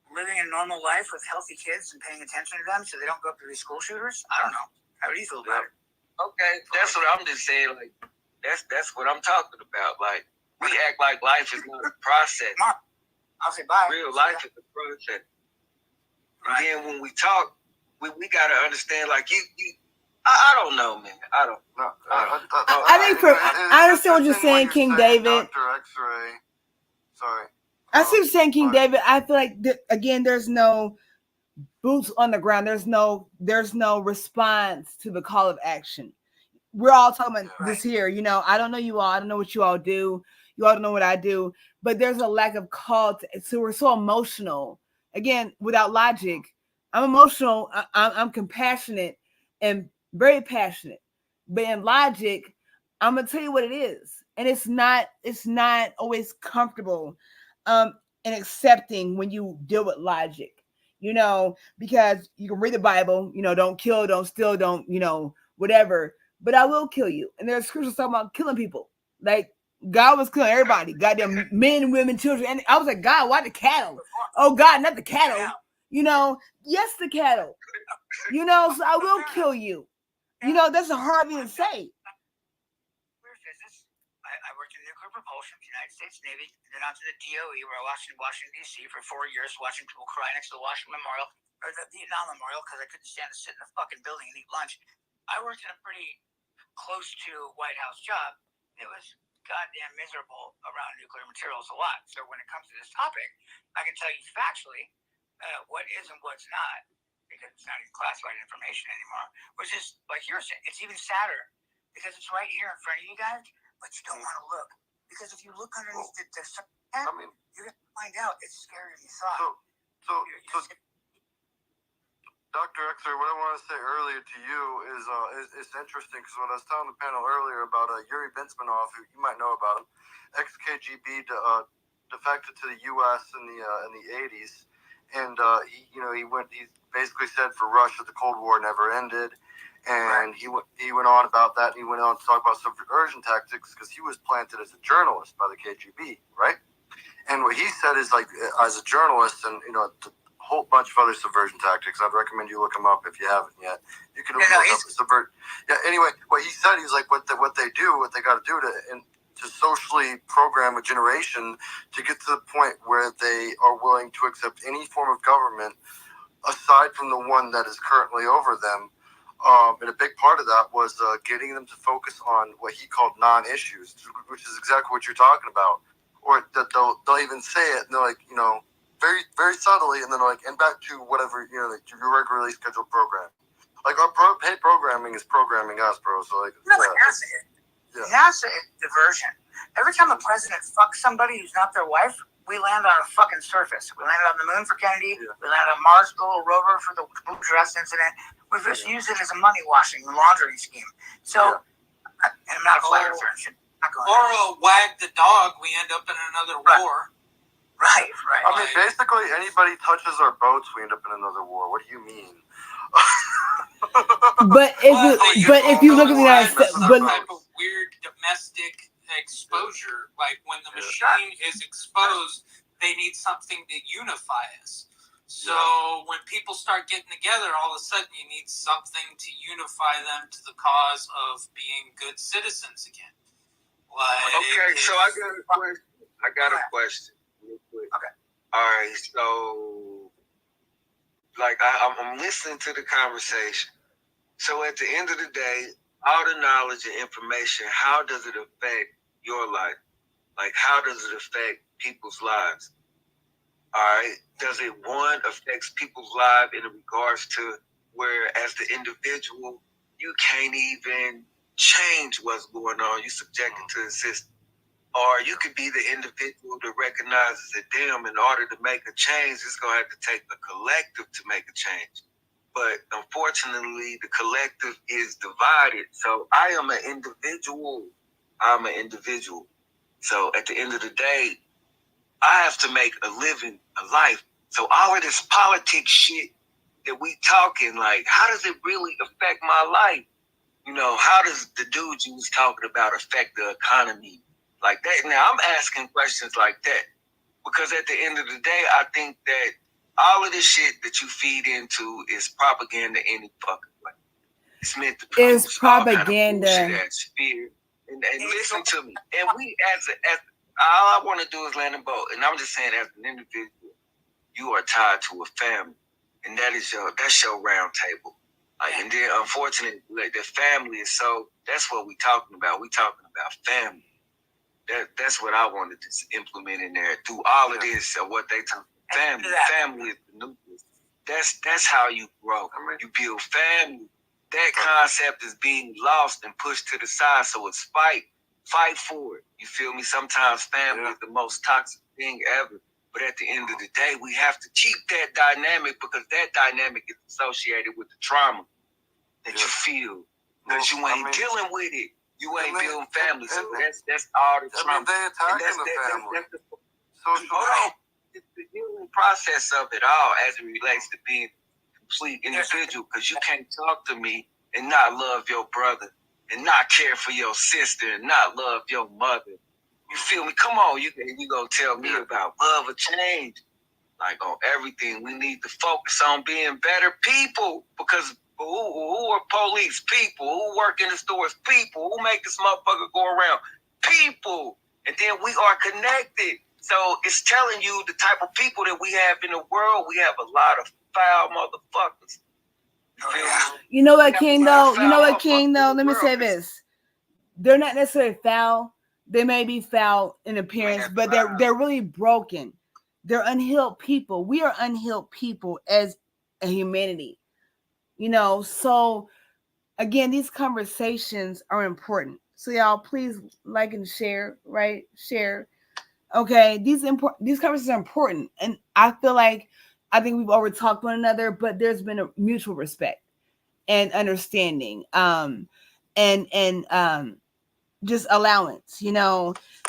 Living a normal life with healthy kids and paying attention to them so they don't go up to these school shooters? I don't know. How do you feel about it? Okay, that's what I'm just saying. Like, that's what I'm talking about. Like, we act like life is not a process. I'll say bye. Real life is a process. And then when we talk, we got to understand, like I don't know, man. I don't. No, I understand what you're saying, King David. Dr. X-ray. Sorry. I see what you're saying, King David. I feel like again, there's no boots on the ground. There's no response to the call of action. We're all talking about this here. You know, I don't know you all. I don't know what you all do. You all don't know what I do. But there's a lack of call. So we're so emotional. Again, without logic. I'm emotional. I'm compassionate and very passionate. But in logic, I'm gonna tell you what it is, and it's not always comfortable, and accepting when you deal with logic. You know, because you can read the Bible. You know, don't kill, don't steal, don't whatever. But I will kill you. And there's scriptures talking about killing people. Like God was killing everybody, goddamn men, women, children. And I was like, God, why the cattle? Oh God, not the cattle. You know, yes, the cattle. You know, so I will kill you. You know, that's a hard thing to say. I worked in nuclear propulsion, the United States Navy, then on to the GOE, where I watched in Washington, D.C. for 4 years, watching people cry next to the Washington Memorial, or the Vietnam Memorial, because I couldn't stand to sit in the fucking building and eat lunch. I worked in a pretty close to White House job. It was goddamn miserable around nuclear materials a lot. So when it comes to this topic, I can tell you factually what is and what's not, because it's not even classified information anymore, which is, like you're saying, it's even sadder, because it's right here in front of you guys, but you don't want to look. Because if you look underneath you're going to find out it's scarier than you thought. So Dr. X-ray, what I want to say earlier to you is it's interesting, because what I was telling the panel earlier about Yuri Bensmanov, who you might know about him, ex-KGB defected to the U.S. in the 80s, and he basically said for Russia the Cold War never ended, and he went on about that, and he went on to talk about subversion tactics, because he was planted as a journalist by the KGB, right? And what he said is, like, as a journalist, and whole bunch of other subversion tactics. I'd recommend you look them up if you haven't yet. You can look up subvert. Yeah. Anyway, what he said, he was like, what they got to do to socially program a generation to get to the point where they are willing to accept any form of government aside from the one that is currently over them. And a big part of that was getting them to focus on what he called non-issues, which is exactly what you're talking about. Or that they'll even say it, and they're like, very, very subtly, and then and back to whatever, your regularly scheduled program. Like, our paid programming is programming us, bro. So, like, NASA is diversion. Every time a president fucks somebody who's not their wife, we land on a fucking surface. We landed on the moon for Kennedy. Yeah. We landed on Mars, the little rover, for the blue dress incident. We've just used it as a money washing and laundering scheme. So, and I'm not a flat earther. Or wag the dog, we end up in another war. Right. I mean, basically, anybody touches our boats, we end up in another war. What do you mean? But if you look at the United States, some type of weird domestic exposure, like when the machine is exposed, they need something to unify us. So when people start getting together, all of a sudden you need something to unify them to the cause of being good citizens again. Okay, so I got a question real quick. Okay. All right, so I'm listening to the conversation. So at the end of the day, all the knowledge and information, how does it affect your life? Like, how does it affect people's lives? All right. Does it, one, affects people's lives in regards to where, as the individual, you can't even change what's going on. You're subjected to the system. Or you could be the individual that recognizes that, damn, in order to make a change, it's going to have to take a collective to make a change. But unfortunately, the collective is divided. So I am an individual. I'm an individual. So at the end of the day, I have to make a living, a life. So all of this politics shit that we talking, like, how does it really affect my life? How does the dude you was talking about affect the economy? Like that. Now I'm asking questions like that because at the end of the day, I think that all of this shit that you feed into is propaganda any fucking way. It's meant to produce propaganda. All kind of bullshit-ass fear. And listen to me. And we as all I want to do is land a boat. And I'm just saying, as an individual, you are tied to a family. and that's your round table. Like, and then unfortunately, like, the family is that's what we talking about. We talking about family. That's what I wanted to implement in there through all of this of what they talk. Family is the nucleus. That's how you grow. You build family. That concept is being lost and pushed to the side. So it's fight for it. You feel me? Sometimes family is the most toxic thing ever. But at the end of the day, we have to keep that dynamic because that dynamic is associated with the trauma that you feel. Because you ain't dealing with it. You ain't building family. So that's all the trauma. They attacking the family. Hold on. It's the healing process of it all as it relates to being complete individual, because you can't talk to me and not love your brother and not care for your sister and not love your mother. You feel me? Come on, you gonna tell me about love or change. Like, on everything, we need to focus on being better people, because who are police? People. Who work in the stores? People. Who make this motherfucker go around? People. And then we are connected. So it's telling you the type of people that we have in the world. We have a lot of foul motherfuckers. You know what, King, though? Let me say this. They're not necessarily foul. They may be foul in appearance, but they're really broken. They're unhealed people. We are unhealed people as a humanity. So again, these conversations are important. So y'all, please like and share, right? Share. Okay, these conversations are important, and I think we've over talked one another, but there's been a mutual respect and understanding, and just allowance,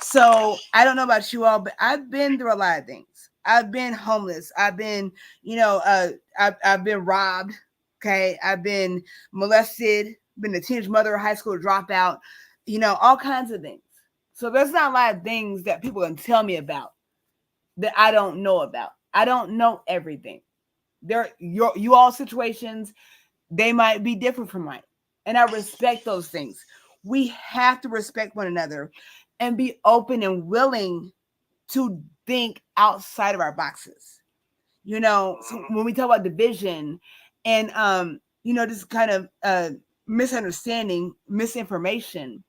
So I don't know about you all, but I've been through a lot of things. I've been homeless. I've been, I've been robbed. Okay, I've been molested. Been a teenage mother, a high school dropout. All kinds of things. So there's not a lot of things that people can tell me about that I don't know about. I don't know everything. You all situations, they might be different from mine. And I respect those things. We have to respect one another and be open and willing to think outside of our boxes. So when we talk about division and this kind of misunderstanding, misinformation,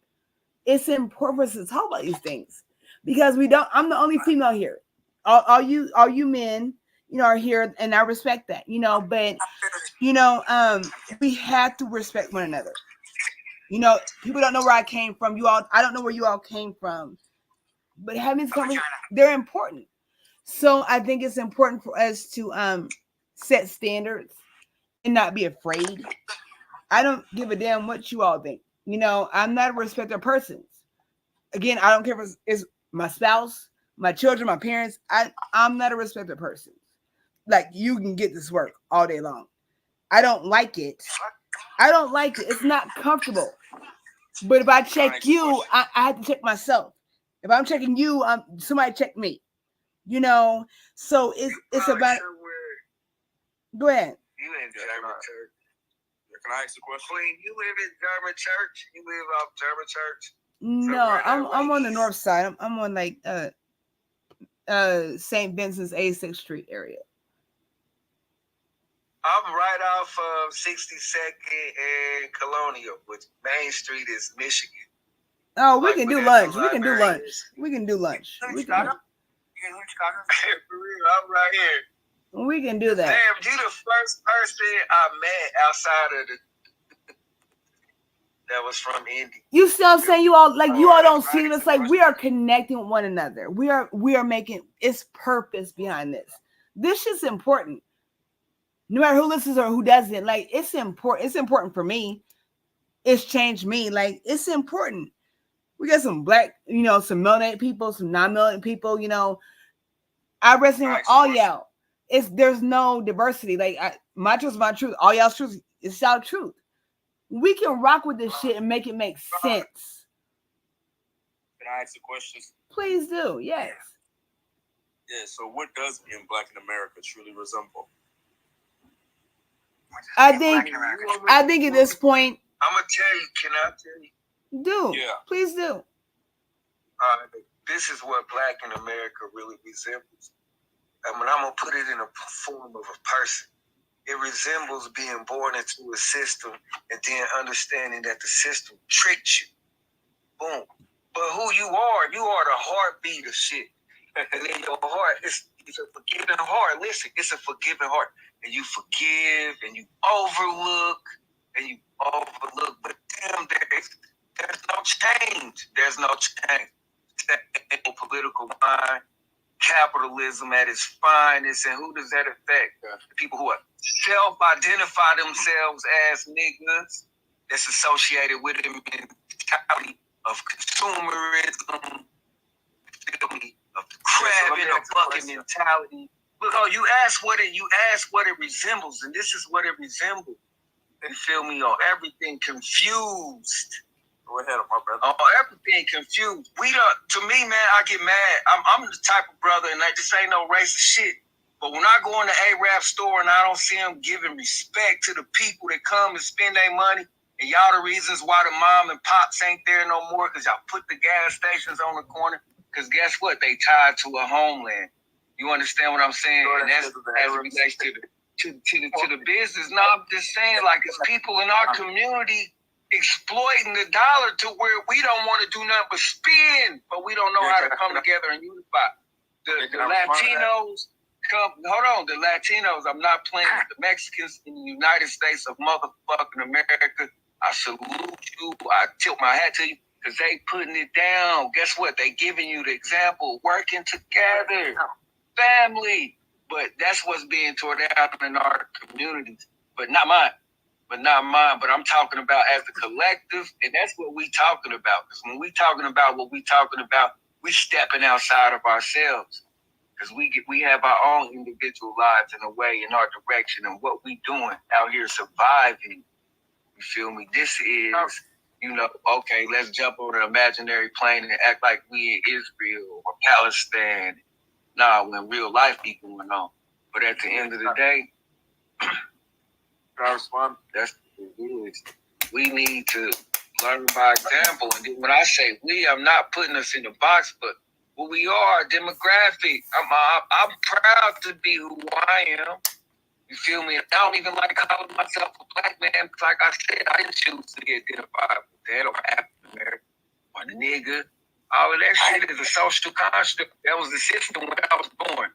it's important for us to talk about these things because I'm the only female here. All you men, are here, and I respect that, but we have to respect one another. People don't know where I came from. I don't know where you all came from, but having these conversations, they're important. So I think it's important for us to set standards and not be afraid. I don't give a damn what you all think. I'm not a respecter of persons. Again, I don't care if it's my spouse, my children, my parents. I'm not a respecter of persons. Like, you can get this work all day long. I don't like it. It's not comfortable. But if I check you, I have to check myself. If I'm checking you, somebody check me. So it's about. Go ahead. You in German church? Can I ask a question? Queen, you live in German church? You live off German church? No, I'm on the north side. I'm on like St. Vincent's 86th Street area. I'm right off of 62nd and Colonial, which Main Street is Michigan. Oh, we can do lunch. We can do lunch. We can do lunch. You in Chicago? For real, I'm right here. We can do that. Damn, you the first person I met outside of that was from Indy. You see what I'm saying? You all don't see it. It's like we are connecting with one another. We are making it's purpose behind this. This is important. No matter who listens or who doesn't, like, it's important. It's important for me. It's changed me. Like, it's important. We got some black, some melanated people, some non-melanated people. I resonate with all y'all. There's no diversity. Like, my truth is my truth. All y'all's truth is y'all truth. We can rock with this shit and make it make sense. Can I ask a question? Please do. Yes. Yeah. So, what does being black in America truly resemble? I think at this point, I'm gonna tell you. Can I tell you? Do. Yeah. Please do. This is what black in America really resembles. I mean, I'm gonna put it in a form of a person. It resembles being born into a system and then understanding that the system tricked you. Boom. But who you are the heartbeat of shit. And in your heart, it's a forgiving heart. Listen, it's a forgiving heart. And you forgive and you overlook. But damn, there's no change. There's no change. Political mind, capitalism at its finest, and who does that affect? The people who self-identify themselves as niggas. That's associated with the mentality of consumerism, of crabbing or bucket mentality. Look, you asked what it resembles, and this is what it resembles. You feel me? On everything confused. Go ahead, my brother. Everything confused. To me, man, I get mad. I'm the type of brother, and this ain't no racist shit. But when I go in the A-Rap store and I don't see them giving respect to the people that come and spend their money, and y'all the reasons why the mom and pops ain't there no more, because y'all put the gas stations on the corner. Because guess what? They tied to a homeland. You understand what I'm saying? Sure, and that's as it relates to the business. No, I'm just saying, like, it's people in our community exploiting the dollar to where we don't want to do nothing but spend, but we don't know how to come together and unify. The Latinos the Latinos, I'm not playing with the Mexicans in the United States of motherfucking America. I salute you. I tilt my hat to you because they putting it down. Guess what? They giving you the example, working together, family. But that's what's being torn down in our communities. But not mine. But I'm talking about as a collective, and that's what we talking about. Because when we talking about what we talking about, we stepping outside of ourselves. Because we have our own individual lives in a way, in our direction, and what we doing out here surviving. You feel me? This is, okay, let's jump on an imaginary plane and act like we in Israel or Palestine. Nah, when real life be going on. But at the end of the day, that's what it is. We need to learn by example. And then when I say we, I'm not putting us in a box, but what we are, demographic. I'm proud to be who I am. You feel me? I don't even like calling myself a black man. Like I said, I didn't choose to be identified with that or African American or the nigga. All of that shit is a social construct. That was the system when I was born.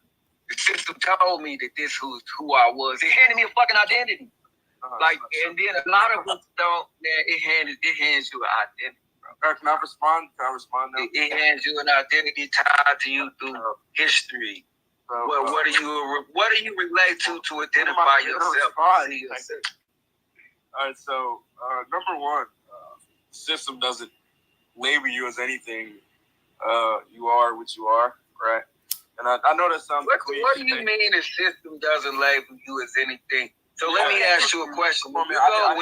The system told me that this was who I was. It handed me a fucking identity. And then a lot of us don't. Man, it hands you an identity, bro. Can I respond? Now? It hands you an identity tied to you through history. What do you relate to identify yourself? All right. So number one, system doesn't label you as anything. You are what you are, right? And I know that sounds. What do you mean the system doesn't label you as anything? So let me ask you a question. Hold on.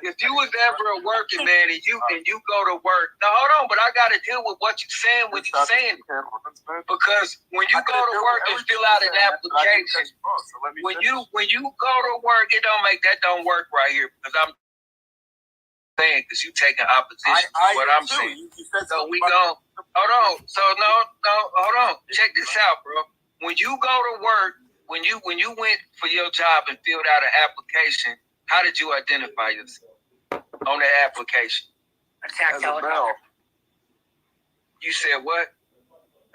If you was ever a working man and you go to work, now hold on, but I got to deal with what you're saying when you're saying it. Because when you go to work and fill out an application, when you go to work, that don't work right here because I'm saying because you taking opposition to what I'm saying. So we go. Hold on. So no, hold on. Check this out, bro. When you go to work. When you went for your job and filled out an application, how did you identify yourself on that application? As a male. You said what?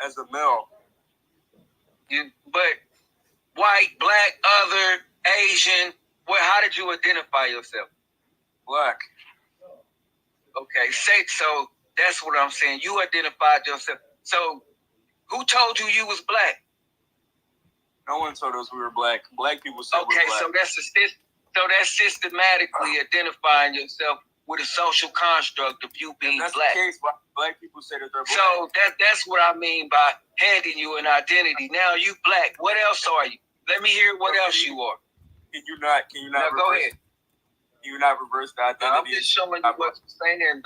As a male. But white, black, other, Asian. How did you identify yourself? Black. Okay, so that's what I'm saying. You identified yourself. So who told you was black? No one told us we were black. Black people said we're black. So that's systematically identifying yourself with a social construct of you being black. That's the case. Black people say that they're black. So that's what I mean by handing you an identity. Now you black. What else are you? Let me hear what else you are. Can you not? Now go ahead. Can you not reverse the identity? I'm just showing you what you're saying. Are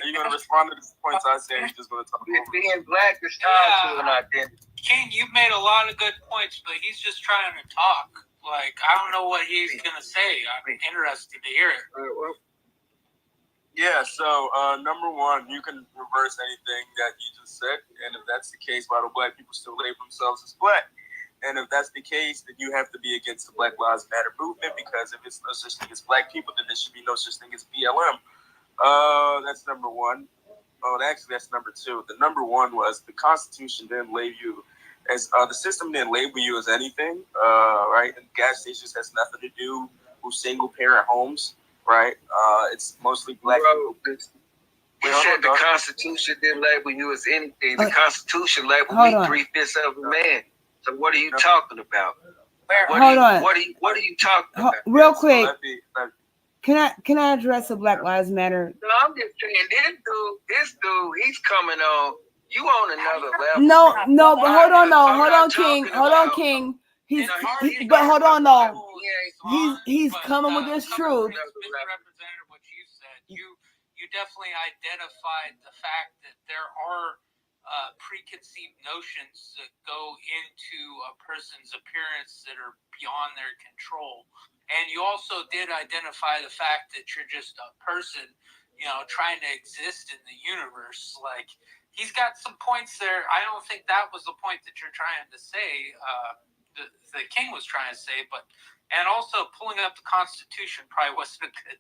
you going to respond to the points I say? You're just going to talk about being black is tied to an identity. King, you've made a lot of good points, but he's just trying to talk. Like, I don't know what he's going to say. I'm interested to hear it. Yeah, so number one, you can reverse anything that you just said. And if that's the case, why do black people still label themselves as black? And if that's the case, then you have to be against the Black Lives Matter movement, because if it's no such thing as black people, then there should be no such thing as BLM. That's number one. Oh, actually, that's number two. The number one was the Constitution didn't label you as the system didn't label you as anything, right? And gas stations has nothing to do with single parent homes, right? It's mostly black people. You said the Constitution didn't label you as anything. The Constitution labeled me 3/5 of a man. So what are you talking about? What are you talking about? Real quick. Can I address the Black Lives Matter? No, I'm just saying this dude, he's coming on. You on another level. No, but hold on, King. But hold on, though. He's coming with this truth. Misrepresented what you said. You definitely identified the fact that there are preconceived notions that go into a person's appearance that are beyond their control. And you also did identify the fact that you're just a person, trying to exist in the universe. Like, he's got some points there. I don't think that was the point that you're trying to say, the King was trying to say, and also pulling up the Constitution probably wasn't a good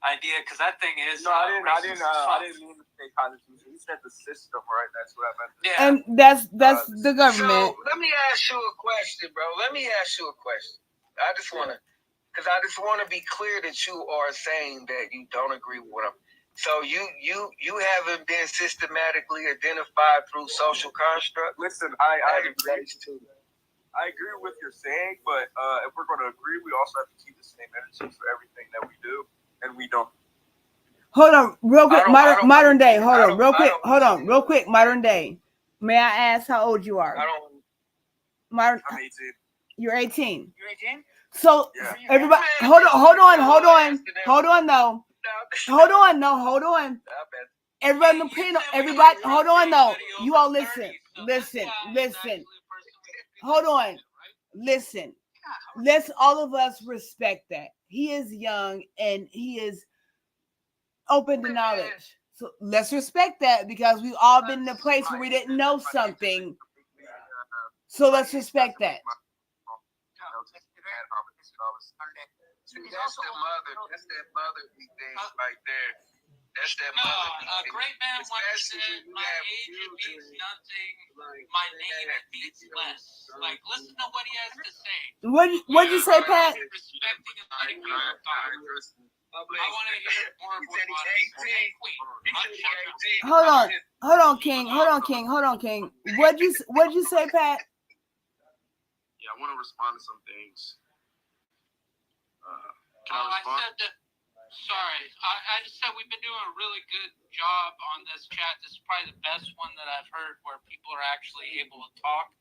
idea, because that thing is I didn't mean to say Constitution. You said the system, right? That's what I meant to say. And that's the government. So let me ask you a question, bro. I just want to be clear that you are saying that you don't agree with what I'm. So you haven't been systematically identified through social construct. Listen, I agree with what you're saying, but if we're going to agree, we also have to keep the same energy for everything that we do, and we don't. Hold on, real quick. Modern day. Hold on, real quick. Modern day. May I ask how old you are? I'm 18. You're 18. You're 18? So everybody, hold on. Everybody, hold on though. You all listen. Hold on. Listen. Let's all of us respect that. He is young and he is open to knowledge. So let's respect that, because we've all been in a place where we didn't know something. So let's respect that. That's that motherly thing right there. That's that motherly thing. A great man once said, "My age it means nothing. My name it means less." Like, listen to what he has to say. What'd you say, Pat? Respecting and letting people talk. I want to hear more of what Queen. Hold on, King. What'd you say, Pat? Yeah, I want to respond to some things. Can I respond? I just said we've been doing a really good job on this chat. This is probably the best one that I've heard, where people are actually able to talk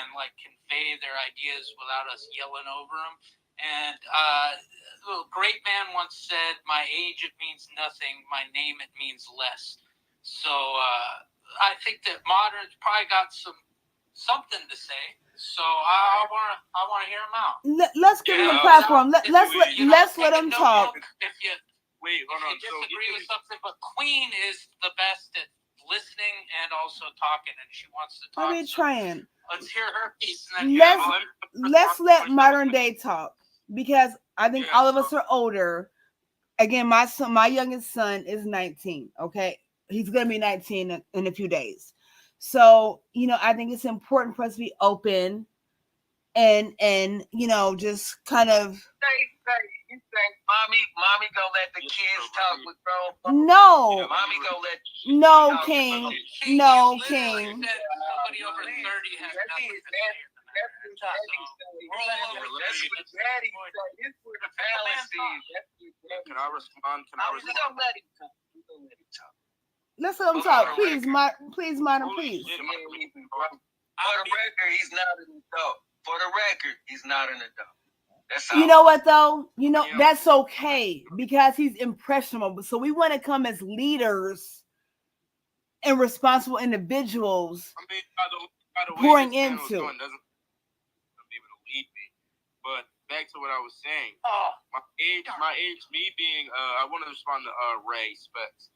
and like convey their ideas without us yelling over them. And a great man once said, "My age it means nothing. My name it means less." So I think that Modern's probably got something to say. So I want to hear him out. Let's give him a platform. Let's let him talk. If you hold on. disagree with something, but Queen is the best at listening and also talking, and she wants to talk. Let's hear her piece. And then let's let Modern Day talk, because I think all of us are older. Again, my youngest son is 19. Okay, he's gonna be 19 in a few days. So, I think it's important for us to be open and just kind of. You think mommy gonna let the kids talk with grown folks? No. Mommy gonna let No, King. No, King. Somebody over 30 has nothing to say. Can I respond? Let's let him talk, please, Modern, please. For the record, he's not an adult. That's all. You know what though? That's okay, because he's impressionable. So we want to come as leaders and responsible individuals. I mean, by the way, pouring this into. Doesn't be able to lead me. But back to what I was saying. My age, me being, I want to respond to Ray Specs.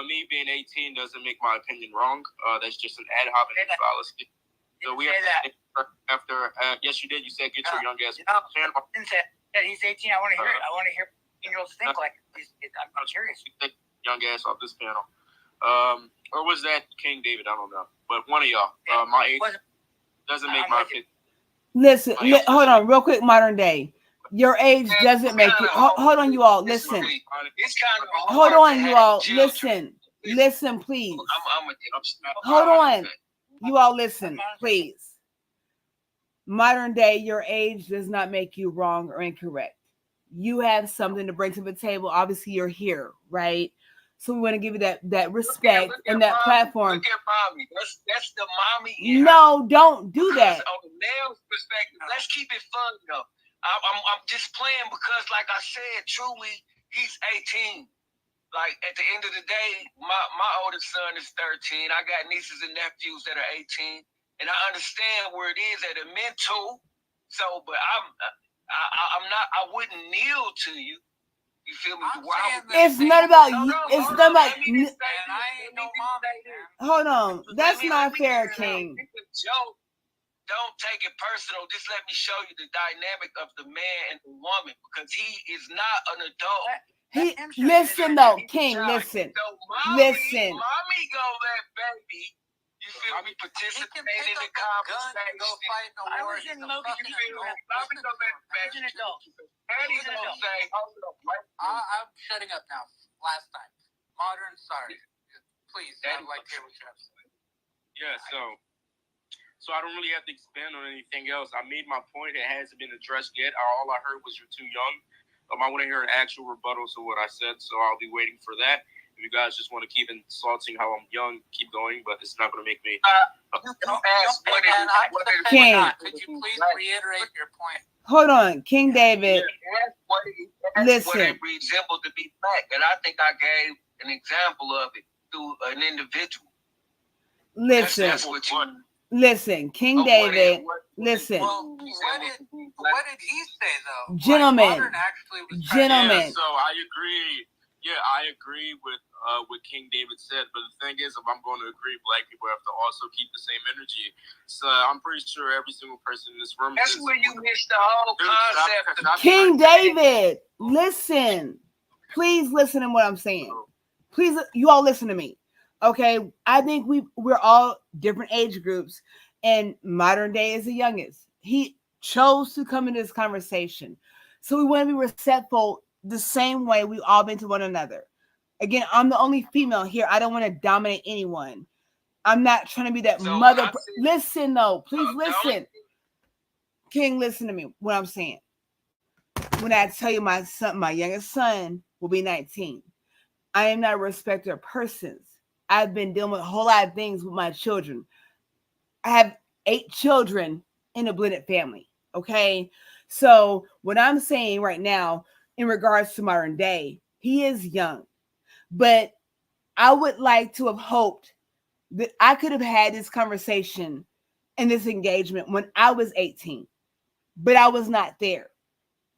Me being 18 doesn't make my opinion wrong. That's just an ad hominem fallacy. So we have that. After, yes, you did. You said get your young ass. No, didn't say that. He's 18. I want to hear it. I want to hear 18-year-olds think like I'm curious. Young ass off this panel. Or was that King David? I don't know. But one of y'all. My age doesn't make my opinion. Listen, hold on, real quick. Modern day, your age doesn't make you. Hold on, you all. Listen. Hold on, you all. Listen. Listen, please. Hold on, you all. Listen, please. Modern day, your age does not make you wrong or incorrect. You have something to bring to the table. Obviously, you're here, right? So we want to give you that respect and that platform. Look at mommy. That's the mommy. No, don't do that. On the male's perspective, let's keep it fun though. I'm just playing because, like I said, truly, he's 18. Like at the end of the day, my oldest son is 13. I got nieces and nephews that are 18, and I understand where it is at a mental. So, but I'm not. I wouldn't kneel to you. You feel me? It's not about you. It's not about. Hold on. That's not fair, King. Don't take it personal. Just let me show you the dynamic of the man and the woman because he is not an adult. Listen though, King. Listen. Listen. Mommy gonna let baby. You feel me? Participate in the conversation. I was in Logan. You feel me? Mommy gonna let baby. Daddy gonna say, I'm shutting up now. Last time. Modern, sorry. Please, I'd like to hear what you have to say. Yeah, so I don't really have to expand on anything else. I made my point. It hasn't been addressed yet. All I heard was you're too young. I want to hear an actual rebuttal to what I said, so I'll be waiting for that. If you guys just want to keep insulting how I'm young, keep going, but it's not going to make me. King. Could you please reiterate your point? Hold on, King David. That's what it resembled to be black, and I think I gave an example of it through an individual. Listen. That's what you. Listen, King David. Listen. Well, what did he say though? Gentlemen. Gentlemen. Yeah, so I agree. Yeah, I agree with what King David said. But the thing is, if I'm going to agree, black people have to also keep the same energy. So I'm pretty sure every single person in this room. That's where you missed the whole concept. King David, listen. Please listen to what I'm saying. Please, you all listen to me. Okay, I think we're all different age groups, and modern day is the youngest. He chose to come into this conversation, so we want to be respectful the same way we've all been to one another. Again, I'm the only female here. I don't want to dominate anyone. I'm not trying to be that mother. Listen, though, please listen. King, listen to me. What I'm saying. When I tell you my youngest son will be 19, I am not a respecter of persons. I've been dealing with a whole lot of things with my children. I have 8 children in a blended family. Okay. So what I'm saying right now in regards to modern day, he is young, but I would like to have hoped that I could have had this conversation and this engagement when I was 18, but I was not there.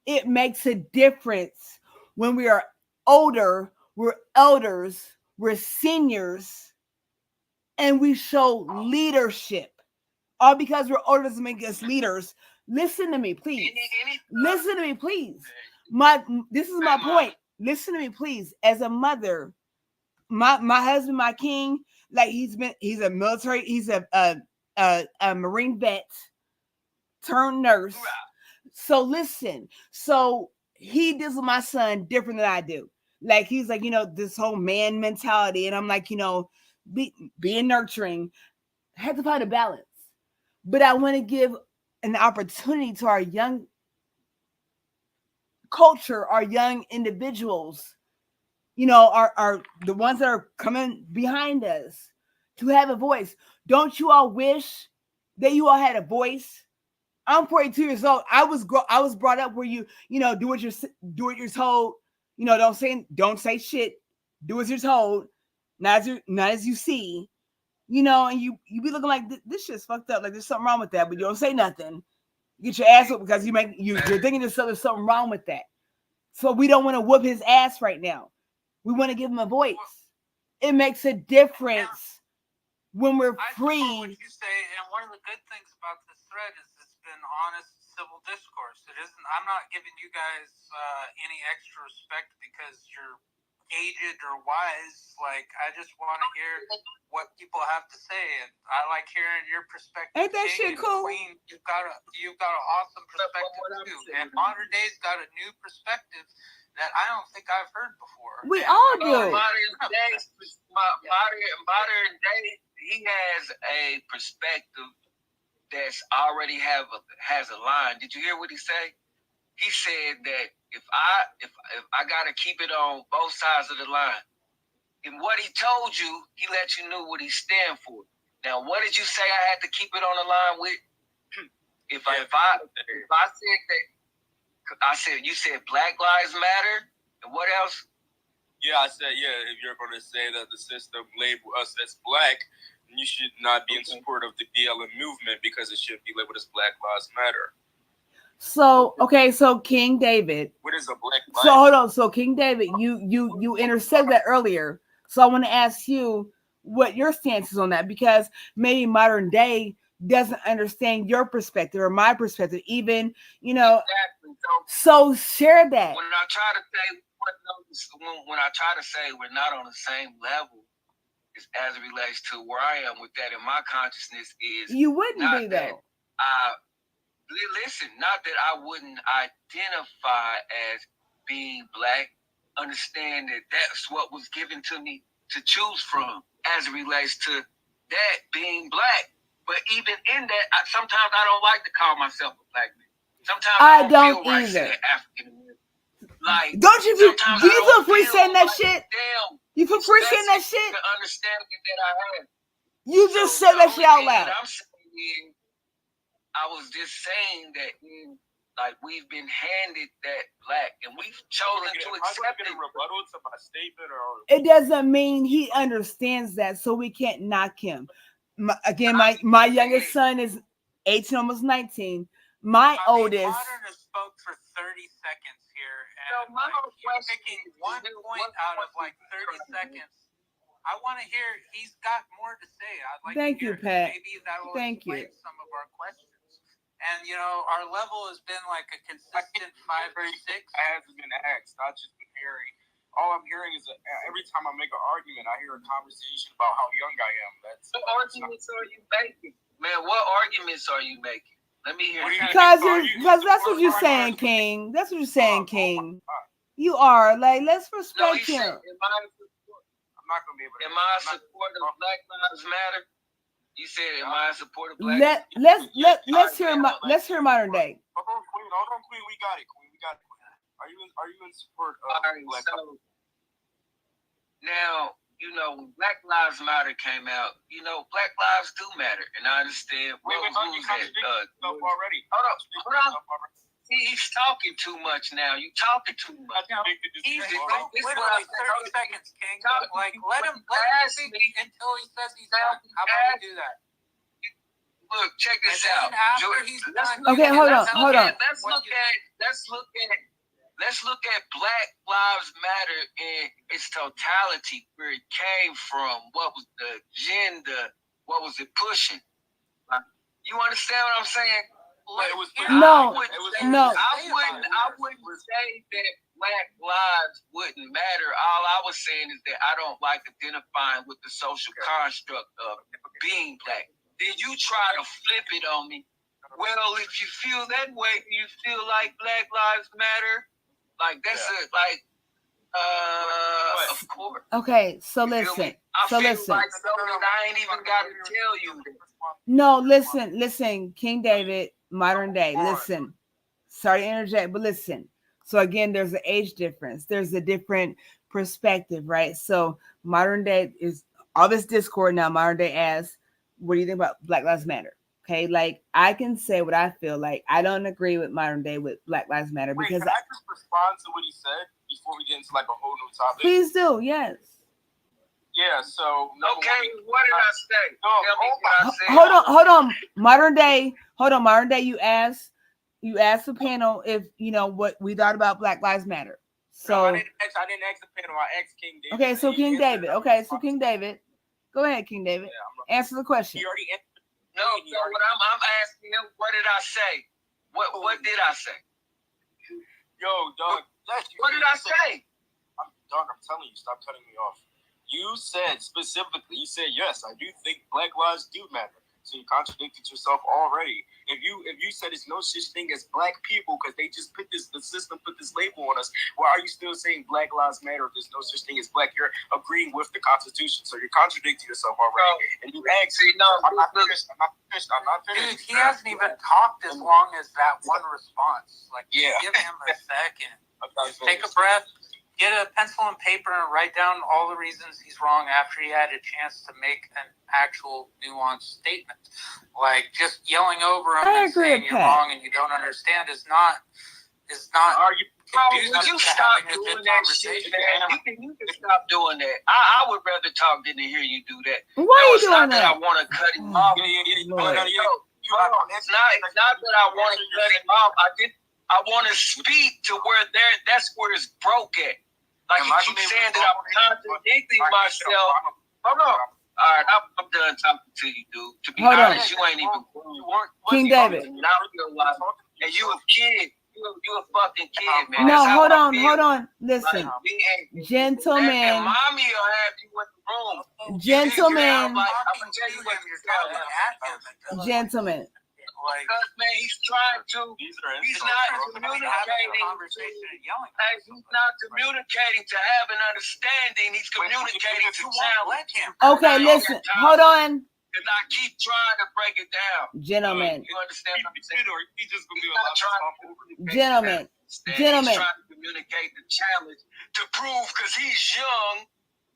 It makes a difference when we are older, we're elders, we're seniors, and we show leadership. All because we're older doesn't make us leaders. Listen to me, please. Listen to me, please. This is my point. Listen to me, please. As a mother, my husband, my king, like he's a military, he's a Marine vet turned nurse. So listen, so he deals with my son different than I do. Like he's like, this whole man mentality, and I'm like, being nurturing. I have to find a balance, but I want to give an opportunity to our young culture, our young individuals, are the ones that are coming behind us to have a voice. Don't you all wish that you all had a voice? I'm 42 years old. I was brought up where you do what you're told. Don't say shit. Do as you're told, not as you see. And you be looking like this shit's fucked up. Like there's something wrong with that, but you don't say nothing. You get your ass up because you're thinking there's something wrong with that. So we don't want to whoop his ass right now. We want to give him a voice. It makes a difference when we're I free. support what you say, and one of the good things about this thread is it's been honest civil discourse. It isn't. I'm not giving you guys any extra respect because you're aged or wise. Like, I just want to hear what people have to say, and I like hearing your perspective. Ain't that shit cool? Queen, you've got an awesome perspective too, and Modern Day's got a new perspective that I don't think I've heard before. We all do. Modern day, he has a perspective that's already has a line. Did you hear what he said? He said that if I gotta keep it on both sides of the line, and what he told you, he let you know what he stand for. Now, what did you say I had to keep it on the line with? If I said that, I said you said Black Lives Matter, and what else? Yeah, I said if you're going to say that the system label us as black, then you should not be in support of the BLM movement because it should be labeled as Black Lives Matter. So so King David. What is a black life? So hold on. So King David, you intercepted that earlier. So I want to ask you what your stance is on that, because maybe Modern Day doesn't understand your perspective or my perspective, even Exactly. So share that. When I try to say we're not on the same level as it relates to where I am with that in my consciousness is You wouldn't be though. Listen, not that I wouldn't identify as being black. Understand that that's what was given to me to choose from as it relates to that being black. But even in that, sometimes I don't like to call myself a black man. Sometimes I don't feel right saying African American. Like, don't you feel? Do you feel free saying that like, shit? Damn, you feel free saying that shit? The understanding that I have. You just said that shit out loud. I'm saying, I was just saying that, like, we've been handed that black, and we've chosen to accept it. Rebuttal to my statement, or it doesn't mean he understands that, so we can't knock him. My youngest son is 18, almost 19. My oldest. Modern has spoke for 30 seconds here, and you're picking 1 point out of like 30 seconds. I want to hear. He's got more to say. I'd like Thank to hear you, Pat. Maybe that will Thank explain you. some of our questions. And our level has been like a consistent 5 or 6. I haven't been asked. I've just been hearing. All I'm hearing is every time I make an argument, I hear a conversation about how young I am. What arguments are you making, man? What arguments are you making? Let me hear. Because that's what you're saying, King. That's what you're saying, King. You are like, let's respect him. I'm not gonna be able to. Am I in support of Black Lives Matter? You said, am I in support of Black? Let's hear Modern Day. Hold on, Queen. We got it, Queen. Are you in support of Black Lives? Now, when Black Lives Matter came out, Black lives do matter, and I understand. Wait, you contradicted stuff already. Hold on. See, he's talking too much now. You talking too much. He's literally 30 seconds, King. Like, let him speak until he says he's done. How about we do that? Look, check this out. Okay, hold on. Let's look at Black Lives Matter in its totality, where it came from, what was the agenda, what was it pushing. You understand what I'm saying? No. I wouldn't say that Black lives wouldn't matter. All I was saying is that I don't like identifying with the social construct of being black. Then you try to flip it on me. Well, if you feel that way, do you feel like Black Lives Matter? Like, that's of course. Okay, so listen. I feel like I ain't even got to tell you that. No, listen, King David, Modern Day. Listen. Sorry to interject, but listen. So again, there's an age difference. There's a different perspective, right? So Modern Day is all this discord now. Modern Day asks, what do you think about Black Lives Matter? Okay, like I can say what I feel. Like I don't agree with Modern Day with Black Lives Matter because can I just respond to what he said before we get into like a whole new topic? Please do, yes. Yeah, so okay, what did I say? Hold on. Modern Day, you asked the panel if what we thought about Black Lives Matter. So no, I didn't ask the panel, I asked King David. Okay, so King David. Go ahead, King David. Answer the question. He already answered. No, what I'm asking him, what did I say? What did I say? Yo, dog. What did I say? Dog, I'm telling you, stop cutting me off. You said specifically, yes, I do think black lives do matter. So you contradicted yourself already. If you said it's no such thing as black people because they just the system put this label on us, why are you still saying black lives matter if there's no such thing as black? You're agreeing with the Constitution, so you're contradicting yourself already. And you asked, I'm not finished. Dude, he hasn't even talked as long as that one response. Like, give him a second. Just take a breath. Get a pencil and paper and write down all the reasons he's wrong after he had a chance to make an actual nuanced statement. Like, just yelling over him and saying you're wrong and you don't understand is not Are you? conducive Would you to stop having a doing good that shit, conversation. man? You can stop doing that. I would rather talk than to hear you do that. Why are you It's doing not that I that? want to cut him off. Lord. It's not that I want to cut him off. I want to speak to where that's where it's broke at. Like you keep saying that I'm contradicting myself. Hold on. All right, I'm done talking to you, dude. To be honest, you ain't even. King David. Not realize, and you a kid. You a fucking kid, man. No, That's how hold I on, feel. hold on. Listen, And gentlemen. mommy will have you in the room. Gentlemen. I'm gonna tell you what you're telling. Gentlemen. Because man, he's trying to. He's not communicating. He's not communicating to have an understanding. He's communicating to challenge. Okay, listen. Hold on. Because I keep trying to break it down. Gentlemen. You understand what I'm saying? He's just gonna be a lot of Gentlemen. He's trying to communicate the challenge to prove because he's young.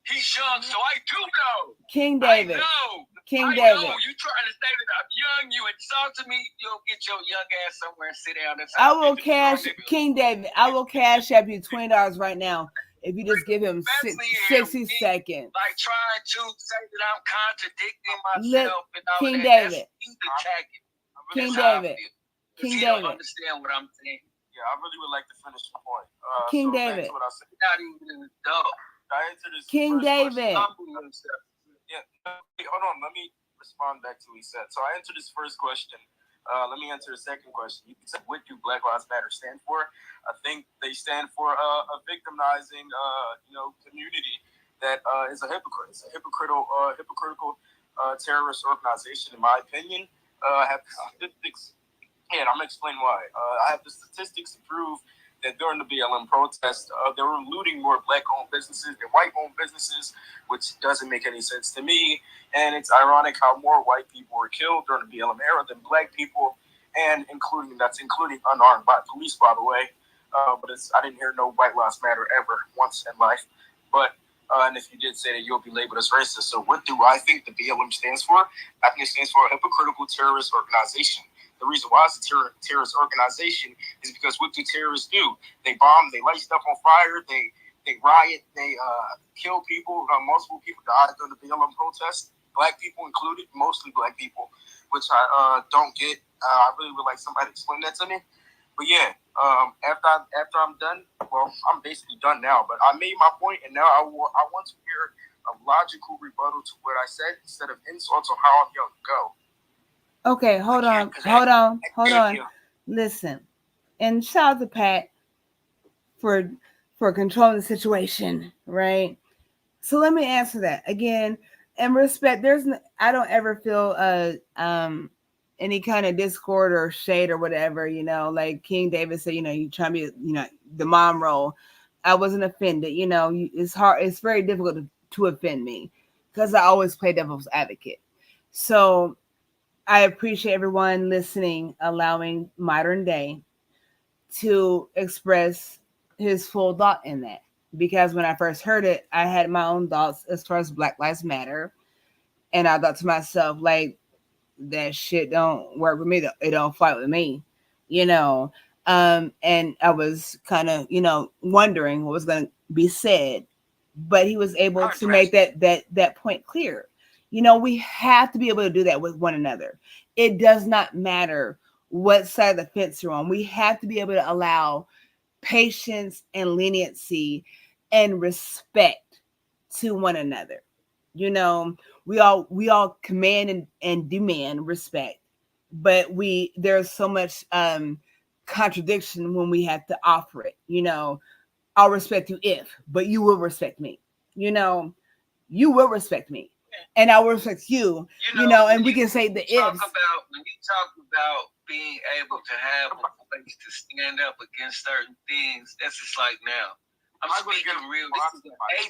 He's young, so I do know. King David. I know. King I David. know. You trying to say that I'm young, you insulted me, you'll get your young ass somewhere and sit down. I will cash King David. I will cash up you $20 right now if you just give him 60 seconds. Like trying to say that I'm contradicting myself and all King that. David. He's attacking. King David. King He David. don't understand what I'm saying. Yeah, I really would like to finish the point. King so David. What I said. Not even an adult. I answered this King David. Yeah, hold on. Let me respond back to what he said. So I answered his first question. Let me answer the second question. You said, what do Black Lives Matter stand for? I think they stand for a victimizing, community that is a hypocrite. It's a hypocritical terrorist organization, in my opinion. I have the statistics, and I'm going to explain why. I have the statistics to prove that during the BLM protest, they were looting more black-owned businesses than white-owned businesses, which doesn't make any sense to me. And it's ironic how more white people were killed during the BLM era than black people, and including unarmed by police, by the way. But I didn't hear no White Lives Matter ever once in life. But and if you did say that, you'll be labeled as racist. So what do I think the BLM stands for? I think it stands for a hypocritical terrorist organization. The reason why it's a terrorist organization is because what do terrorists do? They bomb, they light stuff on fire, they riot, they kill people. Multiple people died during the BLM protest, black people included, mostly black people, which I don't get. I really would like somebody to explain that to me. But yeah, after I'm done, well, I'm basically done now. But I made my point, and now I want to hear a logical rebuttal to what I said instead of insults on how I'm young. Go. Okay, hold on. Listen, and shout out to Pat for controlling the situation, right? So let me answer that again. And respect, I don't ever feel any kind of discord or shade or whatever, like King David said, you try to be, the mom role. I wasn't offended, it's hard, it's very difficult to offend me because I always play devil's advocate. So I appreciate everyone listening, allowing Modern Day to express his full thought in that. Because when I first heard it, I had my own thoughts as far as Black Lives Matter. And I thought to myself, like, that shit don't work with me. It don't fight with me, And I was kind of, wondering what was going to be said. But he was able to make that point clear. We have to be able to do that with one another. It does not matter what side of the fence you're on. We have to be able to allow patience and leniency and respect to one another. we all command and demand respect, but there's so much contradiction when we have to offer it. I'll respect you but you will respect me. You will respect me, and I will respect you. And we can say the ifs. When you talk about being able to have a place to stand up against certain things, that's just like now. I'm speaking real.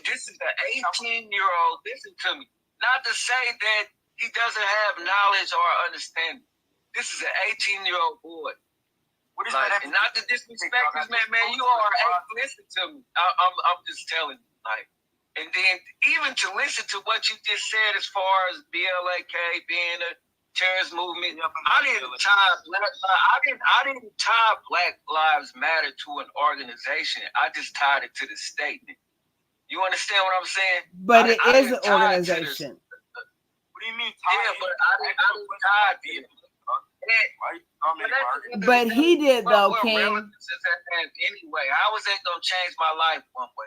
This is an 18-year-old. Listen to me. Not to say that he doesn't have knowledge or understanding. This is an 18-year-old boy. What is that? And not to disrespect this man, you are. Listen to me. I'm just telling you, like. And then even to listen to what you just said as far as BLAK being a terrorist movement, I didn't tie Black Lives Matter to an organization. I just tied it to the statement. You understand what I'm saying? But it is an organization. What do you mean? Yeah, but I didn't tie it. But he did though, King. Anyway, how is that gonna change my life one way?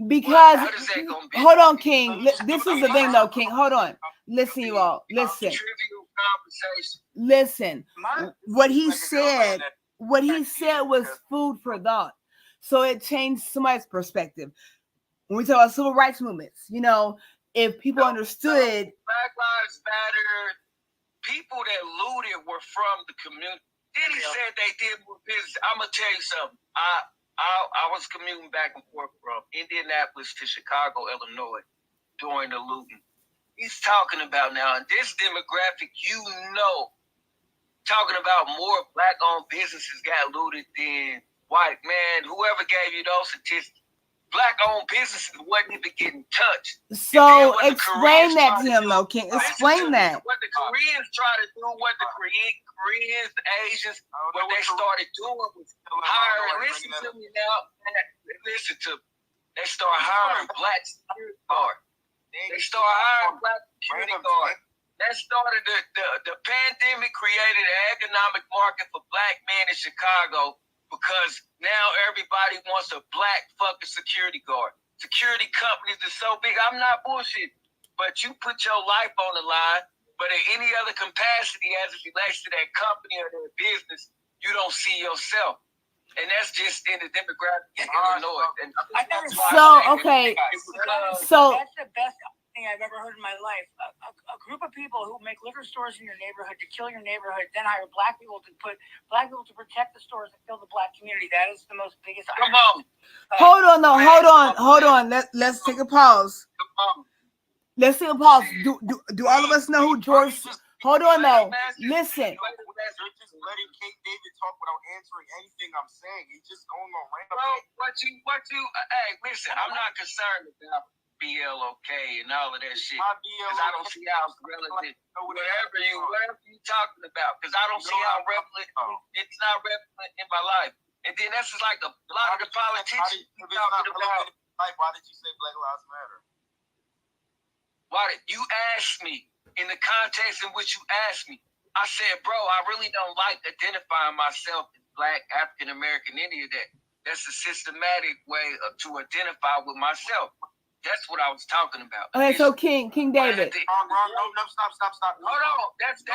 Because hold on, King. This is the thing, though, King. Hold on. Listen, you all. Listen. What he said was food for thought. So it changed somebody's perspective. When we talk about civil rights movements, if people understood, Black Lives Matter, people that looted were from the community. Then he said they did more business. I'm gonna tell you something. I was commuting back and forth from Indianapolis to Chicago, Illinois, during the looting. He's talking about now, in this demographic, talking about more Black-owned businesses got looted than white. Man, whoever gave you those statistics, Black-owned businesses wasn't even getting touched. So explain that to him, though, King. Explain that. What the Koreans try to do, what the Koreans, the Asians, what they started doing was hiring. Listen to me now. Listen to me. They start hiring Black security guards. They start hiring Black security guards. That started the pandemic, created an economic market for Black men in Chicago, because now everybody wants a Black fucking security guard. Security companies are so big. I'm not bullshit, but you put your life on the line. But in any other capacity as it relates to that company or their business, you don't see yourself. And that's just in the demographic in Illinois. Okay. So that's the best thing I've ever heard in my life. A group of people who make liquor stores in your neighborhood to kill your neighborhood, then hire Black people to protect the stores and kill the Black community. That is the most biggest. Come on. Hold on, though. Hold on. Let's take a pause. Let's take a pause. Do all of us know who George? Hold on, though. Listen. You're just letting King David talk without answering anything I'm saying. He's just going on random. Hey, listen, I'm not concerned about BLOK and all of that shit. Because I don't see how it's relevant. Whatever you talking about. Because I don't see how relevant. It's not relevant in my life. And then that's just like a lot of the politicians talking about. Why did you say Black Lives Matter? Why did you ask me in the context in which you asked me? I said, bro, I really don't like identifying myself as Black, African American, any of that. That's a systematic way to identify with myself. That's what I was talking about. Okay, so King David. No, stop. Hold on. That's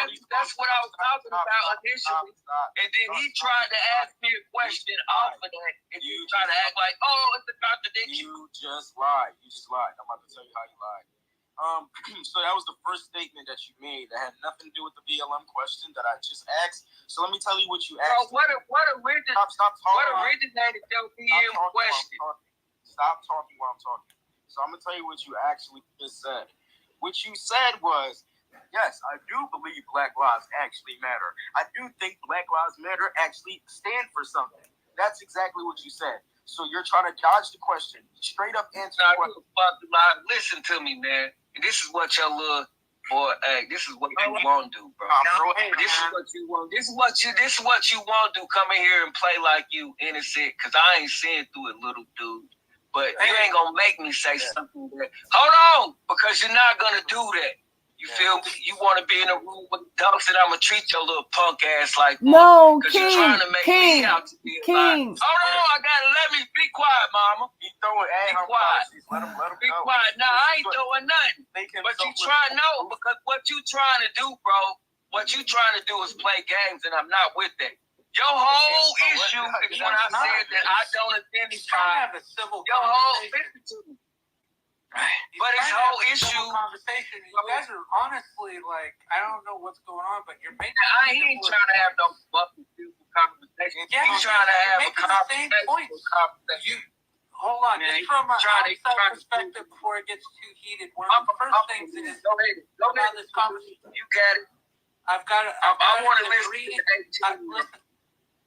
what I was talking about initially. And then he tried to ask me a question off of that. And you try to act like, it's a contradiction. You just lied. I'm about to tell you how you lied. So that was the first statement that you made that had nothing to do with the BLM question that I just asked. So let me tell you what you asked. What originated your BLM question? Stop talking while I'm talking. So I'm going to tell you what you actually just said. What you said was, yes, I do believe Black lives actually matter. I do think Black Lives Matter actually stand for something. That's exactly what you said. So you're trying to dodge the question. Straight up answer the question. Listen to me, man. This is what your little boy, this is what you want to do, bro. This is what you want. This is what you want to do. Come in here and play like you innocent, because I ain't seeing through it, little dude. But you ain't gonna make me say something that. Hold on, because you're not gonna do that. You feel me? You want to be in a room with dunks, and I'm gonna treat your little punk ass like No, because you're trying to make me out to be a lie. Hold on, I gotta let me be quiet, mama. He throwing Be quiet. Let him Be go. quiet. Nah, I ain't doing nothing. But you trying because what you trying to do, bro? What you trying to do is play games, and I'm not with that. Your whole issue is when I said that I don't identify. Your whole issue. But his whole issue. Conversation. You guys are honestly like, I don't know what's going on, but you're making. I ain't trying to have no fucking conversation. Yeah, He's trying to have a conversation. Hold on, just from an outside perspective, before it gets too heated, one of the first things is about this conversation. You got it. I want to listen to the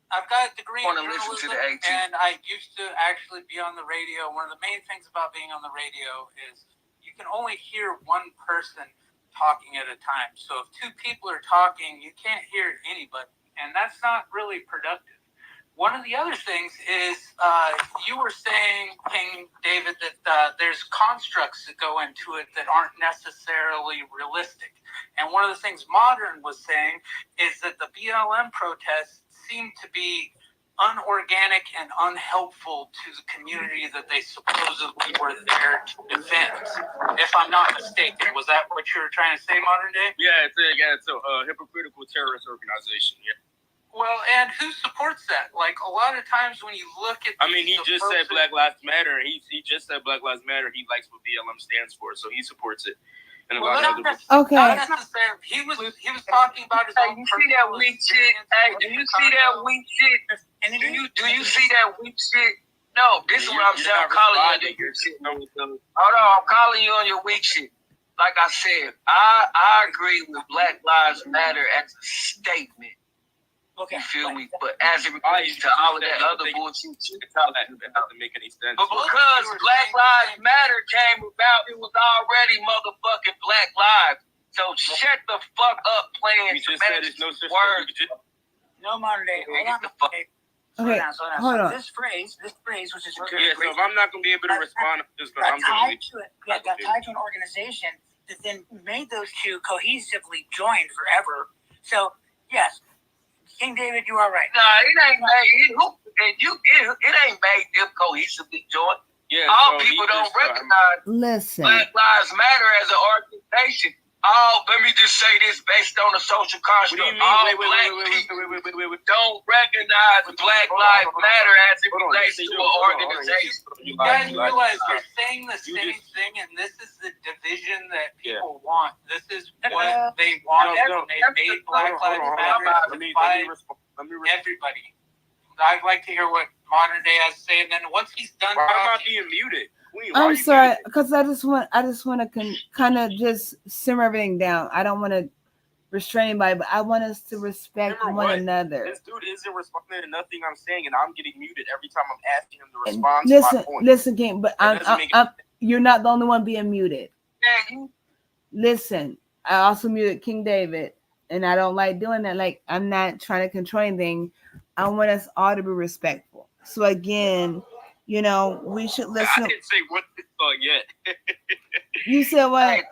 I've got a degree in journalism, and I used to actually be on the radio. One of the main things about being on the radio is you can only hear one person talking at a time. So if two people are talking, you can't hear anybody, and that's not really productive. One of the other things is you were saying, King David, that there's constructs that go into it that aren't necessarily realistic. And one of the things Modern was saying is that the BLM protests seem to be unorganic and unhelpful to the community that they supposedly were there to defend. If I'm not mistaken, was that what you were trying to say, Modern Day? Yeah, it's a hypocritical terrorist organization. Yeah. Well, and who supports that? Like, a lot of times when you look at... I mean, he just said Black Lives Matter. He just said Black Lives Matter. He likes what BLM stands for, so he supports it. And Not necessarily. He was talking about his own. You see that weak shit? Hey, do you see that weak shit? Do you see that weak shit? No, this is what I'm saying. I'm calling you on your shit. Hold on, I'm calling you on your weak shit. Like I said, I agree with Black Lives Matter as a statement. Okay. You feel me? But as it relates to all of that other bullshit, it doesn't make any sense. But because Black Lives Matter came about, it was already motherfucking Black Lives. So shut the fuck up playing semantics words. No, Modern Day. Hold on. Okay, hold on. This phrase, which is a good phrase. So if I'm not going to be able to respond, I'm tied to it. Yeah, got tied to an organization that then made those two cohesively joined forever. So, yes. King David, you are right. Nah, it ain't made them cohesively joined. Yeah, all people don't recognize Black Lives Matter as an organization. Let me just say this based on the social construct. All black people don't recognize Black Lives Matter as it relates to an organization. You guys realize you're saying the same thing, and this is the division that people want. This is what they want. They made Black Lives Matter to divide everybody. I'd like to hear what Modern Day has to say, and then once he's done, why am I being muted? I'm sorry, because I just want to kind of just simmer everything down. I don't want to restrain anybody, but I want us to respect one another. This dude isn't responding to nothing I'm saying, and I'm getting muted every time I'm asking him to respond to my point. Listen, King, but you're not the only one being muted. Listen, I also muted King David, and I don't like doing that. Like, I'm not trying to control anything. I want us all to be respectful. So again, you know, we should listen. I didn't say what this song yet. You said what? Hey,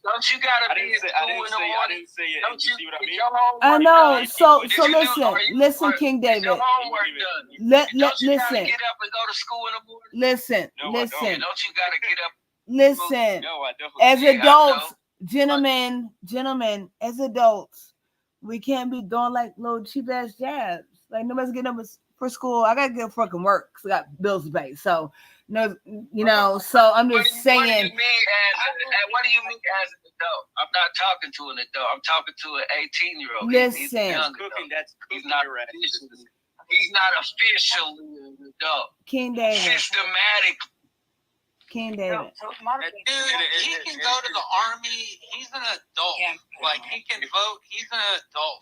don't you gotta be in school in the morning? I didn't say it. Don't you see what I mean? I know. So listen, King David. Your homework done. Listen. Get up and go to school in the morning. Listen. Don't you gotta get up? Listen. No, I don't. As adults, gentlemen, as adults, we can't be doing like little cheap ass jabs. Like, nobody's getting up for school. I gotta get fucking work because I got bills to pay. So no, you know. So I'm just saying. What do you mean as an adult? I'm not talking to an adult. I'm talking to an 18-year-old. Listen, he's not officially an adult. King David. Systematically. King David. Dude, he can go to the army. He's an adult. Like, he can vote. He's an adult.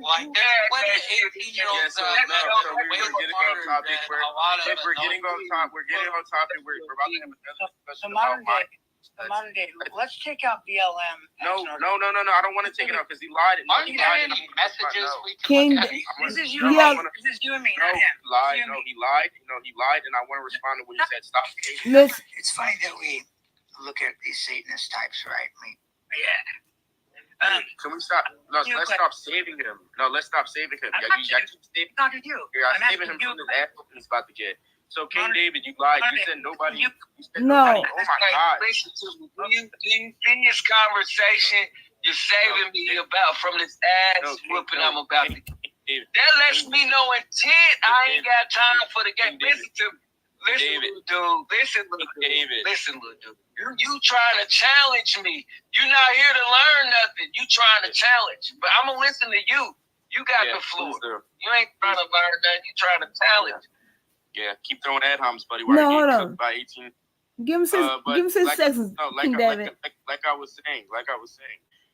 Like, there's plenty of 18-year-olds that are way smarter than a lot of adults. We're getting on topic. We're about to have another discussion about Modern Day. Let's take out BLM. No. I don't want to take it out because he lied. Are you getting any messages we King? can look at? This is you. This is you and me, not him. He lied, and I want to respond to what he said. Stop. It's funny that we look at these Satanist types, right? Can we stop? No, let's stop saving him. No, let's stop saving him. I'm talking to you. I'm saving him from this ass he's about to get. So, King David, you lied. You said nobody. You said No. nobody. Oh my God. Listen to me. When you finish conversation, you're saving me about from this ass whooping I'm about to get. That lets me know intent. I ain't got time for the game. Listen to me. Listen, little dude. Listen, little dude. You trying to challenge me. You're not here to learn nothing. You trying to challenge. But I'm going to listen to you. You got the floor. You ain't trying to learn nothing. You trying to challenge. Yeah, keep throwing ad homs, buddy. No, hold on. By 18. Give him 6 seconds, King David. Like I was saying,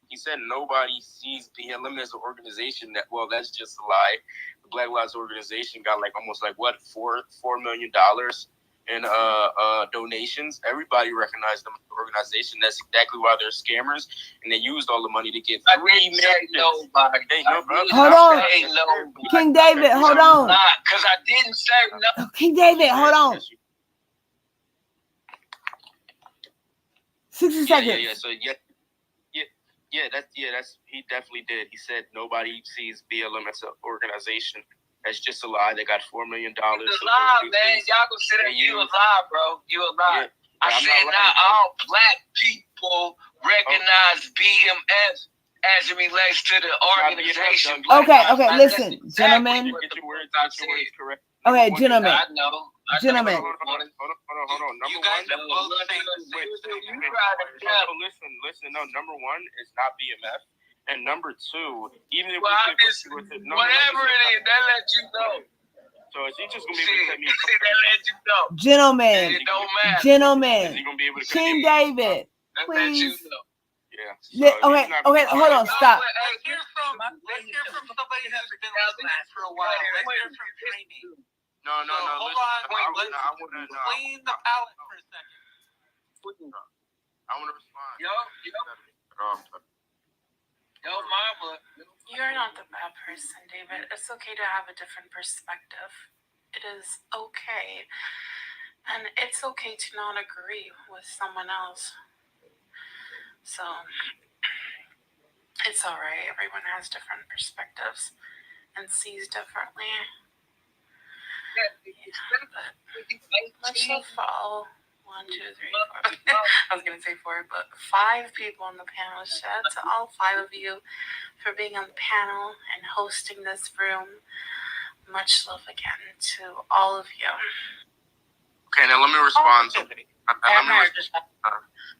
he said nobody sees BLM as an organization that. Well, that's just a lie. The Black Lives Organization got almost $4 million in donations. Everybody recognized them as an organization. That's exactly why they're scammers, and they used all the money to get 3 million. Nobody. Hold on, King David. Hold on. Because I didn't say no. King David, hold on. 60 seconds. That's he definitely did. He said nobody sees BLM as an organization. That's just a lie. They got $4 million. It's a lie, man. Y'all gonna sit there. You a lie, bro. You a lie. I said not all black people recognize BMF as it relates to the organization. Okay, listen, gentlemen. Okay, gentlemen. I know. Gentlemen. Hold on. Number one is not BMF. And number two, even if whatever it is, that lets you know. So is he just gonna be able to tell me? That lets you know. Gentlemen. It don't matter. Gentlemen. Is he gonna be able to King David, please. Yeah. Okay, hold on, stop. Let's hear from somebody who's been listening for a while. Let's hear from Jamie. No. Hold on. Let's clean the palate for a second. I want to respond. Yo, mama. You're not the bad person, David. It's okay to have a different perspective. It is okay. And it's okay to not agree with someone else. So, it's alright. Everyone has different perspectives and sees differently. Much love for all 1, 2, 3, 4. I was going to say 4, but 5 people on the panel. Shout out to all 5 of you for being on the panel and hosting this room. Much love again to all of you. Okay, now let me respond to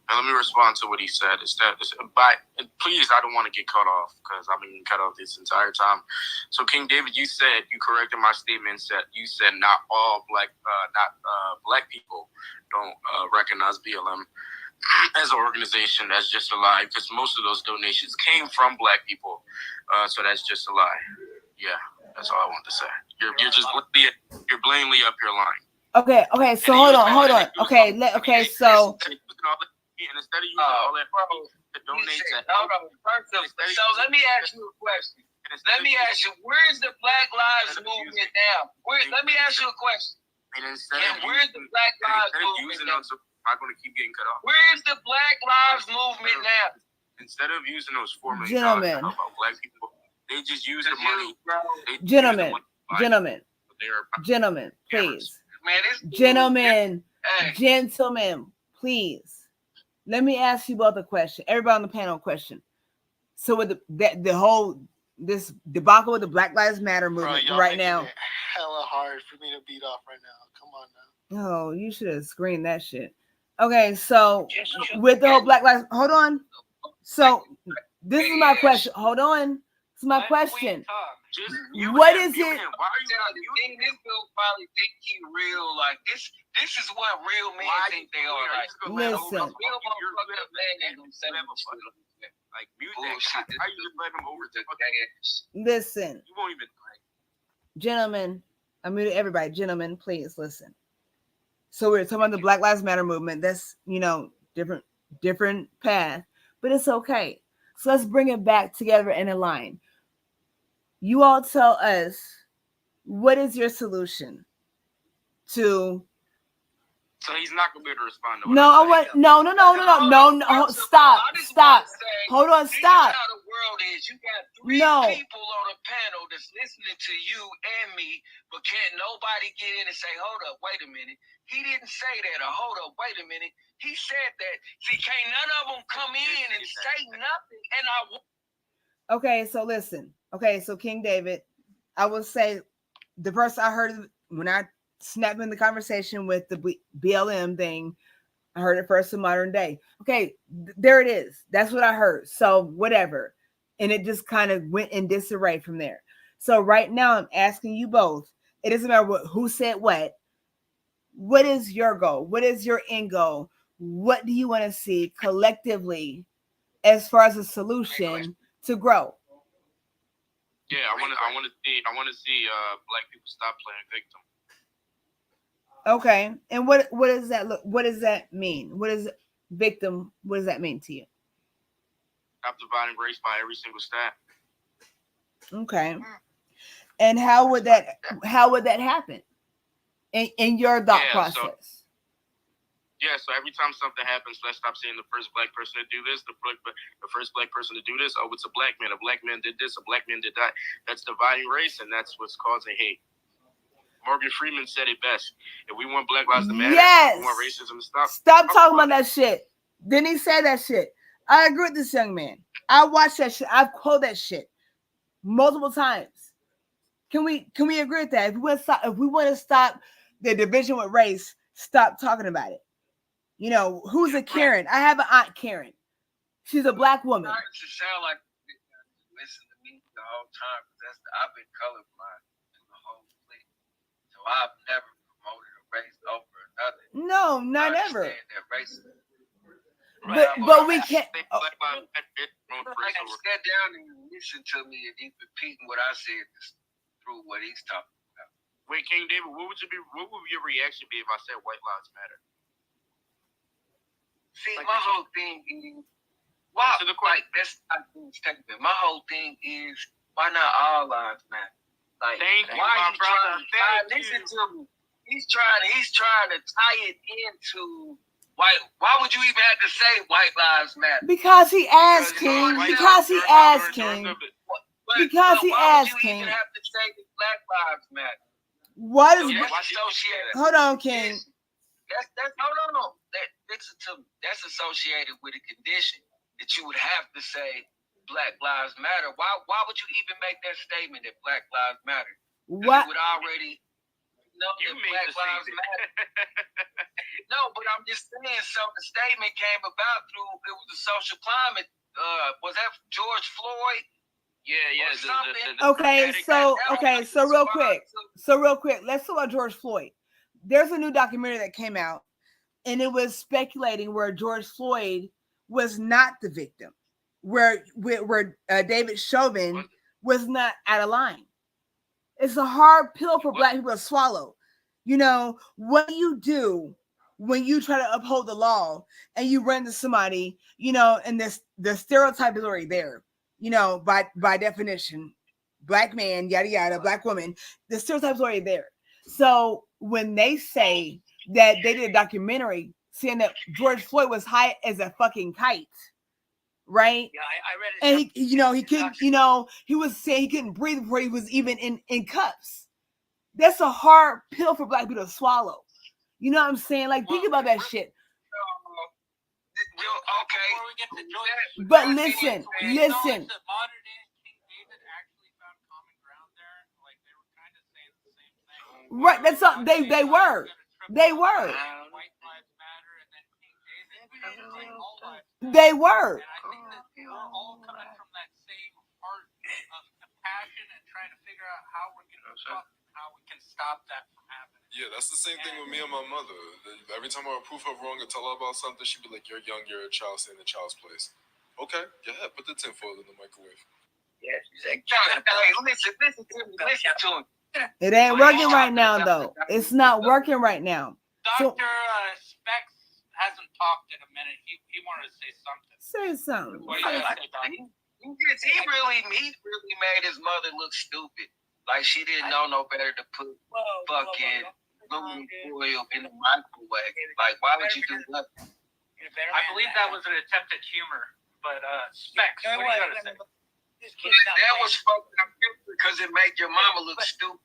let me respond to what he said. Please, I don't want to get cut off because I've been cut off this entire time. So, King David, you corrected my statements that you said not all black people don't recognize BLM as an organization. That's just a lie because most of those donations came from black people. So that's just a lie. Yeah, that's all I want to say. You're blatantly up here lying. Okay. So hold on. Okay. So. And instead of using all that to donate to so let me ask you a question. Let me ask you, where's the Black Lives Movement now? Let me ask you a question. And where's the Black Lives Movement now? I'm going to keep getting cut off. Where's the Black Lives Movement now? Instead of using those $4 million to help out black people, they just use the money. Gentlemen, please. Gentlemen, please. Let me ask you both a question. Everybody on the panel question. So with the whole this debacle with the Black Lives Matter movement right now. It hella hard for me to beat off right now. Come on now. Oh, you should have screened that shit. Okay, so with the whole Black Lives, hold on. So this is my question. Hold on. This is my question. What is it? This dude probably think he real. Like this is what real men think they are. Like, listen. Like bullshit. How you just let him overtake? Listen. You won't even. Gentlemen, I mean everybody. Gentlemen, please listen. So we're talking about the Black Lives Matter movement. That's different path, but it's okay. So let's bring it back together in a line. You all tell us, what is your solution to? So he's not gonna be able to respond to No. Stop. Hold on. Stop. How the world is you got three people on a panel that's listening to you and me, but can't nobody get in and say, hold up, wait a minute. He didn't say that, or hold up, wait a minute. He said that. See, can't none of them come in and say nothing, and Okay, so listen. Okay, so King David, I will say the first I heard when I snapped in the conversation with the BLM thing, I heard it first in modern day. Okay, there it is. That's what I heard. So whatever. And it just kind of went in disarray from there. So right now I'm asking you both. It doesn't matter who said what. What is your goal? What is your end goal? What do you want to see collectively as far as a solution to grow? Yeah, I want to see black people stop playing victim. Okay. And what does that look? What does that mean? What is victim? What does that mean to you? Stop dividing race by every single stat. Okay. And how would that happen in your thought process? So every time something happens, let's stop saying the first black person to do this, the first black person to do this. Oh, it's a black man. A black man did this. A black man did that. That's dividing race, and that's what's causing hate. Morgan Freeman said it best. If we want Black Lives to matter, if we want racism to stop. Stop talking about that shit. Didn't he say that shit? I agree with this young man. I watched that shit. I've quoted that shit multiple times. Can we agree with that? If we want to stop the division with race, stop talking about it. You know, who's a Karen? I have an aunt Karen. She's a black woman. It sound like listen to me the whole time. I've been colorblind through the whole thing. So I've never promoted a race over another. No, not ever. That racism. But we can't. Sit down and listen to me, and he's repeating what I said through what he's talking about. Wait, King David, what would your reaction be if I said white lives matter? See, my whole thing is why? Like that's not a statement. My whole thing is why not all lives matter? Like why he trying to listen to me? He's trying to tie it into. Why would you even have to say white lives matter? Because he asked King. Because he asked King. Because he asked King. You have to say that black lives matter. What is? Associated? Hold on, King. That's hold on. Listen to me. That's associated with a condition that you would have to say Black Lives Matter. Why would you even make that statement that Black Lives Matter? What? You would already know that Black Lives Matter. No, but I'm just saying. So the statement came about through it was the social climate. Was that George Floyd? Yeah. Okay, so real quick, let's talk about George Floyd. There's a new documentary that came out, and it was speculating where George Floyd was not the victim, where David Chauvin was not out of line. It's a hard pill for black people to swallow. You know, what do you do when you try to uphold the law and you run into somebody, you know, and the stereotype is already there, you know, by definition, black man, yada, yada, black woman, the stereotype is already there. So when they say that they did a documentary saying that George Floyd was high as a fucking kite, right? Yeah, I read it. And he couldn't, he was saying he couldn't breathe before he was even in cuffs. That's a hard pill for black people to swallow. You know what I'm saying? Like, think about that shit. Okay. But listen. Right, that's all they were. They were. They were. And I think that we're all coming from that same heart of compassion and trying to figure out how we can stop that from happening. Yeah, that's the same thing with me and my mother. Every time I prove her wrong or tell her about something, she'd be like, "You're young, you're a child, stay in the child's place." Okay, yeah, put the tinfoil in the microwave. Yeah, she's like, hey, listen to him. It ain't working right now, though. It's not working right now. Dr. Specs hasn't talked in a minute. He wanted to say something. Say something. He really made his mother look stupid. Like she didn't know no better to put fucking aluminum foil in the microwave. Like, why would you do that? I believe that was an attempt at humor. But Specs, what do you got to say? That was fucked up because it made your mama look stupid.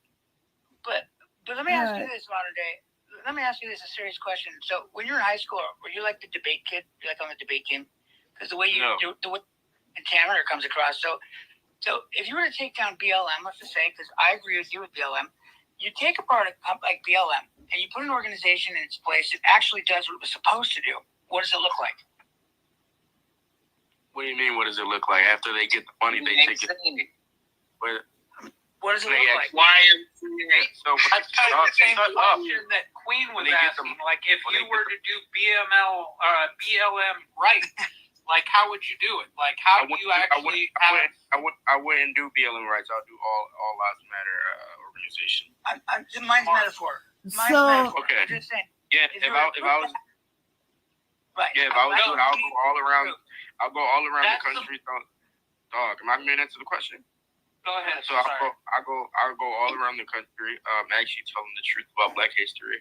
But let me ask you this, modern day. Let me ask you this, a serious question. So when you're in high school, were you like the debate kid? You like on the debate team? Because the way the way and Tamara comes across. So if you were to take down BLM, let's just say, because I agree with you with BLM, you take apart a company like BLM and you put an organization in its place that actually does what it was supposed to do. What does it look like? What do you mean? What does it look like? After they get the money, they take it. What does it look like? So that's kind of the same question that Queen was asking. Like, if you were to do BLM right, like, how would you do it? Like, how do you actually? I wouldn't do BLM rights. I'll do all lives matter organization. Mine's metaphor. Okay. I'm just saying. Yeah, if I was. Right. Yeah, if I was doing, I'll go all around. I'll go all around the country. Dog, am I being answer the question? Go ahead. So I'll go all around the country. Actually telling the truth about Black history.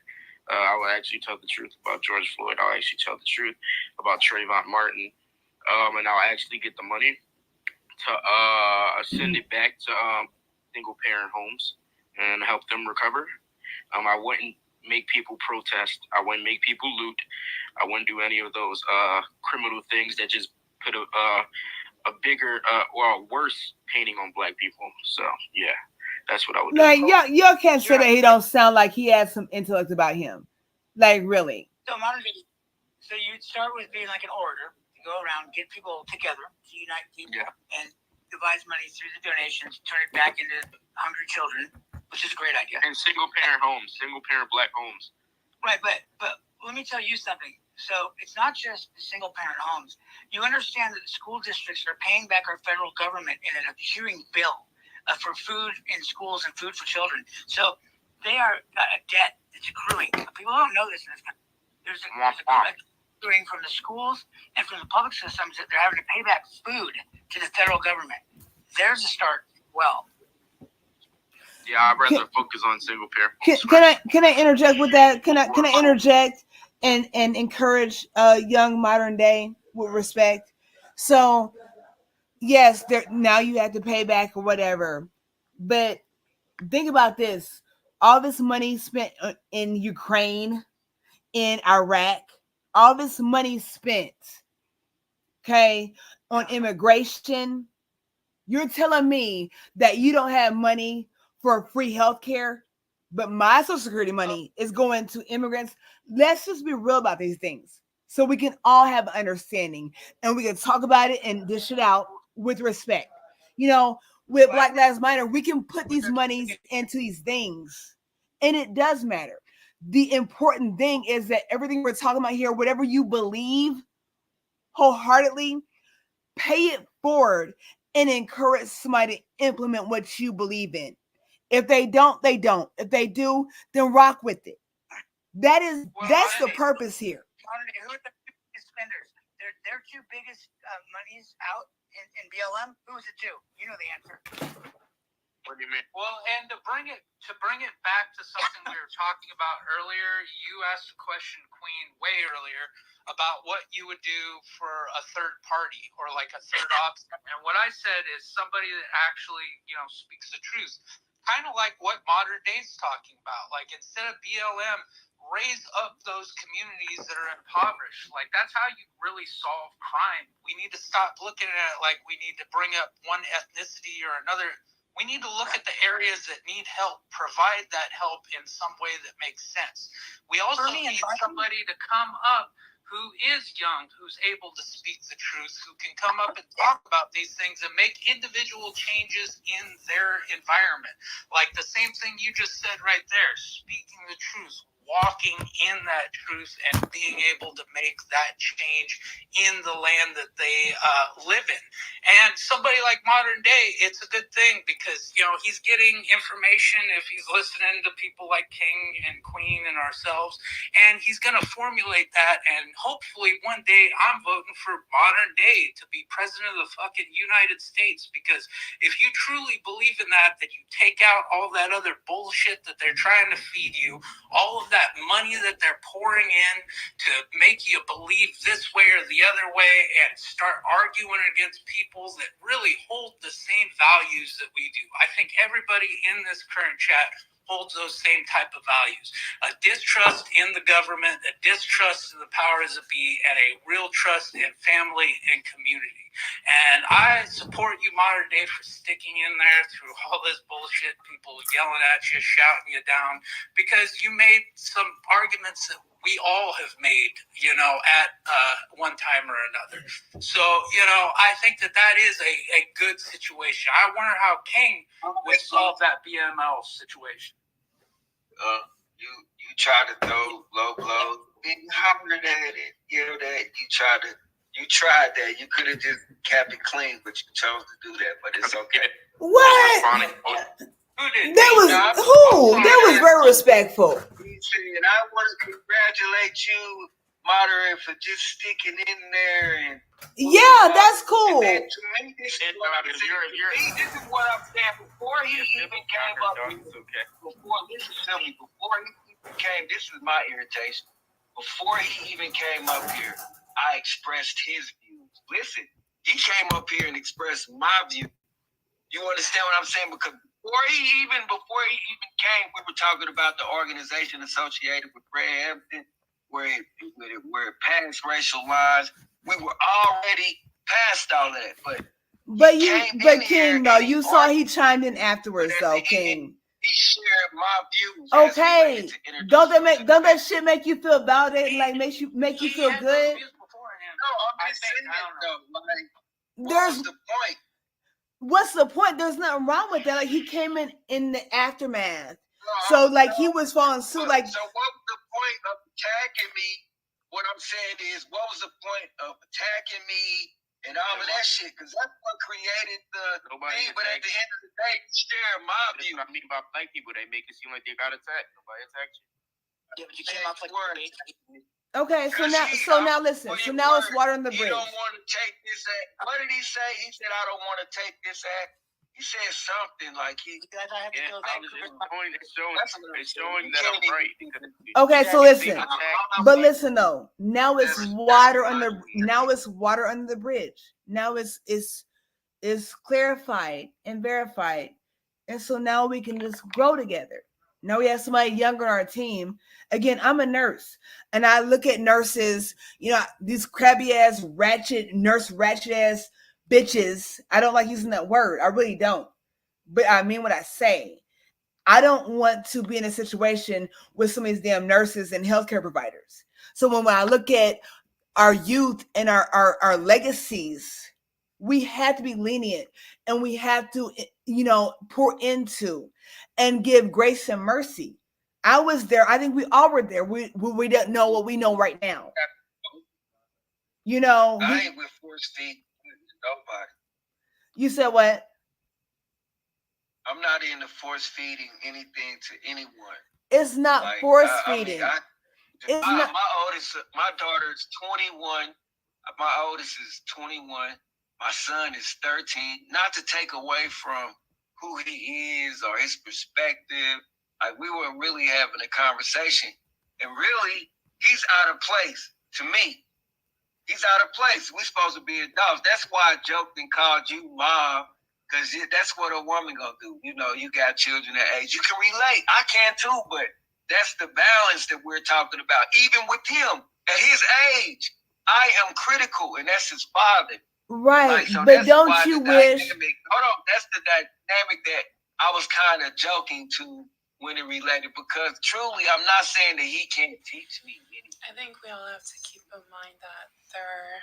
I will actually tell the truth about George Floyd. I'll actually tell the truth about Trayvon Martin. And I'll actually get the money to send it back to single parent homes and help them recover. I wouldn't make people protest. I wouldn't make people loot. I wouldn't do any of those criminal things that just put a bigger or worse painting on Black people. So yeah, that's what I would do. Like y'all can't say that he don't sound like he has some intellect about him. Like really. So you'd start with being like an orator, to go around, get people together, to unite people, and devise money through the donations, turn it back into hungry children, which is a great idea. And single parent homes, single parent Black homes. Right, but let me tell you something. So it's not just the single parent homes. You understand that the school districts are paying back our federal government in an accruing bill for food in schools and food for children. So they are a debt that's accruing. People don't know this in this country. There's accruing from the schools and from the public systems that they're having to pay back food to the federal government. There's a start. Well. Yeah, I'd rather focus on single parent. Can I interject with that? Can I interject and encourage young modern day with respect? So yes, now you have to pay back or whatever, but think about this: all this money spent in Ukraine, in Iraq, all this money spent, okay, on immigration. You're telling me that you don't have money for free health care, but my Social Security money is going to immigrants. Let's just be real about these things so we can all have an understanding and we can talk about it and dish it out with respect. You know, with Black Lives Matter, we can put these monies into these things, and it does matter. The important thing is that everything we're talking about here, whatever you believe wholeheartedly, pay it forward and encourage somebody to implement what you believe in. If they don't, they don't. If they do, then rock with it. That's the purpose here. Who are the biggest spenders? Their two biggest monies out in BLM. Who's it to? You know the answer. What do you mean? Well, and to bring it back to something we were talking about earlier, you asked a question, Queen, way earlier about what you would do for a third party or like a third option. And what I said is somebody that actually, speaks the truth. Kind of like what modern day's talking about. Like instead of BLM, raise up those communities that are impoverished. Like that's how you really solve crime. We need to stop looking at it like we need to bring up one ethnicity or another. We need to look at the areas that need help, provide that help in some way that makes sense. We also need somebody to come up who is young, who's able to speak the truth, who can come up and talk about these things and make individual changes in their environment. Like the same thing you just said right there, speaking the truth, walking in that truth and being able to make that change in the land that they live in. And somebody like modern day, it's a good thing because, he's getting information if he's listening to people like King and Queen and ourselves, and he's going to formulate that. And hopefully one day I'm voting for modern day to be president of the fucking United States, because if you truly believe in that you take out all that other bullshit that they're trying to feed you, all of that that money that they're pouring in to make you believe this way or the other way and start arguing against people that really hold the same values that we do. I think everybody in this current chat holds those same type of values. A distrust in the government, a distrust in the powers that be, and a real trust in family and community. And I support you, Modern Day, for sticking in there through all this bullshit, people yelling at you, shouting you down, because you made some arguments that we all have made, at one time or another. So, I think that is a good situation. I wonder how King would solve that BML situation. You try to throw low blows, and you hollered at it. You tried that. You could have just kept it clean, but you chose to do that. But it's okay. What? That was very respectful. He said, "I want to congratulate you, Moderate, for just sticking in there." And that's cool. And to me, this is what I'm saying. Before he even came up, listen to me. Before he even came, this is my irritation. Before he even came up here, I expressed his views. Listen, he came up here and expressed my view. You understand what I'm saying? Because before he even came, we were talking about the organization associated with Fred Hampton, where it passed racial lines. We were already past all that, but King, though, you saw he chimed in afterwards, though, King. He shared my views. Okay, don't that shit make you feel validated? Like make you feel good? No, I'm just saying though. What's the point? What's the point? There's nothing wrong with that. Like he came in the aftermath, so like he was following suit. Like, so what was the point of attacking me? What I'm saying is, what was the point of attacking me and all of that shit? Because that's what created the thing. But at the end of the day, share my view. I mean about black people, they make it seem like they got attacked. Nobody attacked you. Yeah, but you came out like okay, so now listen. So now it's water on the bridge. He don't want to take this act. What did he say? He said, "I don't want to take this act." He said something like he. It's showing that I'm right. Okay, so listen. But listen though. Now it's water on the bridge. Now it's clarified and verified, and so now we can just grow together. Now we have somebody younger on our team. Again, I'm a nurse, and I look at nurses, these crabby ass, ratchet ass bitches. I don't like using that word. I really don't. But I mean what I say. I don't want to be in a situation with some of these damn nurses and healthcare providers. So when I look at our youth and our legacies, we have to be lenient, and we have to, pour into and give grace and mercy. I was there. I think we all were there. We didn't know what we know right now. I ain't with force feed nobody. You said what? I'm not into force feeding anything to anyone. It's not force feeding. My daughter is 21. My oldest is 21. My son is 13. Not to take away from who he is or his perspective. We were really having a conversation. And really, he's out of place to me. He's out of place. We're supposed to be adults. That's why I joked and called you mom, because that's what a woman gonna do. You got children that age. You can relate. I can too, but that's the balance that we're talking about. Even with him, at his age, I am critical, and that's his father. Right, but don't you wish... Hold on, that's the dynamic that I was kind of joking to when it related, because truly, I'm not saying that he can't teach me anything. I think we all have to keep in mind that there are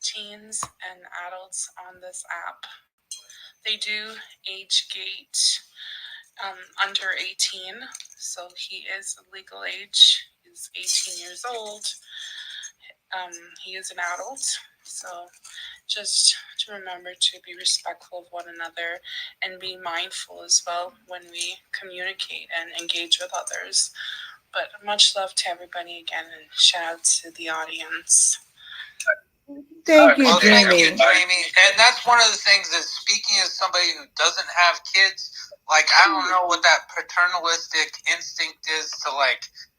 teens and adults on this app. They do age gate under 18, so he is legal age. He's 18 years old. He is an adult, so just to remember to be respectful of one another and be mindful as well when we communicate and engage with others. But much love to everybody again, and shout out to the audience. Thank you, Jamie. Thank you, Jamie. And that's one of the things that, speaking as somebody who doesn't have kids, I don't know what that paternalistic instinct is to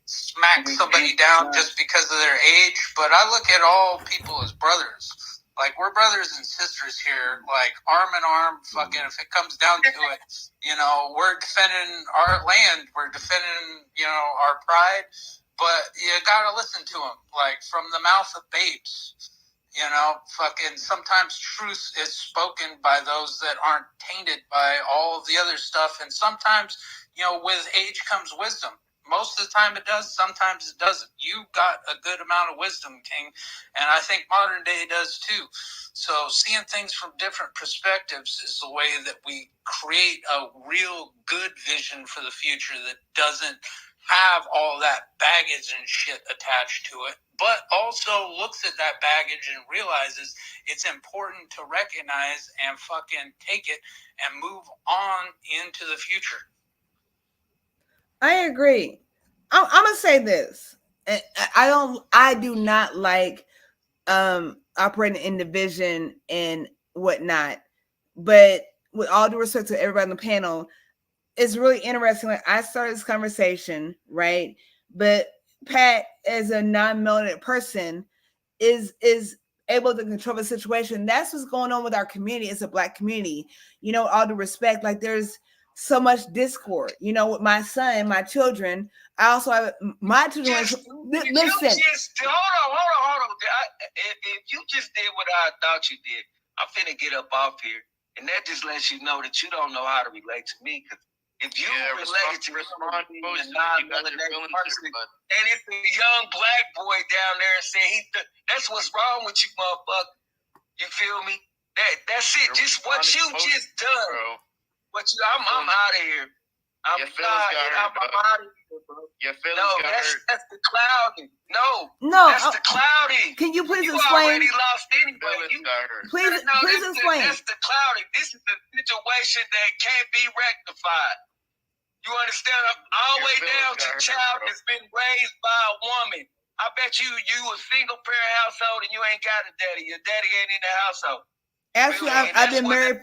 smack somebody down just because of their age, but I look at all people as brothers. Like, we're brothers and sisters here, like, arm in arm, fucking, if it comes down to it, we're defending our land, we're defending, our pride, but you gotta listen to them, like, from the mouth of babes. Fucking sometimes truth is spoken by those that aren't tainted by all the other stuff. And sometimes, with age comes wisdom. Most of the time it does, sometimes it doesn't. You got a good amount of wisdom, King, and I think modern day does too. So seeing things from different perspectives is the way that we create a real good vision for the future that doesn't have all that baggage and shit attached to it, but also looks at that baggage and realizes it's important to recognize and fucking take it and move on into the future. I agree. I'm gonna say this. I do not like operating in division and whatnot. But with all due respect to everybody on the panel, it's really interesting. Like, I started this conversation, right? But Pat, as a non-melanated person, is able to control the situation. That's what's going on with our community. It's a Black community. All due respect, like, there's so much discord. With my son, my children. I also have my children. Listen. Hold on. If you just did what I thought you did, I'm finna get up off here, and that just lets you know that you don't know how to relate to me. Because if you relate to a non-melanated person, and it's a young Black boy down there and say that's what's wrong with you, motherfucker. You feel me? That's it. Just what you just done. I'm out of here. I'm out of here, bro. Your feelings got hurt. That's the clouding. No, that's the clouding. Can you please explain? You already lost anyway. Please explain. That's the clouding. This is a situation that can't be rectified. You understand? All the way down to the child that's been raised by a woman. I bet you a single parent household and you ain't got a daddy. Your daddy ain't in the household. Actually, I've been married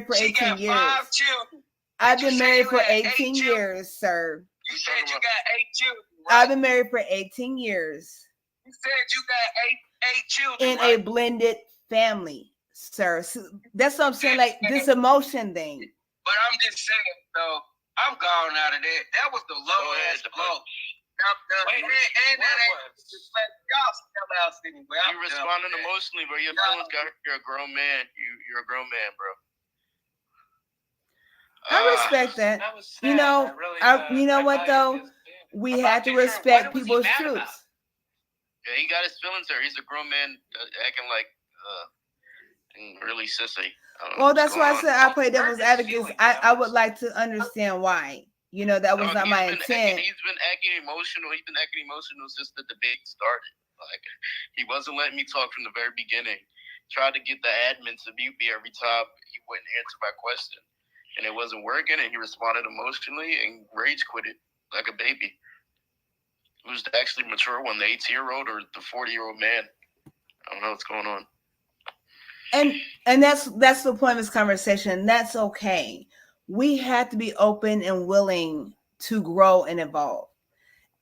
for 18 years. 5 children. I've been married for 18 years, sir. You said you got 8 children, right? I've been married for 18 years. You said you got eight children, in a blended family, sir. So that's what I'm saying, like this emotion thing. But I'm just saying, though, I'm gone out of that. That was the lowest blow. I'm done. And that ain't y'all still out anyway. You responding emotionally, bro. Your feelings got hurt. You're a grown man. You're a grown man, bro. I respect that. You know, you know what though? We have to respect people's truths. Yeah, he got his feelings hurt. He's a grown man acting like really sissy. Well, that's why I said I play devil's advocate. I would like to understand why. You know, that was not my intent. He's been acting emotional. He's been acting emotional since the debate started. Like, he wasn't letting me talk from the very beginning. Tried to get the admin to mute me every time he wouldn't answer my question. And it wasn't working, and he responded emotionally and rage quitted like a baby. Who's the actually mature one, the 18-year-old or the 40-year-old man? I don't know what's going on. And that's the point of this conversation. That's okay. We have to be open and willing to grow and evolve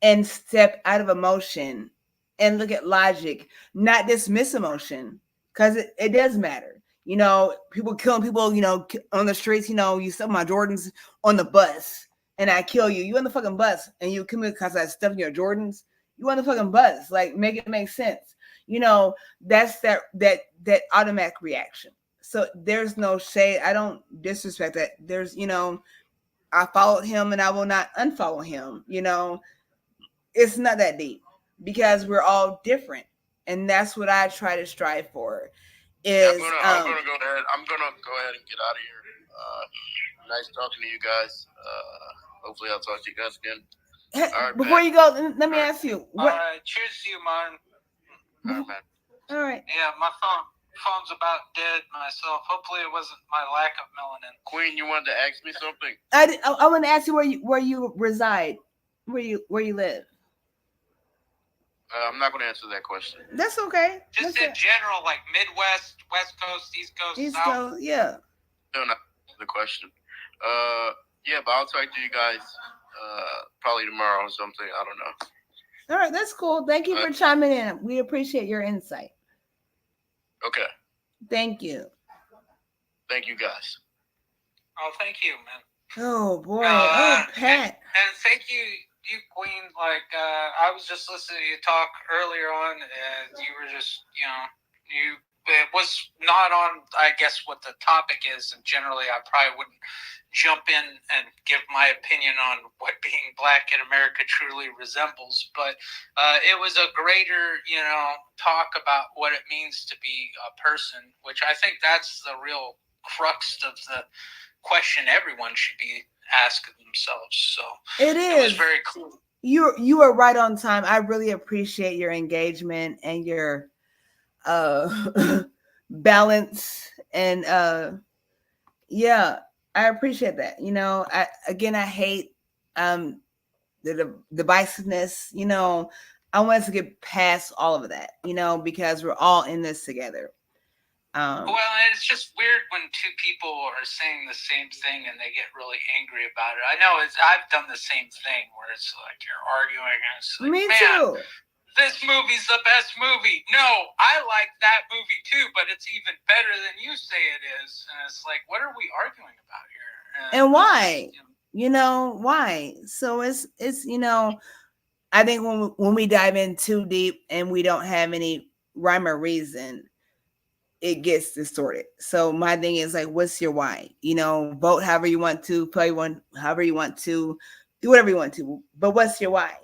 and step out of emotion and look at logic, not dismiss emotion, because it does matter. You know, people killing people, you know, on the streets. You know, you step my Jordans on the bus and I kill you. You on the fucking bus and you kill me because I stuffed in your Jordans. You on the fucking bus. Like, make it make sense. You know, that's that automatic reaction. So there's no shade. I don't disrespect that. There's, you know, I followed him and I will not unfollow him. You know, it's not that deep because we're all different. And that's what I try to strive for. I'm gonna go ahead and get out of here. Nice talking to you guys. Hopefully I'll talk to you guys again. All right, before you go, let me ask you. Cheers to you, Martin. All right, man. All right. Yeah, my phone's about dead myself. Hopefully it wasn't my lack of melanin. Queen, you wanted to ask me something? I want to ask you where you reside, where you live. I'm not going to answer that question. That's okay. Just in general, like Midwest, West Coast, East Coast, South. Coast, yeah. No, not the question. Yeah, but I'll talk to you guys Probably tomorrow or something. I don't know. All right, that's cool. Thank you for chiming in. We appreciate your insight. Okay. Thank you. Thank you, guys. Oh, thank you, man. Oh boy. Pat. And thank you, Queen. Like I was just listening to you talk earlier on, and you were just, it was not on, I guess, what the topic is, and generally I probably wouldn't jump in and give my opinion on what being black in America truly resembles, but it was a greater, talk about what it means to be a person, which I think that's the real crux of the question everyone should be asking themselves. So it was very cool. You are right on time. I really appreciate your engagement and your balance, and yeah, I appreciate that. I hate the divisiveness. I want us to get past all of that, because we're all in this together. Well, it's just weird when two people are saying the same thing and they get really angry about it. I know I've done the same thing where it's like you're arguing and it's like, me too. This movie's the best movie. No, I like that movie too, but it's even better than you say it is. And it's like, what are we arguing about here? And why? Why? So it's I think when we dive in too deep and we don't have any rhyme or reason, it gets distorted. So my thing is like, what's your why? Vote however you want to, play one however you want to, do whatever you want to. But what's your why?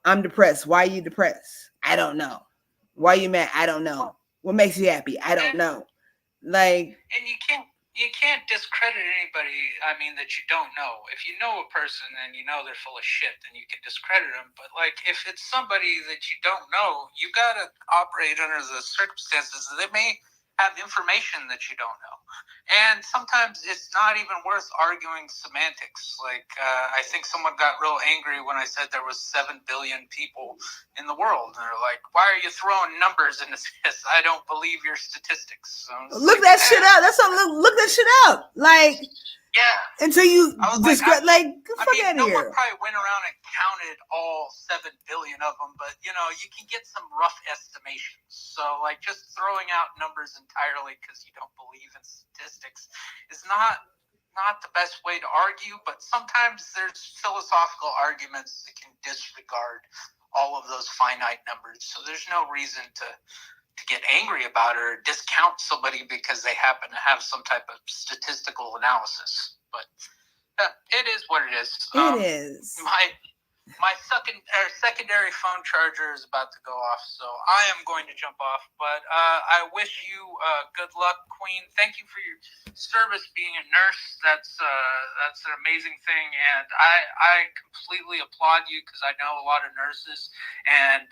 I'm depressed. Why are you depressed? I don't know. Why are you mad? I don't know. What makes you happy? I don't know. And you can't discredit anybody, that you don't know. If you know a person and you know they're full of shit, then you can discredit them. But, if it's somebody that you don't know, you got to operate under the circumstances. They may have information that you don't know. And sometimes it's not even worth arguing semantics. I think someone got real angry when I said there was 7 billion people in the world. And they're like, why are you throwing numbers into this? I don't believe your statistics. So look that shit up. That's what look that shit up. Yeah. Until you describe, forget no here. one probably went around and counted all 7 billion of them, but you can get some rough estimations. So just throwing out numbers entirely because you don't believe in statistics is not the best way to argue. But sometimes there's philosophical arguments that can disregard all of those finite numbers. So there's no reason to get angry about it or discount somebody because they happen to have some type of statistical analysis. But it is what it is. It is. My secondary phone charger is about to go off, so I am going to jump off. But I wish you good luck, Queen. Thank you for your service being a nurse. That's an amazing thing, and I completely applaud you because I know a lot of nurses, and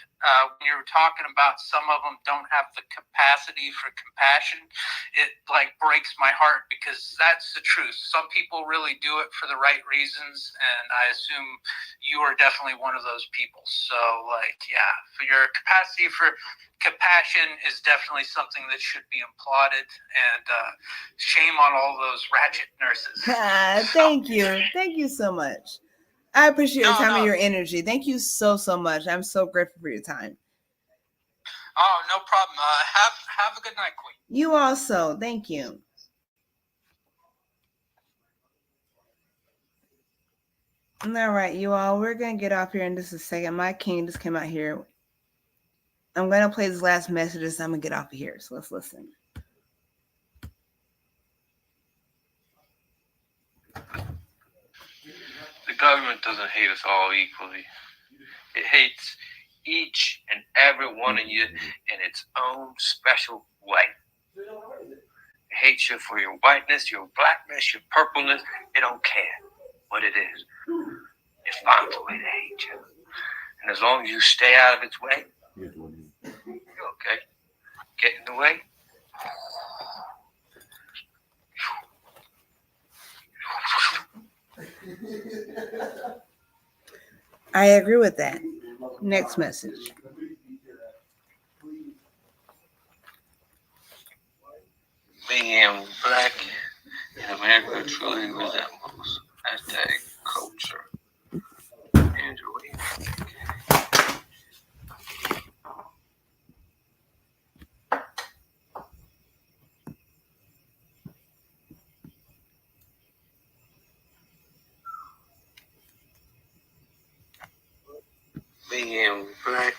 when you were talking about some of them don't have the capacity for compassion, it breaks my heart because that's the truth. Some people really do it for the right reasons, and I assume you are definitely one of those people. So for your capacity for compassion is definitely something that should be applauded, and shame on all those ratchet nurses. Thank you so much. I appreciate your time and your energy. Thank you so much. I'm so grateful for your time. Oh, no problem. Have a good night, Queen. You also. Thank you. All right, you all. We're going to get off here in just a second. My king just came out here. I'm going to play this last messages. I'm going to get off of here. So let's listen. The government doesn't hate us all equally. It hates each and every one of you in its own special way. It hates you for your whiteness, your blackness, your purpleness. It don't care what it is. It finds a way to hate you. And as long as you stay out of its way, you're okay. Get in the way. I agree with that. Next message. Being black in America truly resembles hashtag culture. Being black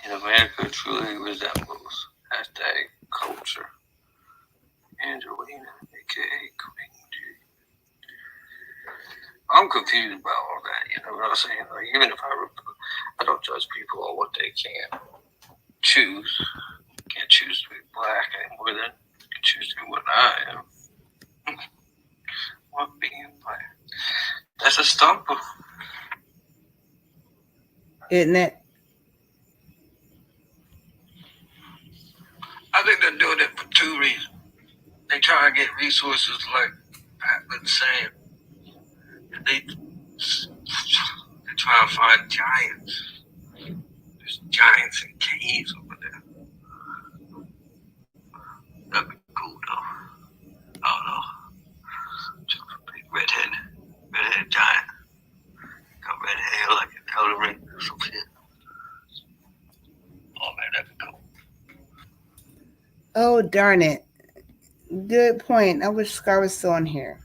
in America truly resembles. Hashtag culture. Angelina, aka Queen G. I'm confused about all that, you know what I'm saying? Like, even if I don't judge people on what they can choose. Can't choose to be black anymore than can choose to be what I am. What being black? That's a stumper. Isn't it? I think they're doing it for two reasons. They try to get resources like Pat been saying. They try to find giants. There's giants in caves over there. That'd be cool though. I don't know. Just a big redhead giant. Got red hair like a Elden Ring or some shit. Oh man, that'd be cool. Oh, darn it. Good point. I wish Scar was still on here.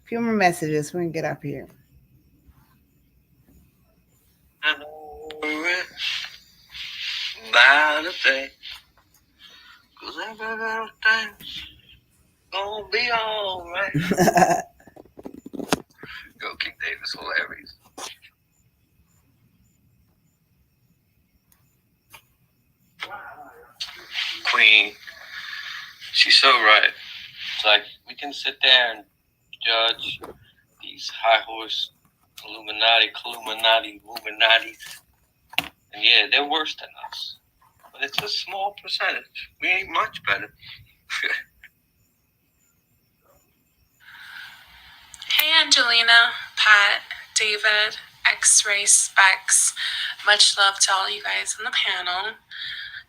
A few more messages. We're going to get up here. I know it's about a thing. 'Cause every little thing's gonna be alright. Go King Davis, hilarious. Queen, she's so right. It's like we can sit there and judge these high horse Illuminatis, and yeah, they're worse than us. But it's a small percentage. We ain't much better. Hey, Angelina, Pat, David, X-Ray Specs. Much love to all you guys on the panel.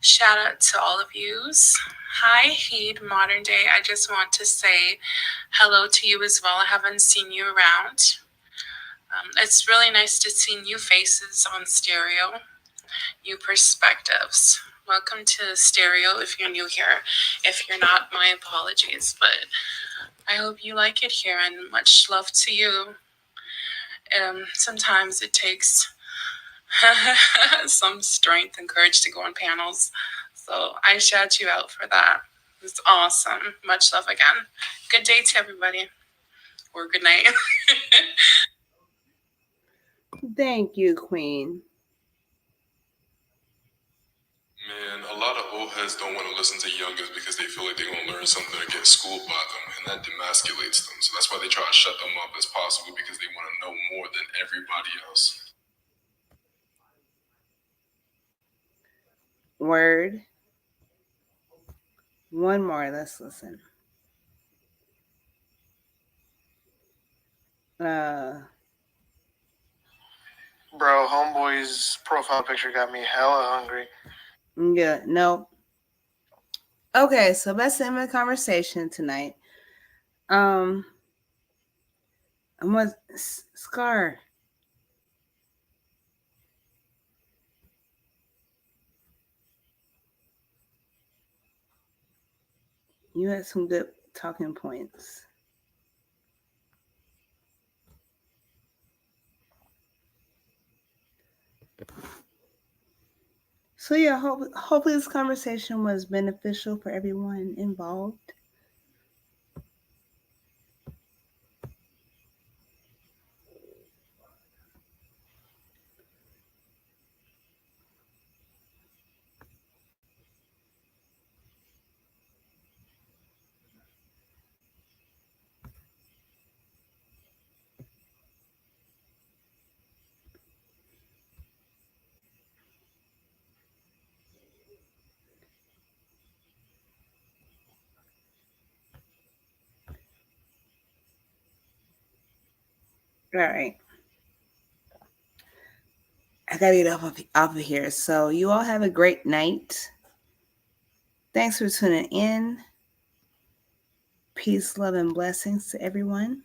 Shout out to all of yous. Hi, Heed, Modern Day. I just want to say hello to you as well. I haven't seen you around. It's really nice to see new faces on Stereo, new perspectives. Welcome to Stereo if you're new here. If you're not, my apologies, but I hope you like it here and much love to you. Sometimes it takes some strength and courage to go on panels, so I shout you out for that. It's awesome. Much love again. Good day to everybody, or good night. Thank you, Queen. Man, a lot of old heads don't want to listen to youngins because they feel like they're going to learn something or get schooled by them, and that demasculates them. So that's why they try to shut them up as possible, because they want to know more than everybody else. Word. One more. Let's listen. Bro, homeboy's profile picture got me hella hungry. Yeah, no. Okay, so let's end the conversation tonight. I'm with Scar. You had some good talking points. So yeah, hopefully this conversation was beneficial for everyone involved. All right. I gotta get off of here. So you all have a great night. Thanks for tuning in. Peace, love, and blessings to everyone.